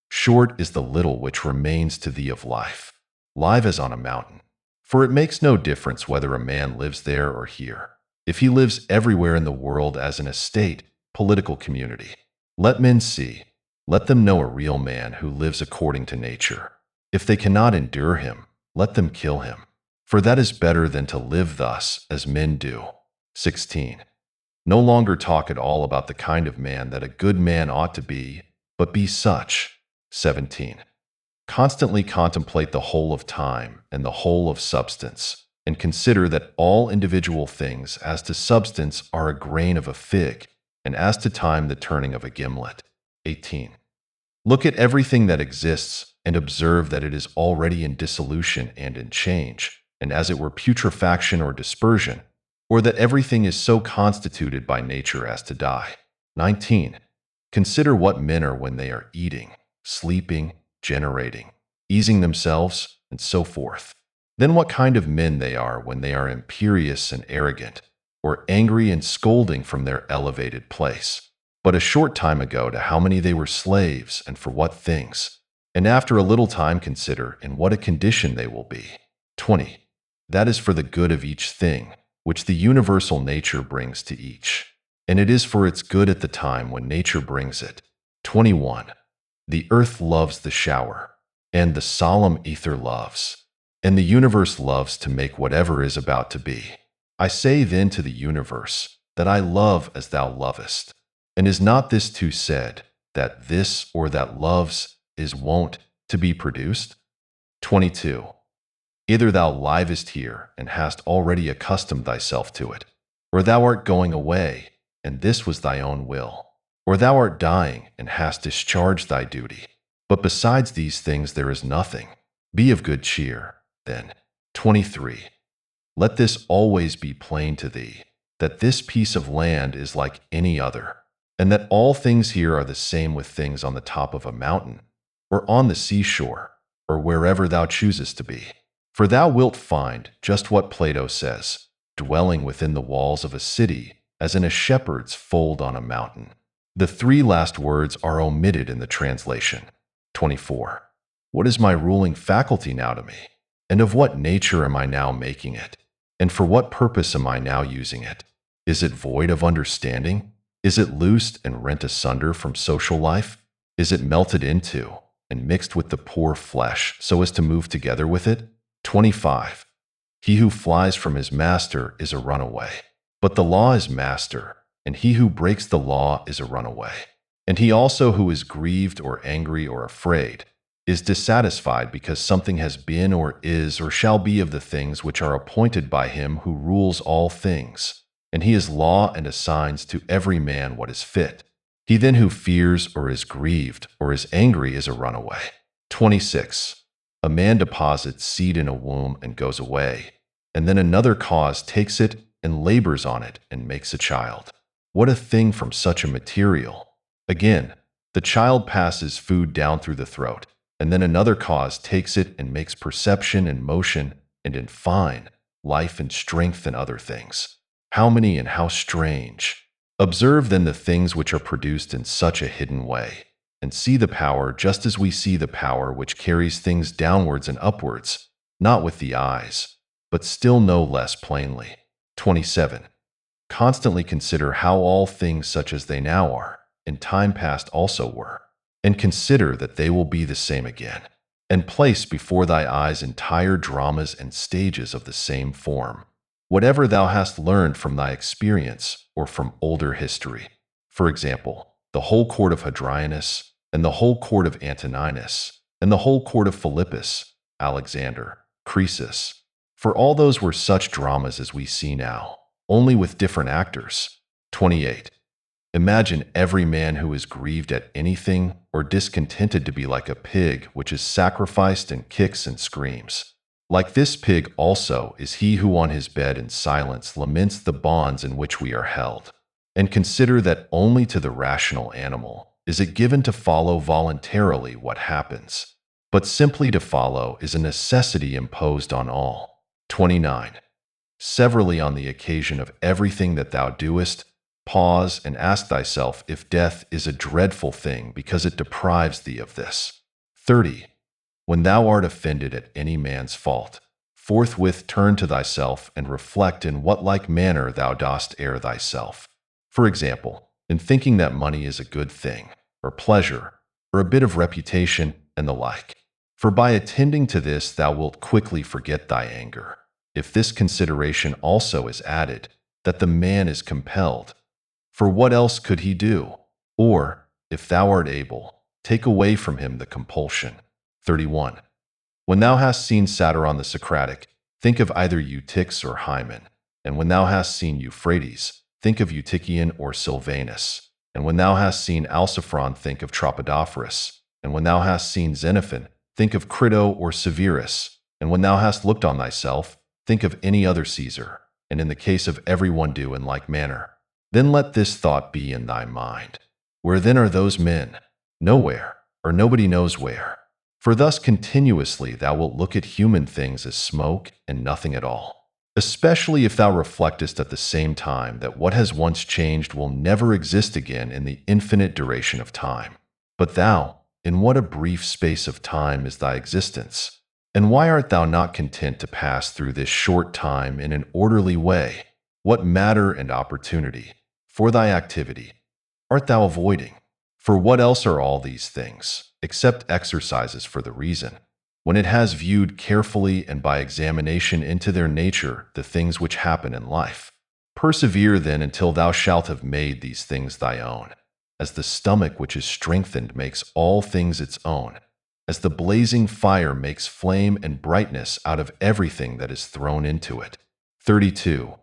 Short is the little which remains to thee of life, live as on a mountain. For it makes no difference whether a man lives there or here, if he lives everywhere in the world as in a state, political community. Let men see, let them know a real man who lives according to nature. If they cannot endure him, let them kill him, for that is better than to live thus as men do. 16. No longer talk at all about the kind of man that a good man ought to be, but be such. 17. Constantly contemplate the whole of time and the whole of substance, and consider that all individual things as to substance are a grain of a fig, and as to time the turning of a gimlet. 18. Look at everything that exists, and observe that it is already in dissolution and in change, and as it were putrefaction or dispersion, or that everything is so constituted by nature as to die. 19. Consider what men are when they are eating, sleeping, generating, easing themselves, and so forth. Then what kind of men they are when they are imperious and arrogant, or angry and scolding from their elevated place. But a short time ago to how many they were slaves, and for what things. And after a little time consider in what a condition they will be. 20. That is for the good of each thing, which the universal nature brings to each. And it is for its good at the time when nature brings it. 21. The earth loves the shower, and the solemn ether loves, and the universe loves to make whatever is about to be. I say then to the universe, that I love as thou lovest. And is not this too said, that this or that loves is wont to be produced? 22. Either thou livest here, and hast already accustomed thyself to it, or thou art going away, and this was thy own will. Or thou art dying, and hast discharged thy duty. But besides these things there is nothing. Be of good cheer, then. 23. Let this always be plain to thee, that this piece of land is like any other, and that all things here are the same with things on the top of a mountain, or on the seashore, or wherever thou choosest to be. For thou wilt find, just what Plato says, dwelling within the walls of a city, as in a shepherd's fold on a mountain. The three last words are omitted in the translation. 24. What is my ruling faculty now to me? And of what nature am I now making it? And for what purpose am I now using it? Is it void of understanding? Is it loosed and rent asunder from social life? Is it melted into and mixed with the poor flesh so as to move together with it? 25. He who flies from his master is a runaway, but the law is master, and he who breaks the law is a runaway. And he also who is grieved or angry or afraid is dissatisfied because something has been or is or shall be of the things which are appointed by him who rules all things. And he is law and assigns to every man what is fit. He then who fears or is grieved or is angry is a runaway. 26. A man deposits seed in a womb and goes away, and then another cause takes it and labors on it and makes a child. What a thing from such a material! Again, the child passes food down through the throat, and then another cause takes it and makes perception and motion, and in fine, life and strength and other things. How many and how strange! Observe then the things which are produced in such a hidden way. and see the power just as we see the power which carries things downwards and upwards, not with the eyes, but still no less plainly. 27. Constantly consider how all things such as they now are, in time past also were, and consider that they will be the same again, and place before thy eyes entire dramas and stages of the same form, whatever thou hast learned from thy experience or from older history. For example, the whole court of Hadrianus, and the whole court of Antoninus, and the whole court of Philippus, Alexander, Croesus. For all those were such dramas as we see now, only with different actors. 28. Imagine every man who is grieved at anything or discontented to be like a pig which is sacrificed and kicks and screams. Like this pig also is he who on his bed in silence laments the bonds in which we are held. And consider that only to the rational animal is it given to follow voluntarily what happens, but simply to follow is a necessity imposed on all. 29. Severally on the occasion of everything that thou doest, pause and ask thyself if death is a dreadful thing because it deprives thee of this. 30. When thou art offended at any man's fault, forthwith turn to thyself and reflect in what like manner thou dost err thyself. For example, in thinking that money is a good thing, or pleasure, or a bit of reputation, and the like. For by attending to this thou wilt quickly forget thy anger. If this consideration also is added, that the man is compelled, for what else could he do? Or, if thou art able, take away from him the compulsion. 31. When thou hast seen Satyron the Socratic, think of either Eutychus or Hymen. And when thou hast seen Euphrates, think of Eutychian or Sylvanus. And when thou hast seen Alciphron, think of Tropidophorus. And when thou hast seen Xenophon, think of Crito or Severus. And when thou hast looked on thyself, think of any other Caesar. And in the case of every one do in like manner. Then let this thought be in thy mind. Where then are those men? Nowhere, or nobody knows where. For thus continuously thou wilt look at human things as smoke and nothing at all. Especially if thou reflectest at the same time that what has once changed will never exist again in the infinite duration of time. But thou, in what a brief space of time is thy existence? And why art thou not content to pass through this short time in an orderly way? What matter and opportunity for thy activity art thou avoiding? For what else are all these things, except exercises for the reason, when it has viewed carefully and by examination into their nature the things which happen in life? Persevere then until thou shalt have made these things thy own, as the stomach which is strengthened makes all things its own, as the blazing fire makes flame and brightness out of everything that is thrown into it. 32.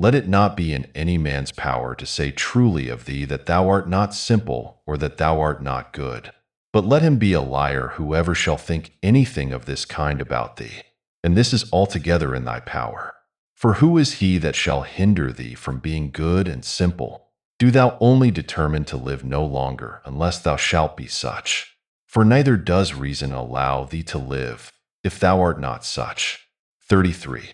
Let it not be in any man's power to say truly of thee that thou art not simple or that thou art not good. But let him be a liar whoever shall think anything of this kind about thee, and this is altogether in thy power. For who is he that shall hinder thee from being good and simple? Do thou only determine to live no longer unless thou shalt be such. For neither does reason allow thee to live, if thou art not such. 33.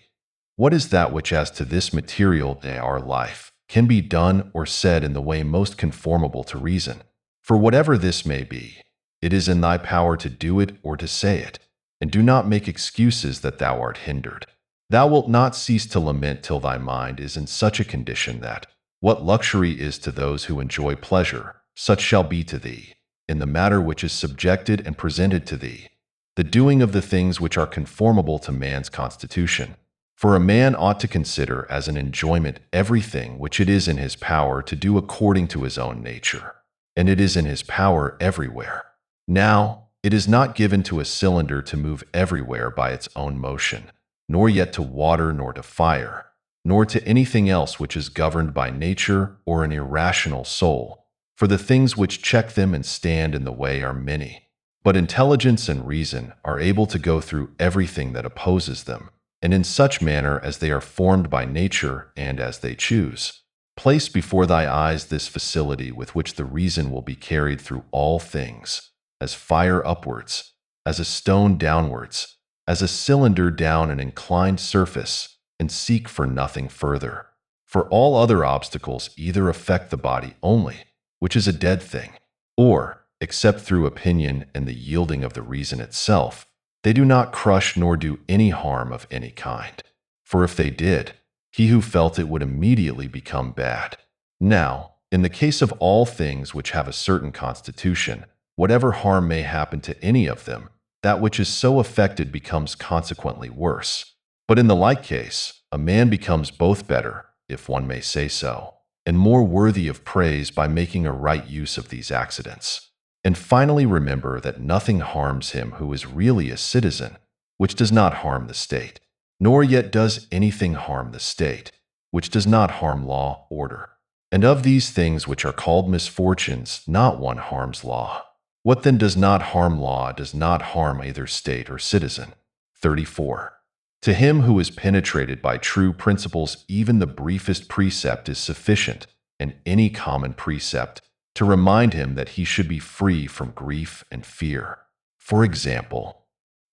What is that which as to this material our life can be done or said in the way most conformable to reason? For whatever this may be, it is in thy power to do it or to say it, and do not make excuses that thou art hindered. Thou wilt not cease to lament till thy mind is in such a condition that, what luxury is to those who enjoy pleasure, such shall be to thee, in the matter which is subjected and presented to thee, the doing of the things which are conformable to man's constitution. For a man ought to consider as an enjoyment everything which it is in his power to do according to his own nature, and it is in his power everywhere. Now, it is not given to a cylinder to move everywhere by its own motion, nor yet to water nor to fire, nor to anything else which is governed by nature or an irrational soul, for the things which check them and stand in the way are many. But intelligence and reason are able to go through everything that opposes them, and in such manner as they are formed by nature and as they choose. Place before thy eyes this facility with which the reason will be carried through all things, as fire upwards, as a stone downwards, as a cylinder down an inclined surface, and seek for nothing further. For all other obstacles either affect the body only, which is a dead thing, or, except through opinion and the yielding of the reason itself, they do not crush nor do any harm of any kind. For if they did, he who felt it would immediately become bad. Now, in the case of all things which have a certain constitution, whatever harm may happen to any of them, that which is so affected becomes consequently worse. But in the like case, a man becomes both better, if one may say so, and more worthy of praise by making a right use of these accidents. And finally remember that nothing harms him who is really a citizen, which does not harm the state, nor yet does anything harm the state, which does not harm law, order. And of these things which are called misfortunes, not one harms law. What then does not harm law does not harm either state or citizen. 34. To him who is penetrated by true principles, even the briefest precept is sufficient, and any common precept, to remind him that he should be free from grief and fear. For example,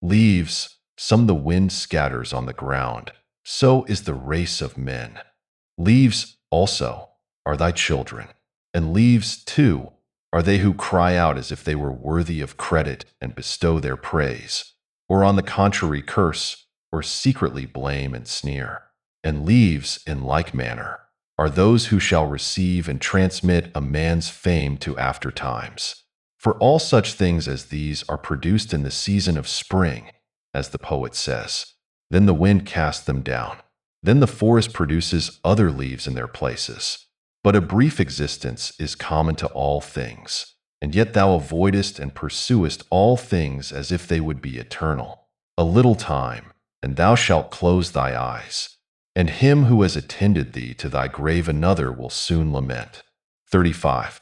leaves, some the wind scatters on the ground, so is the race of men. Leaves, also, are thy children, and leaves, too, are they who cry out as if they were worthy of credit and bestow their praise, or on the contrary curse, or secretly blame and sneer. And leaves, in like manner, are those who shall receive and transmit a man's fame to after times. For all such things as these are produced in the season of spring, as the poet says. Then the wind casts them down. Then the forest produces other leaves in their places. But a brief existence is common to all things, and yet thou avoidest and pursuest all things as if they would be eternal. A little time, and thou shalt close thy eyes, and him who has attended thee to thy grave another will soon lament. 35.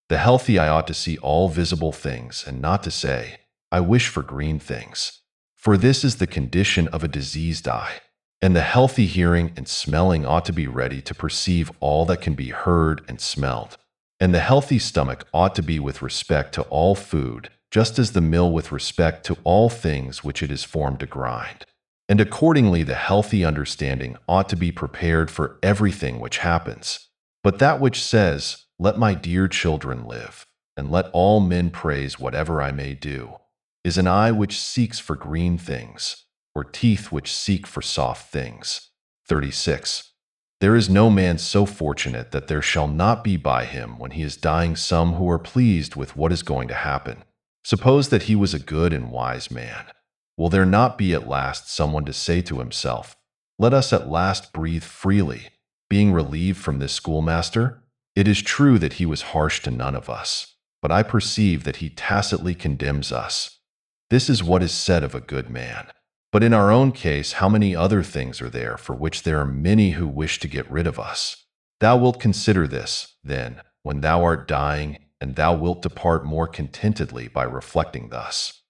The healthy I ought to see all visible things, and not to say, I wish for green things. For this is the condition of a diseased eye. And the healthy hearing and smelling ought to be ready to perceive all that can be heard and smelled. And the healthy stomach ought to be with respect to all food, just as the mill with respect to all things which it is formed to grind. And accordingly the healthy understanding ought to be prepared for everything which happens. But that which says, Let my dear children live, and let all men praise whatever I may do, is an eye which seeks for green things, or teeth which seek for soft things. 36. There is no man so fortunate that there shall not be by him when he is dying some who are pleased with what is going to happen. Suppose that he was a good and wise man. Will there not be at last someone to say to himself, Let us at last breathe freely, being relieved from this schoolmaster? It is true that he was harsh to none of us, but I perceive that he tacitly condemns us. This is what is said of a good man. But in our own case, how many other things are there for which there are many who wish to get rid of us? Thou wilt consider this, then, when thou art dying, and thou wilt depart more contentedly by reflecting thus.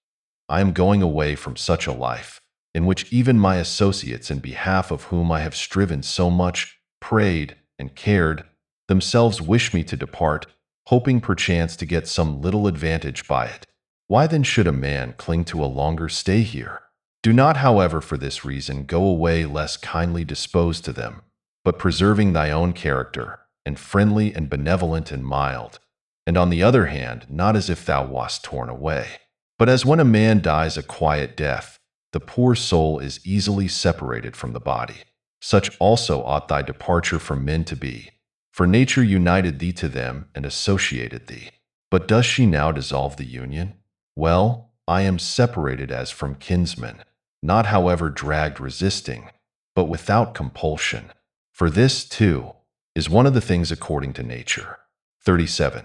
I am going away from such a life, in which even my associates, in behalf of whom I have striven so much, prayed, and cared, themselves wish me to depart, hoping perchance to get some little advantage by it. Why then should a man cling to a longer stay here? Do not, however, for this reason go away less kindly disposed to them, but preserving thy own character, and friendly and benevolent and mild, and on the other hand, not as if thou wast torn away, but as when a man dies a quiet death, the poor soul is easily separated from the body. Such also ought thy departure from men to be, for nature united thee to them and associated thee. But does she now dissolve the union? Well, I am separated as from kinsmen, not however dragged resisting, but without compulsion. For this, too, is one of the things according to nature. 37.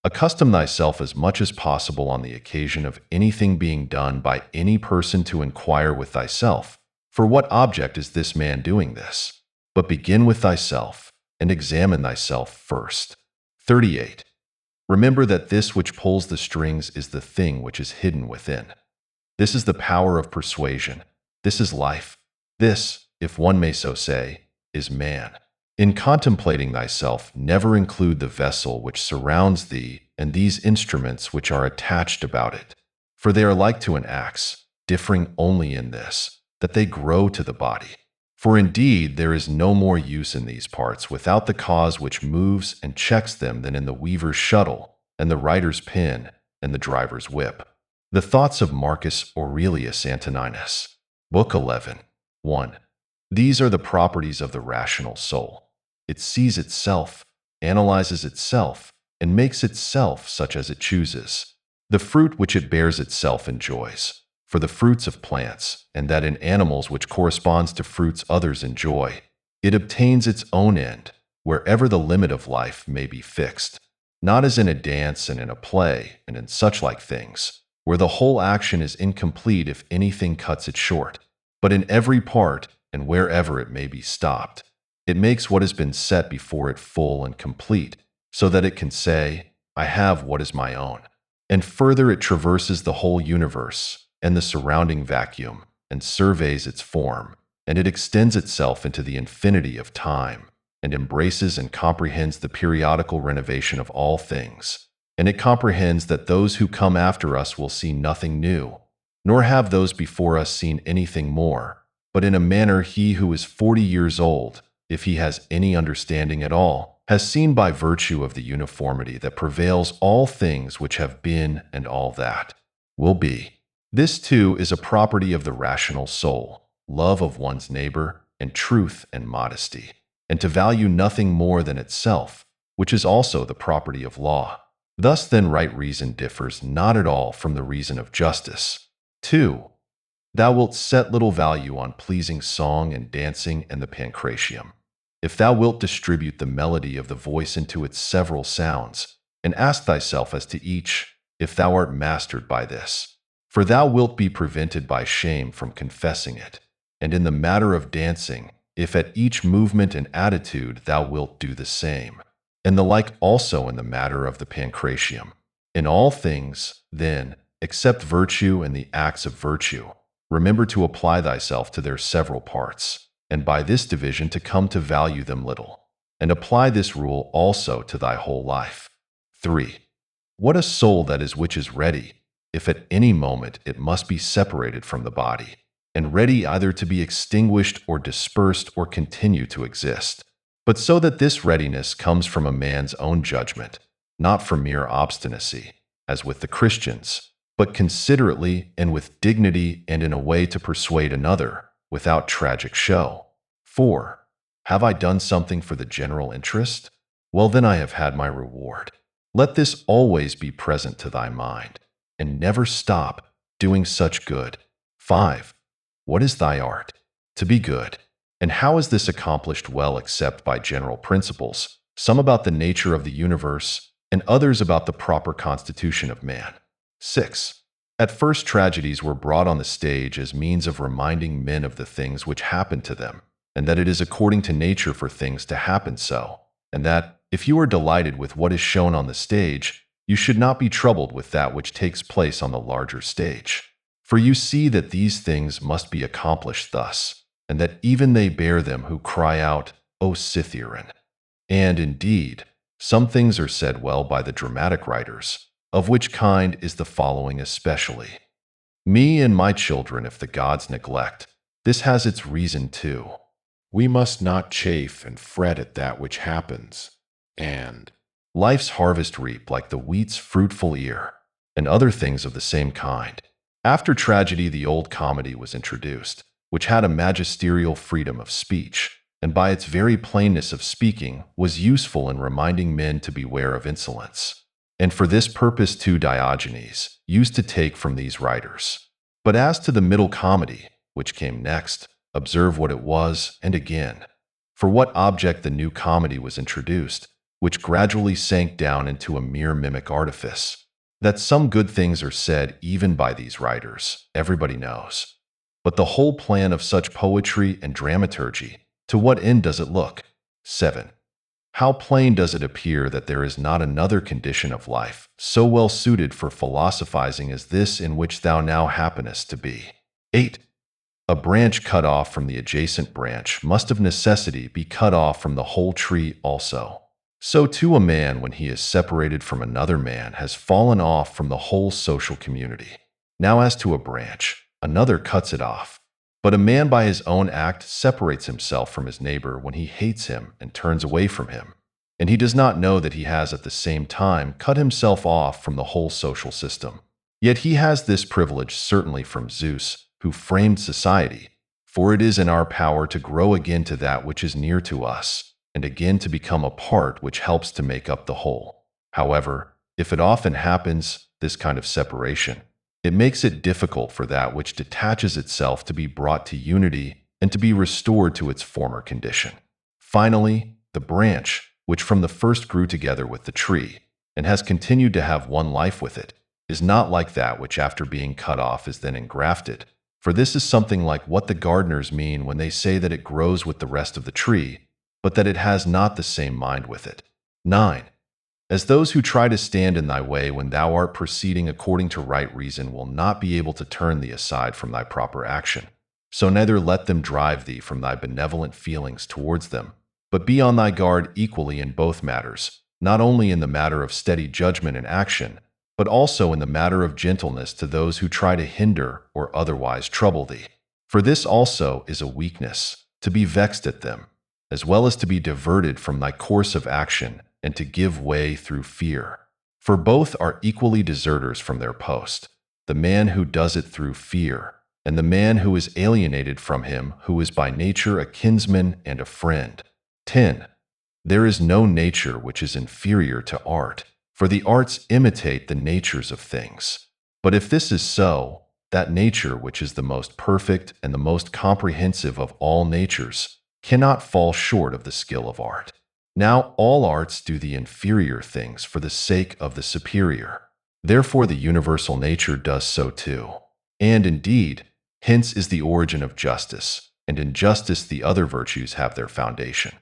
Accustom thyself as much as possible on the occasion of anything being done by any person to inquire with thyself, for what object is this man doing this? But begin with thyself, and examine thyself first. 38. Remember that this which pulls the strings is the thing which is hidden within. This is the power of persuasion. This is life. This, if one may so say, is man. In contemplating thyself, never include the vessel which surrounds thee and these instruments which are attached about it. For they are like to an axe, differing only in this, that they grow to the body. For indeed there is no more use in these parts without the cause which moves and checks them than in the weaver's shuttle, and the writer's pen, and the driver's whip. The thoughts of Marcus Aurelius Antoninus. Book 11. 1. These are the properties of the rational soul. It sees itself, analyzes itself, and makes itself such as it chooses. The fruit which it bears itself enjoys, for the fruits of plants, and that in animals which corresponds to fruits others enjoy. It obtains its own end, wherever the limit of life may be fixed, not as in a dance and in a play and in such like things, where the whole action is incomplete if anything cuts it short, but in every part and wherever it may be stopped. It makes what has been set before it full and complete, so that it can say, I have what is my own. And further, it traverses the whole universe and the surrounding vacuum, and surveys its form, and it extends itself into the infinity of time, and embraces and comprehends the periodical renovation of all things. And it comprehends that those who come after us will see nothing new, nor have those before us seen anything more. But in a manner he who is 40 years old, if he has any understanding at all, has seen by virtue of the uniformity that prevails all things which have been and all that will be. This too is a property of the rational soul, love of one's neighbor, and truth and modesty, and to value nothing more than itself, which is also the property of law. Thus then right reason differs not at all from the reason of justice. 2. Thou wilt set little value on pleasing song and dancing and the pancratium. If thou wilt distribute the melody of the voice into its several sounds, and ask thyself as to each, if thou art mastered by this, for thou wilt be prevented by shame from confessing it. And in the matter of dancing, if at each movement and attitude thou wilt do the same, and the like also in the matter of the pancratium. In all things, then, except virtue and the acts of virtue, remember to apply thyself to their several parts, and by this division to come to value them little, and apply this rule also to thy whole life. 3. What a soul that is which is ready, if at any moment it must be separated from the body, and ready either to be extinguished or dispersed or continue to exist, but so that this readiness comes from a man's own judgment, not from mere obstinacy, as with the Christians, but considerately and with dignity and in a way to persuade another, without tragic show. 4. Have I done something for the general interest? Well, then I have had my reward. Let this always be present to thy mind, and never stop doing such good. 5. What is thy art? To be good. And how is this accomplished well except by general principles, some about the nature of the universe, and others about the proper constitution of man? 6. At first tragedies were brought on the stage as means of reminding men of the things which happened to them, and that it is according to nature for things to happen so, and that, if you are delighted with what is shown on the stage, you should not be troubled with that which takes place on the larger stage. For you see that these things must be accomplished thus, and that even they bear them who cry out, O Cytheron. And, indeed, some things are said well by the dramatic writers, of which kind is the following especially. Me and my children if the gods neglect, this has its reason too. We must not chafe and fret at that which happens, and life's harvest reap like the wheat's fruitful ear, and other things of the same kind. After tragedy the old comedy was introduced, which had a magisterial freedom of speech, and by its very plainness of speaking was useful in reminding men to beware of insolence. And for this purpose too Diogenes used to take from these writers. But as to the middle comedy, which came next, observe what it was, and again, for what object the new comedy was introduced, which gradually sank down into a mere mimic artifice. That some good things are said even by these writers, everybody knows. But the whole plan of such poetry and dramaturgy, to what end does it look? 7. How plain does it appear that there is not another condition of life so well suited for philosophizing as this in which thou now happenest to be. 8. A branch cut off from the adjacent branch must of necessity be cut off from the whole tree also. So too a man, when he is separated from another man, has fallen off from the whole social community. Now as to a branch, another cuts it off. But a man by his own act separates himself from his neighbor when he hates him and turns away from him. and he does not know that he has at the same time cut himself off from the whole social system. Yet he has this privilege certainly from Zeus, who framed society, for it is in our power to grow again to that which is near to us, and again to become a part which helps to make up the whole. However, if it often happens, this kind of separation, it makes it difficult for that which detaches itself to be brought to unity and to be restored to its former condition. Finally, the branch, which from the first grew together with the tree, and has continued to have one life with it, is not like that which after being cut off is then engrafted, for this is something like what the gardeners mean when they say that it grows with the rest of the tree, but that it has not the same mind with it. 9. As those who try to stand in thy way when thou art proceeding according to right reason will not be able to turn thee aside from thy proper action, so neither let them drive thee from thy benevolent feelings towards them, but be on thy guard equally in both matters, not only in the matter of steady judgment and action, but also in the matter of gentleness to those who try to hinder or otherwise trouble thee. For this also is a weakness, to be vexed at them, as well as to be diverted from thy course of action, and to give way through fear. For both are equally deserters from their post, the man who does it through fear, and the man who is alienated from him who is by nature a kinsman and a friend. 10. There is no nature which is inferior to art, for the arts imitate the natures of things. But if this is so, that nature which is the most perfect and the most comprehensive of all natures cannot fall short of the skill of art. Now all arts do the inferior things for the sake of the superior. Therefore the universal nature does so too. And indeed, hence is the origin of justice, and in justice the other virtues have their foundation.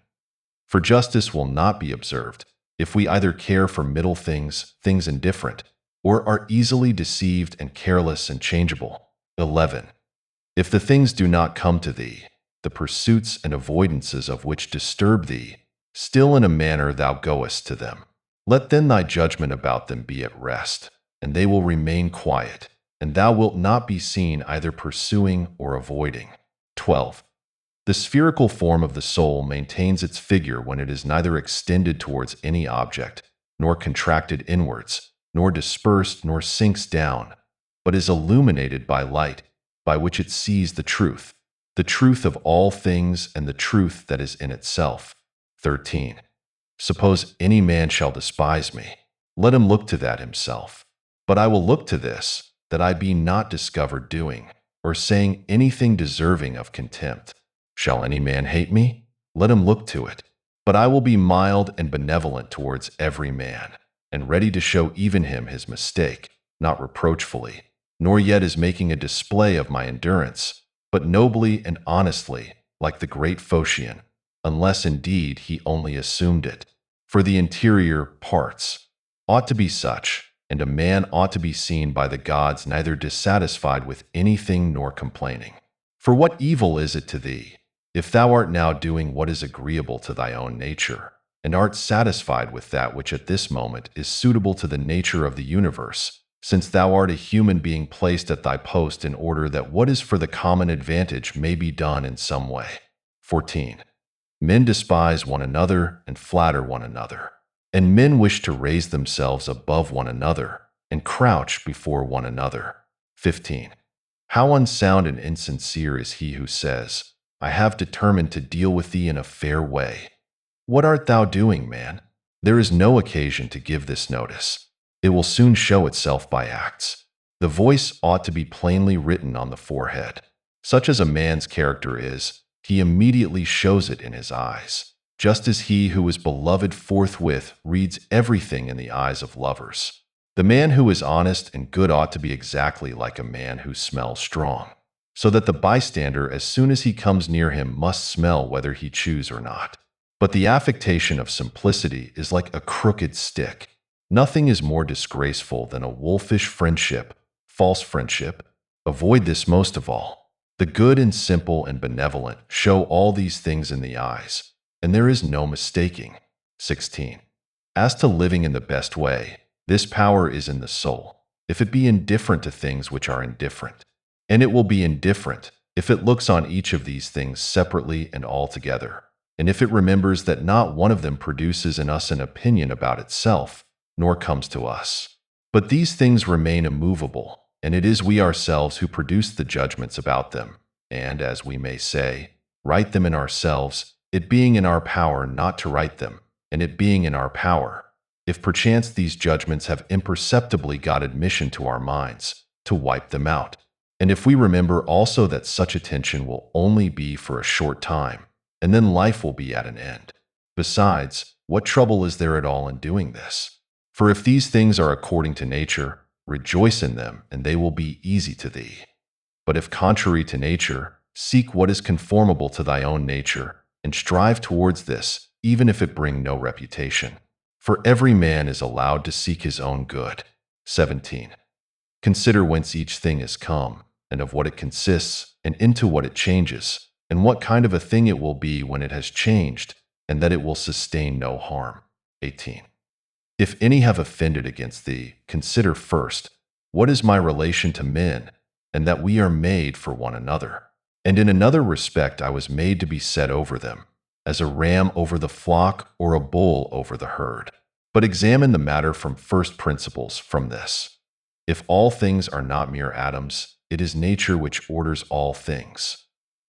For justice will not be observed if we either care for middle things, things indifferent, or are easily deceived and careless and changeable. 11. If the things do not come to thee, the pursuits and avoidances of which disturb thee, still in a manner thou goest to them. Let then thy judgment about them be at rest, and they will remain quiet, and thou wilt not be seen either pursuing or avoiding. 12. The spherical form of the soul maintains its figure when it is neither extended towards any object, nor contracted inwards, nor dispersed, nor sinks down, but is illuminated by light, by which it sees the truth of all things and the truth that is in itself. 13. Suppose any man shall despise me, let him look to that himself. But I will look to this, that I be not discovered doing, or saying anything deserving of contempt. Shall any man hate me? Let him look to it. But I will be mild and benevolent towards every man, and ready to show even him his mistake, not reproachfully, nor yet as making a display of my endurance, but nobly and honestly, like the great Phocion, unless indeed he only assumed it. For the interior parts ought to be such, and a man ought to be seen by the gods neither dissatisfied with anything nor complaining. For what evil is it to thee, if thou art now doing what is agreeable to thy own nature, and art satisfied with that which at this moment is suitable to the nature of the universe, since thou art a human being placed at thy post in order that what is for the common advantage may be done in some way. 14. Men despise one another and flatter one another, and men wish to raise themselves above one another and crouch before one another. 15. How unsound and insincere is he who says, I have determined to deal with thee in a fair way. What art thou doing, man? There is no occasion to give this notice. It will soon show itself by acts. The voice ought to be plainly written on the forehead. Such as a man's character is, he immediately shows it in his eyes, just as he who is beloved forthwith reads everything in the eyes of lovers. The man who is honest and good ought to be exactly like a man who smells strong, so that the bystander as soon as he comes near him must smell whether he choose or not. But the affectation of simplicity is like a crooked stick. Nothing is more disgraceful than a wolfish friendship, false friendship. Avoid this most of all. The good and simple and benevolent show all these things in the eyes, and there is no mistaking. 16. As to living in the best way, this power is in the soul, if it be indifferent to things which are indifferent. And it will be indifferent if it looks on each of these things separately and altogether. and if it remembers that not one of them produces in us an opinion about itself, nor comes to us. But these things remain immovable, and it is we ourselves who produce the judgments about them, and, as we may say, write them in ourselves, it being in our power not to write them, and it being in our power, if perchance these judgments have imperceptibly got admission to our minds, to wipe them out. And if we remember also that such attention will only be for a short time, and then life will be at an end. Besides, what trouble is there at all in doing this? For if these things are according to nature, rejoice in them, and they will be easy to thee. But if contrary to nature, seek what is conformable to thy own nature, and strive towards this, even if it bring no reputation. For every man is allowed to seek his own good. 17. Consider whence each thing is come, and of what it consists, and into what it changes, and what kind of a thing it will be when it has changed, and that it will sustain no harm. 18. If any have offended against thee, consider first, what is my relation to men, and that we are made for one another. And in another respect I was made to be set over them, as a ram over the flock or a bull over the herd. But examine the matter from first principles, from this. If all things are not mere atoms, it is nature which orders all things.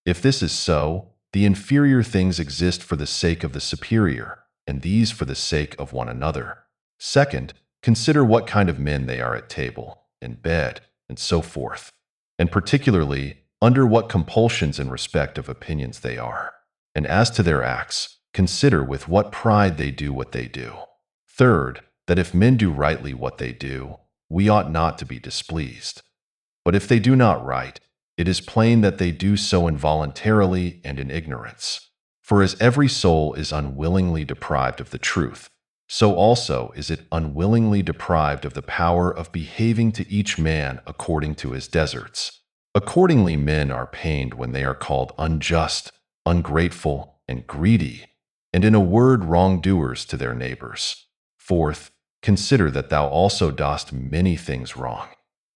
If this is so, the inferior things exist for the sake of the superior, and these for the sake of one another. Second, consider what kind of men they are at table, in bed, and so forth, and particularly under what compulsions in respect of opinions they are. And as to their acts, consider with what pride they do what they do. Third, that if men do rightly what they do, we ought not to be displeased. But if they do not right, it is plain that they do so involuntarily and in ignorance. For as every soul is unwillingly deprived of the truth, so also is it unwillingly deprived of the power of behaving to each man according to his deserts. Accordingly, men are pained when they are called unjust, ungrateful, and greedy, and in a word wrongdoers to their neighbors. Fourth, consider that thou also dost many things wrong,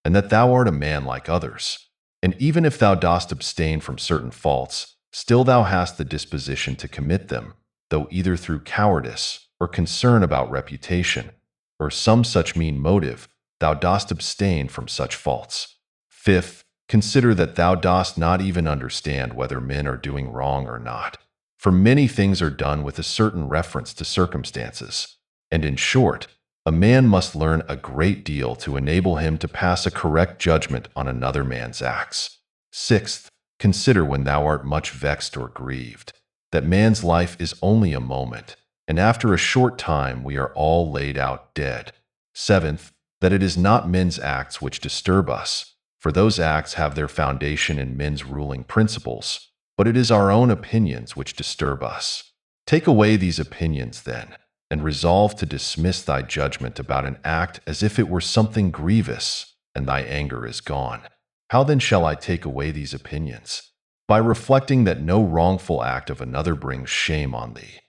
and that thou art a man like others. And even if thou dost abstain from certain faults, still thou hast the disposition to commit them, though either through cowardice, or concern about reputation, or some such mean motive, thou dost abstain from such faults. Fifth, consider that thou dost not even understand whether men are doing wrong or not. For many things are done with a certain reference to circumstances, and in short, a man must learn a great deal to enable him to pass a correct judgment on another man's acts. Sixth, consider when thou art much vexed or grieved, that man's life is only a moment, and after a short time we are all laid out dead. Seventh, that it is not men's acts which disturb us, for those acts have their foundation in men's ruling principles, but it is our own opinions which disturb us. Take away these opinions, then, and resolve to dismiss thy judgment about an act as if it were something grievous, and thy anger is gone. How then shall I take away these opinions? By reflecting that no wrongful act of another brings shame on thee.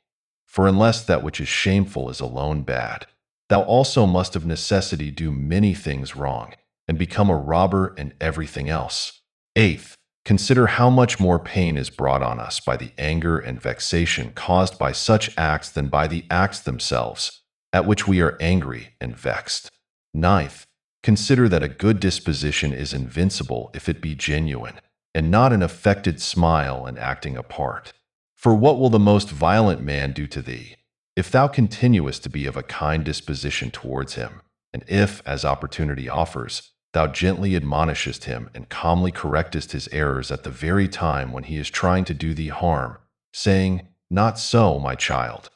For unless that which is shameful is alone bad, thou also must of necessity do many things wrong, and become a robber and everything else. Eighth, consider how much more pain is brought on us by the anger and vexation caused by such acts than by the acts themselves, at which we are angry and vexed. Ninth, consider that a good disposition is invincible if it be genuine, and not an affected smile and acting a part. For what will the most violent man do to thee, if thou continuest to be of a kind disposition towards him, and if, as opportunity offers, thou gently admonishest him and calmly correctest his errors at the very time when he is trying to do thee harm, saying, "Not so, my child.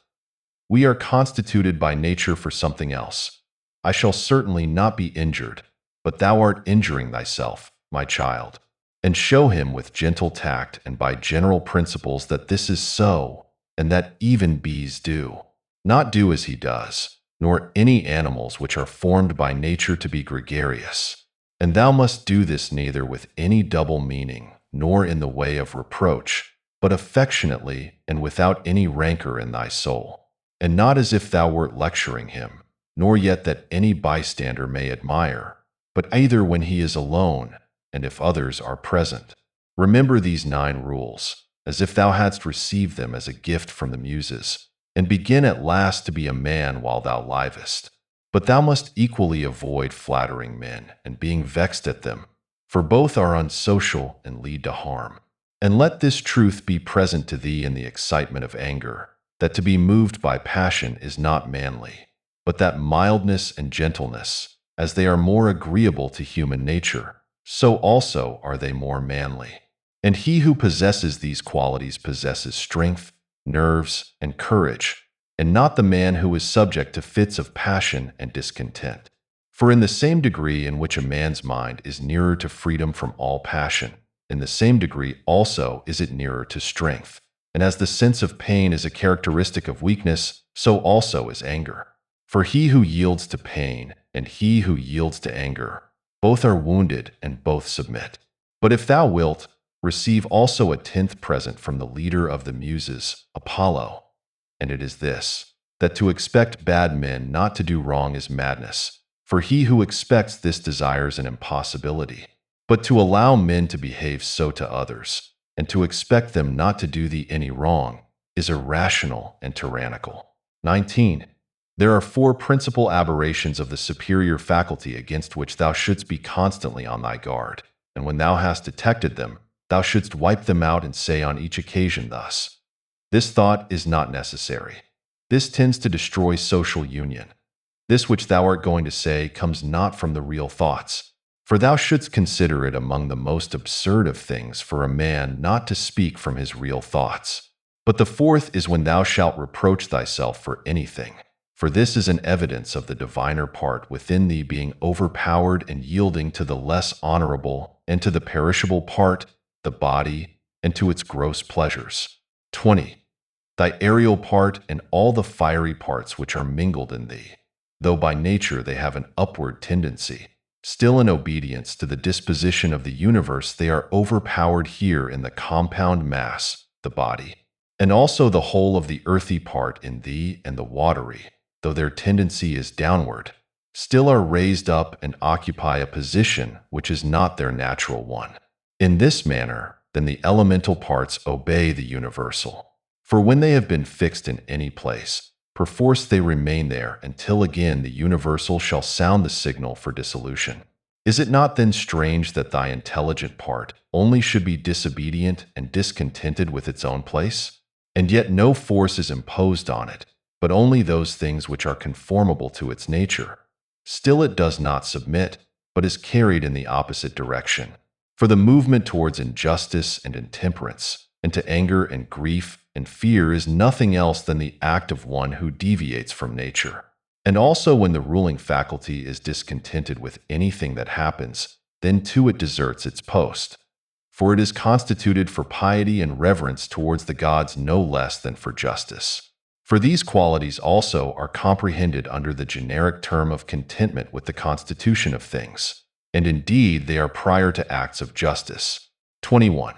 We are constituted by nature for something else. I shall certainly not be injured, but thou art injuring thyself, my child." And show him with gentle tact and by general principles that this is so, and that even bees do not do as he does, nor any animals which are formed by nature to be gregarious. And thou must do this neither with any double meaning, nor in the way of reproach, but affectionately and without any rancor in thy soul, and not as if thou wert lecturing him, nor yet that any bystander may admire, but either when he is alone, and if others are present. Remember these 9 rules. as if thou hadst received them as a gift from the Muses, and begin at last to be a man while thou livest. But thou must equally avoid flattering men and being vexed at them, for both are unsocial and lead to harm. And let this truth be present to thee in the excitement of anger, that to be moved by passion is not manly, but that mildness and gentleness, as they are more agreeable to human nature, so also are they more manly. And he who possesses these qualities possesses strength, nerves, and courage, and not the man who is subject to fits of passion and discontent. For in the same degree in which a man's mind is nearer to freedom from all passion, in the same degree also is it nearer to strength. And as the sense of pain is a characteristic of weakness, so also is anger. For he who yields to pain and he who yields to anger, both are wounded and both submit. But if thou wilt, receive also a 10th present from the leader of the Muses, Apollo. And it is this, that to expect bad men not to do wrong is madness, for he who expects this desires an impossibility. But to allow men to behave so to others, and to expect them not to do thee any wrong, is irrational and tyrannical. 19. There are 4 principal aberrations of the superior faculty against which thou shouldst be constantly on thy guard, and when thou hast detected them, thou shouldst wipe them out and say on each occasion thus: this thought is not necessary. This tends to destroy social union. This which thou art going to say comes not from the real thoughts, for thou shouldst consider it among the most absurd of things for a man not to speak from his real thoughts. But the 4th is when thou shalt reproach thyself for anything, for this is an evidence of the diviner part within thee being overpowered and yielding to the less honorable, and to the perishable part, the body, and to its gross pleasures. 20. Thy aerial part and all the fiery parts which are mingled in thee, though by nature they have an upward tendency, still in obedience to the disposition of the universe they are overpowered here in the compound mass, the body, and also the whole of the earthy part in thee and the watery, though their tendency is downward, still are raised up and occupy a position which is not their natural one. In this manner, then the elemental parts obey the universal. For when they have been fixed in any place, perforce they remain there until again the universal shall sound the signal for dissolution. Is it not then strange that thy intelligent part only should be disobedient and discontented with its own place? And yet no force is imposed on it, but only those things which are conformable to its nature. Still it does not submit, but is carried in the opposite direction. For the movement towards injustice and intemperance, and to anger and grief and fear is nothing else than the act of one who deviates from nature. And also when the ruling faculty is discontented with anything that happens, then too it deserts its post. For it is constituted for piety and reverence towards the gods no less than for justice. For these qualities also are comprehended under the generic term of contentment with the constitution of things, and indeed they are prior to acts of justice. 21.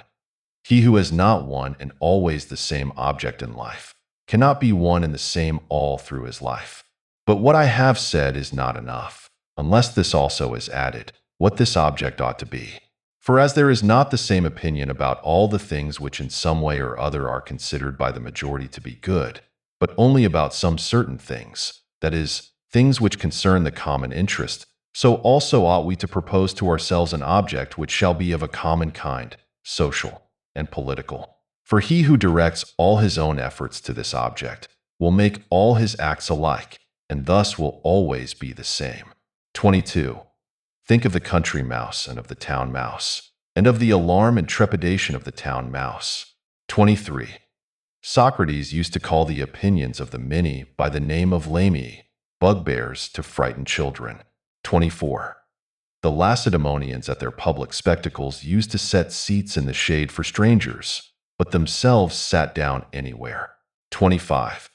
He who has not one and always the same object in life cannot be one and the same all through his life. But what I have said is not enough, unless this also is added, what this object ought to be. For as there is not the same opinion about all the things which in some way or other are considered by the majority to be good, but only about some certain things, that is, things which concern the common interest, so also ought we to propose to ourselves an object which shall be of a common kind, social and political. For he who directs all his own efforts to this object will make all his acts alike, and thus will always be the same. 22. Think of the country mouse and of the town mouse, and of the alarm and trepidation of the town mouse. 23. Socrates used to call the opinions of the many by the name of lami, bugbears to frighten children. 24. The Lacedaemonians at their public spectacles used to set seats in the shade for strangers, but themselves sat down anywhere. 25.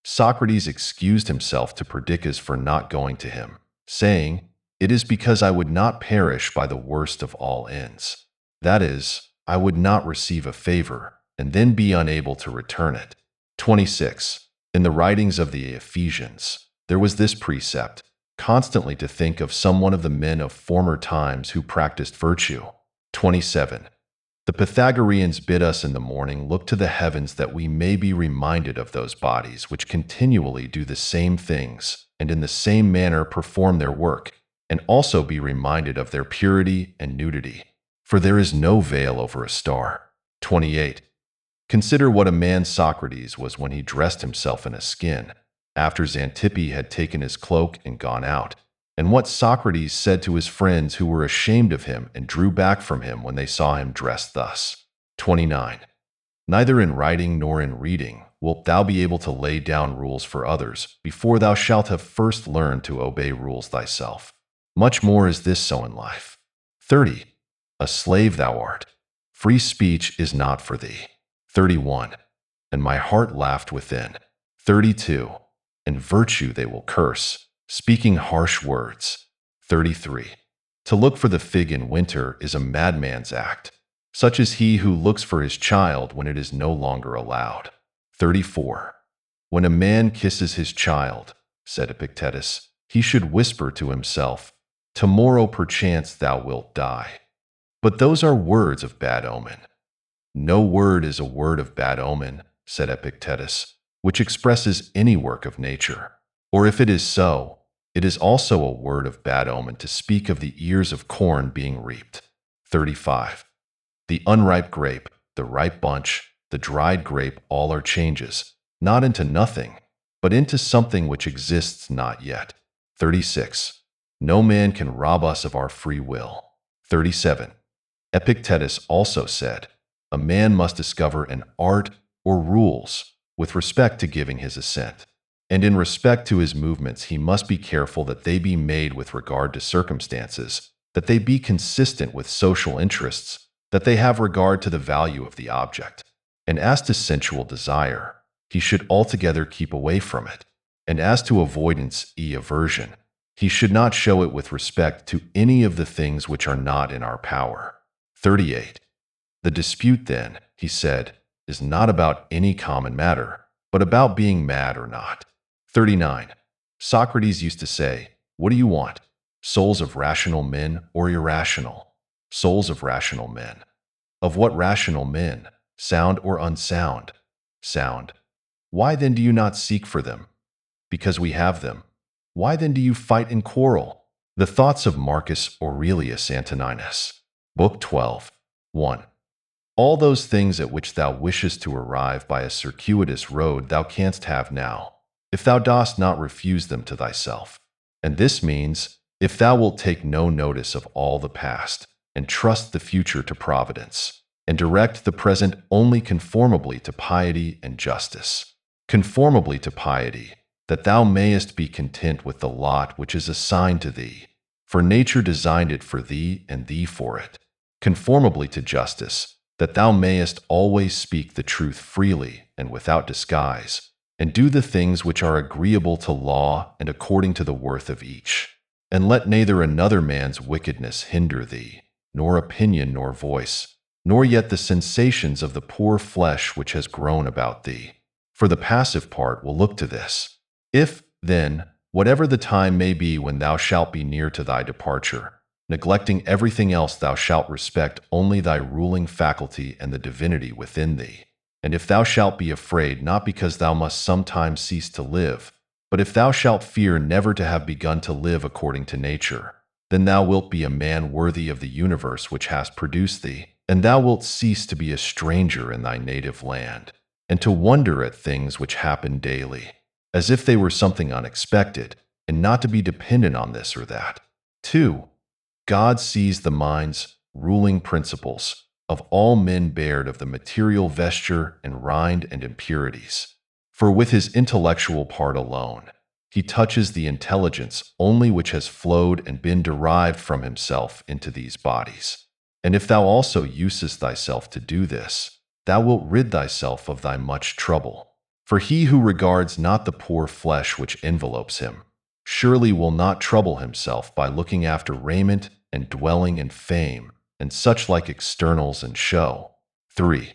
Socrates excused himself to Perdiccas for not going to him, saying, "It is because I would not perish by the worst of all ends. That is, I would not receive a favor, and then be unable to return it." 26. In the writings of the Ephesians, there was this precept, constantly to think of some one of the men of former times who practiced virtue. 27. The Pythagoreans bid us in the morning look to the heavens that we may be reminded of those bodies which continually do the same things and in the same manner perform their work, and also be reminded of their purity and nudity. For there is no veil over a star. 28. Consider what a man Socrates was when he dressed himself in a skin, after Xantippe had taken his cloak and gone out, and what Socrates said to his friends who were ashamed of him and drew back from him when they saw him dressed thus. 29. Neither in writing nor in reading wilt thou be able to lay down rules for others before thou shalt have first learned to obey rules thyself. Much more is this so in life. 30. A slave thou art. Free speech is not for thee. 31. And my heart laughed within. 32. And virtue they will curse, speaking harsh words. 33. To look for the fig in winter is a madman's act. Such is he who looks for his child when it is no longer allowed. 34. When a man kisses his child, said Epictetus, he should whisper to himself, tomorrow perchance thou wilt die. But those are words of bad omen. No word is a word of bad omen, said Epictetus, which expresses any work of nature. Or if it is so, it is also a word of bad omen to speak of the ears of corn being reaped. 35. The unripe grape, the ripe bunch, the dried grape, all are changes, not into nothing, but into something which exists not yet. 36. No man can rob us of our free will. 37. Epictetus also said, a man must discover an art or rules with respect to giving his assent. And in respect to his movements, he must be careful that they be made with regard to circumstances, that they be consistent with social interests, that they have regard to the value of the object. And as to sensual desire, he should altogether keep away from it. And as to avoidance, aversion, he should not show it with respect to any of the things which are not in our power. 38. The dispute, then, he said, is not about any common matter, but about being mad or not. 39. Socrates used to say, what do you want? Souls of rational men or irrational? Souls of rational men. Of what rational men? Sound or unsound? Sound. Why then do you not seek for them? Because we have them. Why then do you fight and quarrel? The Thoughts of Marcus Aurelius Antoninus. Book 12. 1. All those things at which thou wishest to arrive by a circuitous road thou canst have now, if thou dost not refuse them to thyself. And this means, if thou wilt take no notice of all the past, and trust the future to providence, and direct the present only conformably to piety and justice. Conformably to piety, that thou mayest be content with the lot which is assigned to thee, for nature designed it for thee and thee for it. Conformably to justice, that thou mayest always speak the truth freely and without disguise, and do the things which are agreeable to law and according to the worth of each. And let neither another man's wickedness hinder thee, nor opinion nor voice, nor yet the sensations of the poor flesh which has grown about thee. For the passive part will look to this. If, then, whatever the time may be when thou shalt be near to thy departure, neglecting everything else, thou shalt respect only thy ruling faculty and the divinity within thee. And if thou shalt be afraid, not because thou must sometime cease to live, but if thou shalt fear never to have begun to live according to nature, then thou wilt be a man worthy of the universe which has produced thee, and thou wilt cease to be a stranger in thy native land, and to wonder at things which happen daily, as if they were something unexpected, and not to be dependent on this or that. 2. God sees the minds, ruling principles, of all men bared of the material vesture and rind and impurities. For with his intellectual part alone, he touches the intelligence only which has flowed and been derived from himself into these bodies. And if thou also usest thyself to do this, thou wilt rid thyself of thy much trouble. For he who regards not the poor flesh which envelopes him, surely will not trouble himself by looking after raiment and dwelling in fame, and such like externals and show. 3.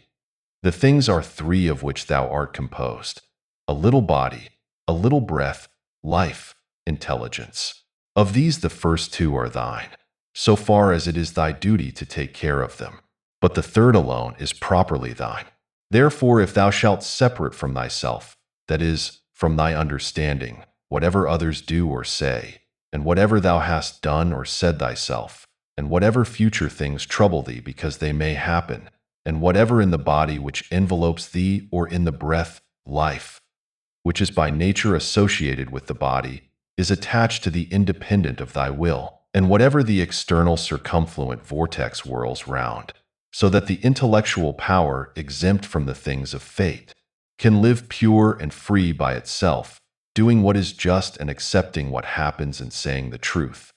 The things are three of which thou art composed: a little body, a little breath, life, intelligence. Of these the first two are thine, so far as it is thy duty to take care of them. but the third alone is properly thine. Therefore, if thou shalt separate from thyself, that is, from thy understanding, whatever others do or say, and whatever thou hast done or said thyself, and whatever future things trouble thee because they may happen, and whatever in the body which envelopes thee or in the breath, life, which is by nature associated with the body, is attached to the independent of thy will, and whatever the external circumfluent vortex whirls round, so that the intellectual power, exempt from the things of fate, can live pure and free by itself, doing what is just and accepting what happens and saying the truth.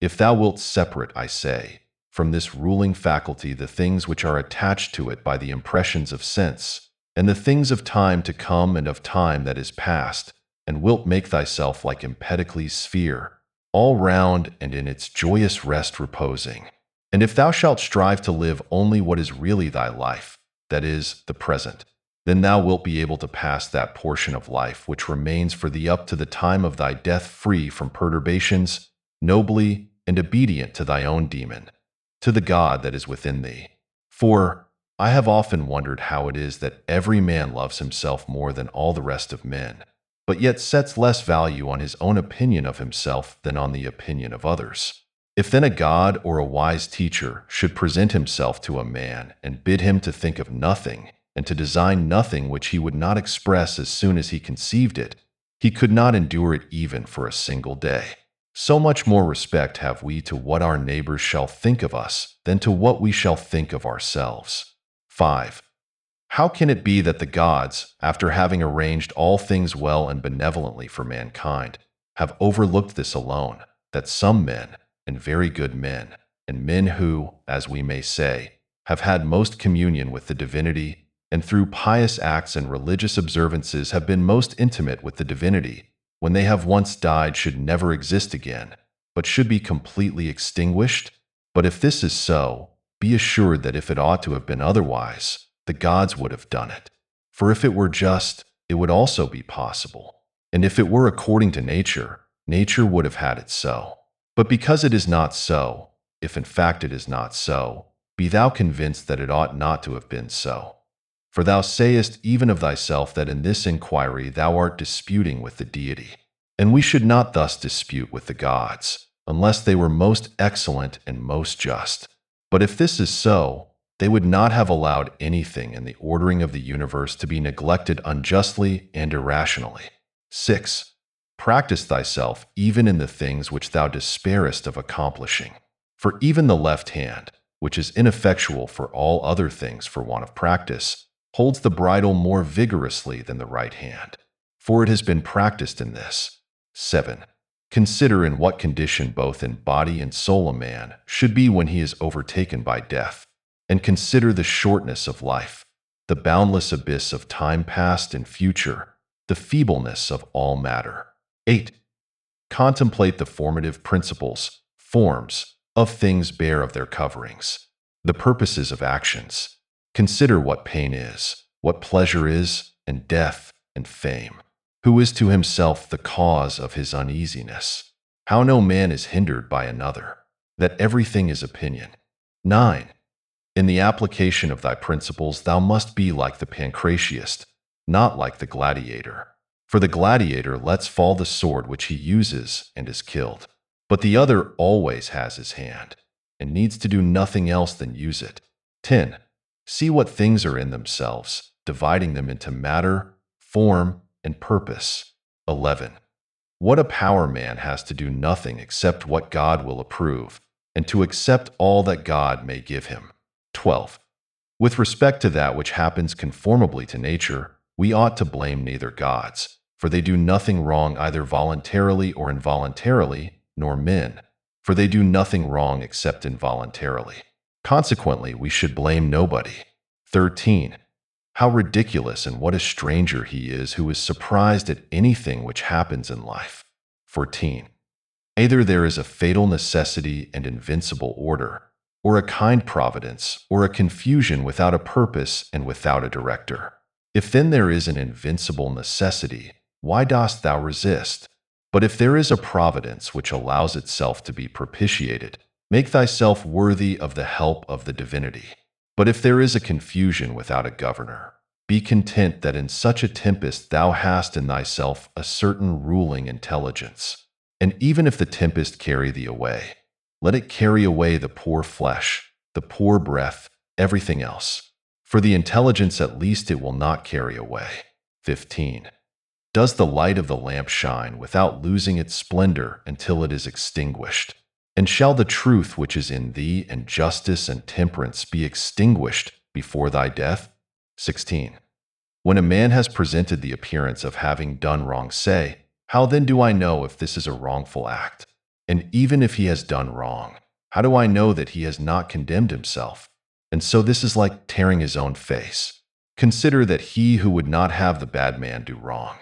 If thou wilt separate, I say, from this ruling faculty the things which are attached to it by the impressions of sense, and the things of time to come and of time that is past, and wilt make thyself like Empedocles' sphere, all round and in its joyous rest reposing. And if thou shalt strive to live only what is really thy life, that is, the present, then thou wilt be able to pass that portion of life which remains for thee up to the time of thy death free from perturbations, nobly and obedient to thy own demon, to the God that is within thee. For I have often wondered how it is that every man loves himself more than all the rest of men, but yet sets less value on his own opinion of himself than on the opinion of others. If then a God or a wise teacher should present himself to a man and bid him to think of nothing and to design nothing which he would not express as soon as he conceived it, he could not endure it even for a single day. So much more respect have we to what our neighbors shall think of us than to what we shall think of ourselves. 5. How can it be that the gods, after having arranged all things well and benevolently for mankind, have overlooked this alone, that some men, and very good men, and men who, as we may say, have had most communion with the divinity, and through pious acts and religious observances have been most intimate with the divinity, when they have once died should never exist again, but should be completely extinguished? But if this is so, be assured that if it ought to have been otherwise, the gods would have done it. For if it were just, it would also be possible. And if it were according to nature, nature would have had it so. But because it is not so, if in fact it is not so, be thou convinced that it ought not to have been so. For thou sayest even of thyself that in this inquiry thou art disputing with the deity. And we should not thus dispute with the gods, unless they were most excellent and most just. But if this is so, they would not have allowed anything in the ordering of the universe to be neglected unjustly and irrationally. 6. Practice thyself even in the things which thou despairest of accomplishing. For even the left hand, which is ineffectual for all other things for want of practice, holds the bridle more vigorously than the right hand, for it has been practiced in this. 7. Consider in what condition both in body and soul a man should be when he is overtaken by death, and consider the shortness of life, the boundless abyss of time past and future, the feebleness of all matter. 8. Contemplate the formative principles, forms, of things bare of their coverings, the purposes of actions. Consider what pain is, what pleasure is, and death, and fame. Who is to himself the cause of his uneasiness? How no man is hindered by another? That everything is opinion. 9. In the application of thy principles thou must be like the pancratiast, not like the gladiator. For the gladiator lets fall the sword which he uses and is killed. But the other always has his hand, and needs to do nothing else than use it. 10. See what things are in themselves, dividing them into matter, form, and purpose. 11. What a power man has to do nothing except what God will approve, and to accept all that God may give him. 12. With respect to that which happens conformably to nature, we ought to blame neither gods, for they do nothing wrong either voluntarily or involuntarily, nor men, for they do nothing wrong except involuntarily. Consequently, we should blame nobody. 13. How ridiculous and what a stranger he is who is surprised at anything which happens in life. 14. Either there is a fatal necessity and invincible order, or a kind providence, or a confusion without a purpose and without a director. If then there is an invincible necessity, why dost thou resist? But if there is a providence which allows itself to be propitiated, make thyself worthy of the help of the divinity. But if there is a confusion without a governor, be content that in such a tempest thou hast in thyself a certain ruling intelligence. And even if the tempest carry thee away, let it carry away the poor flesh, the poor breath, everything else. For the intelligence at least it will not carry away. 15. Does the light of the lamp shine without losing its splendor until it is extinguished? And shall the truth which is in thee and justice and temperance be extinguished before thy death? 16. When a man has presented the appearance of having done wrong, say, how then do I know if this is a wrongful act? And even if he has done wrong, how do I know that he has not condemned himself? And so this is like tearing his own face. Consider that he who would not have the bad man do wrong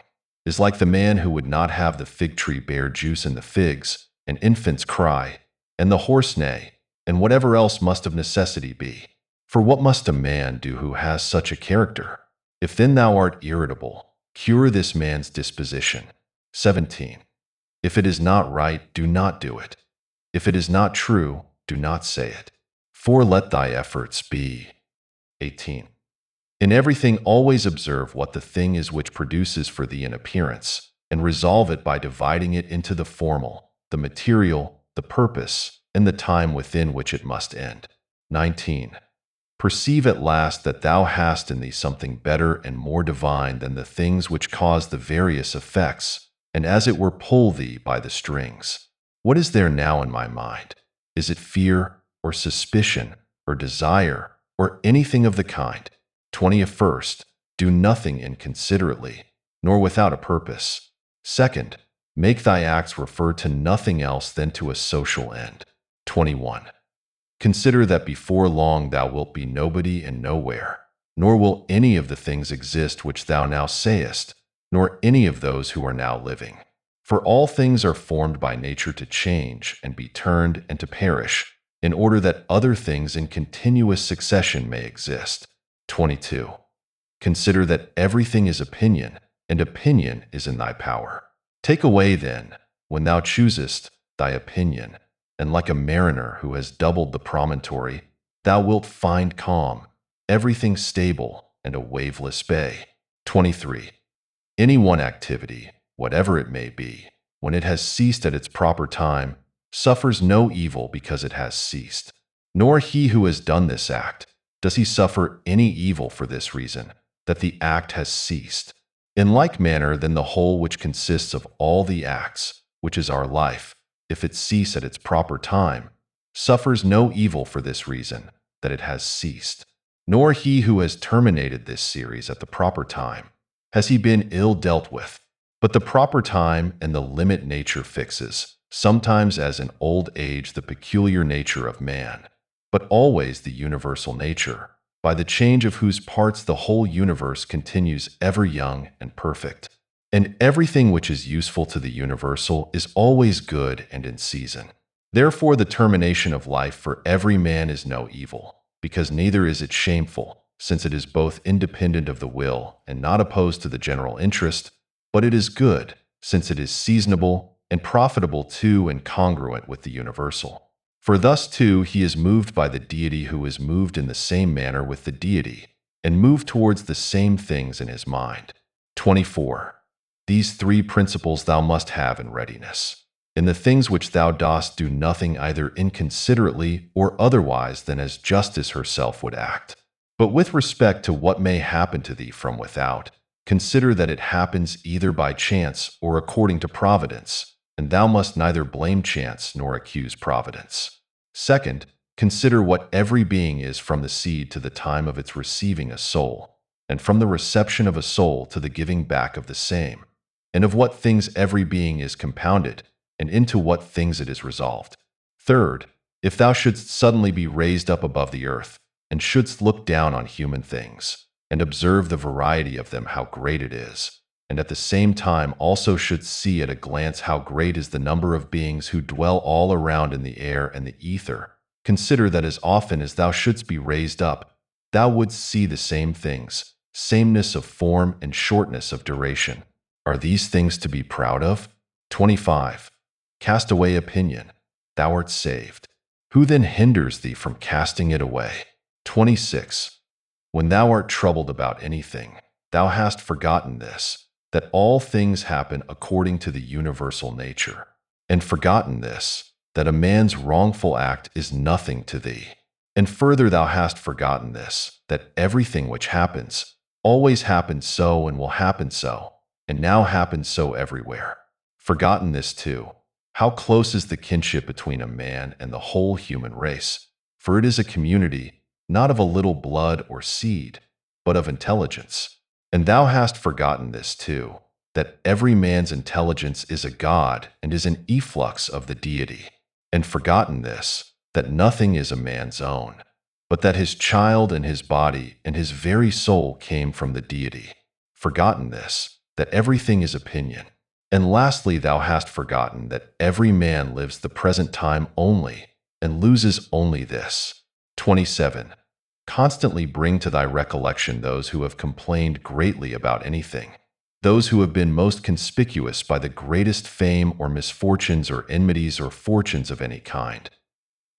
is like the man who would not have the fig tree bear juice in the figs, and infants cry, and the horse neigh, and whatever else must of necessity be. For what must a man do who has such a character? If then thou art irritable, cure this man's disposition. 17. If it is not right, do not do it. If it is not true, do not say it. For let thy efforts be. 18. In everything always observe what the thing is which produces for thee an appearance, and resolve it by dividing it into the formal, the material, the purpose, and the time within which it must end. 19. Perceive at last that thou hast in thee something better and more divine than the things which cause the various effects, and as it were pull thee by the strings. What is there now in my mind? Is it fear, or suspicion, or desire, or anything of the kind? 21st, do nothing inconsiderately, nor without a purpose. 2nd, make thy acts refer to nothing else than to a social end. 21. Consider that before long thou wilt be nobody and nowhere, nor will any of the things exist which thou now sayest, nor any of those who are now living. For all things are formed by nature to change and be turned and to perish, in order that other things in continuous succession may exist. 22. Consider that everything is opinion, and opinion is in thy power. Take away, then, when thou choosest, thy opinion, and like a mariner who has doubled the promontory, thou wilt find calm, everything stable, and a waveless bay. 23. Any one activity, whatever it may be, when it has ceased at its proper time, suffers no evil because it has ceased. Nor he who has done this act, does he suffer any evil for this reason, that the act has ceased. In like manner then the whole which consists of all the acts, which is our life, if it cease at its proper time, suffers no evil for this reason, that it has ceased. Nor he who has terminated this series at the proper time, has he been ill dealt with. But the proper time and the limit nature fixes, sometimes as in old age the peculiar nature of man, but always the universal nature, by the change of whose parts the whole universe continues ever young and perfect. And everything which is useful to the universal is always good and in season. Therefore the termination of life for every man is no evil, because neither is it shameful, since it is both independent of the will and not opposed to the general interest, but it is good, since it is seasonable and profitable to and congruent with the universal. For thus too he is moved by the deity who is moved in the same manner with the deity, and moved towards the same things in his mind. 24. These three principles thou must have in readiness. In the things which thou dost, do nothing either inconsiderately or otherwise than as justice herself would act. But with respect to what may happen to thee from without, consider that it happens either by chance or according to providence, and thou must neither blame chance nor accuse providence. 2nd, consider what every being is from the seed to the time of its receiving a soul, and from the reception of a soul to the giving back of the same, and of what things every being is compounded, and into what things it is resolved. 3rd, if thou shouldst suddenly be raised up above the earth, and shouldst look down on human things, and observe the variety of them how great it is, and at the same time also shouldst see at a glance how great is the number of beings who dwell all around in the air and the ether, consider that as often as thou shouldst be raised up, thou wouldst see the same things, sameness of form and shortness of duration. Are these things to be proud of? 25. Cast away opinion. Thou art saved. Who then hinders thee from casting it away? 26. When thou art troubled about anything, thou hast forgotten this, that all things happen according to the universal nature, and forgotten this, that a man's wrongful act is nothing to thee. And further thou hast forgotten this, that everything which happens always happened so and will happen so, and now happens so everywhere. Forgotten this too, how close is the kinship between a man and the whole human race, for it is a community, not of a little blood or seed, but of intelligence. And thou hast forgotten this too, that every man's intelligence is a god and is an efflux of the deity. And forgotten this, that nothing is a man's own, but that his child and his body and his very soul came from the deity. Forgotten this, that everything is opinion. And lastly, thou hast forgotten that every man lives the present time only, and loses only this. 27. Constantly bring to thy recollection those who have complained greatly about anything, those who have been most conspicuous by the greatest fame or misfortunes or enmities or fortunes of any kind.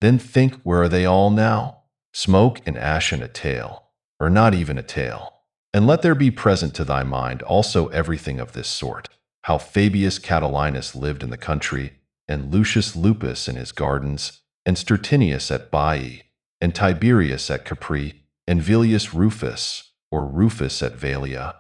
Then think, where are they all now? Smoke and ash and a tale, or not even a tale. And let there be present to thy mind also everything of this sort, how Fabius Catilinus lived in the country, and Lucius Lupus in his gardens, and Stertinius at Baiae, and Tiberius at Capri, and Vilius Rufus, or Rufus at Velia.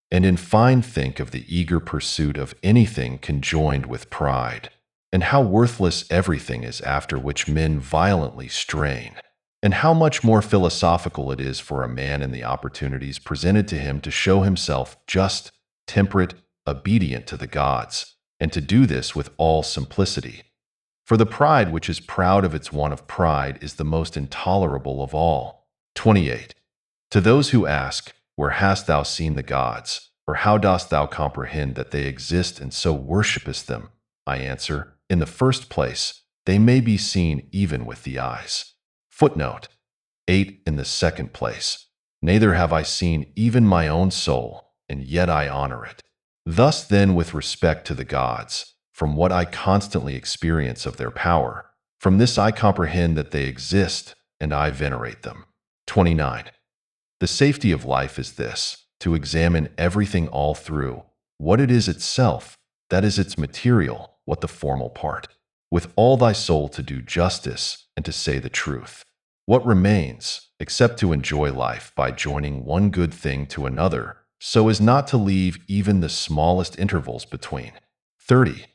And in fine think of the eager pursuit of anything conjoined with pride, and how worthless everything is after which men violently strain, and how much more philosophical it is for a man in the opportunities presented to him to show himself just, temperate, obedient to the gods, and to do this with all simplicity. For the pride which is proud of its want of pride is the most intolerable of all. 28. To those who ask, where hast thou seen the gods, or how dost thou comprehend that they exist and so worshipest them? I answer, in the first place, they may be seen even with the eyes. Footnote 8. In the second place, neither have I seen even my own soul, and yet I honor it. Thus then, with respect to the gods, from what I constantly experience of their power, from this I comprehend that they exist, and I venerate them. 29. The safety of life is this, to examine everything all through, what it is itself, that is its material, what the formal part, with all thy soul to do justice and to say the truth. What remains, except to enjoy life by joining one good thing to another, so as not to leave even the smallest intervals between. 30.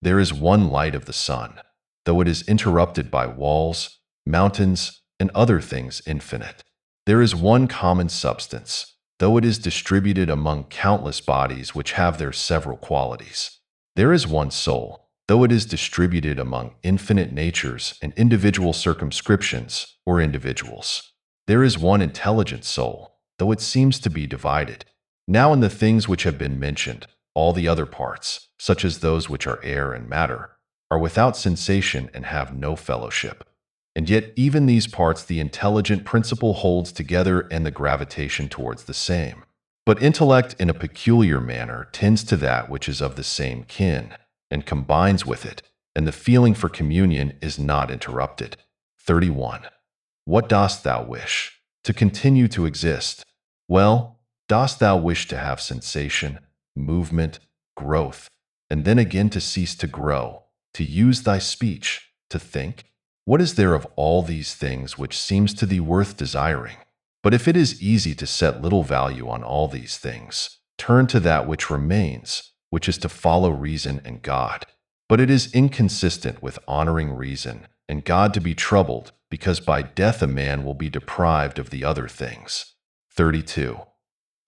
There is one light of the sun, though it is interrupted by walls, mountains, and other things infinite. There is one common substance, though it is distributed among countless bodies which have their several qualities. There is one soul, though it is distributed among infinite natures and individual circumscriptions or individuals. There is one intelligent soul, though it seems to be divided. Now in the things which have been mentioned, all the other parts, such as those which are air and matter, are without sensation and have no fellowship. And yet even these parts the intelligent principle holds together and the gravitation towards the same. But intellect in a peculiar manner tends to that which is of the same kin, and combines with it, and the feeling for communion is not interrupted. 31. What dost thou wish? To continue to exist. Well, dost thou wish to have sensation, movement, growth, and then again to cease to grow, to use thy speech, to think? What is there of all these things which seems to thee worth desiring? But if it is easy to set little value on all these things, turn to that which remains, which is to follow reason and God. But it is inconsistent with honoring reason and God to be troubled, because by death a man will be deprived of the other things. 32.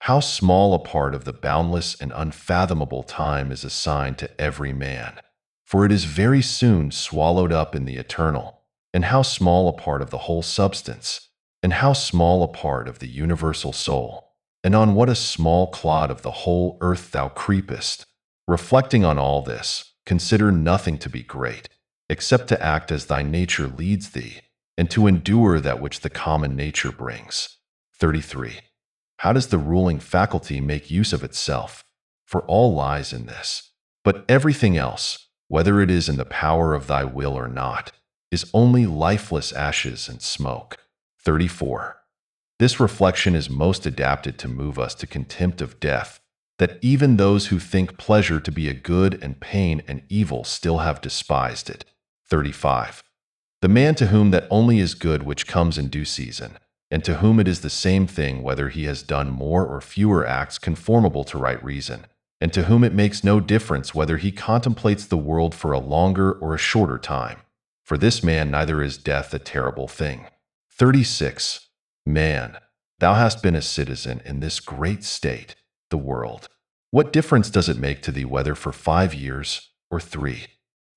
How small a part of the boundless and unfathomable time is assigned to every man, for it is very soon swallowed up in the eternal, and how small a part of the whole substance, and how small a part of the universal soul, and on what a small clod of the whole earth thou creepest. Reflecting on all this, consider nothing to be great, except to act as thy nature leads thee, and to endure that which the common nature brings. 33. How does the ruling faculty make use of itself? For all lies in this. But everything else, whether it is in the power of thy will or not, is only lifeless ashes and smoke. 34. This reflection is most adapted to move us to contempt of death, that even those who think pleasure to be a good and pain and evil still have despised it. 35. The man to whom that only is good which comes in due season, and to whom it is the same thing whether he has done more or fewer acts conformable to right reason, and to whom it makes no difference whether he contemplates the world for a longer or a shorter time. For this man neither is death a terrible thing. 36. Man, thou hast been a citizen in this great state, the world. What difference does it make to thee whether for 5 years or 3?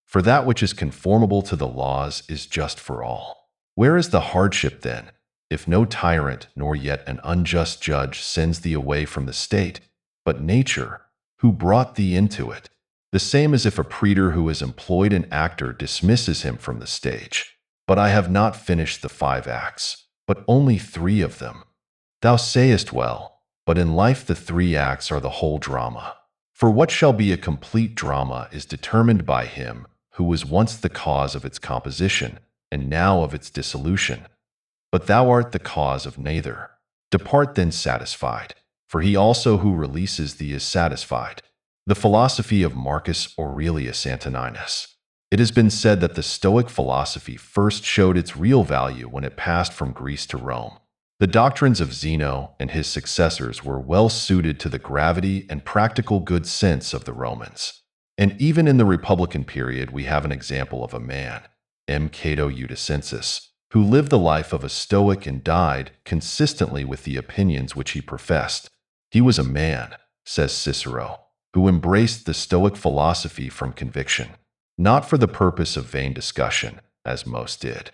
For that which is conformable to the laws is just for all. Where is the hardship then, if no tyrant nor yet an unjust judge sends thee away from the state, but nature, who brought thee into it? The same as if a praetor who has employed an actor dismisses him from the stage. But I have not finished the 5 acts, but only 3 of them. Thou sayest well, but in life the 3 acts are the whole drama. For what shall be a complete drama is determined by him who was once the cause of its composition, and now of its dissolution. But thou art the cause of neither. Depart then satisfied, for he also who releases thee is satisfied. The philosophy of Marcus Aurelius Antoninus. It has been said that the Stoic philosophy first showed its real value when it passed from Greece to Rome. The doctrines of Zeno and his successors were well suited to the gravity and practical good sense of the Romans. And even in the Republican period, we have an example of a man, M. Cato Eutycensus, who lived the life of a Stoic and died consistently with the opinions which he professed. He was a man, says Cicero, who embraced the Stoic philosophy from conviction, not for the purpose of vain discussion, as most did,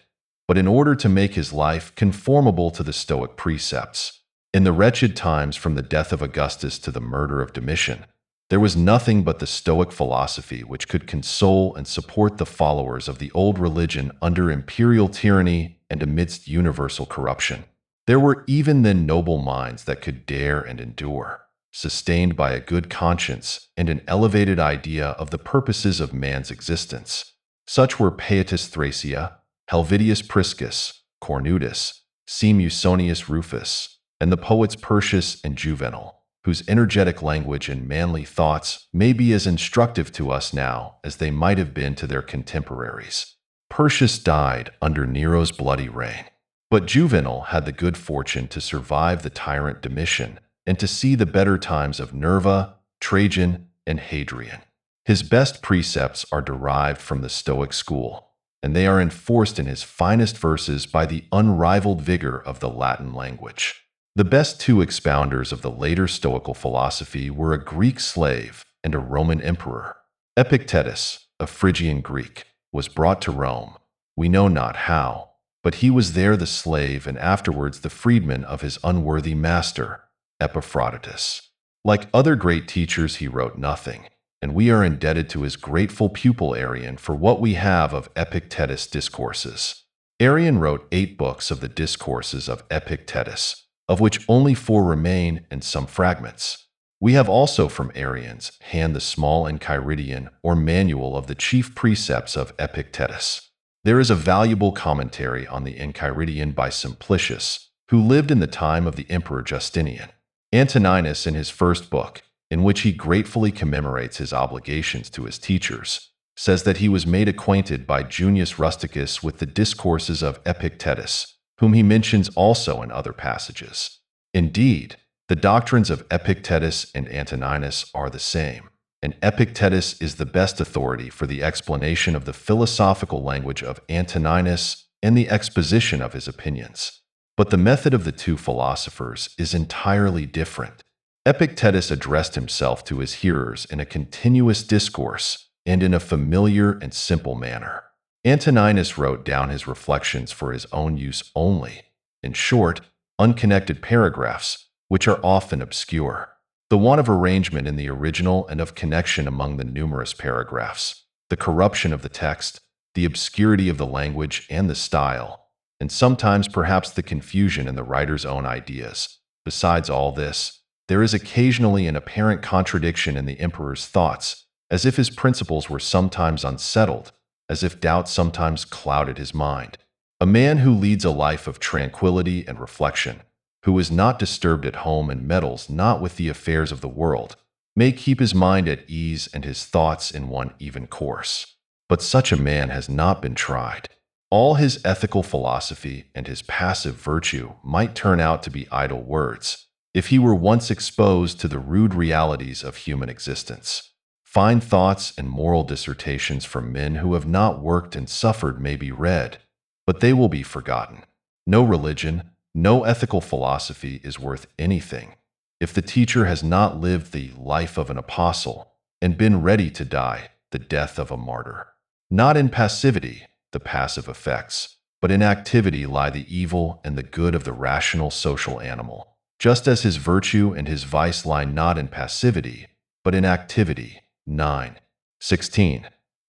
but in order to make his life conformable to the Stoic precepts. In the wretched times from the death of Augustus to the murder of Domitian, there was nothing but the Stoic philosophy which could console and support the followers of the old religion under imperial tyranny and amidst universal corruption. There were even then noble minds that could dare and endure, sustained by a good conscience and an elevated idea of the purposes of man's existence. Such were Paetus Thracia, Helvidius Priscus, Cornutus, C. Musonius Rufus, and the poets Persius and Juvenal, whose energetic language and manly thoughts may be as instructive to us now as they might have been to their contemporaries. Persius died under Nero's bloody reign, but Juvenal had the good fortune to survive the tyrant Domitian and to see the better times of Nerva, Trajan, and Hadrian. His best precepts are derived from the Stoic school, and they are enforced in his finest verses by the unrivaled vigor of the Latin language. The best 2 expounders of the later Stoical philosophy were a Greek slave and a Roman emperor. Epictetus, a Phrygian Greek, was brought to Rome. We know not how, but he was there the slave and afterwards the freedman of his unworthy master, Epaphroditus. Like other great teachers, he wrote nothing, and we are indebted to his grateful pupil Arrian for what we have of Epictetus' discourses. Arrian wrote 8 books of the discourses of Epictetus, of which only 4 remain and some fragments. We have also from Arrian's hand the small Enchiridion or manual of the chief precepts of Epictetus. There is a valuable commentary on the Enchiridion by Simplicius, who lived in the time of the Emperor Justinian. Antoninus, in his first book, in which he gratefully commemorates his obligations to his teachers, says that he was made acquainted by Junius Rusticus with the discourses of Epictetus, whom he mentions also in other passages. Indeed, the doctrines of Epictetus and Antoninus are the same, and Epictetus is the best authority for the explanation of the philosophical language of Antoninus and the exposition of his opinions. But the method of the 2 philosophers is entirely different. Epictetus addressed himself to his hearers in a continuous discourse and in a familiar and simple manner. Antoninus wrote down his reflections for his own use only, in short, unconnected paragraphs, which are often obscure. The want of arrangement in the original and of connection among the numerous paragraphs, the corruption of the text, the obscurity of the language and the style, and sometimes perhaps the confusion in the writer's own ideas. Besides all this, there is occasionally an apparent contradiction in the emperor's thoughts, as if his principles were sometimes unsettled, as if doubt sometimes clouded his mind. A man who leads a life of tranquility and reflection, who is not disturbed at home and meddles not with the affairs of the world, may keep his mind at ease and his thoughts in one even course. But such a man has not been tried. All his ethical philosophy and his passive virtue might turn out to be idle words, if he were once exposed to the rude realities of human existence. Fine thoughts and moral dissertations from men who have not worked and suffered may be read, but they will be forgotten. No religion, no ethical philosophy is worth anything if the teacher has not lived the life of an apostle and been ready to die the death of a martyr. Not in passivity, the passive effects, but in activity lie the evil and the good of the rational social animal, just as his virtue and his vice lie not in passivity, but in activity. 9:16.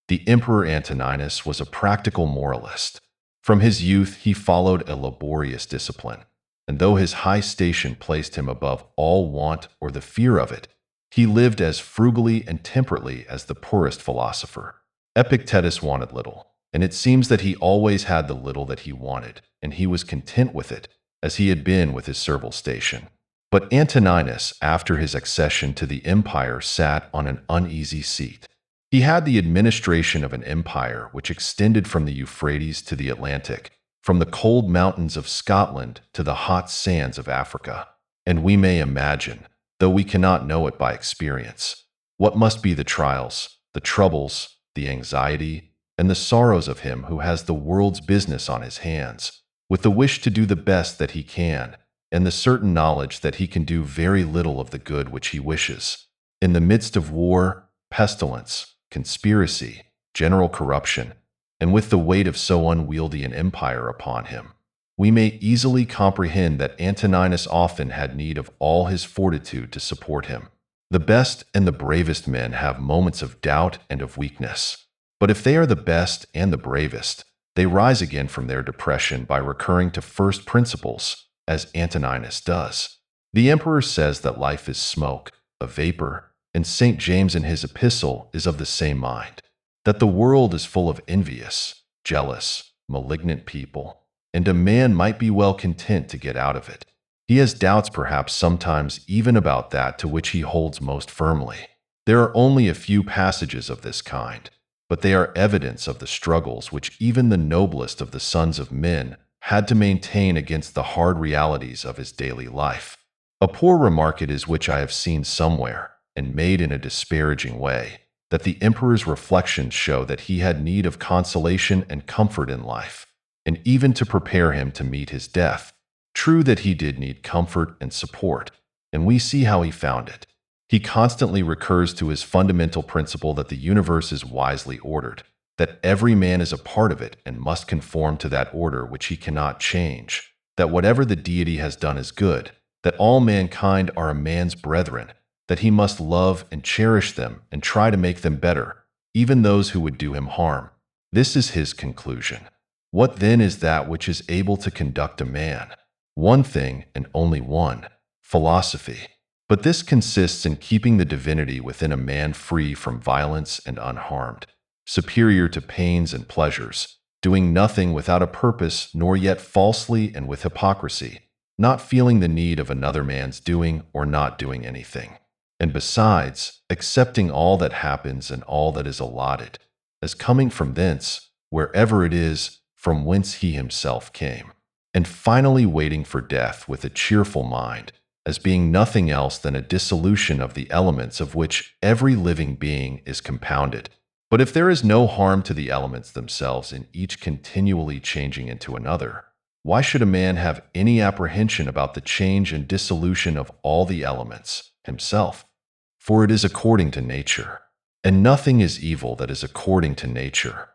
The Emperor Antoninus was a practical moralist. From his youth he followed a laborious discipline, and though his high station placed him above all want or the fear of it, he lived as frugally and temperately as the poorest philosopher. Epictetus wanted little, and it seems that he always had the little that he wanted, and he was content with it, as he had been with his servile station. But Antoninus, after his accession to the empire, sat on an uneasy seat. He had the administration of an empire which extended from the Euphrates to the Atlantic, from the cold mountains of Scotland to the hot sands of Africa. And we may imagine, though we cannot know it by experience, what must be the trials, the troubles, the anxiety, and the sorrows of him who has the world's business on his hands, with the wish to do the best that he can, and the certain knowledge that he can do very little of the good which he wishes. In the midst of war, pestilence, conspiracy, general corruption, and with the weight of so unwieldy an empire upon him, we may easily comprehend that Antoninus often had need of all his fortitude to support him. The best and the bravest men have moments of doubt and of weakness, but if they are the best and the bravest, they rise again from their depression by recurring to first principles, as Antoninus does. The emperor says that life is smoke, a vapor, and St. James in his epistle is of the same mind, that the world is full of envious, jealous, malignant people, and a man might be well content to get out of it. He has doubts perhaps sometimes even about that to which he holds most firmly. There are only a few passages of this kind, but they are evidence of the struggles which even the noblest of the sons of men had to maintain against the hard realities of his daily life. A poor remark it is which I have seen somewhere, and made in a disparaging way, that the emperor's reflections show that he had need of consolation and comfort in life, and even to prepare him to meet his death. True that he did need comfort and support, and we see how he found it. He constantly recurs to his fundamental principle that the universe is wisely ordered, that every man is a part of it and must conform to that order which he cannot change, that whatever the deity has done is good, that all mankind are a man's brethren, that he must love and cherish them and try to make them better, even those who would do him harm. This is his conclusion. What then is that which is able to conduct a man? One thing and only one: philosophy. But this consists in keeping the divinity within a man free from violence and unharmed, superior to pains and pleasures, doing nothing without a purpose, nor yet falsely and with hypocrisy, not feeling the need of another man's doing or not doing anything, and besides, accepting all that happens and all that is allotted, as coming from thence, wherever it is, from whence he himself came, and finally waiting for death with a cheerful mind, as being nothing else than a dissolution of the elements of which every living being is compounded. But if there is no harm to the elements themselves in each continually changing into another, why should a man have any apprehension about the change and dissolution of all the elements himself? For it is according to nature, and nothing is evil that is according to nature.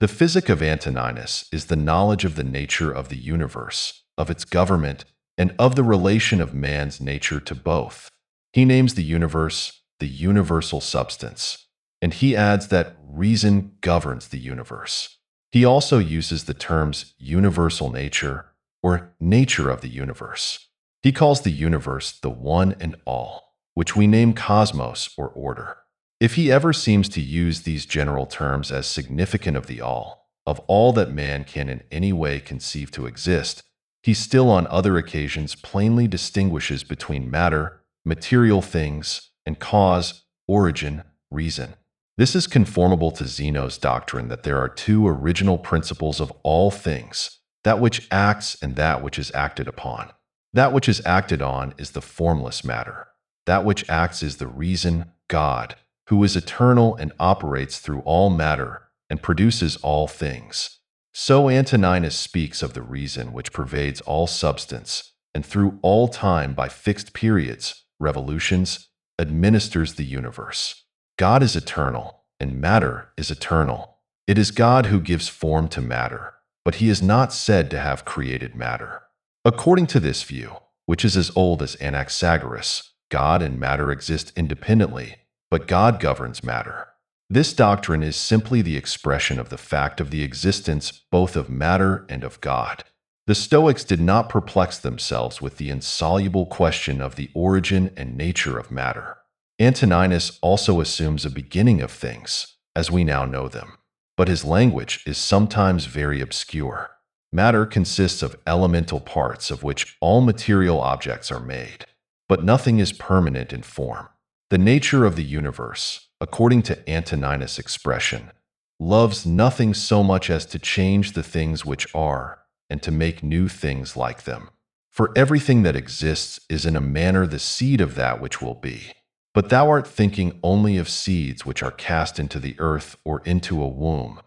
The physic of Antoninus is the knowledge of the nature of the universe, of its government, and of the relation of man's nature to both. He names the universe the universal substance, and he adds that reason governs the universe. He also uses the terms universal nature or nature of the universe. He calls the universe the one and all, which we name cosmos or order. If he ever seems to use these general terms as significant of the all, of all that man can in any way conceive to exist, he still on other occasions plainly distinguishes between matter, material things, and cause, origin, reason. This is conformable to Zeno's doctrine that there are two original principles of all things, that which acts and that which is acted upon. That which is acted on is the formless matter. That which acts is the reason, God, who is eternal and operates through all matter and produces all things. So Antoninus speaks of the reason which pervades all substance and through all time by fixed periods, revolutions, administers the universe. God is eternal, and matter is eternal. It is God who gives form to matter, but he is not said to have created matter. According to this view, which is as old as Anaxagoras, God and matter exist independently, but God governs matter. This doctrine is simply the expression of the fact of the existence both of matter and of God. The Stoics did not perplex themselves with the insoluble question of the origin and nature of matter. Antoninus also assumes a beginning of things, as we now know them, but his language is sometimes very obscure. Matter consists of elemental parts of which all material objects are made, but nothing is permanent in form. The nature of the universe, according to Antoninus' expression, loves nothing so much as to change the things which are, and to make new things like them. For everything that exists is in a manner the seed of that which will be. But thou art thinking only of seeds which are cast into the earth or into a womb.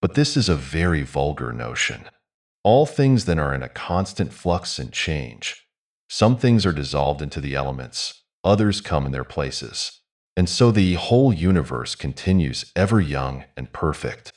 But this is a very vulgar notion. All things then are in a constant flux and change. Some things are dissolved into the elements, others come in their places. And so the whole universe continues ever young and perfect.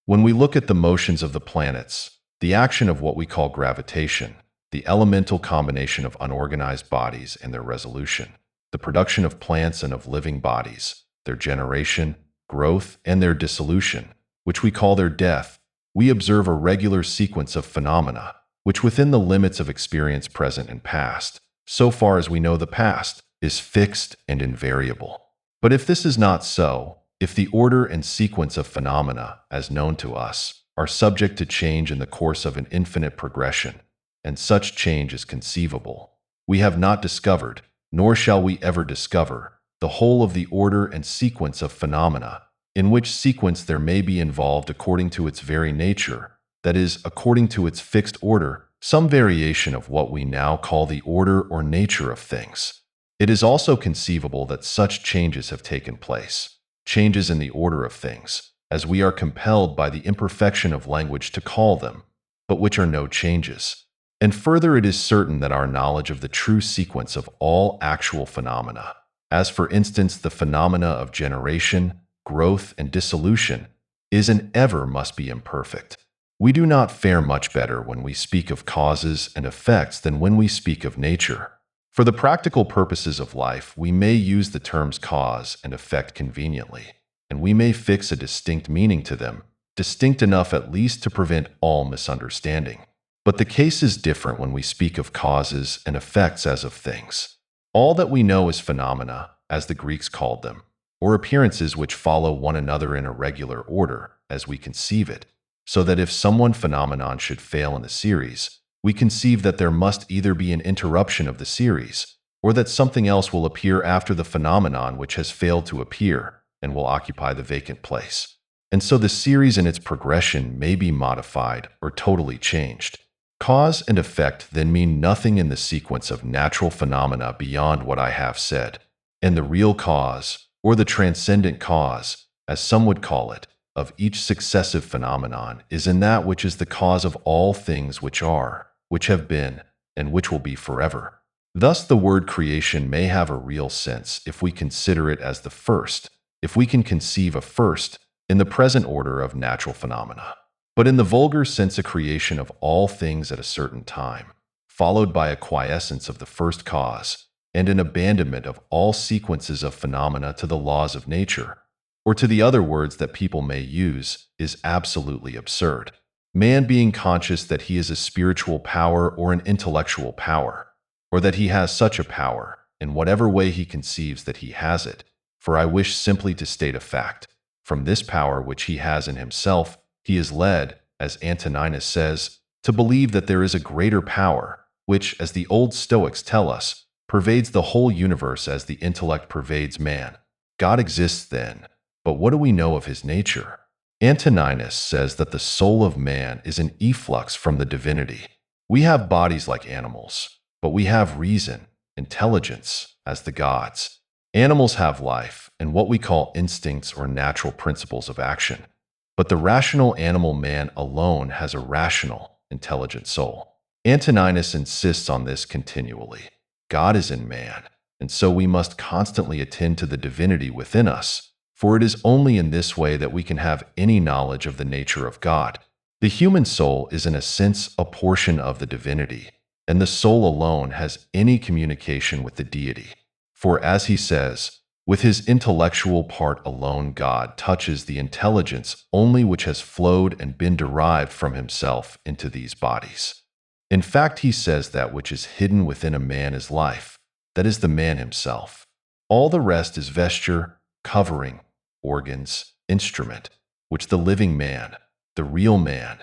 When we look at the motions of the planets, the action of what we call gravitation, the elemental combination of unorganized bodies and their resolution, the production of plants and of living bodies, their generation, growth, and their dissolution, which we call their death, we observe a regular sequence of phenomena, which within the limits of experience present and past, so far as we know the past, is fixed and invariable. But if this is not so, if the order and sequence of phenomena, as known to us, are subject to change in the course of an infinite progression, and such change is conceivable, we have not discovered, nor shall we ever discover, the whole of the order and sequence of phenomena, in which sequence there may be involved according to its very nature, that is, according to its fixed order, some variation of what we now call the order or nature of things. It is also conceivable that such changes have taken place, changes in the order of things, as we are compelled by the imperfection of language to call them, but which are no changes. And further, it is certain that our knowledge of the true sequence of all actual phenomena, as for instance the phenomena of generation, growth, and dissolution, is and ever must be imperfect. We do not fare much better when we speak of causes and effects than when we speak of nature. For the practical purposes of life, we may use the terms cause and effect conveniently, and we may fix a distinct meaning to them, distinct enough at least to prevent all misunderstanding. But the case is different when we speak of causes and effects as of things. All that we know is phenomena, as the Greeks called them, or appearances which follow one another in a regular order, as we conceive it, so that if some one phenomenon should fail in the series, we conceive that there must either be an interruption of the series, or that something else will appear after the phenomenon which has failed to appear, and will occupy the vacant place. And so the series and its progression may be modified or totally changed. Cause and effect then mean nothing in the sequence of natural phenomena beyond what I have said, and the real cause, or the transcendent cause, as some would call it, of each successive phenomenon is in that which is the cause of all things which are, which have been, and which will be forever. Thus the word creation may have a real sense if we consider it as the first, if we can conceive a first, in the present order of natural phenomena. But in the vulgar sense, a creation of all things at a certain time, followed by a quiescence of the first cause, and an abandonment of all sequences of phenomena to the laws of nature, or to the other words that people may use, is absolutely absurd. Man being conscious that he is a spiritual power or an intellectual power, or that he has such a power, in whatever way he conceives that he has it, for I wish simply to state a fact, from this power which he has in himself, he is led, as Antoninus says, to believe that there is a greater power, which, as the old Stoics tell us, pervades the whole universe as the intellect pervades man. God exists then, but what do we know of his nature? Antoninus says that the soul of man is an efflux from the divinity. We have bodies like animals, but we have reason, intelligence, as the gods. Animals have life and what we call instincts or natural principles of action. But the rational animal man alone has a rational, intelligent soul. Antoninus insists on this continually. God is in man, and so we must constantly attend to the divinity within us, for it is only in this way that we can have any knowledge of the nature of God. The human soul is in a sense a portion of the divinity, and the soul alone has any communication with the deity. For as he says, with his intellectual part alone God touches the intelligence only which has flowed and been derived from himself into these bodies. In fact, he says that which is hidden within a man is life, that is the man himself. All the rest is vesture, covering, organs, instrument, which the living man, the real man,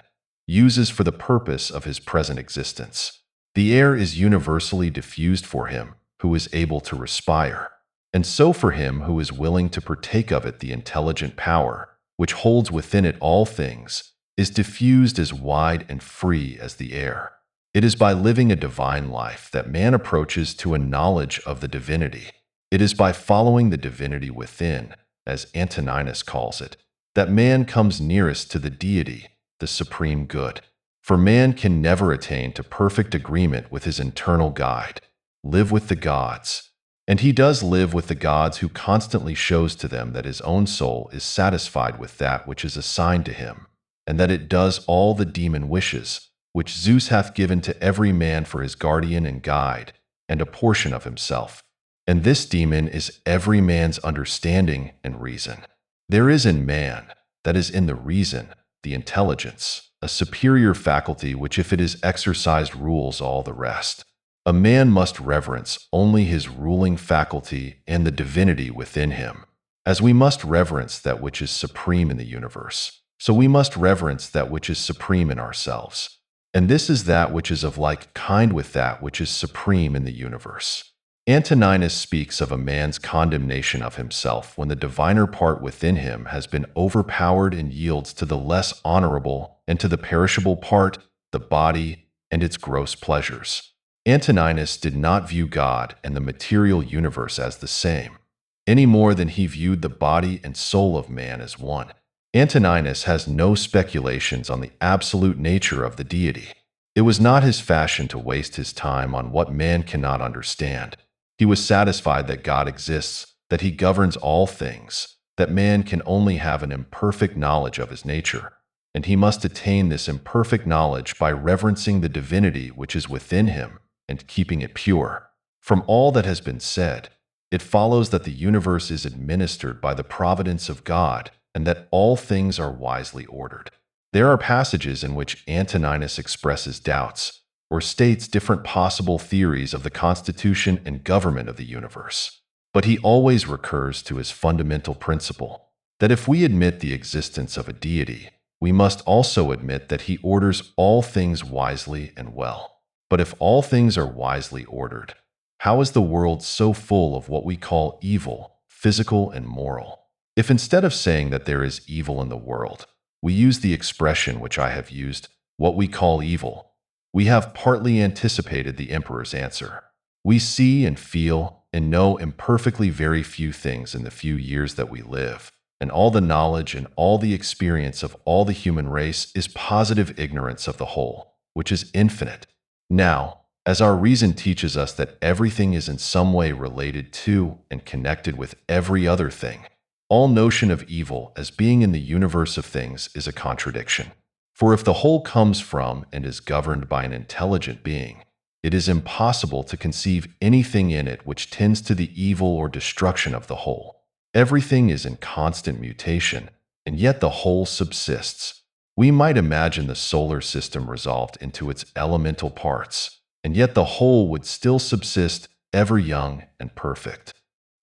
uses for the purpose of his present existence. The air is universally diffused for him who is able to respire, and so for him who is willing to partake of it the intelligent power, which holds within it all things, is diffused as wide and free as the air. It is by living a divine life that man approaches to a knowledge of the divinity. It is by following the divinity within, as Antoninus calls it, that man comes nearest to the deity, the supreme good. For man can never attain to perfect agreement with his internal guide, live with the gods. And he does live with the gods who constantly shows to them that his own soul is satisfied with that which is assigned to him, and that it does all the demon wishes, which Zeus hath given to every man for his guardian and guide, and a portion of himself. And this demon is every man's understanding and reason. There is in man, that is in the reason, the intelligence, a superior faculty which if it is exercised rules all the rest. A man must reverence only his ruling faculty and the divinity within him. As we must reverence that which is supreme in the universe, so we must reverence that which is supreme in ourselves. And this is that which is of like kind with that which is supreme in the universe. Antoninus speaks of a man's condemnation of himself when the diviner part within him has been overpowered and yields to the less honorable and to the perishable part, the body, and its gross pleasures. Antoninus did not view God and the material universe as the same, any more than he viewed the body and soul of man as one. Antoninus has no speculations on the absolute nature of the deity. It was not his fashion to waste his time on what man cannot understand. He was satisfied that God exists, that he governs all things, that man can only have an imperfect knowledge of his nature, and he must attain this imperfect knowledge by reverencing the divinity which is within him and keeping it pure. From all that has been said, it follows that the universe is administered by the providence of God and that all things are wisely ordered. There are passages in which Antoninus expresses doubts or states different possible theories of the constitution and government of the universe. But he always recurs to his fundamental principle, that if we admit the existence of a deity, we must also admit that he orders all things wisely and well. But if all things are wisely ordered, how is the world so full of what we call evil, physical and moral? If instead of saying that there is evil in the world, we use the expression which I have used, what we call evil, we have partly anticipated the emperor's answer. We see and feel and know imperfectly very few things in the few years that we live, and all the knowledge and all the experience of all the human race is positive ignorance of the whole, which is infinite. Now, as our reason teaches us that everything is in some way related to and connected with every other thing, all notion of evil as being in the universe of things is a contradiction. For if the whole comes from and is governed by an intelligent being, it is impossible to conceive anything in it which tends to the evil or destruction of the whole. Everything is in constant mutation, and yet the whole subsists. We might imagine the solar system resolved into its elemental parts, and yet the whole would still subsist ever young and perfect.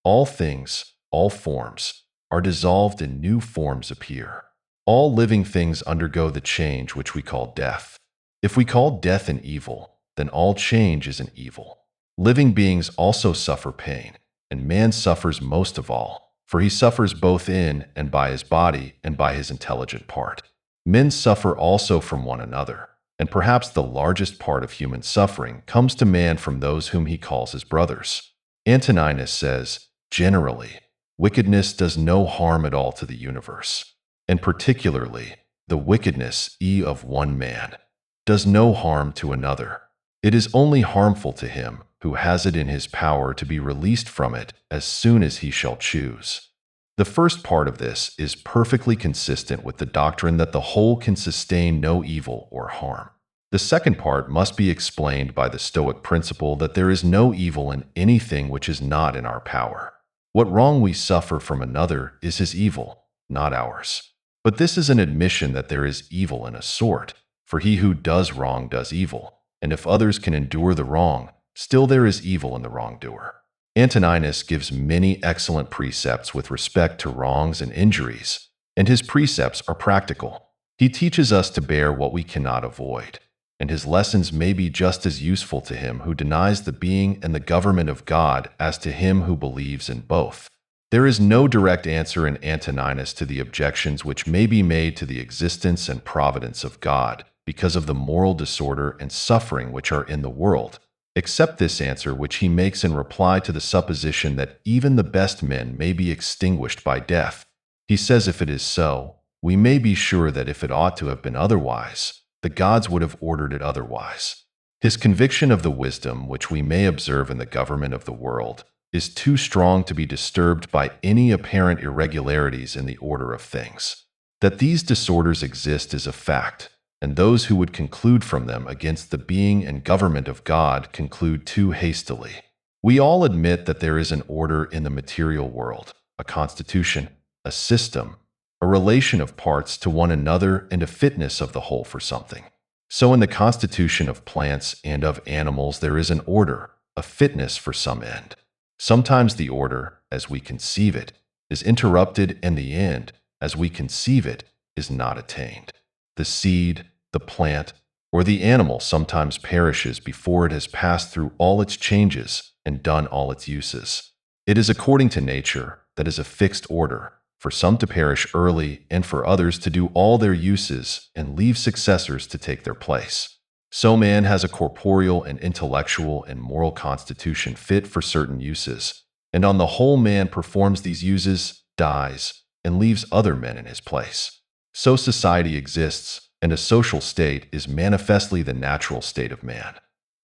All things, all forms, are dissolved and new forms appear. All living things undergo the change which we call death. If we call death an evil, then all change is an evil. Living beings also suffer pain, and man suffers most of all, for he suffers both in and by his body and by his intelligent part. Men suffer also from one another, and perhaps the largest part of human suffering comes to man from those whom he calls his brothers. Antoninus says, generally, wickedness does no harm at all to the universe, and particularly, the wickedness of one man does no harm to another. It is only harmful to him who has it in his power to be released from it as soon as he shall choose. The first part of this is perfectly consistent with the doctrine that the whole can sustain no evil or harm. The second part must be explained by the Stoic principle that there is no evil in anything which is not in our power. What wrong we suffer from another is his evil, not ours. But this is an admission that there is evil in a sort, for he who does wrong does evil, and if others can endure the wrong, still there is evil in the wrongdoer. Antoninus gives many excellent precepts with respect to wrongs and injuries, and his precepts are practical. He teaches us to bear what we cannot avoid, and his lessons may be just as useful to him who denies the being and the government of God as to him who believes in both. There is no direct answer in Antoninus to the objections which may be made to the existence and providence of God because of the moral disorder and suffering which are in the world, except this answer which he makes in reply to the supposition that even the best men may be extinguished by death. He says if it is so, we may be sure that if it ought to have been otherwise, the gods would have ordered it otherwise. His conviction of the wisdom which we may observe in the government of the world is too strong to be disturbed by any apparent irregularities in the order of things. That these disorders exist is a fact, and those who would conclude from them against the being and government of God conclude too hastily. We all admit that there is an order in the material world, a constitution, a system, a relation of parts to one another, and a fitness of the whole for something. So in the constitution of plants and of animals there is an order, a fitness for some end. Sometimes the order, as we conceive it, is interrupted, and the end, as we conceive it, is not attained. The seed, the plant, or the animal sometimes perishes before it has passed through all its changes and done all its uses. It is according to nature, that is a fixed order, for some to perish early and for others to do all their uses and leave successors to take their place. So man has a corporeal and intellectual and moral constitution fit for certain uses, and on the whole man performs these uses, dies, and leaves other men in his place. So society exists, and a social state is manifestly the natural state of man,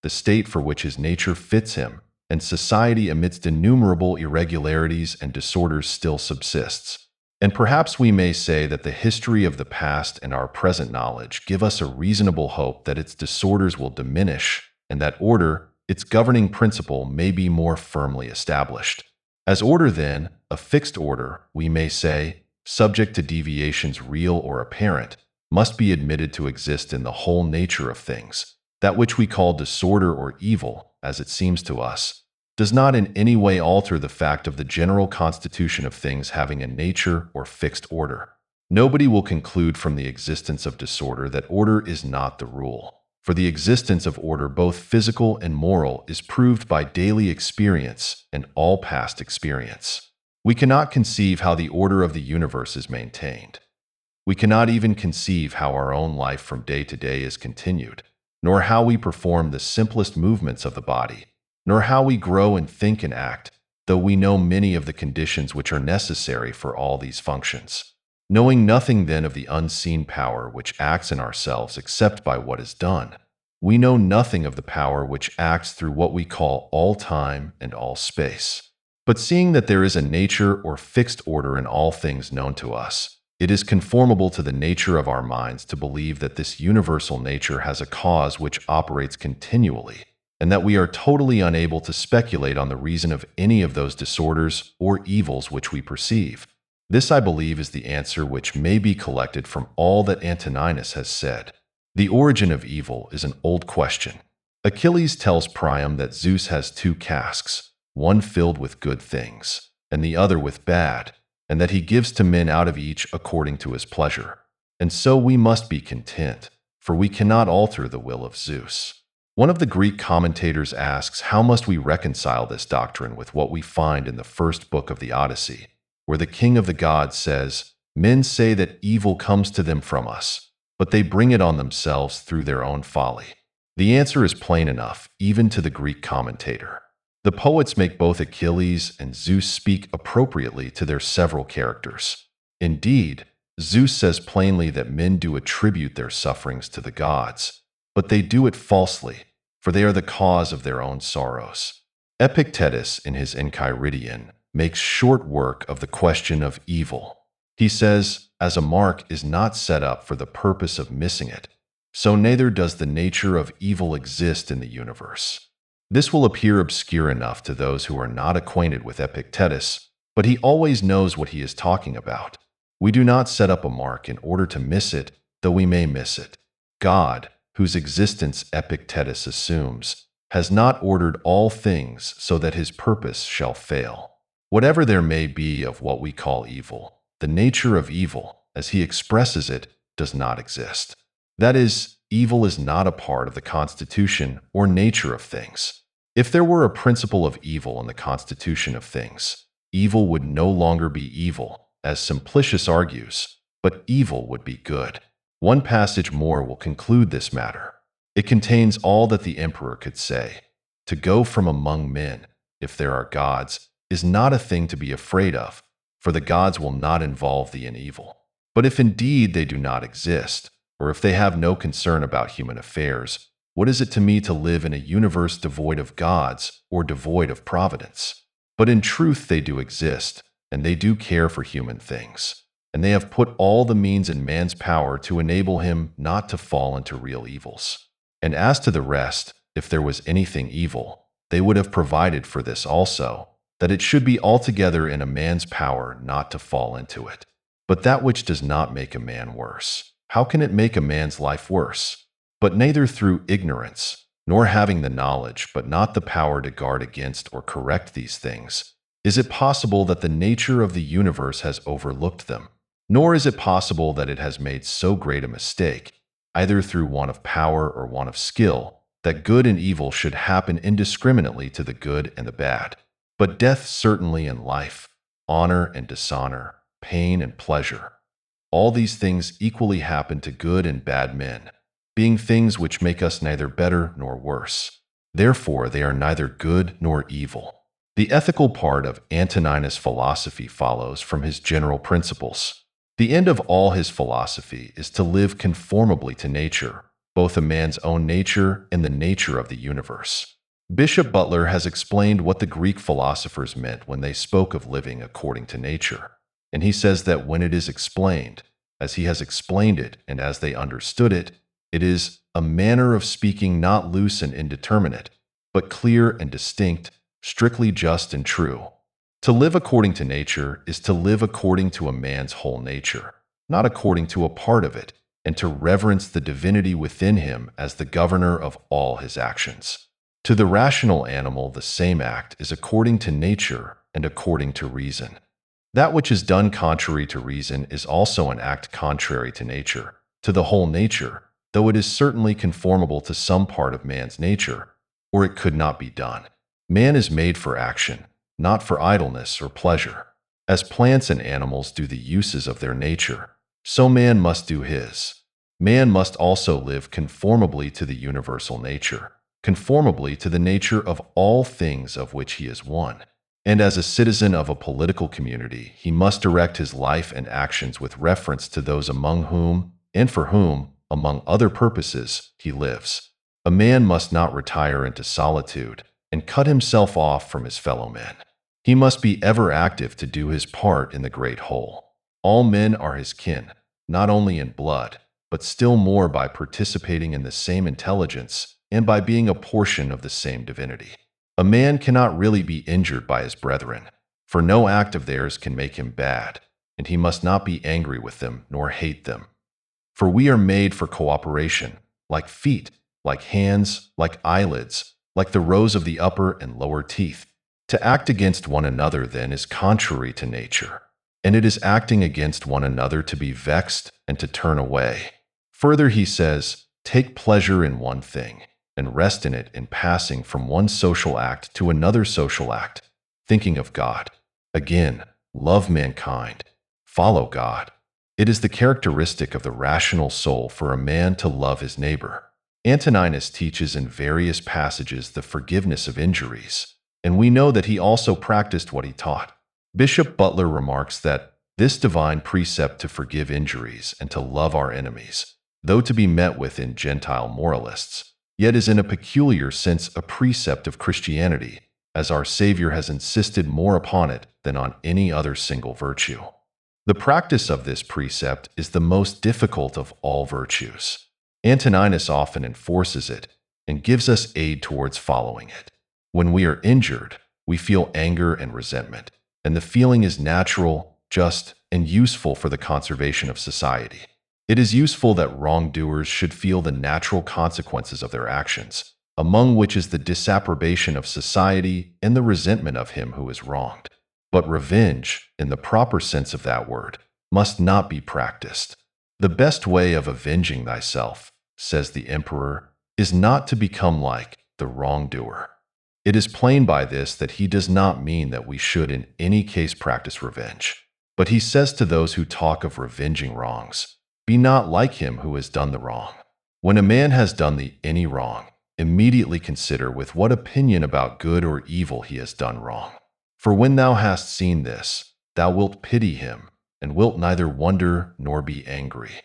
the state for which his nature fits him, and society amidst innumerable irregularities and disorders still subsists. And perhaps we may say that the history of the past and our present knowledge give us a reasonable hope that its disorders will diminish, and that order, its governing principle, may be more firmly established. As order, then, a fixed order, we may say, subject to deviations real or apparent, must be admitted to exist in the whole nature of things. That which we call disorder or evil, as it seems to us, does not in any way alter the fact of the general constitution of things having a nature or fixed order. Nobody will conclude from the existence of disorder that order is not the rule, for the existence of order, both physical and moral, is proved by daily experience and all past experience. We cannot conceive how the order of the universe is maintained. We cannot even conceive how our own life from day to day is continued, nor how we perform the simplest movements of the body, nor how we grow and think and act, though we know many of the conditions which are necessary for all these functions. Knowing nothing then of the unseen power which acts in ourselves except by what is done, we know nothing of the power which acts through what we call all time and all space. But seeing that there is a nature or fixed order in all things known to us, it is conformable to the nature of our minds to believe that this universal nature has a cause which operates continually, and that we are totally unable to speculate on the reason of any of those disorders or evils which we perceive. This, I believe, is the answer which may be collected from all that Antoninus has said. The origin of evil is an old question. Achilles tells Priam that Zeus has two casks, one filled with good things, and the other with bad, and that he gives to men out of each according to his pleasure. And so we must be content. for we cannot alter the will of Zeus. One of the Greek commentators asks, how must we reconcile this doctrine with what we find in the first book of the Odyssey, where the king of the gods says, "Men say that evil comes to them from us, but they bring it on themselves through their own folly." The answer is plain enough, even to the Greek commentator. The poets make both Achilles and Zeus speak appropriately to their several characters. Indeed, Zeus says plainly that men do attribute their sufferings to the gods, but they do it falsely, for they are the cause of their own sorrows. Epictetus, in his Enchiridion, makes short work of the question of evil. He says, as a mark is not set up for the purpose of missing it, so neither does the nature of evil exist in the universe. This will appear obscure enough to those who are not acquainted with Epictetus, but he always knows what he is talking about. We do not set up a mark in order to miss it, though we may miss it. God, whose existence Epictetus assumes, has not ordered all things so that his purpose shall fail. Whatever there may be of what we call evil, the nature of evil, as he expresses it, does not exist. That is, evil is not a part of the constitution or nature of things. If there were a principle of evil in the constitution of things, evil would no longer be evil, as Simplicius argues, but evil would be good. One passage more will conclude this matter. It contains all that the emperor could say. To go from among men, if there are gods, is not a thing to be afraid of, for the gods will not involve thee in evil. But if indeed they do not exist, or if they have no concern about human affairs, what is it to me to live in a universe devoid of gods or devoid of providence? But in truth they do exist, and they do care for human things, and they have put all the means in man's power to enable him not to fall into real evils. And as to the rest, if there was anything evil, they would have provided for this also, that it should be altogether in a man's power not to fall into it. But that which does not make a man worse, how can it make a man's life worse? But neither through ignorance, nor having the knowledge but not the power to guard against or correct these things, is it possible that the nature of the universe has overlooked them, nor is it possible that it has made so great a mistake, either through want of power or want of skill, that good and evil should happen indiscriminately to the good and the bad. But death certainly and life, honor and dishonor, pain and pleasure, all these things equally happen to good and bad men, being things which make us neither better nor worse. Therefore they are neither good nor evil. The ethical part of Antoninus' philosophy follows from his general principles. The end of all his philosophy is to live conformably to nature, both a man's own nature and the nature of the universe. Bishop Butler has explained what the Greek philosophers meant when they spoke of living according to nature, and he says that when it is explained, as he has explained it and as they understood it, it is a manner of speaking not loose and indeterminate, but clear and distinct, strictly just and true. To live according to nature is to live according to a man's whole nature, not according to a part of it, and to reverence the divinity within him as the governor of all his actions. To the rational animal, the same act is according to nature and according to reason. That which is done contrary to reason is also an act contrary to nature, to the whole nature, though it is certainly conformable to some part of man's nature, or it could not be done. Man is made for action, not for idleness or pleasure. As plants and animals do the uses of their nature, so man must do his. Man must also live conformably to the universal nature, conformably to the nature of all things of which he is one. And as a citizen of a political community, he must direct his life and actions with reference to those among whom, and for whom, among other purposes, he lives. A man must not retire into solitude and cut himself off from his fellow men. He must be ever active to do his part in the great whole. All men are his kin, not only in blood, but still more by participating in the same intelligence and by being a portion of the same divinity. A man cannot really be injured by his brethren, for no act of theirs can make him bad, and he must not be angry with them nor hate them. For we are made for cooperation, like feet, like hands, like eyelids, like the rows of the upper and lower teeth. To act against one another, then, is contrary to nature, and it is acting against one another to be vexed and to turn away. Further, he says, Take pleasure in one thing, and rest in it in passing from one social act to another social act, thinking of God. Again, love mankind, follow God. It is the characteristic of the rational soul for a man to love his neighbor. Antoninus teaches in various passages the forgiveness of injuries, and we know that he also practiced what he taught. Bishop Butler remarks that this divine precept to forgive injuries and to love our enemies, though to be met with in Gentile moralists, yet is in a peculiar sense a precept of Christianity, as our Savior has insisted more upon it than on any other single virtue. The practice of this precept is the most difficult of all virtues. Antoninus often enforces it and gives us aid towards following it. When we are injured, we feel anger and resentment, and the feeling is natural, just, and useful for the conservation of society. It is useful that wrongdoers should feel the natural consequences of their actions, among which is the disapprobation of society and the resentment of him who is wronged. But revenge, in the proper sense of that word, must not be practiced. The best way of avenging thyself, says the emperor, is not to become like the wrongdoer. It is plain by this that he does not mean that we should in any case practice revenge. But he says to those who talk of revenging wrongs, be not like him who has done the wrong. When a man has done thee any wrong, immediately consider with what opinion about good or evil he has done wrong. For when thou hast seen this, thou wilt pity him, and wilt neither wonder nor be angry.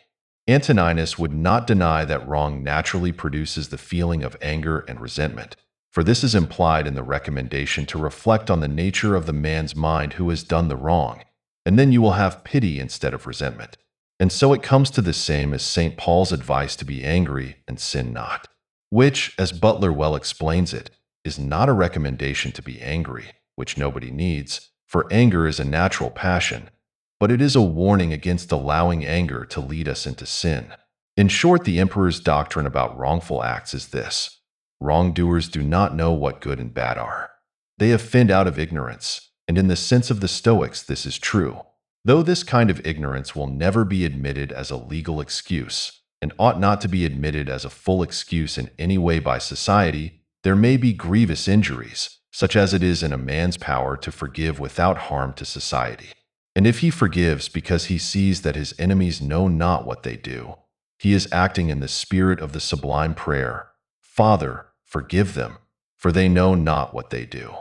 Antoninus would not deny that wrong naturally produces the feeling of anger and resentment, for this is implied in the recommendation to reflect on the nature of the man's mind who has done the wrong, and then you will have pity instead of resentment. And so it comes to the same as St. Paul's advice to be angry and sin not, which, as Butler well explains it, is not a recommendation to be angry, which nobody needs, for anger is a natural passion, but it is a warning against allowing anger to lead us into sin. In short, the emperor's doctrine about wrongful acts is this: wrongdoers do not know what good and bad are. They offend out of ignorance, and in the sense of the Stoics this is true, though this kind of ignorance will never be admitted as a legal excuse, and ought not to be admitted as a full excuse in any way by society. There may be grievous injuries, such as it is in a man's power to forgive without harm to society. And if he forgives because he sees that his enemies know not what they do, he is acting in the spirit of the sublime prayer, Father, forgive them, for they know not what they do.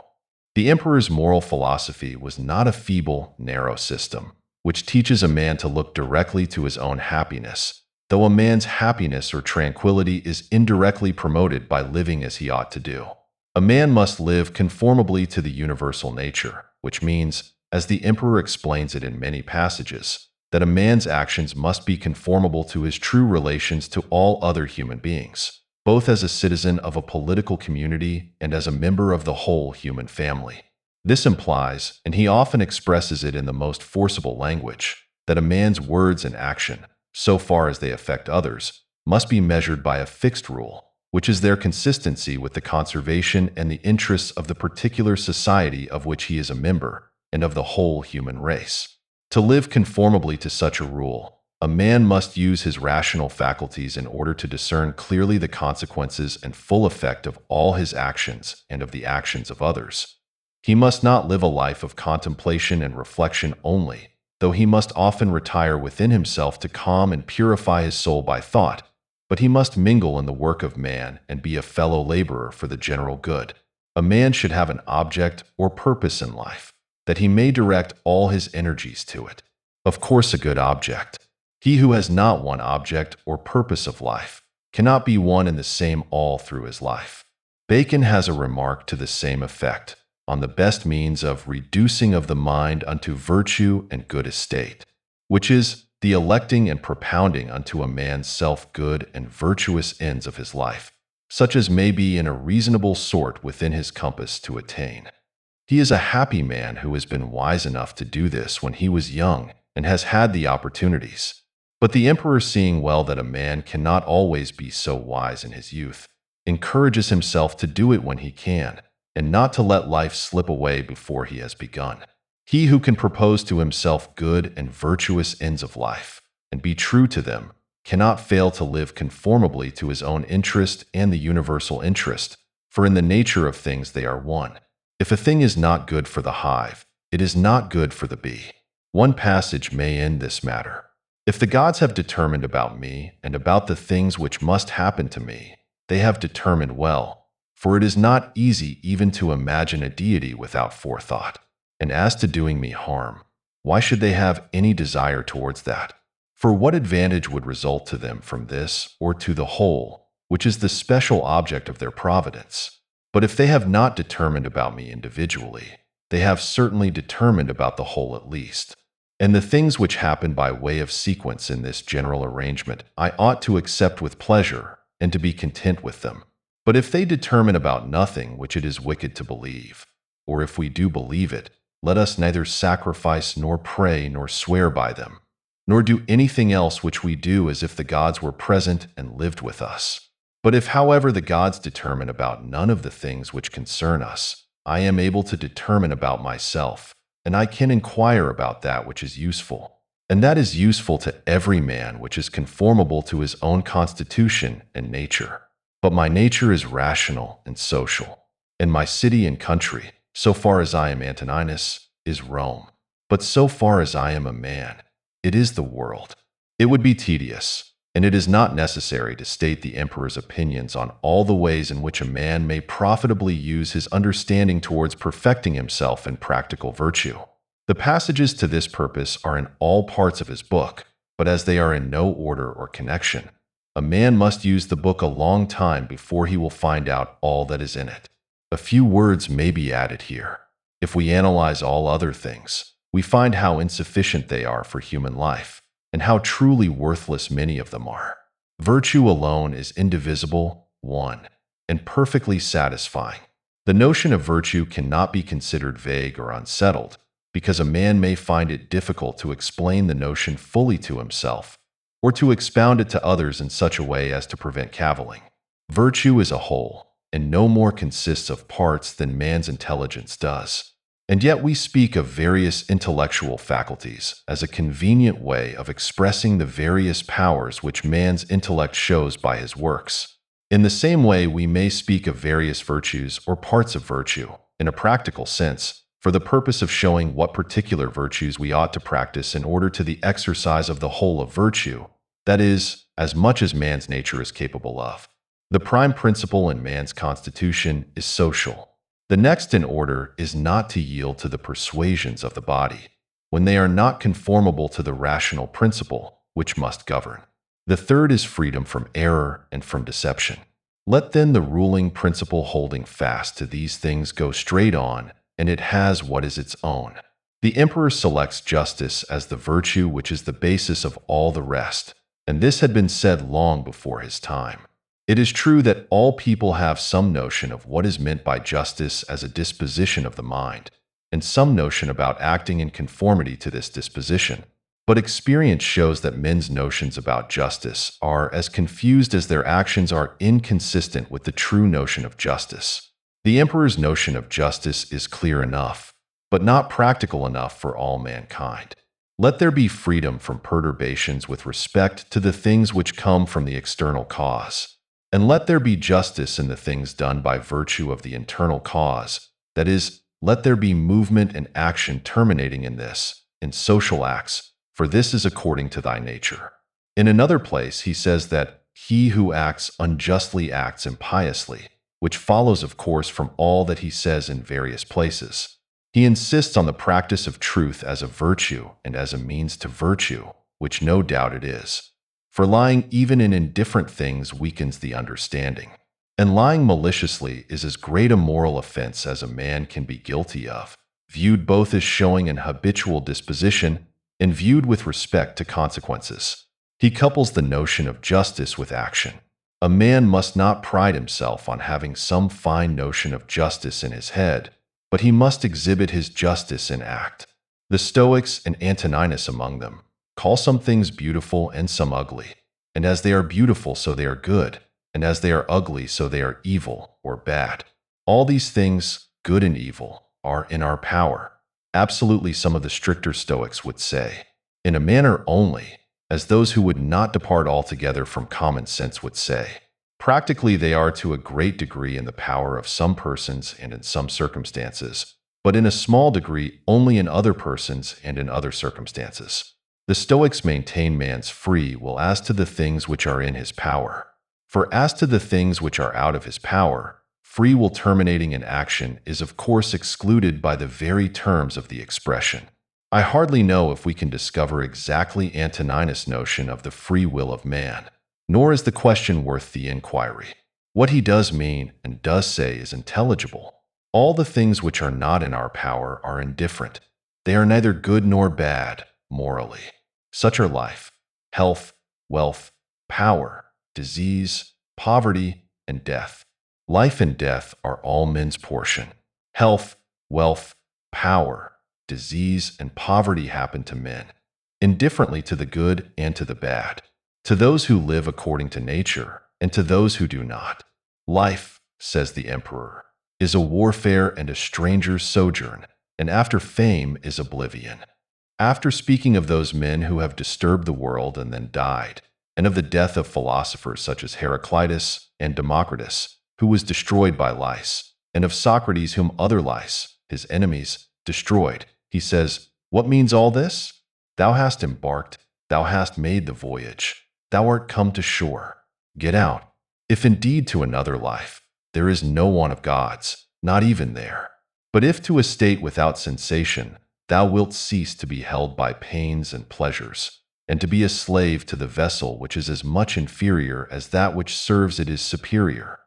The emperor's moral philosophy was not a feeble, narrow system, which teaches a man to look directly to his own happiness, though a man's happiness or tranquility is indirectly promoted by living as he ought to do. A man must live conformably to the universal nature, which means, as the emperor explains it in many passages, that a man's actions must be conformable to his true relations to all other human beings, both as a citizen of a political community and as a member of the whole human family. This implies, and he often expresses it in the most forcible language, that a man's words and action, so far as they affect others, must be measured by a fixed rule, which is their consistency with the conservation and the interests of the particular society of which he is a member, and of the whole human race. To live conformably to such a rule, a man must use his rational faculties in order to discern clearly the consequences and full effect of all his actions and of the actions of others. He must not live a life of contemplation and reflection only, though he must often retire within himself to calm and purify his soul by thought, but he must mingle in the work of man and be a fellow laborer for the general good. A man should have an object or purpose in life, that he may direct all his energies to it. Of course, a good object. He who has not one object or purpose of life cannot be one and the same all through his life. Bacon has a remark to the same effect on the best means of reducing of the mind unto virtue and good estate, which is the electing and propounding unto a man's self good and virtuous ends of his life, such as may be in a reasonable sort within his compass to attain. He is a happy man who has been wise enough to do this when he was young and has had the opportunities. But the emperor, seeing well that a man cannot always be so wise in his youth, encourages himself to do it when he can, and not to let life slip away before he has begun. He who can propose to himself good and virtuous ends of life, and be true to them, cannot fail to live conformably to his own interest and the universal interest, for in the nature of things they are one. If a thing is not good for the hive, it is not good for the bee. One passage may end this matter. If the gods have determined about me and about the things which must happen to me, they have determined well, for it is not easy even to imagine a deity without forethought. And as to doing me harm, why should they have any desire towards that? For what advantage would result to them from this or to the whole, which is the special object of their providence? But if they have not determined about me individually, they have certainly determined about the whole at least. And the things which happen by way of sequence in this general arrangement I ought to accept with pleasure and to be content with them. But if they determine about nothing which it is wicked to believe, or if we do believe it, let us neither sacrifice nor pray nor swear by them, nor do anything else which we do as if the gods were present and lived with us. But if, however, the gods determine about none of the things which concern us, I am able to determine about myself, and I can inquire about that which is useful. And that is useful to every man which is conformable to his own constitution and nature. But my nature is rational and social, and my city and country, so far as I am Antoninus, is Rome. But so far as I am a man, it is the world. It would be tedious, and it is not necessary to state the emperor's opinions on all the ways in which a man may profitably use his understanding towards perfecting himself in practical virtue. The passages to this purpose are in all parts of his book, but as they are in no order or connection, a man must use the book a long time before he will find out all that is in it. A few words may be added here. If we analyze all other things, we find how insufficient they are for human life, and how truly worthless many of them are. Virtue alone is indivisible, one, and perfectly satisfying. The notion of virtue cannot be considered vague or unsettled, because a man may find it difficult to explain the notion fully to himself, or to expound it to others in such a way as to prevent cavilling. Virtue is a whole, and no more consists of parts than man's intelligence does. And yet we speak of various intellectual faculties as a convenient way of expressing the various powers which man's intellect shows by his works. In the same way, we may speak of various virtues or parts of virtue, in a practical sense, for the purpose of showing what particular virtues we ought to practice in order to the exercise of the whole of virtue, that is, as much as man's nature is capable of. The prime principle in man's constitution is social. The next in order is not to yield to the persuasions of the body, when they are not conformable to the rational principle which must govern. The third is freedom from error and from deception. Let then the ruling principle holding fast to these things go straight on, and it has what is its own. The emperor selects justice as the virtue which is the basis of all the rest, and this had been said long before his time. It is true that all people have some notion of what is meant by justice as a disposition of the mind, and some notion about acting in conformity to this disposition. But experience shows that men's notions about justice are as confused as their actions are inconsistent with the true notion of justice. The emperor's notion of justice is clear enough, but not practical enough for all mankind. Let there be freedom from perturbations with respect to the things which come from the external cause. And let there be justice in the things done by virtue of the internal cause. That is, let there be movement and action terminating in this, in social acts, for this is according to thy nature. In another place, he says that he who acts unjustly acts impiously, which follows, of course, from all that he says in various places. He insists on the practice of truth as a virtue and as a means to virtue, which no doubt it is. For lying even in indifferent things weakens the understanding, and lying maliciously is as great a moral offense as a man can be guilty of, viewed both as showing an habitual disposition and viewed with respect to consequences. He couples the notion of justice with action. A man must not pride himself on having some fine notion of justice in his head, but he must exhibit his justice in act. The Stoics, and Antoninus among them, call some things beautiful and some ugly, and as they are beautiful so they are good, and as they are ugly so they are evil or bad. All these things, good and evil, are in our power. Absolutely, some of the stricter Stoics would say, in a manner only, as those who would not depart altogether from common sense would say. Practically, they are to a great degree in the power of some persons and in some circumstances, but in a small degree only in other persons and in other circumstances. The Stoics maintain man's free will as to the things which are in his power. For as to the things which are out of his power, free will terminating in action is of course excluded by the very terms of the expression. I hardly know if we can discover exactly Antoninus' notion of the free will of man, nor is the question worth the inquiry. What he does mean and does say is intelligible. All the things which are not in our power are indifferent. They are neither good nor bad, morally. Such are life, health, wealth, power, disease, poverty, and death. Life and death are all men's portion. Health, wealth, power, disease, and poverty happen to men, indifferently to the good and to the bad, to those who live according to nature, and to those who do not. Life, says the emperor, is a warfare and a stranger's sojourn, and after fame is oblivion. After speaking of those men who have disturbed the world and then died, and of the death of philosophers such as Heraclitus and Democritus, who was destroyed by lice, and of Socrates whom other lice, his enemies, destroyed, he says, "What means all this? Thou hast embarked, thou hast made the voyage, thou art come to shore. Get out, if indeed to another life there is no one of God's, not even there. But if to a state without sensation, thou wilt cease to be held by pains and pleasures, and to be a slave to the vessel which is as much inferior as that which serves it is superior.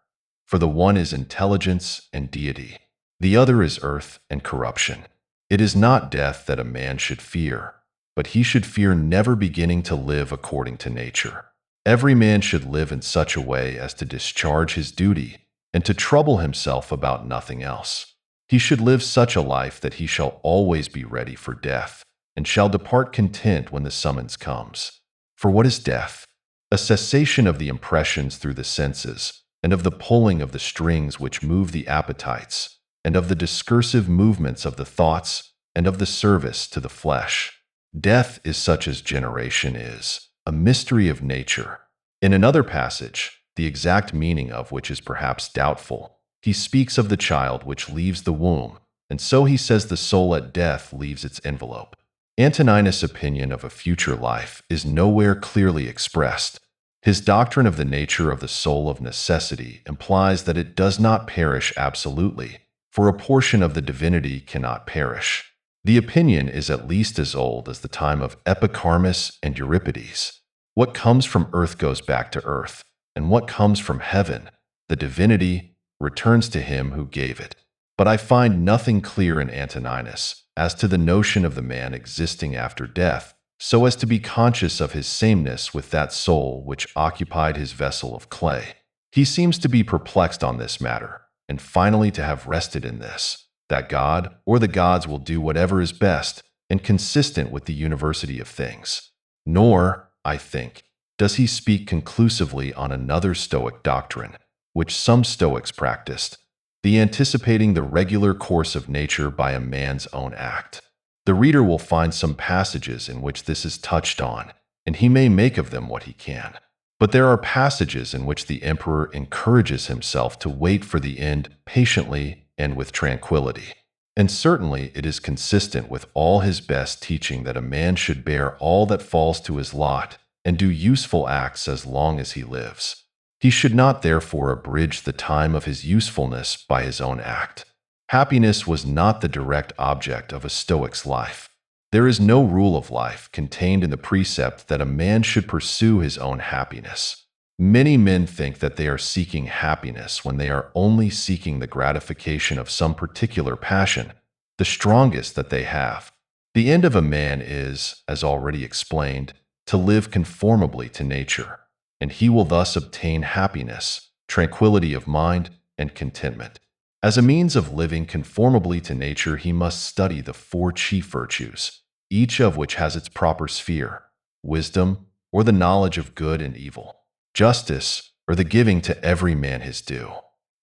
For the one is intelligence and deity, the other is earth and corruption. It is not death that a man should fear, but he should fear never beginning to live according to nature. Every man should live in such a way as to discharge his duty and to trouble himself about nothing else. He should live such a life that he shall always be ready for death, and shall depart content when the summons comes. For what is death? A cessation of the impressions through the senses, and of the pulling of the strings which move the appetites, and of the discursive movements of the thoughts, and of the service to the flesh. Death is such as generation is, a mystery of nature. In another passage, the exact meaning of which is perhaps doubtful, he speaks of the child which leaves the womb, and so he says the soul at death leaves its envelope. Antoninus' opinion of a future life is nowhere clearly expressed. His doctrine of the nature of the soul of necessity implies that it does not perish absolutely, for a portion of the divinity cannot perish. The opinion is at least as old as the time of Epicharmus and Euripides. What comes from earth goes back to earth, and what comes from heaven, the divinity, returns to him who gave it. But I find nothing clear in Antoninus as to the notion of the man existing after death, so as to be conscious of his sameness with that soul which occupied his vessel of clay. He seems to be perplexed on this matter, and finally to have rested in this, that God or the gods will do whatever is best and consistent with the university of things. Nor, I think, does he speak conclusively on another Stoic doctrine, which some Stoics practiced, the anticipating the regular course of nature by a man's own act. The reader will find some passages in which this is touched on, and he may make of them what he can. But there are passages in which the emperor encourages himself to wait for the end patiently and with tranquility. And certainly it is consistent with all his best teaching that a man should bear all that falls to his lot and do useful acts as long as he lives. He should not therefore abridge the time of his usefulness by his own act. Happiness was not the direct object of a Stoic's life. There is no rule of life contained in the precept that a man should pursue his own happiness. Many men think that they are seeking happiness when they are only seeking the gratification of some particular passion, the strongest that they have. The end of a man is, as already explained, to live conformably to nature, and he will thus obtain happiness, tranquility of mind, and contentment. As a means of living conformably to nature, he must study the four chief virtues, each of which has its proper sphere: wisdom, or the knowledge of good and evil; justice, or the giving to every man his due;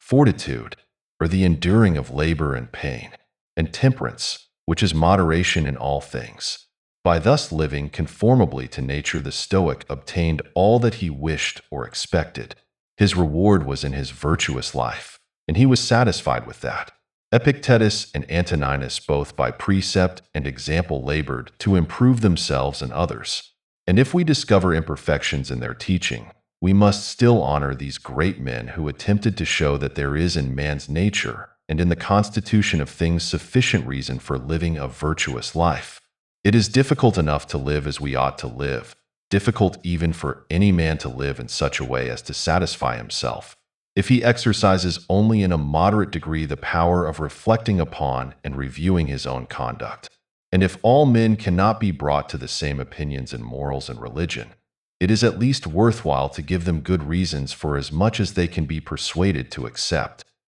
fortitude, or the enduring of labor and pain; and temperance, which is moderation in all things. By thus living conformably to nature, the Stoic obtained all that he wished or expected. His reward was in his virtuous life, and he was satisfied with that. Epictetus and Antoninus both by precept and example labored to improve themselves and others. And if we discover imperfections in their teaching, we must still honor these great men who attempted to show that there is in man's nature and in the constitution of things sufficient reason for living a virtuous life. It is difficult enough to live as we ought to live, difficult even for any man to live in such a way as to satisfy himself, if he exercises only in a moderate degree the power of reflecting upon and reviewing his own conduct. And if all men cannot be brought to the same opinions in morals and religion, it is at least worthwhile to give them good reasons for as much as they can be persuaded to accept.